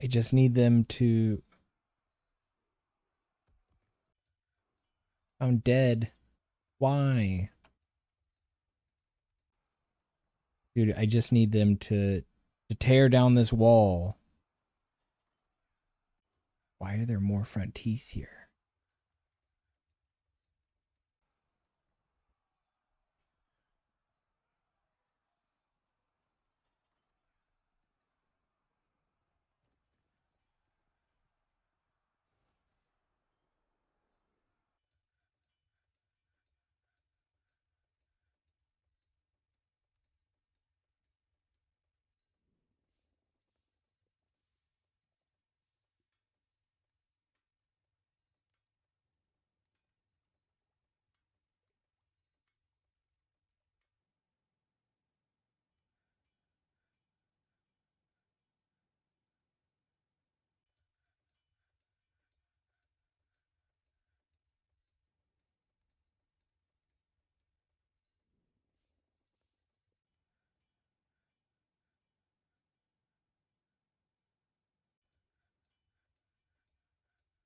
I just need them to. I'm dead. Why? Dude, I just need them to tear down this wall. Why are there more front teeth here?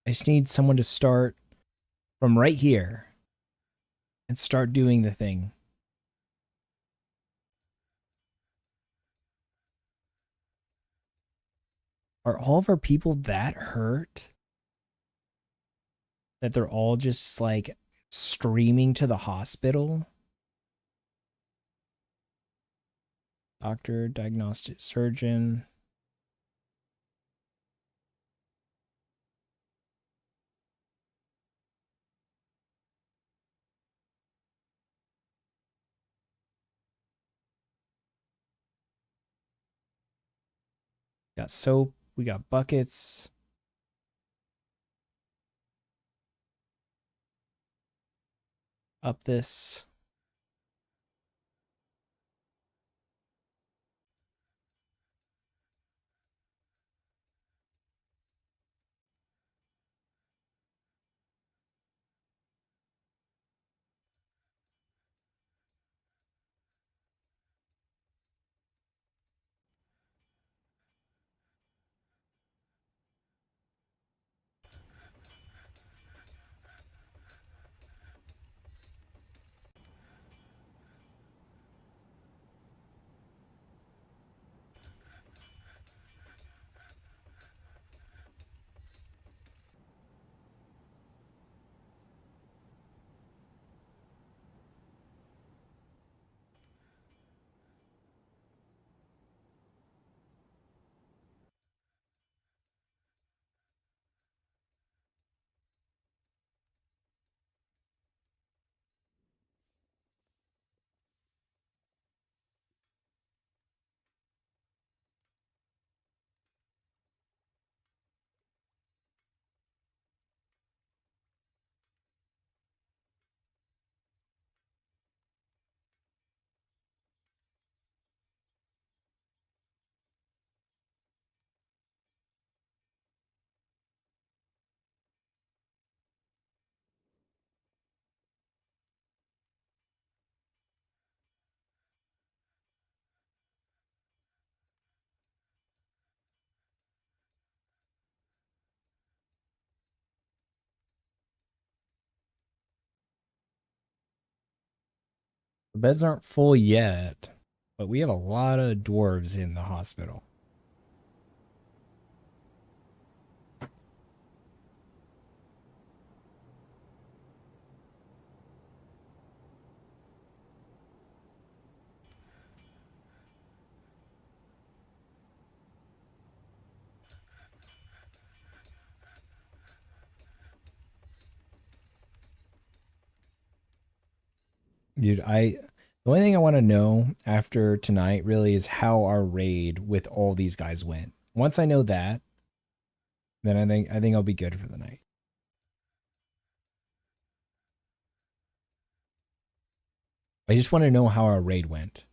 I just need someone to start from right here and start doing the thing. Are all of our people that hurt that they're all just like streaming to the hospital? Doctor, diagnostic surgeon. Got soap. We got buckets. Up this. The beds aren't full yet, but we have a lot of dwarves in the hospital. Dude, the only thing I want to know after tonight really is how our raid with all these guys went. Once I know that, then I think I'll be good for the night. I just want to know how our raid went.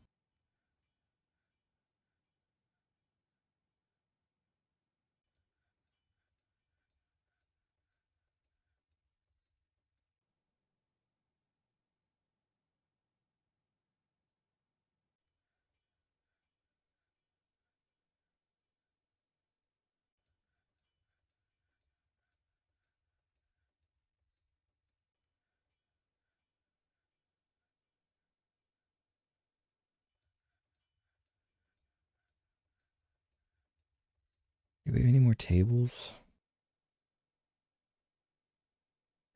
Do we have any more tables?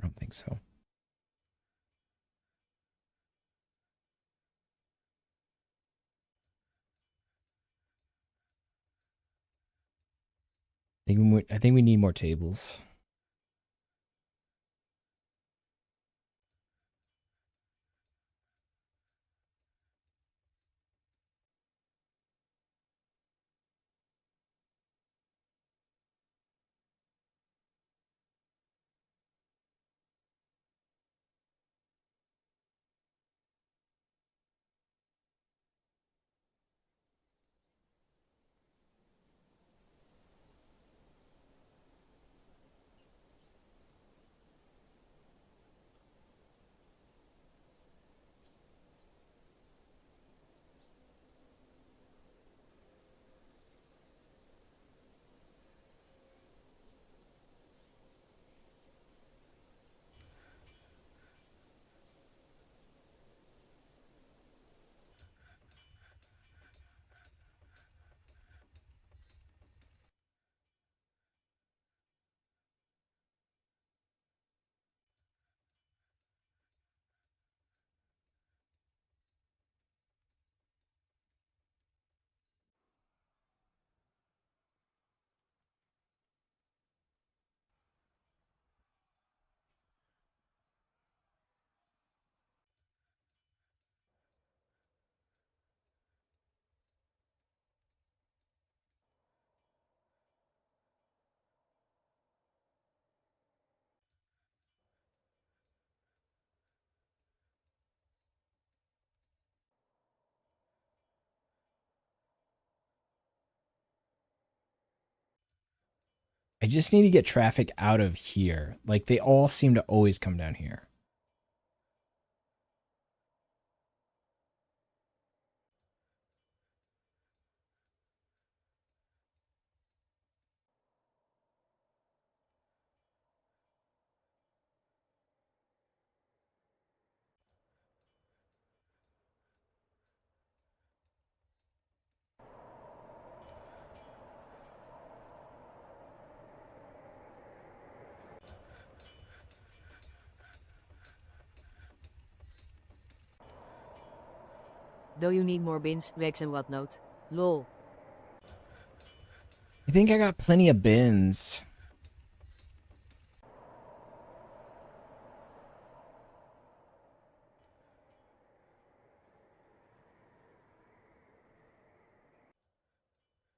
I don't think so. I think we need more tables. I just need to get traffic out of here. Like they all seem to always come down here. Do you need more bins, racks and whatnot? Lol. I think I got plenty of bins.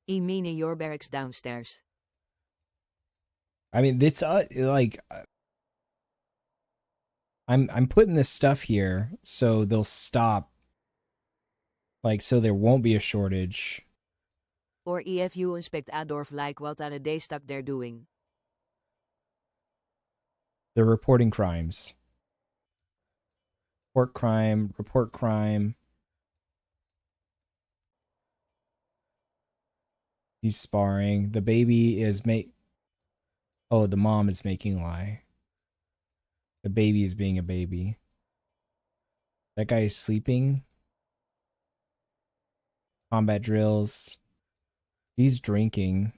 I mean your barracks downstairs. I mean, it's like I'm putting this stuff here so they'll stop. Like so there won't be a shortage. Or if you inspect a Dwarf, like what are they stuck there doing? They're reporting crimes. Report crime, report crime. He's sparring. The baby is Oh, the mom is making lie. The baby is being a baby. That guy is sleeping. Combat drills. He's drinking.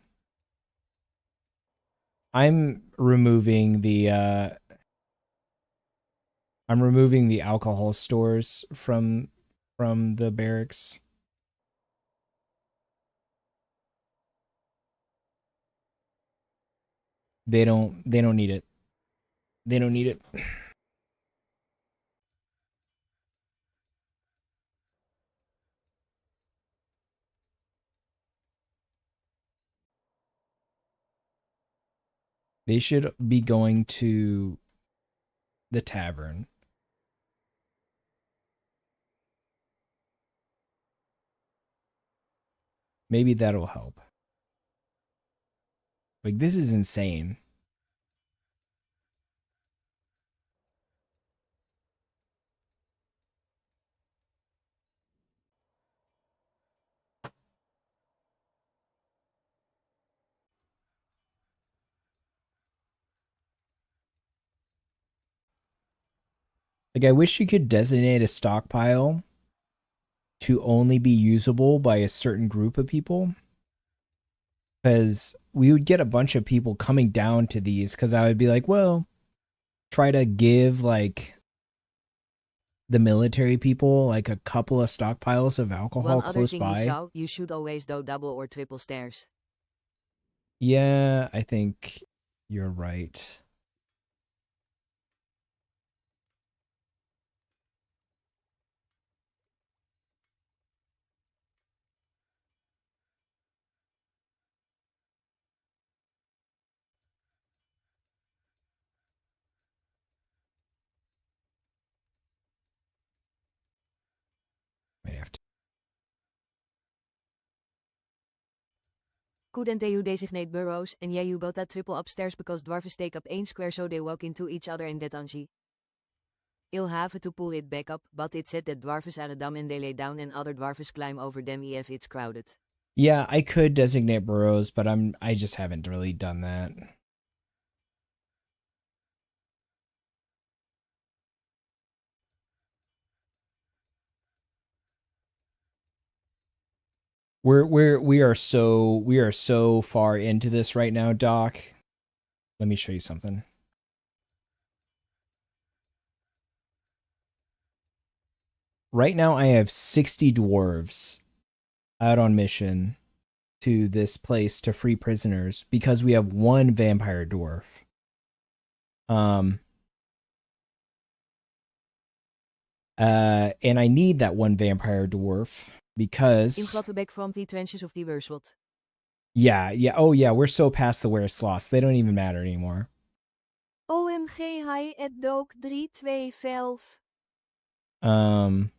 I'm removing the alcohol stores from the barracks. They don't need it. They don't need it. They should be going to the tavern. Maybe that'll help. Like, this is insane. Like, I wish you could designate a stockpile to only be usable by a certain group of people. Because we would get a bunch of people coming down to these, because I would be like, well, try to give, like, the military people, like, a couple of stockpiles of alcohol One other close thing, by. you should always do double or triple stairs. Yeah, I think you're right. Might have to. Couldn't you designate burrows, and yeah, you built that triple upstairs because dwarves take up 1 square so they walk into each other in that dungeon. You'll have to pull it back up, but it said that dwarves are dumb and they lay down and other dwarves climb over them if it's crowded. Yeah, I could designate burrows, but I just haven't really done that. We are so far into this right now, Doc. Let me show you something. Right now I have 60 dwarves out on mission to this place to free prisoners because we have one vampire dwarf. And I need that one vampire dwarf because In back from the trenches of the Wurswot. yeah, oh yeah, we're so past the Weresloss. They don't even matter anymore. OMG, hij het dook 3-2-12. I'm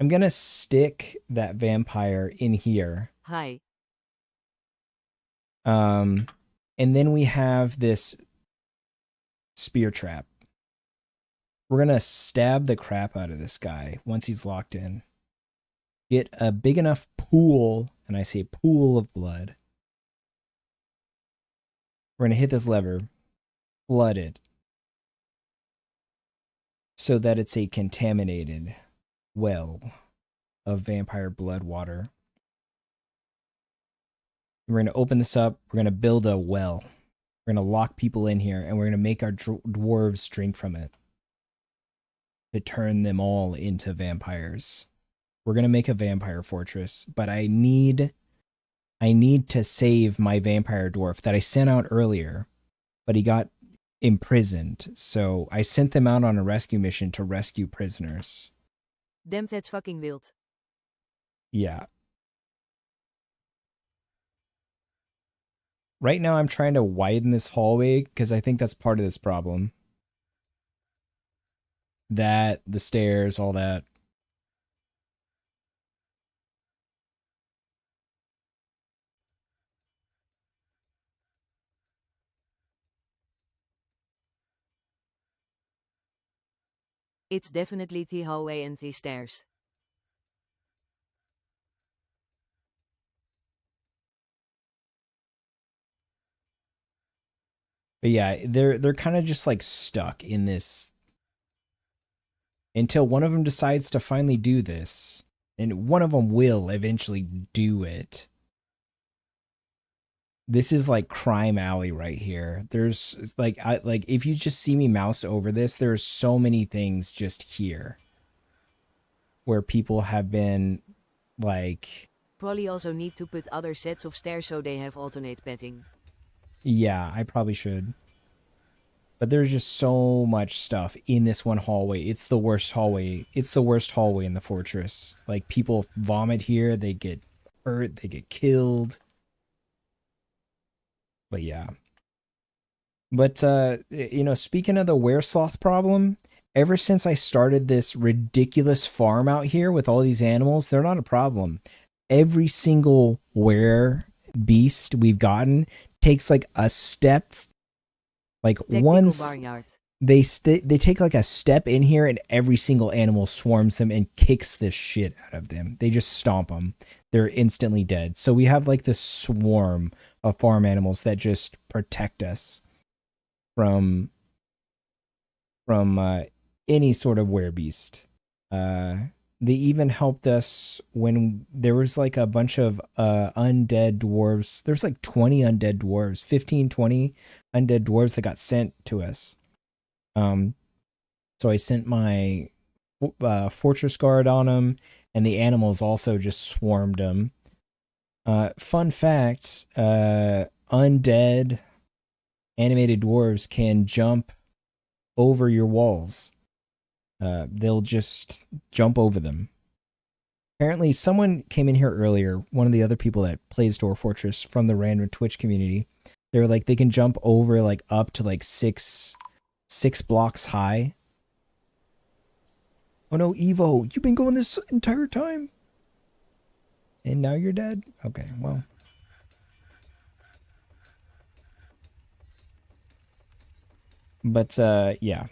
gonna stick that vampire in here. Hi. And then we have this spear trap. We're gonna stab the crap out of this guy once he's locked in. Get a big enough pool, and I say pool of blood. We're gonna hit this lever, flood it, so that it's a contaminated well of vampire blood water. We're going to open this up. We're going to build a well. We're going to lock people in here, and we're going to make our dwarves drink from it to turn them all into vampires. We're going to make a vampire fortress, but I need to save my vampire dwarf that I sent out earlier, but he got imprisoned. So I sent them out on a rescue mission to rescue prisoners. Damn, that's fucking wild. Yeah. Right now I'm trying to widen this hallway because I think that's part of this problem. That, the stairs, all that. It's definitely the hallway and the stairs. But yeah, they're kind of just like stuck in this until one of them decides to finally do this. And one of them will eventually do it. This is like crime alley right here. There's like like if you just see me mouse over this, there's so many things just here where people have been like, Probably also need to put other sets of stairs so they have alternate pathing. yeah, I probably should. But there's just so much stuff in this one hallway. It's the worst hallway. It's the worst hallway in the fortress. Like people vomit here, they get hurt, they get killed. But yeah. But you know, speaking of the weresloth problem, ever since I started this ridiculous farm out here with all these animals, they're not a problem. Every single were beast we've gotten takes like a step, like once they take like a step in here and every single animal swarms them and kicks the shit out of them. They just stomp them. They're instantly dead. So we have like this swarm of farm animals that just protect us from any sort of werebeast. They even helped us when there was like a bunch of undead dwarves. There's like 20 undead dwarves, 15, 20 undead dwarves that got sent to us. So I sent my fortress guard on them, and the animals also just swarmed them. Fun fact, undead animated dwarves can jump over your walls. They'll just jump over them. Apparently, someone came in here earlier, one of the other people that plays Dwarf Fortress from the random Twitch community. They were like, they can jump over like up to like six blocks high. Oh no, Evo, you've been going this entire time. And now you're dead? Okay, well. But, yeah.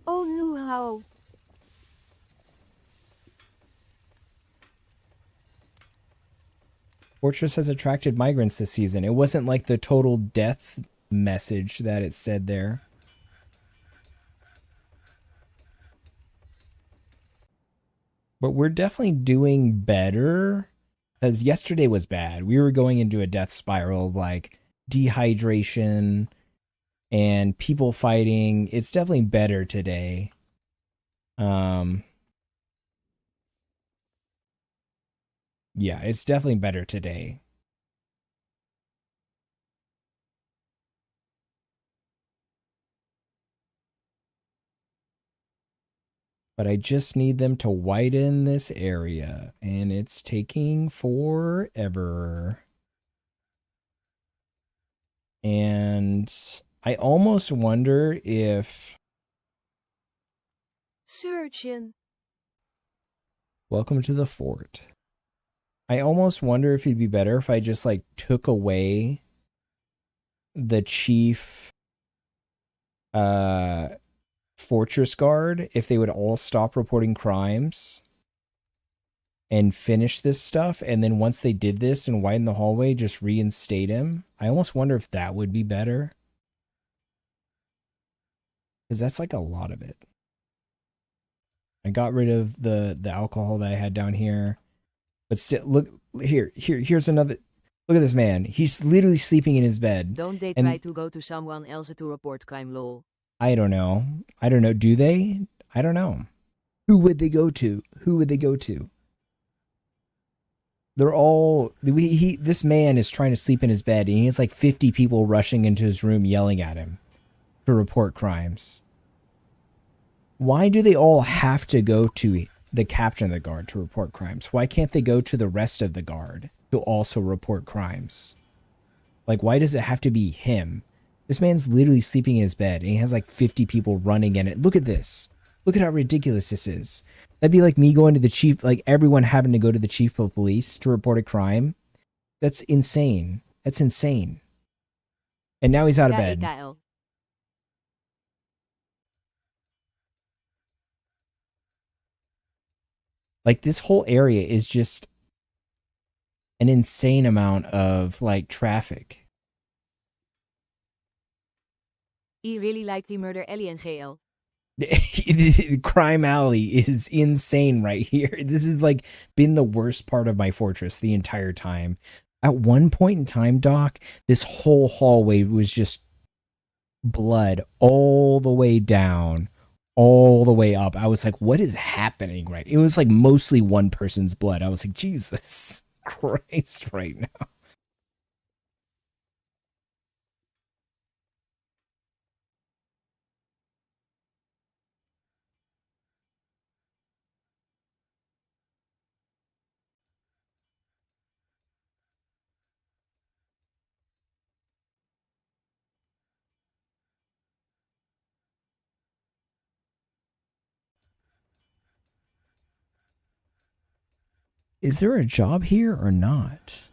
Oh no, how? Fortress has attracted migrants this season. It wasn't like the total death message that it said there. But we're definitely doing better. Because yesterday was bad. We were going into a death spiral of like dehydration and people fighting. It's definitely better today. Yeah, it's definitely better today. But I just need them to widen this area, and it's taking forever. And I almost wonder if... Surgeon. Welcome to the fort. I almost wonder if it'd be better if I just like took away the chief fortress guard, if they would all stop reporting crimes and finish this stuff, and then once they did this and widen the hallway, just reinstate him. I almost wonder if that would be better. Because that's like a lot of it. I got rid of the alcohol that I had down here. But still, look, here's another. Look at this man. He's literally sleeping in his bed. Don't they try to go to someone else to report crime, lol? I don't know. I don't know. Do they? I don't know. Who would they go to? Who would they go to? They're all... This man is trying to sleep in his bed, and he has like 50 people rushing into his room yelling at him to report crimes. Why do they all have to go to the captain of the guard to report crimes? Why can't they go to the rest of the guard to also report crimes? Like, why does it have to be him? This man's literally sleeping in his bed, and he has like 50 people running in it. Look at this. Look at how ridiculous this is. That'd be like me going to the chief, like everyone having to go to the chief of police to report a crime. That's insane. That's insane. And now he's out of bed. Like, this whole area is just an insane amount of like traffic. I really like the Murder Ellie and GL. Crime Alley is insane right here. This is like been the worst part of my fortress the entire time. At one point in time, Doc, this whole hallway was just blood all the way down, all the way up. I was like, what is happening right? It was like mostly one person's blood. I was like, Jesus Christ right now. Is there a job here or not?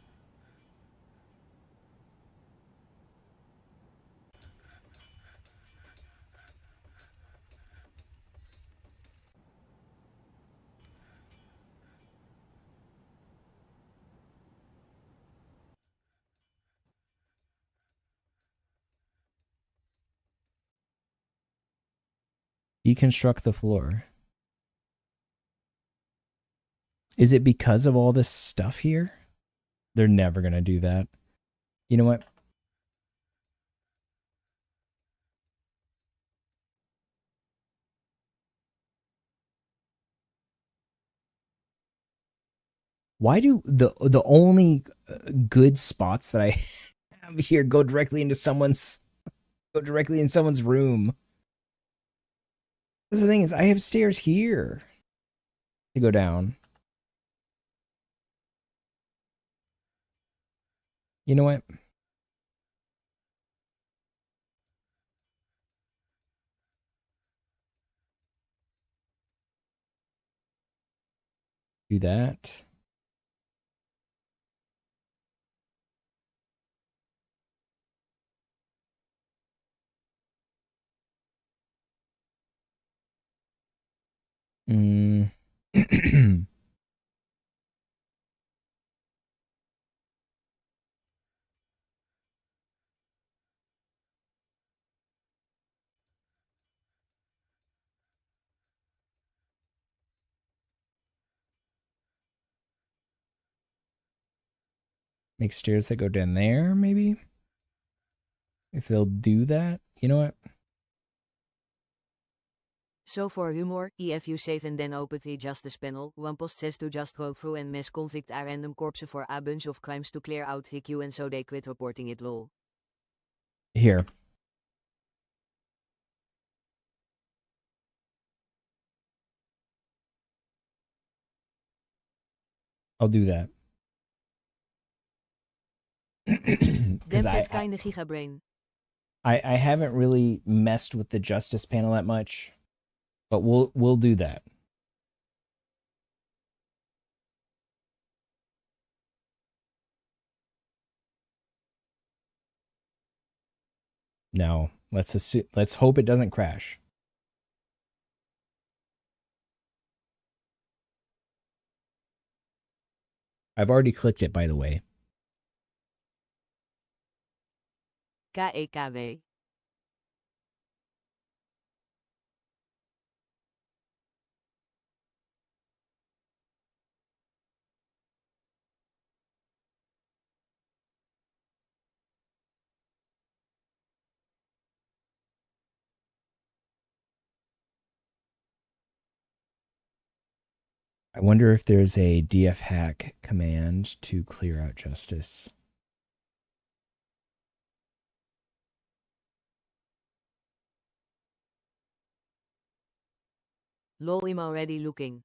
Deconstruct the floor. Is it because of all this stuff here? They're never going to do that. You know what? Why do the only good spots that I have here go directly into someone's room? This is the thing is I have stairs here to go down. You know what? Do that. Mm. Make stairs that go down there, maybe? If they'll do that. You know what? So for humor, if you save and then open the justice panel, one post says to just go through and misconvict a random corpse for a bunch of crimes to clear out the queue and so they quit reporting it lol. Here. I'll do that. Damn that kinda gigabrain. I haven't really messed with the justice panel that much, but we'll do that. No, let's hope it doesn't crash. I've already clicked it, by the way. KEKW. I wonder if there's a df hack command to clear out justice. Lol, I'm already looking.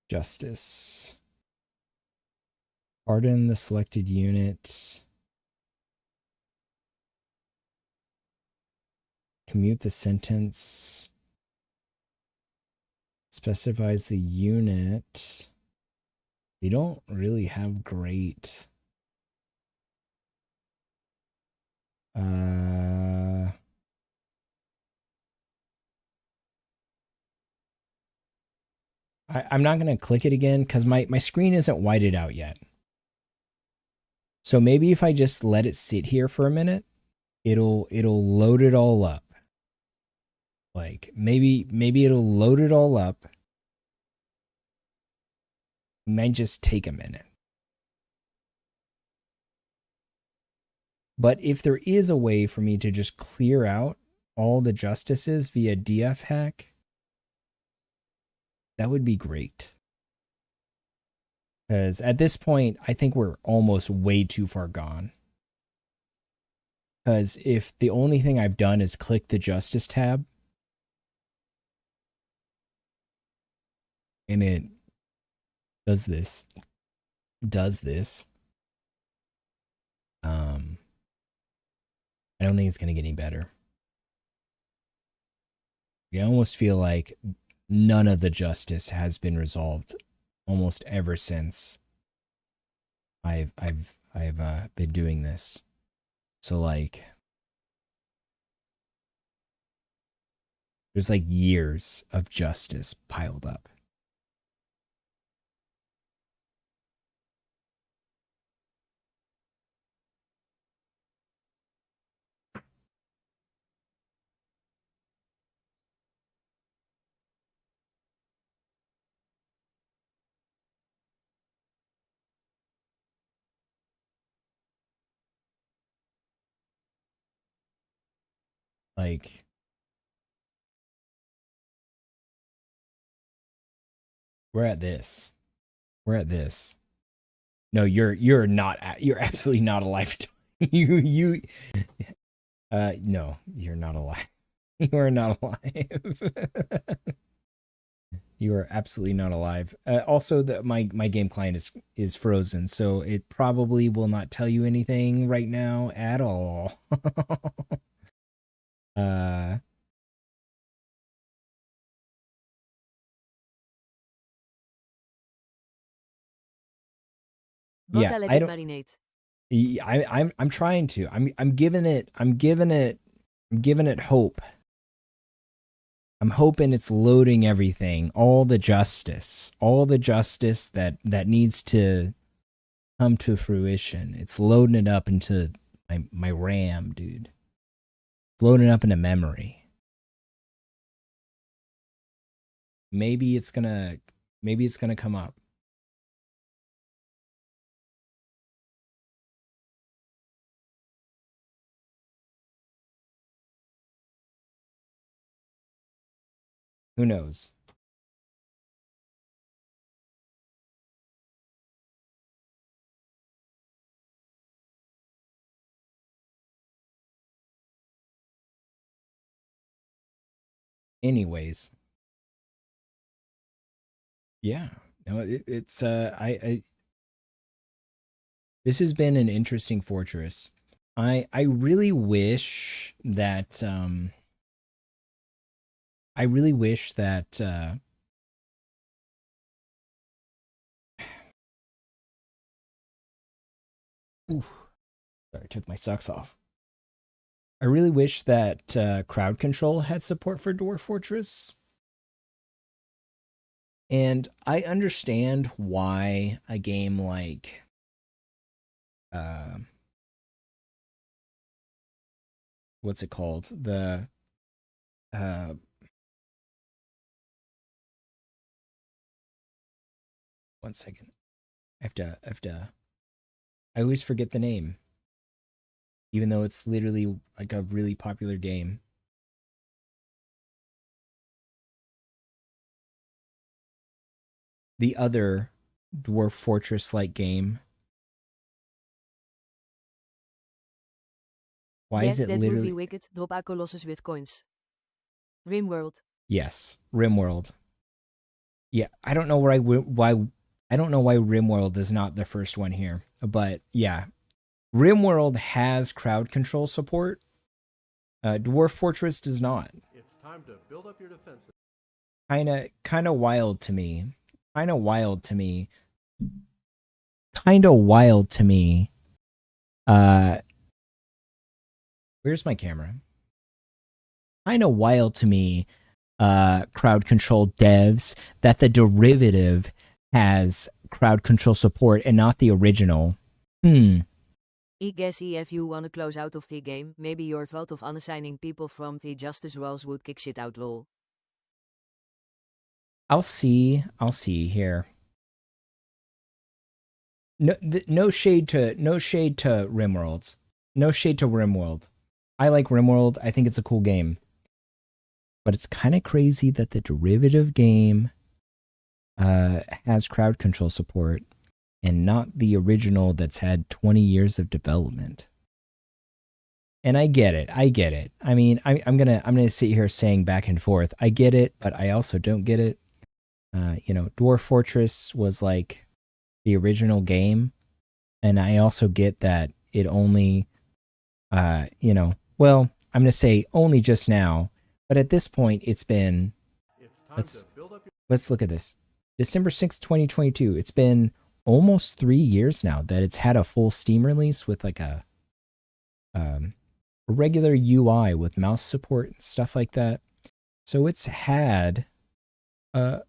Justice. Pardon the selected unit. Commute the sentence. Specifies the unit. They don't really have great. I'm not going to click it again because my screen isn't whited out yet. So maybe if I just let it sit here for a minute, it'll load it all up. Like maybe it'll load it all up. It might just take a minute. But if there is a way for me to just clear out all the justices via DF hack, that would be great. Because at this point, I think we're almost way too far gone. Because if the only thing I've done is click the Justice tab, and it does this, I don't think it's going to get any better. I almost feel like none of the justice has been resolved almost ever since I've been doing this. So like there's like years of justice piled up. Like we're at this. No, you're absolutely not alive. you no, you're not alive. You are not alive. You are absolutely not alive. Also, my game client is frozen, so it probably will not tell you anything right now at all. Yeah, let I it don't. marinate. I'm trying to. I'm giving it hope. I'm hoping it's loading everything, all the justice that needs to come to fruition. It's loading it up into my RAM, dude. It's loading up into memory. Maybe it's gonna come up. Who knows? Anyways. Yeah. No, it's this has been an interesting fortress. I really wish that oof, sorry, I took my socks off. I really wish that crowd control had support for Dwarf Fortress. And I understand why a game like what's it called? The one second. I have to I always forget the name. Even though it's literally like a really popular game. The other Dwarf Fortress like game. Why is it that literally would be wicked. Drop a Colossus with coins. Rimworld. Yes, Rimworld. Yeah, I don't know why Rimworld is not the first one here, but yeah, Rimworld has crowd control support. Dwarf Fortress does not. It's time to build up your defenses. Kind of wild to me. Where's my camera? Kind of wild to me crowd control devs that the derivative has crowd control support and not the original. I guess if you wanna close out of the game, maybe your fault of unassigning people from the justice roles would kick shit out lol. I'll see here. No shade to RimWorld. No shade to RimWorld. I like RimWorld. I think it's a cool game. But it's kind of crazy that the derivative game has crowd control support and not the original that's had 20 years of development. And I get it. I mean, I'm gonna sit here saying back and forth. I get it, but I also don't get it. Dwarf Fortress was like the original game, and I also get that it only, well, I'm gonna say only just now, but at this point, it's been. Let's look at this. December 6th, 2022. It's been almost 3 years now that it's had a full Steam release with like a regular UI with mouse support and stuff like that. So it's had a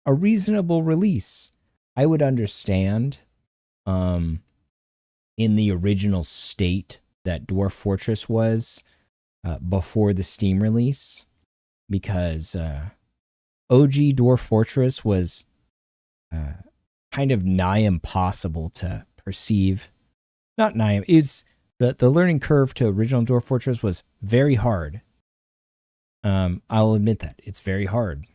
reasonable release. I would understand in the original state that Dwarf Fortress was before the Steam release, because OG Dwarf Fortress was kind of nigh impossible to perceive. Not nigh, it's the learning curve to original Dwarf Fortress was very hard. I'll admit that it's very hard.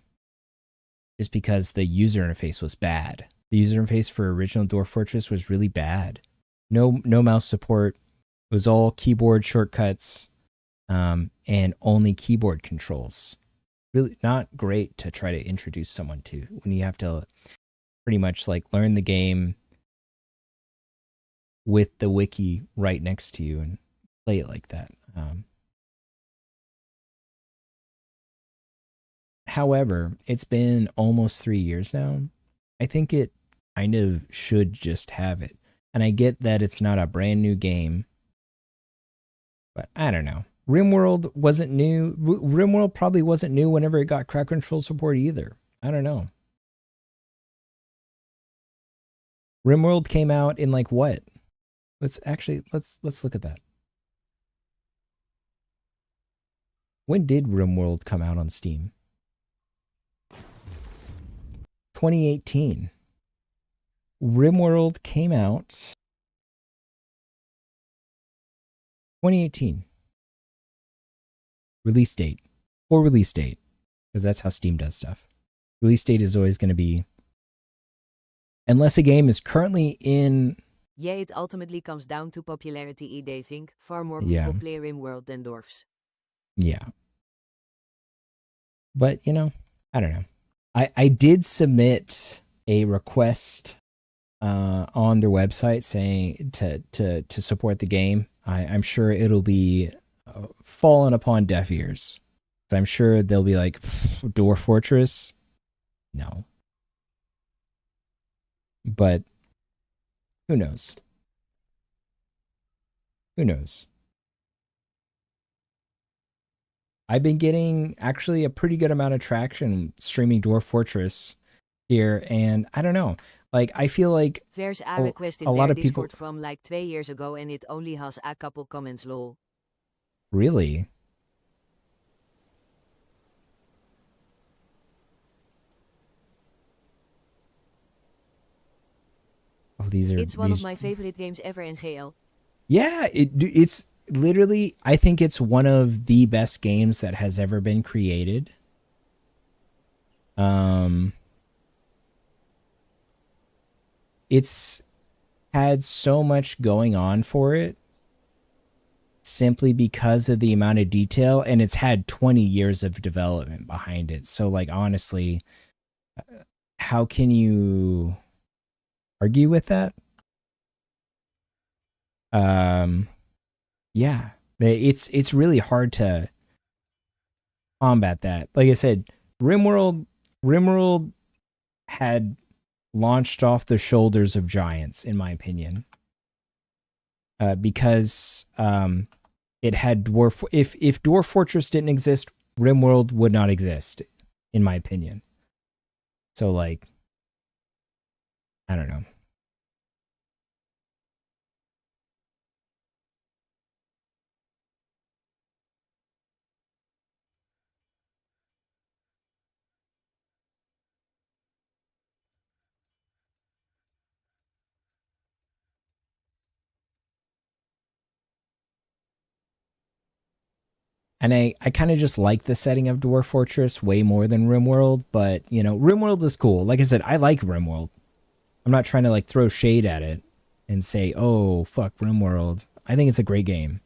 Just because the user interface was bad. The user interface for original Dwarf Fortress was really bad. No mouse support. It was all keyboard shortcuts, and only keyboard controls. Really not great to try to introduce someone to when you have to pretty much like learn the game with the wiki right next to you and play it like that. However, it's been almost 3 years now. I think it kind of should just have it. And I get that it's not a brand new game, but I don't know. RimWorld wasn't new. RimWorld probably wasn't new whenever it got crowd control support either. I don't know. RimWorld came out in like what? Let's look at that. When did RimWorld come out on Steam? 2018. RimWorld came out 2018. Release date. Or release date. Because that's how Steam does stuff. Release date is always going to be, unless a game is currently in. Yeah, it ultimately comes down to popularity, they think. Far more people play RimWorld than Dwarfs. Yeah. But, I don't know. I did submit a request on their website saying to support the game. I'm sure it'll be fallen upon deaf ears. So I'm sure they'll be like, Dwarf Fortress? No. But who knows? Who knows? I've been getting actually a pretty good amount of traction streaming Dwarf Fortress here, and I don't know. Like, I feel like there's a request in a lot their of people Discord from like 2 years ago, and it only has a couple comments lol. Really? Oh, it's one of my favorite games ever in GL. Yeah, it's literally, I think it's one of the best games that has ever been created. It's had so much going on for it simply because of the amount of detail, and it's had 20 years of development behind it. So, like, honestly, how can you argue with that? Yeah, it's really hard to combat that. Like I said, RimWorld had launched off the shoulders of giants, in my opinion, because it had Dwarf. If Dwarf Fortress didn't exist, RimWorld would not exist, in my opinion. So, like, I don't know. And I kind of just like the setting of Dwarf Fortress way more than RimWorld, but, you know, RimWorld is cool. Like I said, I like RimWorld. I'm not trying to, like, throw shade at it and say, oh, fuck RimWorld. I think it's a great game.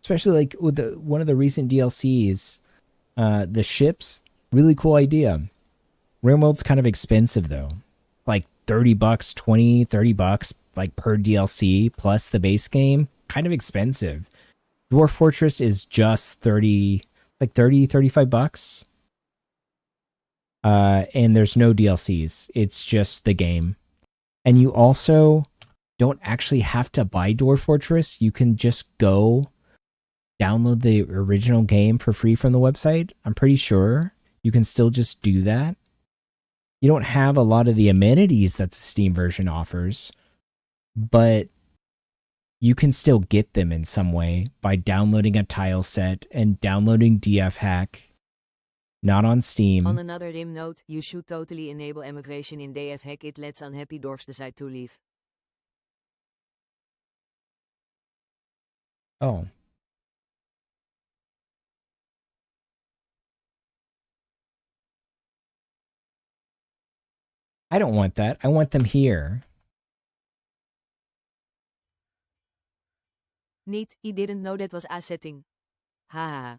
Especially, like, with one of the recent DLCs, the ships, really cool idea. RimWorld's kind of expensive, though. Like, $30, 20, $30, like, per DLC, plus the base game. Kind of expensive. Dwarf Fortress is just 30, like 30, 35 bucks. And there's no DLCs. It's just the game. And you also don't actually have to buy Dwarf Fortress. You can just go download the original game for free from the website. I'm pretty sure you can still just do that. You don't have a lot of the amenities that the Steam version offers, but you can still get them in some way by downloading a tile set and downloading DF Hack. Not on Steam. On another rim note, you should totally enable immigration in DF Hack. It lets unhappy dwarfs decide to leave. Oh. I don't want that. I want them here. Neat, he didn't know that was a setting. Haha.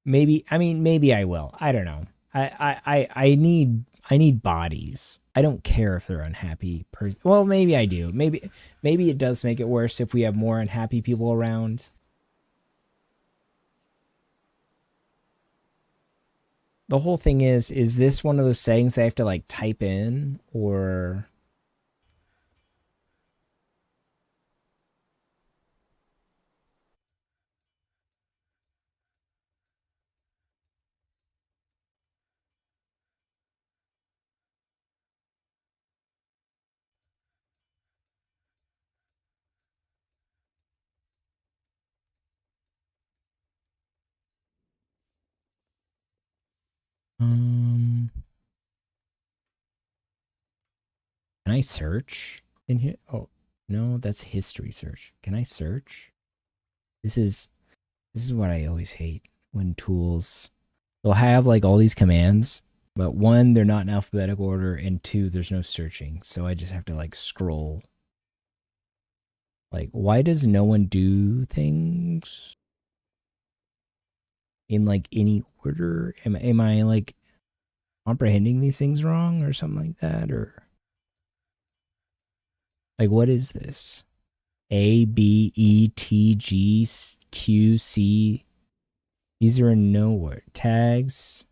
Maybe I will. I don't know. I need bodies. I don't care if they're unhappy. Well, maybe I do. Maybe it does make it worse if we have more unhappy people around. The whole thing is this one of those settings that I have to like type in, or can I search in here? Oh, no, that's history search. Can I search? This is what I always hate when tools, they'll have like all these commands, but one, they're not in alphabetical order, and two, there's no searching. So I just have to like scroll. Like, why does no one do things in like any order? Am I like comprehending these things wrong or something like that? Or like, what is this? A, B, E, T, G, Q, C. These are in nowhere. Tags.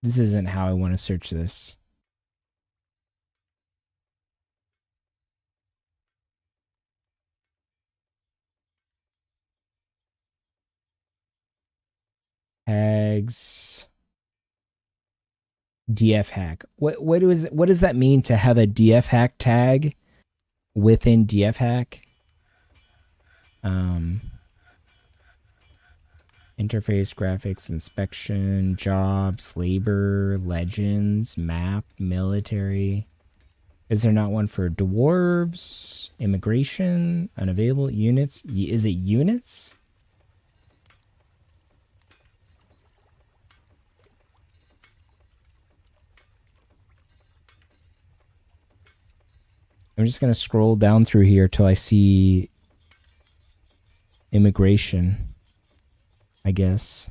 This isn't how I want to search this. Tags. DF hack. What does that mean to have a DF hack tag within DF hack? Interface, graphics, inspection, jobs, labor, legends, map, military. Is there not one for dwarves? Immigration, unavailable, units. Is it units? I'm just going to scroll down through here till I see immigration, I guess.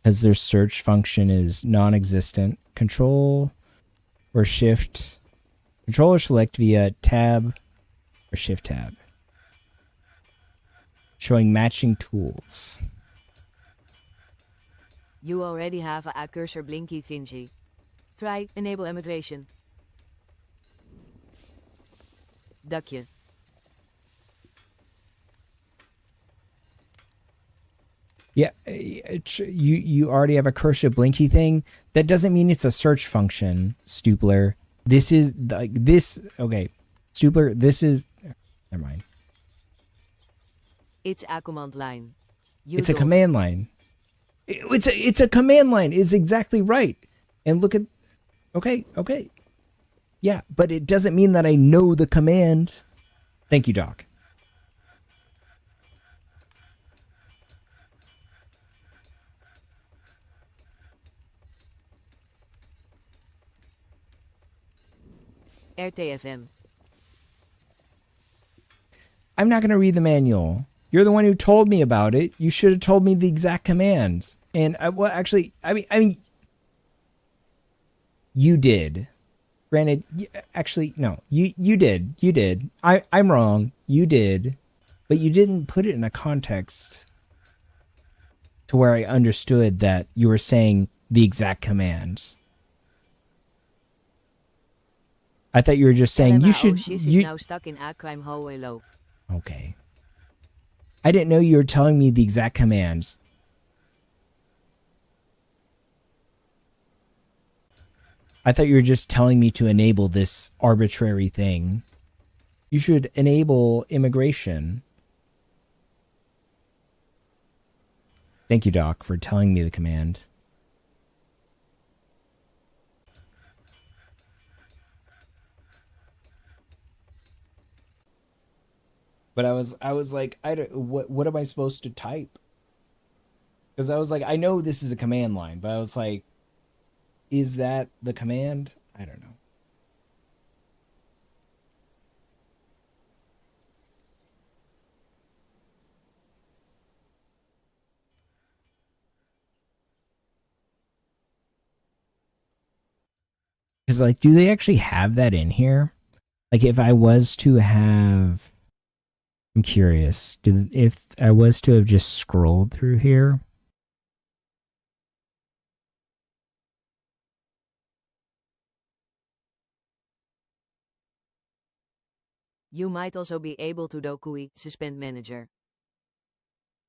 Because their search function is non-existent. Control or shift. Control or select via tab or shift tab. Showing matching tools. You already have a cursor blinky thingy. Try enable immigration. Dakje. Yeah, you already have a cursive blinky thing. That doesn't mean it's a search function, Stupler. This is like this. Okay, Stupler. This is. Never mind. It's a command line. It's a command line. It's a command line. Is exactly right. And look at. Okay. Yeah, but it doesn't mean that I know the command. Thank you, Doc. RTFM. I'm not going to read the manual. You're the one who told me about it. You should have told me the exact commands. And I mean, you did. Granted, actually, no, you did. I'm wrong. You did, but you didn't put it in a context to where I understood that you were saying the exact commands. I thought you were just saying you should. Shiz is now stuck in a crime hallway loop. Okay. I didn't know you were telling me the exact commands. I thought you were just telling me to enable this arbitrary thing. You should enable immigration. Thank you, Doc, for telling me the command. But I was like, what am I supposed to type? Because I was like, I know this is a command line, but I was like, is that the command? I don't know. Because like, do they actually have that in here? Like, if I was to have, I'm curious. If I was to have just scrolled through here. You might also be able to do QI suspend manager.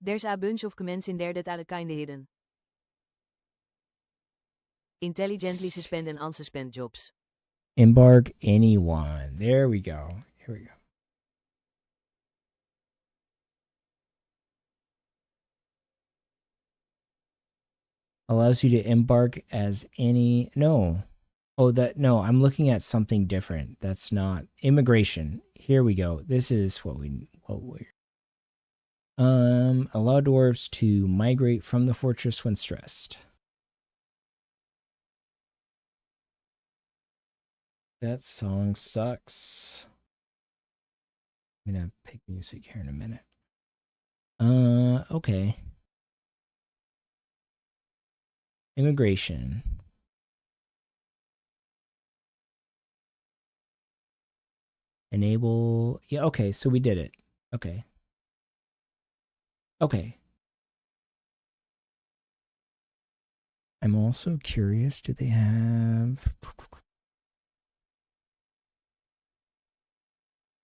There's a bunch of commands in there that are kinda hidden. Intelligently suspend and unsuspend jobs. Embark anyone. There we go. Here we go. Allows you to embark as any. No. Oh, no, I'm looking at something different. That's not immigration. Here we go. This is what we're allow dwarves to migrate from the fortress when stressed. That song sucks. I'm gonna pick music here in a minute. Okay. Immigration. Enable. Yeah, okay, so we did it. Okay. Okay. I'm also curious, do they have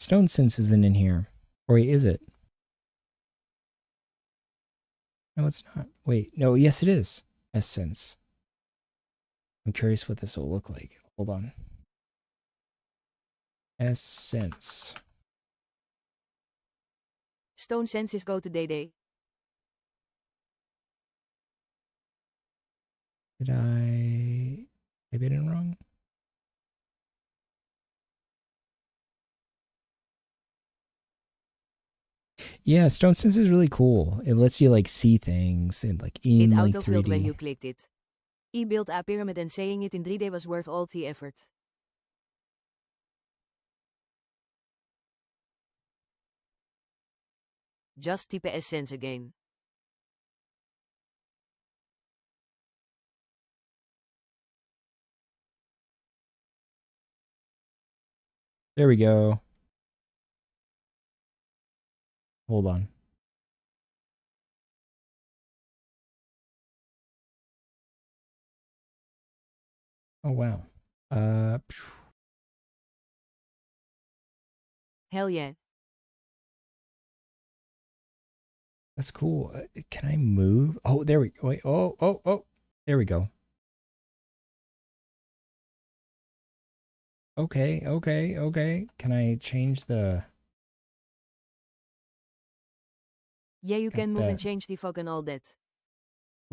Stone Sense isn't in here. Or is it? No, it's not. Wait, no, yes it is. Essence. I'm curious what this will look like. Hold on. Essence. Stone senses go to DD. Did I type it in wrong? Yeah, Stone Sense is really cool. It lets you like see things and like in It like auto-filled 3D. when you clicked it. I built a pyramid and saying it in 3D was worth all the effort. Just type essence again. There we go. Hold on. Oh wow. Hell yeah. That's cool. Can I move? Oh, there we go. Wait. Oh. There we go. Okay. Can I change the... Yeah, you Got can move and that. change the fog and all that.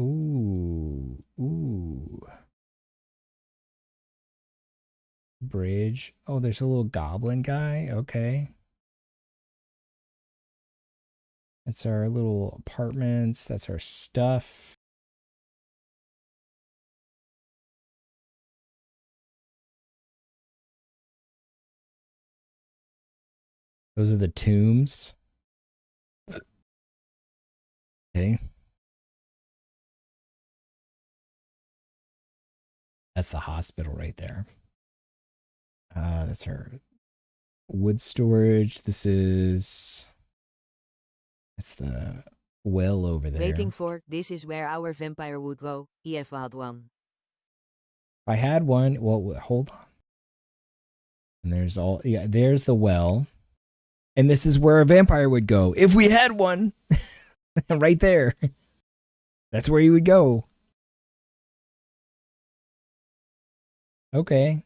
Ooh. Bridge. Oh, there's a little goblin guy. Okay. That's our little apartments. That's our stuff. Those are the tombs. Okay. That's the hospital right there. That's our wood storage. That's the well over there. Waiting for, this is where our vampire would go, if I had one. If I had one, well, hold on. And there's there's the well. And this is where a vampire would go. If we had one. Right there. That's where he would go. Okay.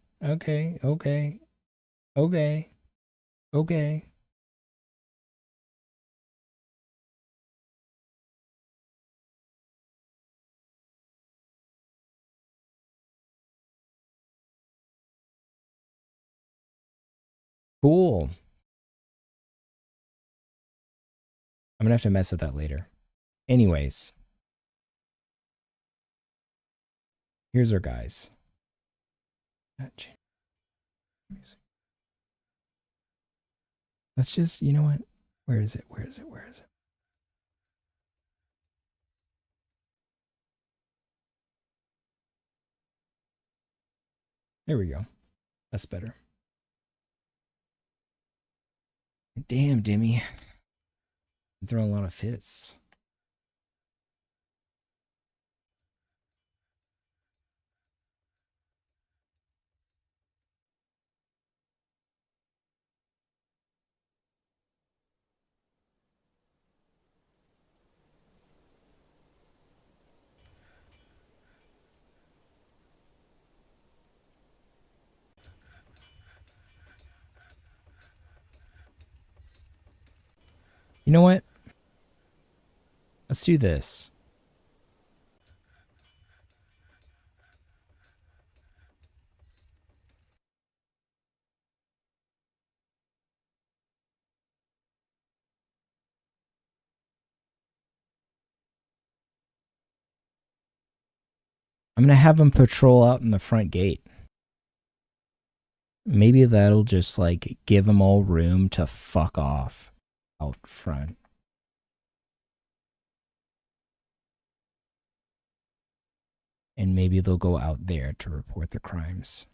Cool. I'm gonna have to mess with that later. Anyways. Here's our guys. Let's just, you know what? Where is it? There we go. That's better. Damn, Dimmy. I'm throwing a lot of fits. You know what? Let's do this. I'm gonna have them patrol out in the front gate. Maybe that'll just like give them all room to fuck off out front. And maybe they'll go out there to report the crimes.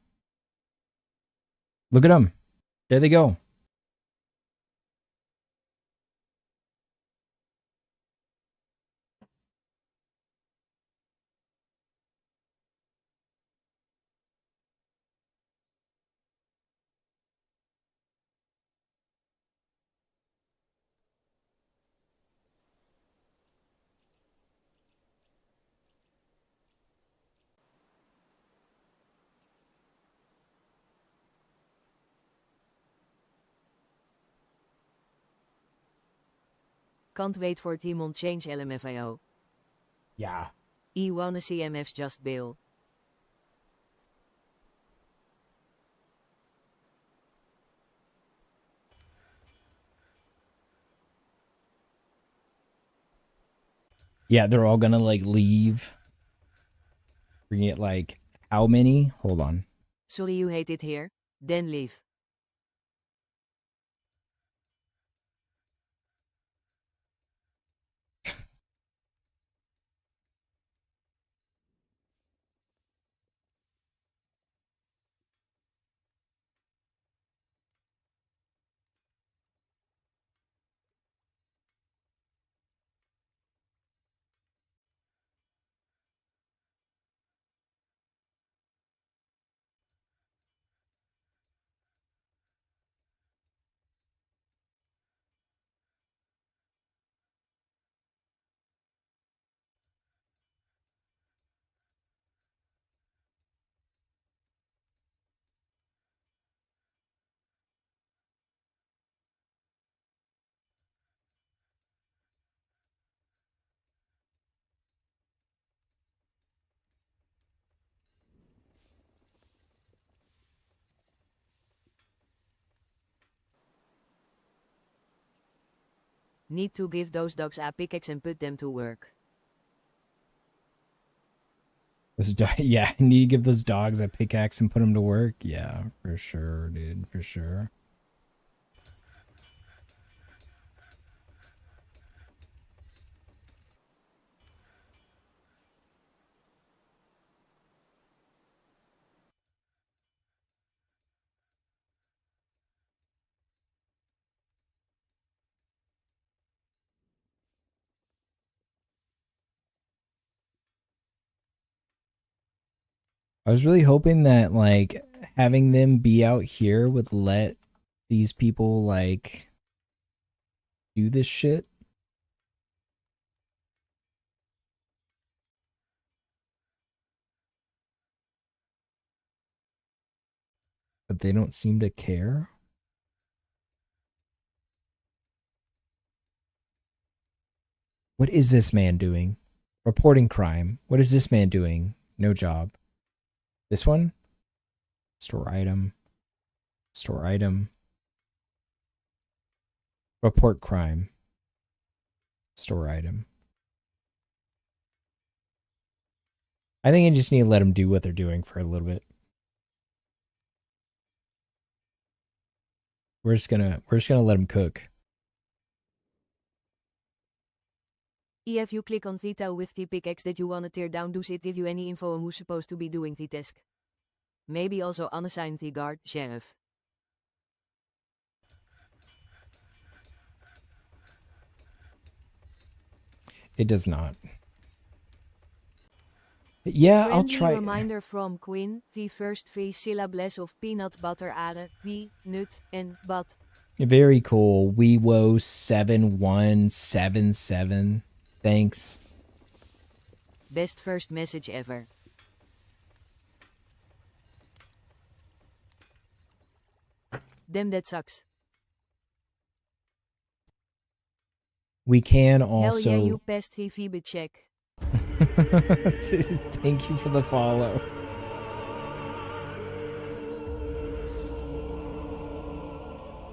Look at them. There they go. Can't wait for Timon change LMFAO. Yeah. wanna see MF's just bail. Yeah, they're all gonna like leave. We're gonna get like how many? Hold on. Sorry you hate it here? Then leave. Need to give those dogs a pickaxe and put them to work. Yeah, I need to give those dogs a pickaxe and put them to work. Yeah, for sure, dude, for sure. I was really hoping that like having them be out here would let these people like do this shit. But they don't seem to care. What is this man doing? Reporting crime. What is this man doing? No job. This one? Store item. Store item. Report crime. Store item. I think I just need to let them do what they're doing for a little bit. We're just gonna let them cook. If you click on Theta with the pickaxe that you wanna tear down, does it give you any info on who's supposed to be doing the task? Maybe also unassign the guard, sheriff. It does not. Yeah, I'll Friendly try. reminder from Quinn, the first 3 syllables of peanut butter are wie, nut, and but. Very cool. WeWo7177. Thanks. Best first message ever. Damn, that sucks. We can also. Hell yeah, you passed the VB check. Thank you for the follow.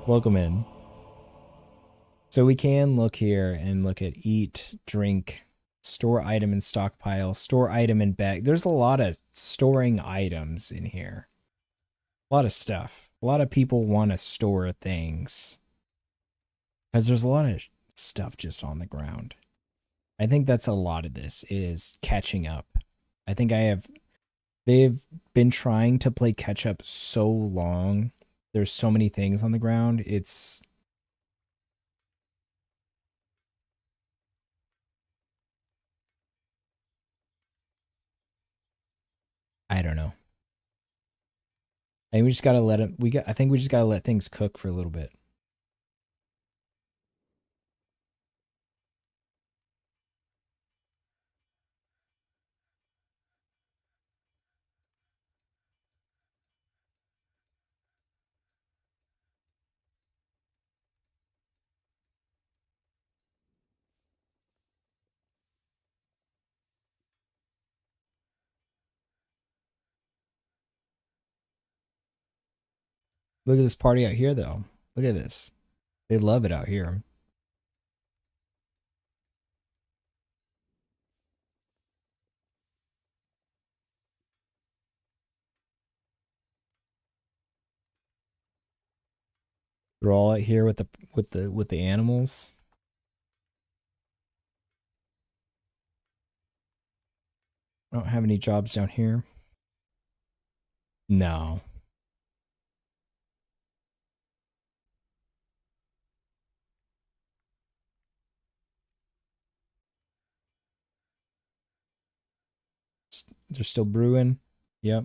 Welcome in. So we can look here and look at eat, drink, store item and stockpile, store item and bag. There's a lot of storing items in here. A lot of stuff. A lot of people want to store things. Because there's a lot of stuff just on the ground. I think that's a lot of this is catching up. I think they've been trying to play catch up so long. There's so many things on the ground. I don't know. I think we just gotta let it. I think we just gotta let things cook for a little bit. Look at this party out here, though. Look at this. They love it out here. They're all out here with the animals. I don't have any jobs down here. No. They're still brewing. Yep.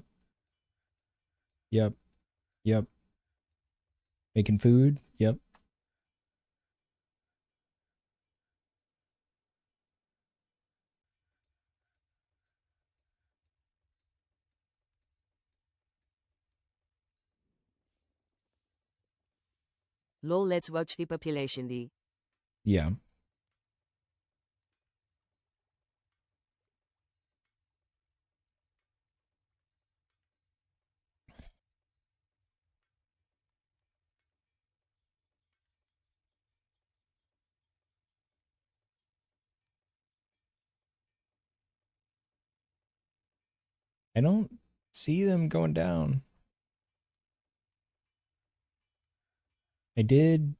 Yep. Yep. Making food. Yep. Lol, let's watch the population D. Yeah. I don't see them going down. I did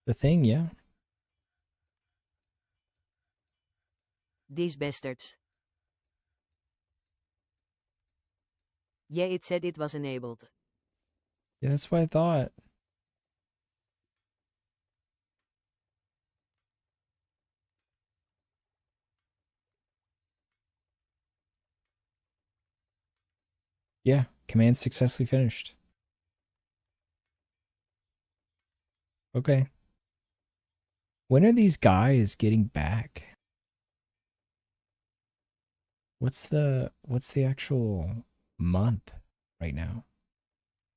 the thing, yeah. These bastards. Yeah, it said it was enabled. Yeah, that's what I thought. Yeah, command successfully finished. Okay. When are these guys getting back? What's the actual month right now?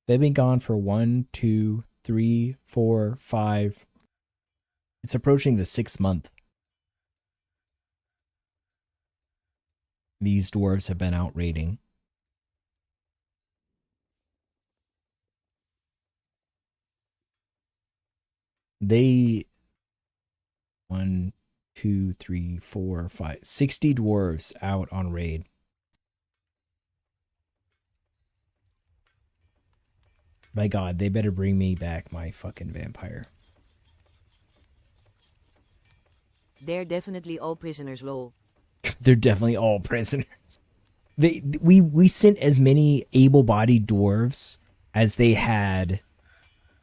They've been gone for 1, 2, 3, 4, 5. It's approaching the 6th month. These dwarves have been out raiding. They 1, 2, 3, 4, 5, 60 dwarves out on raid. My God, they better bring me back my fucking vampire. They're definitely all prisoners, lol. They're definitely all prisoners. We sent as many able-bodied dwarves as they had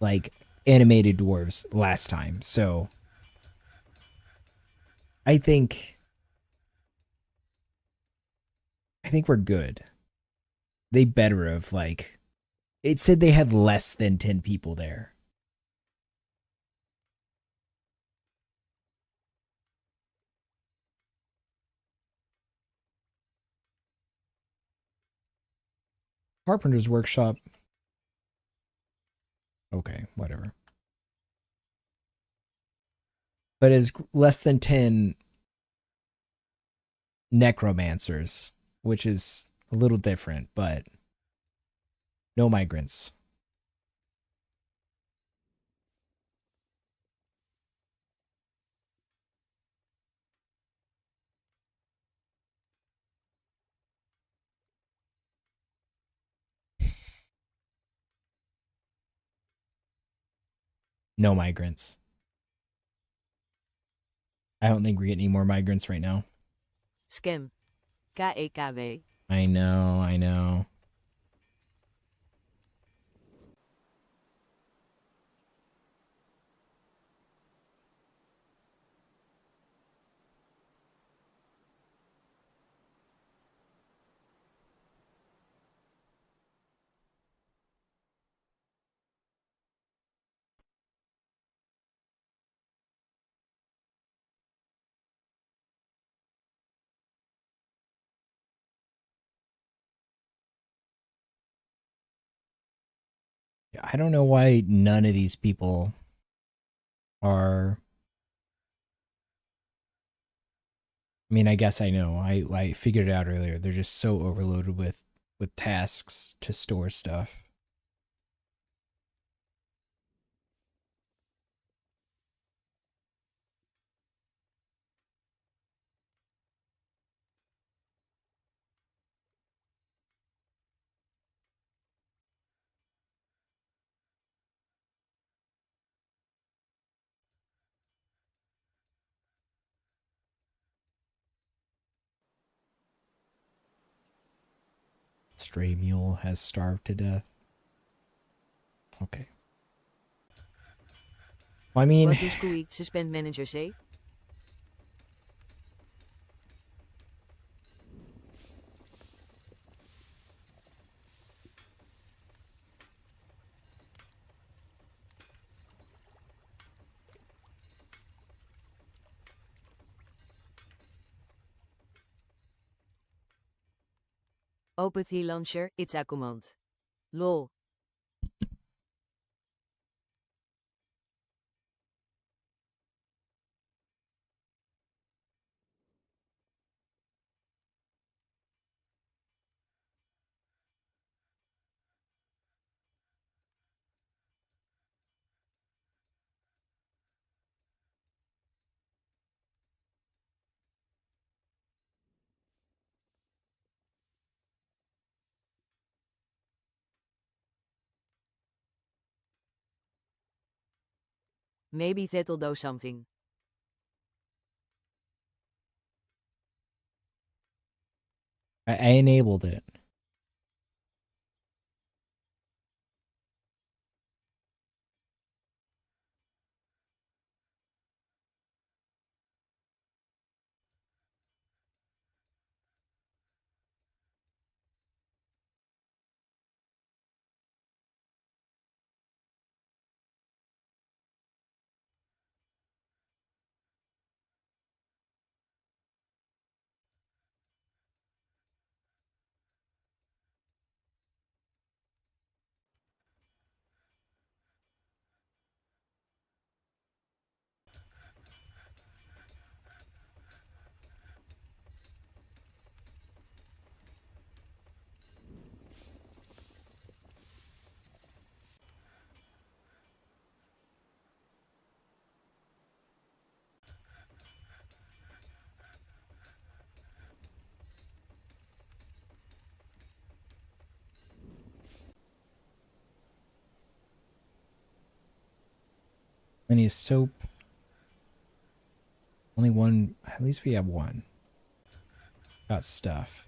like animated dwarves last time. So I think we're good. They better have like it said they had less than 10 people there. Carpenter's workshop. Okay, whatever. But it's less than 10 necromancers, which is a little different, but no migrants. No migrants. I don't think we're getting any more migrants right now. Scam. KEKW. I know, I know. I don't know why none of these people are. I mean, I guess I know. I figured it out earlier. They're just so overloaded with tasks to store stuff. Stray mule has starved to death. Okay. Well, I mean, What does GUI suspend manager say? Open the launcher, it's a command. Lol. Maybe that'll do something. I enabled it. I need soap. Only one. At least we have one. Got stuff.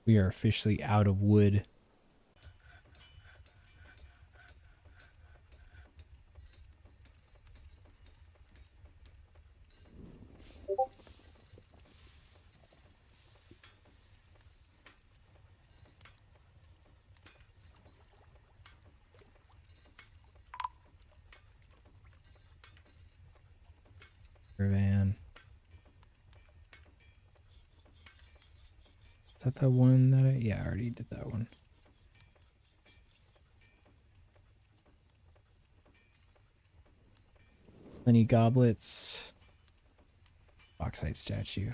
We are officially out of wood. Caravan. Is that the one that I... Yeah, I already did that one. Plenty goblets. Bauxite statue.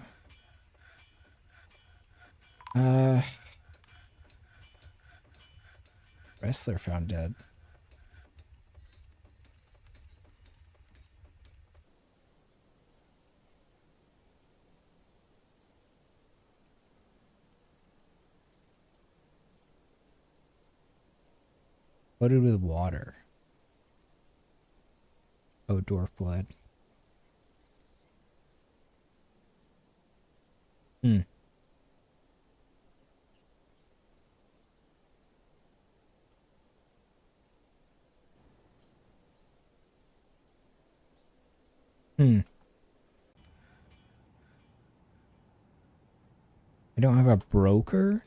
Wrestler found dead. Loaded with water. Oh, dwarf blood. Hmm. Hmm. I don't have a broker?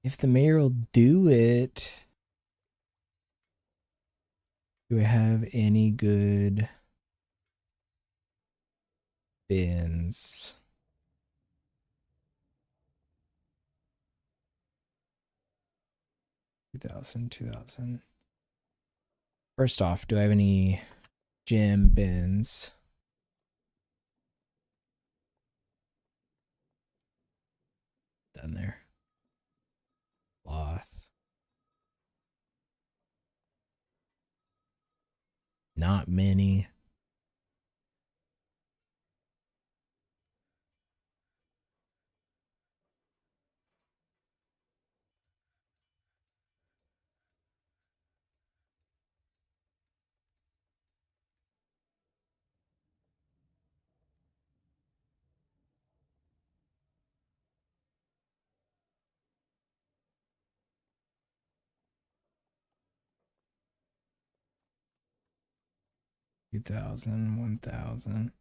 If the mayor will do it, do I have any good bins? $2,000, $2,000. First off, do I have any gem bins? Done there. Cloth. Not many. $2,000, $1,000.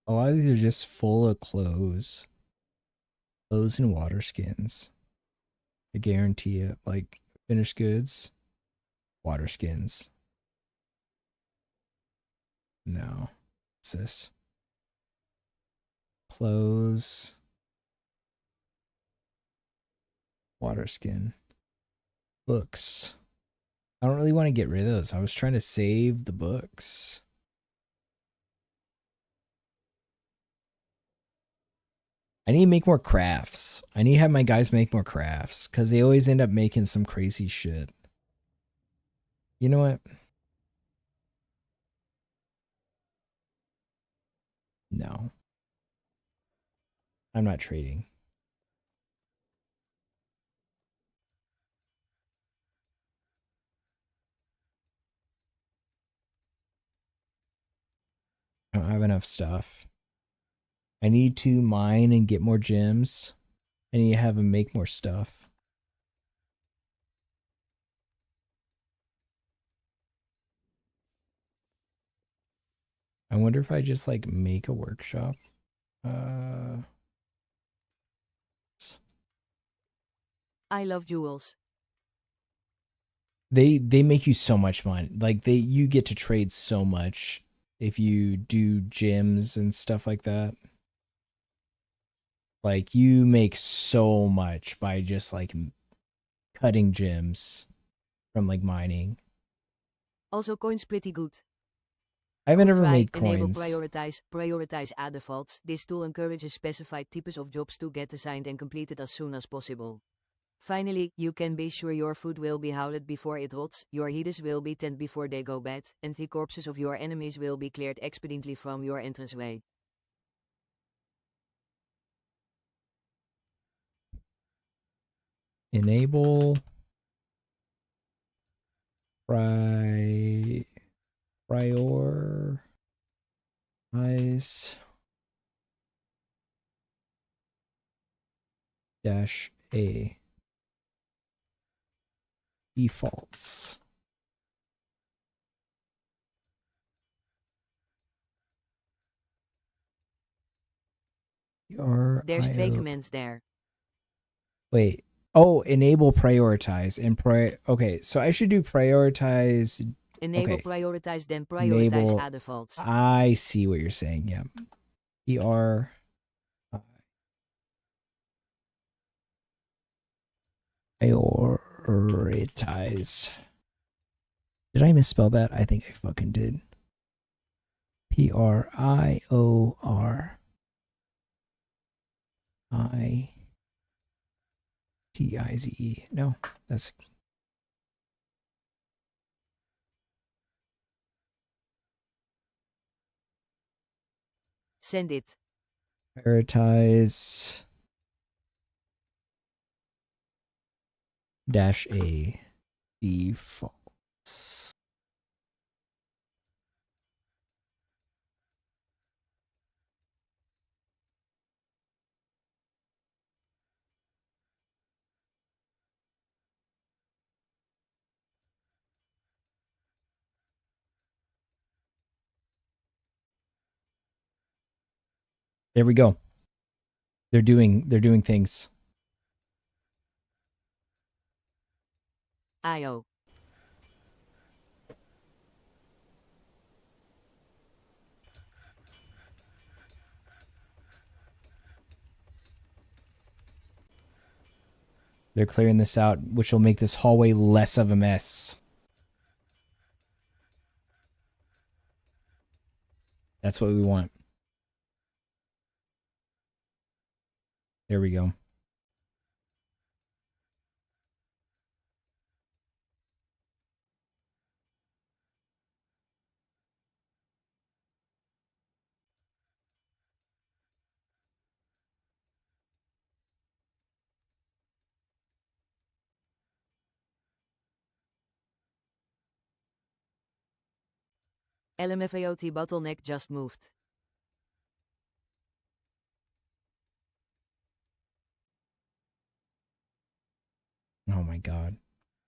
A lot of these are just full of clothes. Clothes and water skins. I guarantee it. Like finished goods. Water skins. No. What's this? Clothes. Water skin. Books. I don't really want to get rid of those. I was trying to save the books. I need to make more crafts. I need to have my guys make more crafts because they always end up making some crazy shit. You know what? No. I'm not trading. I don't have enough stuff. I need to mine and get more gems. I need to have them make more stuff. I wonder if I just like make a workshop. I love jewels. They make you so much money. Like you get to trade so much if you do gems and stuff like that. Like you make so much by just like cutting gems from like mining. Also coins pretty good. I haven't ever Try, made enable coins. prioritize add defaults. This tool encourages specified types of jobs to get assigned and completed as soon as possible. Finally, you can be sure your food will be hauled before it rots, your heaters will be tanned before they go bad, and the corpses of your enemies will be cleared expediently from your entranceway. Enable prioritize -A defaults. There's 2 commands there. Wait. Oh, enable prioritize and okay, so I should do prioritize. Enable Okay. prioritize, then prioritize Enable, add defaults. I see what you're saying. Yeah. Prioritize. Did I misspell that? I think I fucking did. prioritize. No, that's Send it. prioritize -A defaults. There we go. They're doing things. IO. They're clearing this out, which will make this hallway less of a mess. That's what we want. There we go. LMFAOT bottleneck just moved. Oh my god.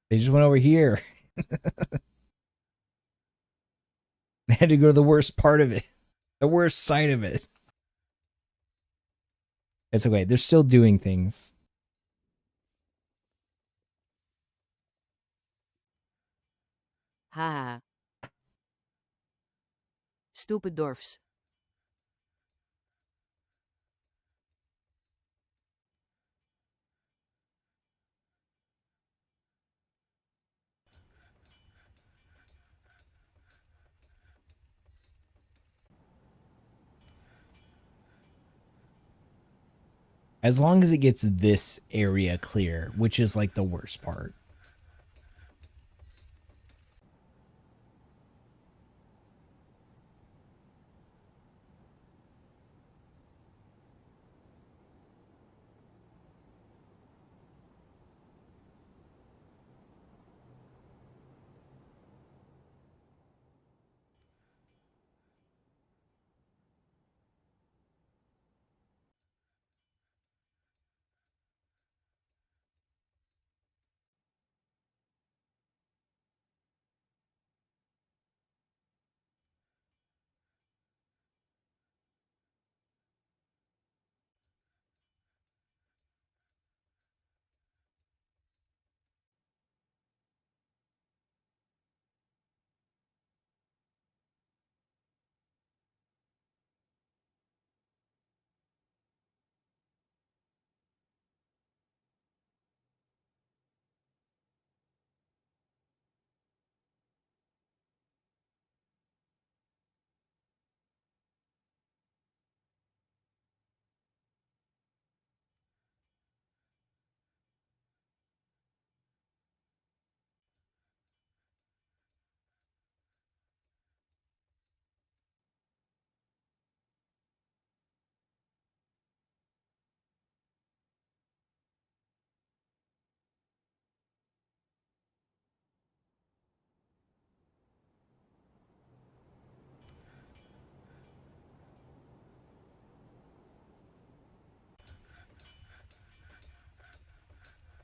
They just went over here. They had to go to the worst part of it. The worst side of it. It's okay. They're still doing things. Haha. Stupid dwarfs. As long as it gets this area clear, which is like the worst part.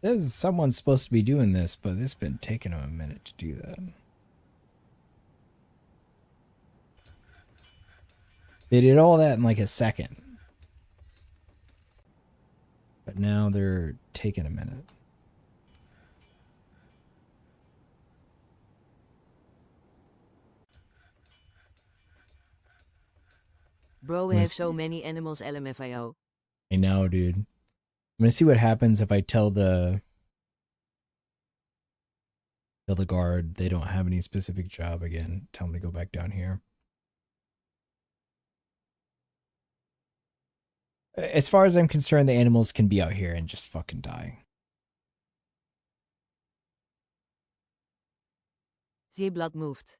There's someone supposed to be doing this, but it's been taking them a minute to do that. They did all that in like a second. But now they're taking a minute. Bro, we have so many animals LMFAO. I know, dude. I'm gonna see what happens if I tell the guard they don't have any specific job again. Tell them to go back down here. As far as I'm concerned, the animals can be out here and just fucking die. The blood moved.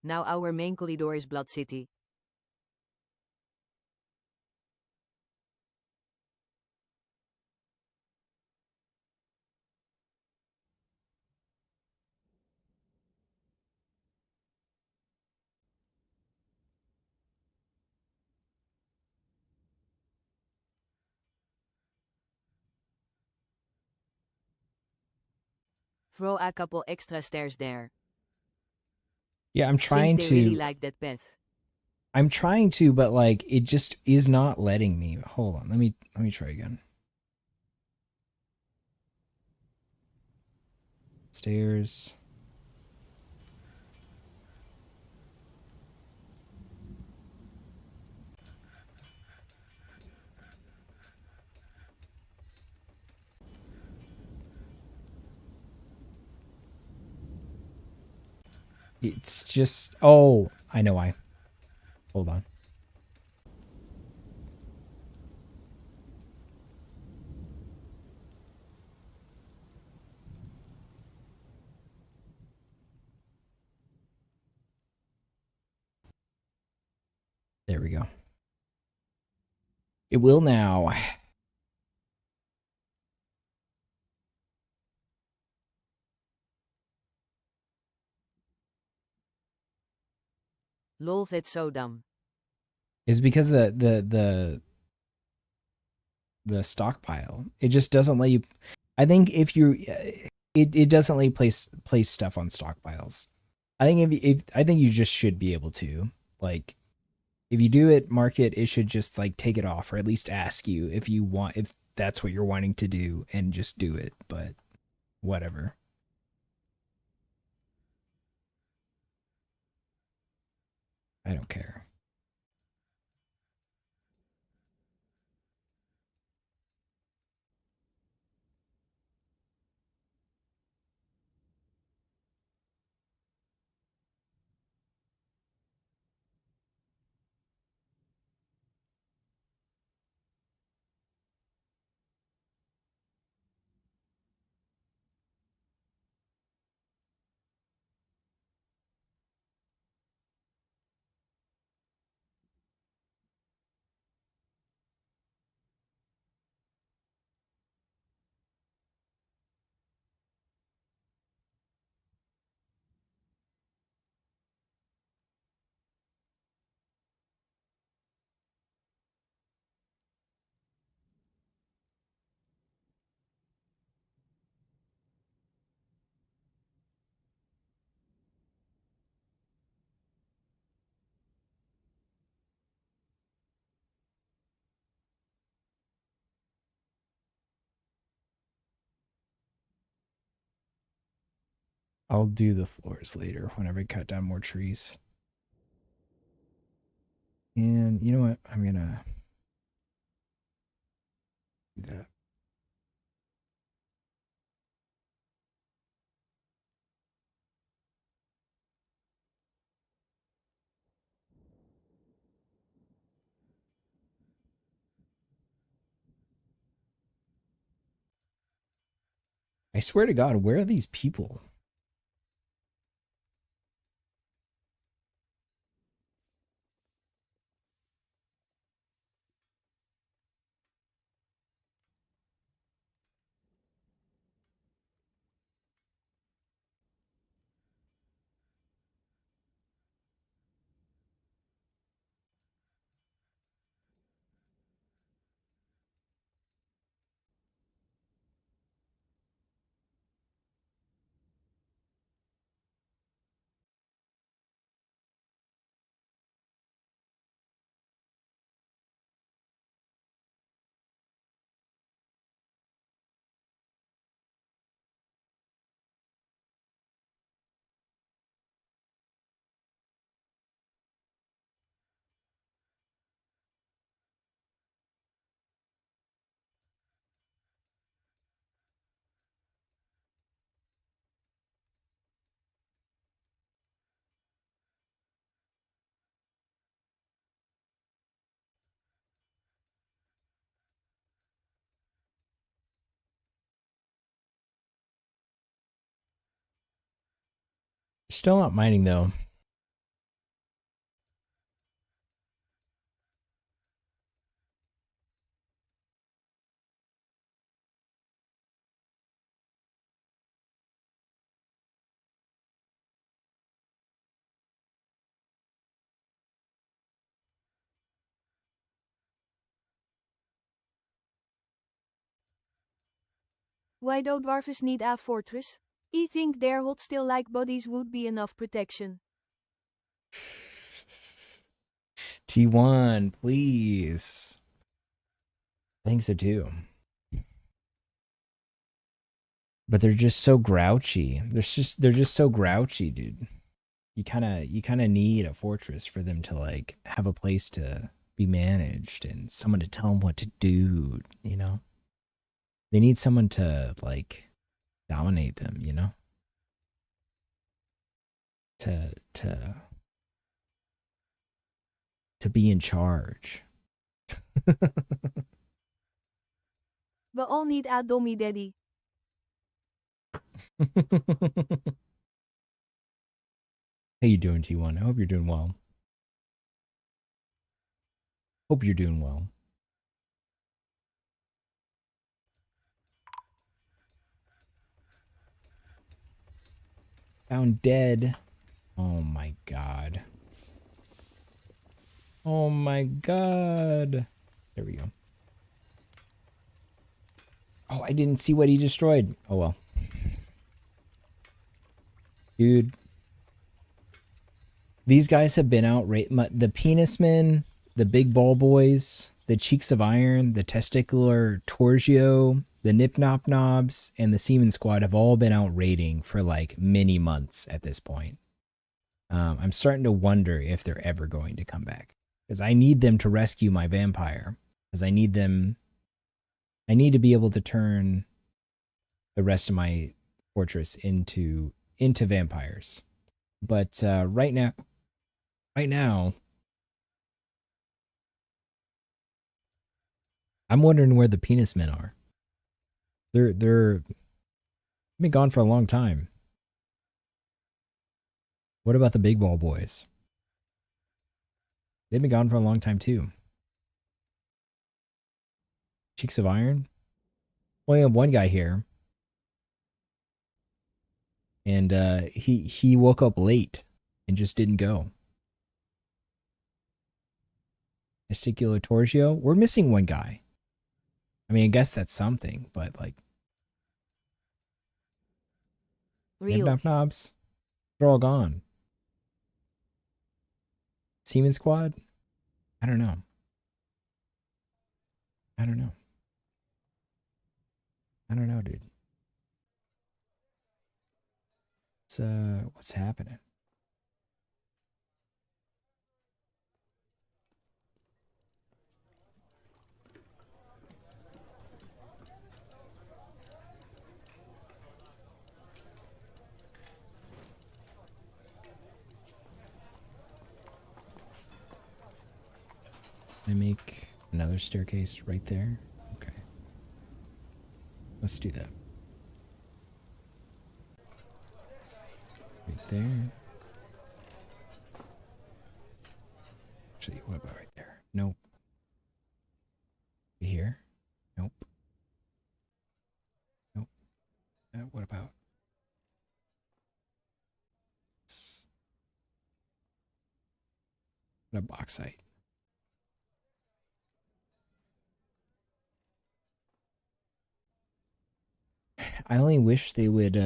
Now our main corridor is Blood City. Throw a couple extra stairs there. Yeah, I'm Since trying they to. really like that path. I'm trying to, but like it just is not letting me. Hold on, let me try again. Stairs. It's just, oh, I know why. Hold on. There we go. It will now. Lol, that's so dumb. Is because the the stockpile. It just doesn't let you. I think if you, it doesn't let you place stuff on stockpiles. I think if I think you just should be able to, like, if you do it, mark it. It should just like take it off, or at least ask you if you want, if that's what you're wanting to do, and just do it. But whatever. I don't care. I'll do the floors later whenever I cut down more trees. And you know what? I'm gonna do that. I swear to God, where are these people? Still not mining though. Why do dwarfs need a fortress? I think their hot still like bodies would be enough protection. T1, please. I think so too. But they're just so grouchy. They're just so grouchy, dude. You kind of need a fortress for them to like have a place to be managed and someone to tell them what to do, you know? They need someone to like dominate them, you know? To be in charge. We all need a dummy daddy. How you doing, T1? I hope you're doing well. Hope you're doing well. Found dead. Oh my god. Oh my god. There we go. Oh, I didn't see what he destroyed. Oh, well. Dude. These guys have been out. The penis men, the big ball boys, the cheeks of iron, the testicular torgio, the nip nop knobs, and the seaman squad have all been out raiding for like many months at this point. I'm starting to wonder if they're ever going to come back. Because I need them to rescue my vampire. Because I need them... I need to be able to turn the rest of my fortress into vampires. But right now, I'm wondering where the penis men are. They're been gone for a long time. What about the big ball boys? They've been gone for a long time too. Cheeks of Iron? Only have one guy here. And he woke up late and just didn't go. Testicular torgio? We're missing one guy. I mean, I guess that's something, but like... Real. Nip knobs? They're all gone. Seaman squad? I don't know. I don't know. I don't know, dude. What's happening? I make another staircase right there. Okay. Let's do that. Right there. Actually, what about right there? Nope. Here? Nope. Nope. What about? What a bauxite. I only wish they would,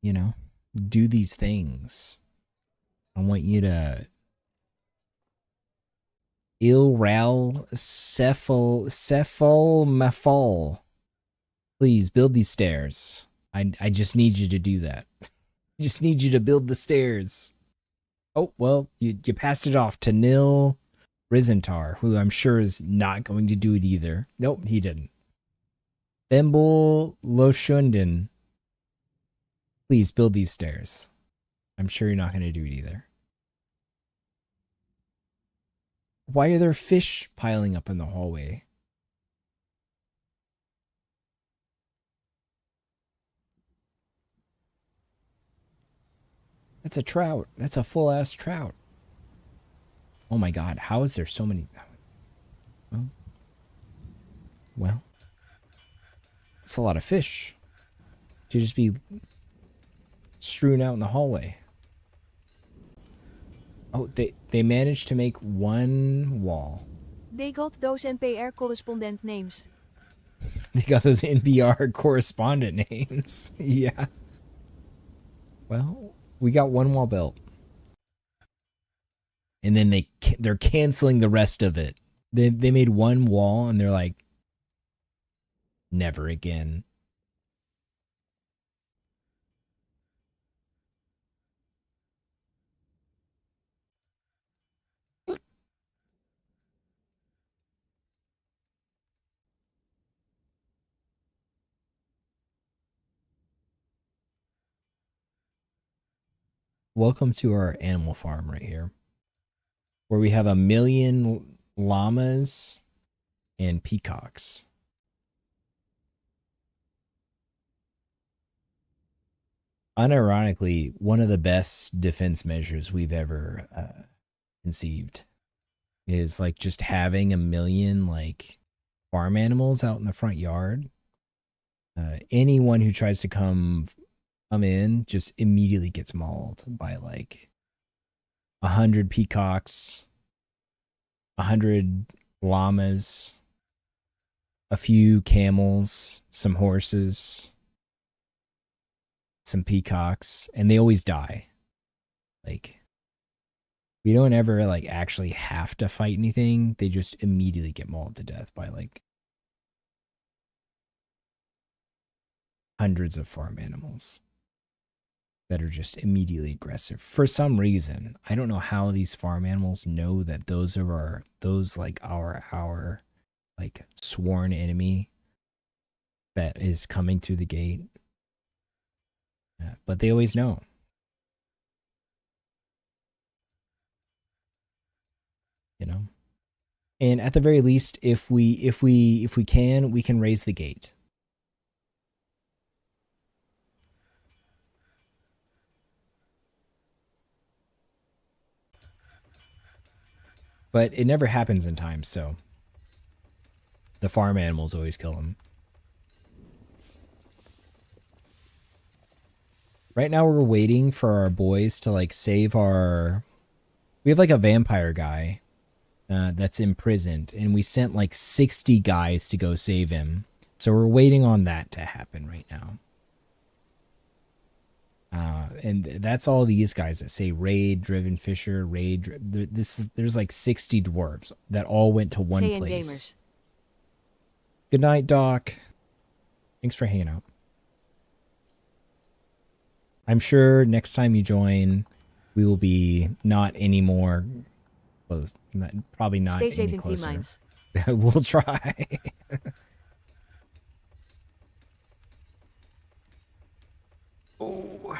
you know, do these things. I want you to Mafal. Please build these stairs. I just need you to do that. I just need you to build the stairs. Oh, well, you passed it off to Nil Rizentar, who I'm sure is not going to do it either. Nope, he didn't. Bembel Loshunden. Please build these stairs. I'm sure you're not going to do it either. Why are there fish piling up in the hallway? That's a trout. That's a full-ass trout. Oh my god, how is there so many? Well, it's a lot of fish to just be strewn out in the hallway. Oh, they managed to make one wall. They got those NPR correspondent names. They got those NPR correspondent names. Yeah. Well, we got one wall built. And then they're canceling the rest of it. They made one wall and they're like, never again. Welcome to our animal farm right here, where we have 1 million llamas and peacocks. Unironically, one of the best defense measures we've ever conceived is like just having 1 million like farm animals out in the front yard. Anyone who tries to come in just immediately gets mauled by like 100 peacocks, 100 llamas, a few camels, some horses, some peacocks, and they always die. Like, we don't ever like actually have to fight anything. They just immediately get mauled to death by like hundreds of farm animals that are just immediately aggressive for some reason. I don't know how these farm animals know that those are our like sworn enemy that is coming through the gate. But they always know. You know? And at the very least, if we can, we can raise the gate. But it never happens in time, so the farm animals always kill them. Right now we're waiting for our boys to like save our... We have like a vampire guy that's imprisoned, and we sent like 60 guys to go save him. So we're waiting on that to happen right now. And that's all these guys that say raid, driven fisher, raid. There's like 60 dwarves that all went to one KN place. Gamers. Good night, Doc. Thanks for hanging out. I'm sure next time you join, we will be not any more close. Probably not Stay safe any in closer. T-Mines. We'll try. Oh.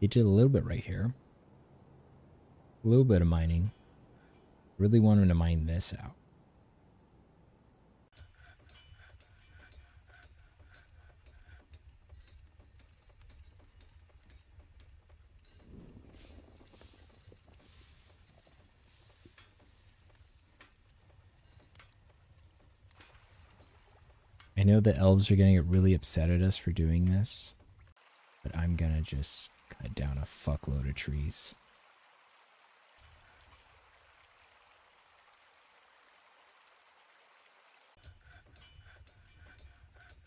You did a little bit right here. A little bit of mining. Really wanted to mine this out. I know the elves are going to get really upset at us for doing this, but I'm going to just cut down a fuckload of trees.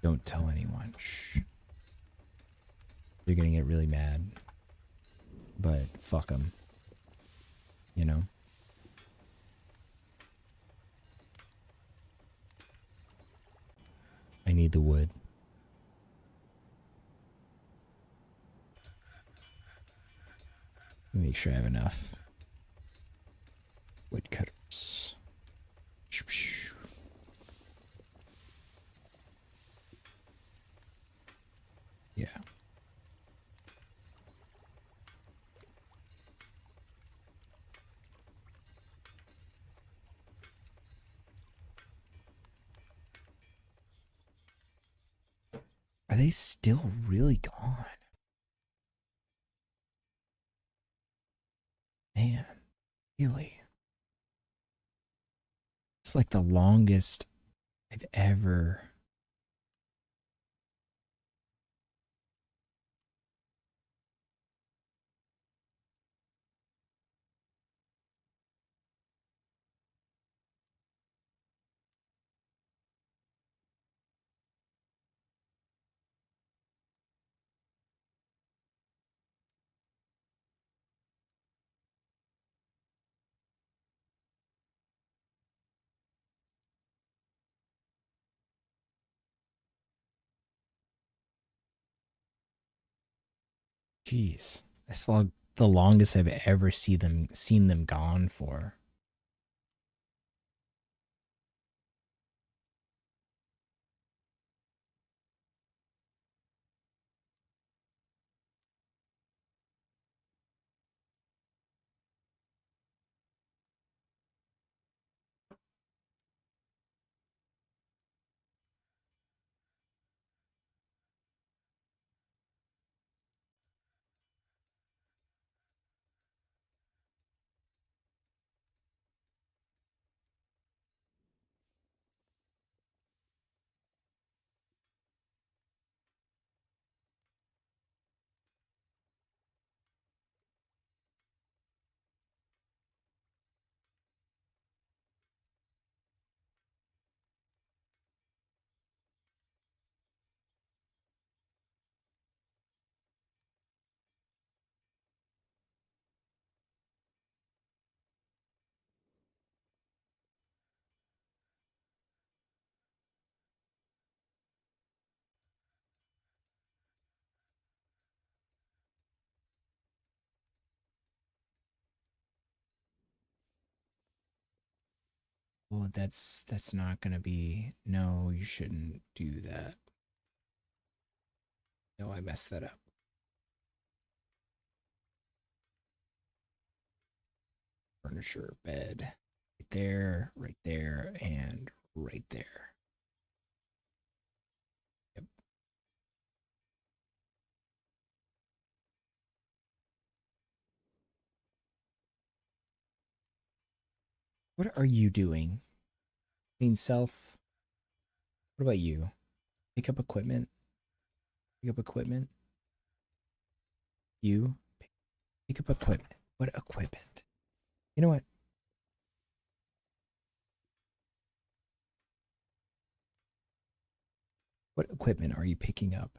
Don't tell anyone. Shh. They're going to get really mad. But fuck them. You know? I need the wood. Make sure I have enough wood cutters. Yeah. Are they still really gone? Man, really? It's like the longest I've ever... Jeez. That's the longest I've ever seen them gone for. Oh, that's not gonna be. No, you shouldn't do that. No, I messed that up. Furniture, bed, right there, and right there. Yep. What are you doing? Clean self. What about you? Pick up equipment. Pick up equipment. You pick up equipment. What equipment? You know what? What equipment are you picking up?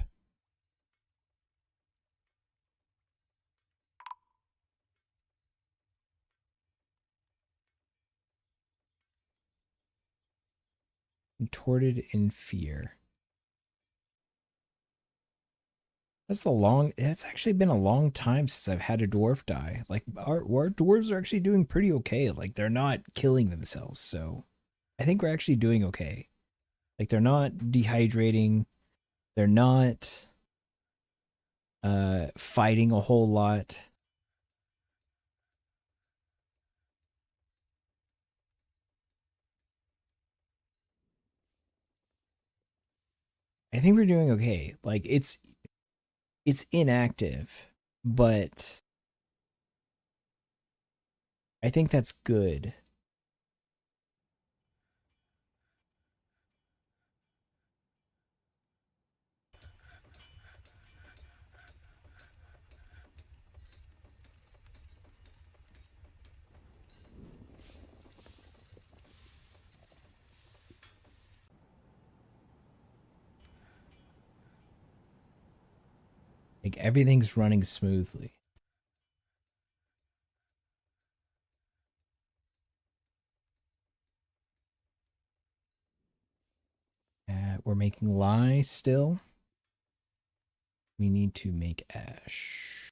Contorted in fear. It's actually been a long time since I've had a dwarf die. Like our dwarves are actually doing pretty okay. Like they're not killing themselves, so I think we're actually doing okay. Like they're not dehydrating, they're not fighting a whole lot. I think we're doing okay. Like it's inactive, but I think that's good. Like everything's running smoothly. We're making lye still. We need to make ash.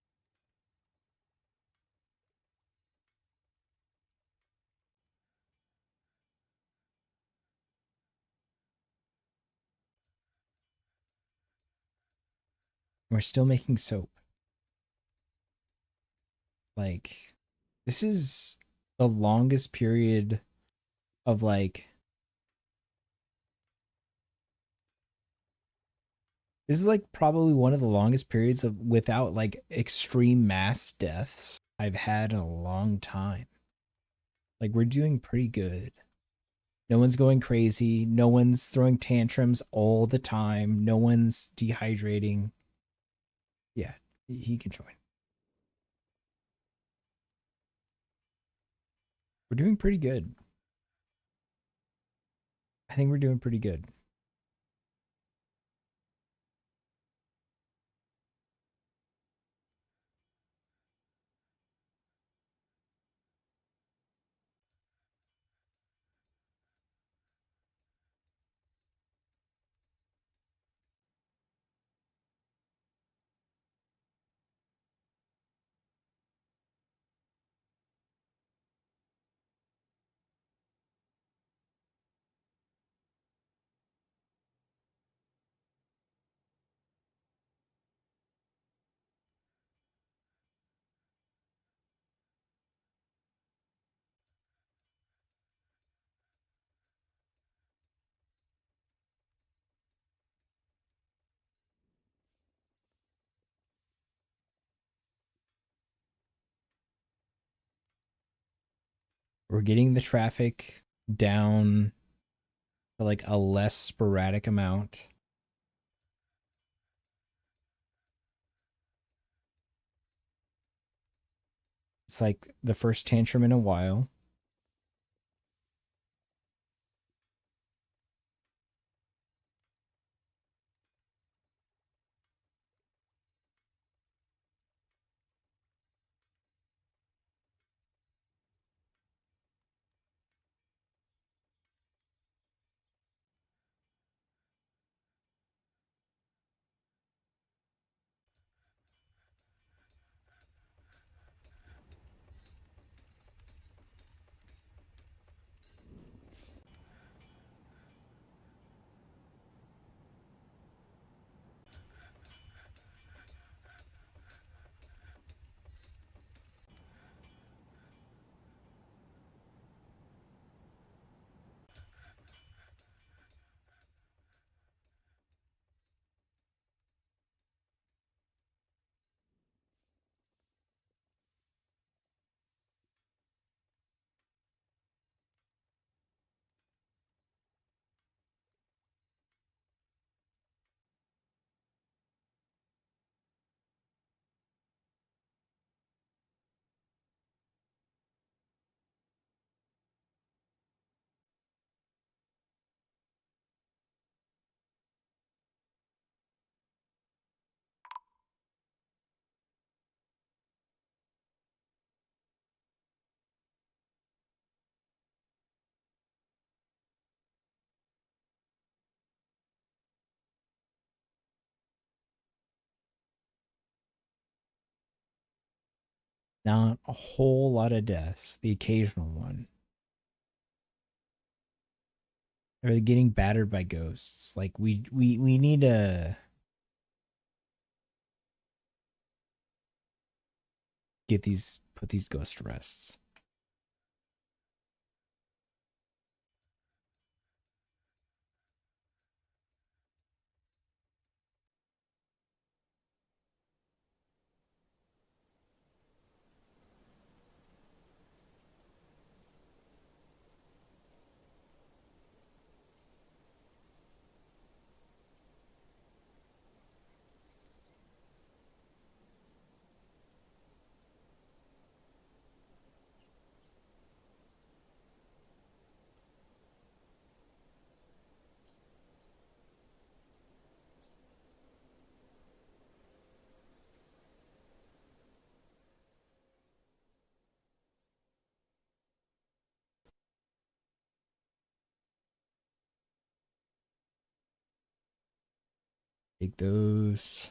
We're still making soap. Like, this is the longest period of like, this is like probably one of the longest periods of without like extreme mass deaths I've had in a long time. Like, we're doing pretty good. No one's going crazy. No one's throwing tantrums all the time. No one's dehydrating. Yeah, he can join. We're doing pretty good. I think we're doing pretty good. We're getting the traffic down to like a less sporadic amount. It's like the first tantrum in a while. Not a whole lot of deaths. The occasional one. Or they're getting battered by ghosts. Like we need to put these ghosts to rest. Take those.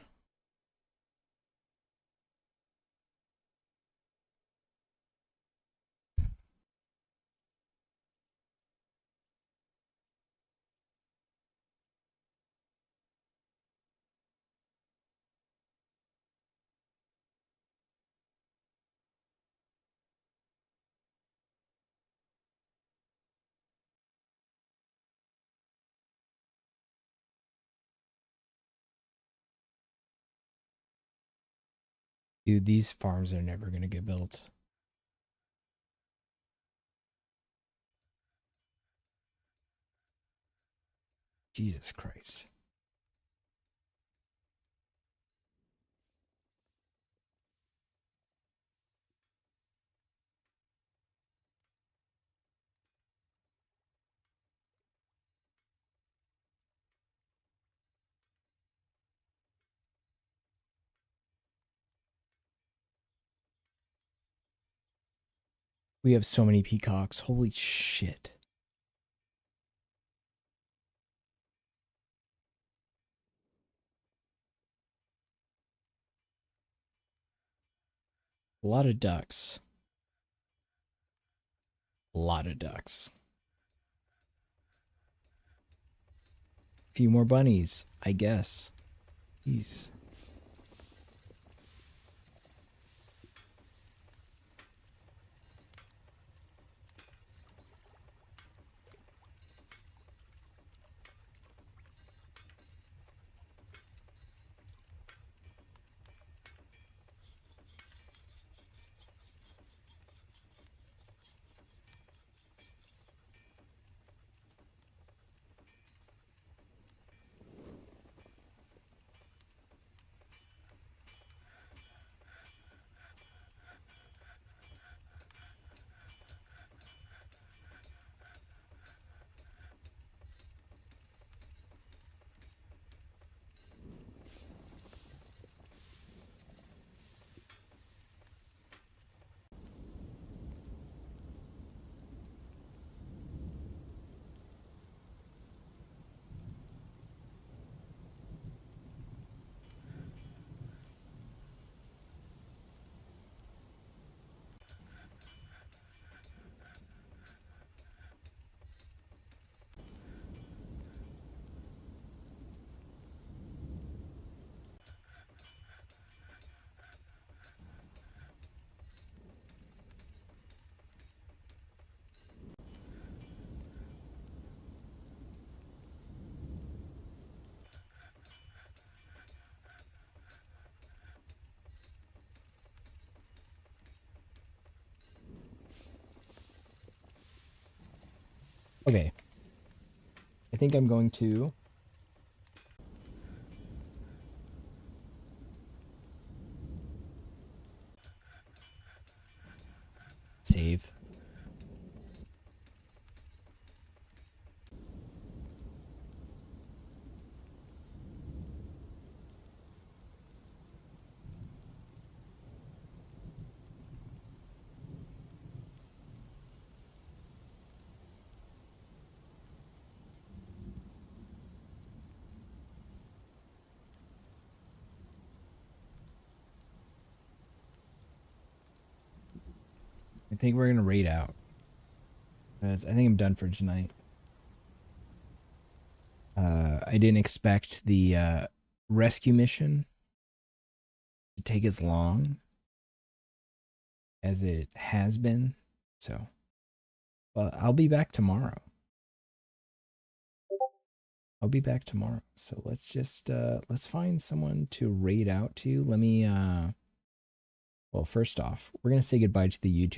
Dude, these farms are never gonna get built. Jesus Christ. We have so many peacocks. Holy shit. A lot of ducks. A lot of ducks. A few more bunnies, I guess. Jeez. Okay. I think I'm going to save. I think we're gonna raid out. Because I think I'm done for tonight. I didn't expect the rescue mission to take as long as it has been. So, well, I'll be back tomorrow. I'll be back tomorrow. So let's just let's find someone to raid out to. Let me well, first off, we're gonna say goodbye to the YouTube.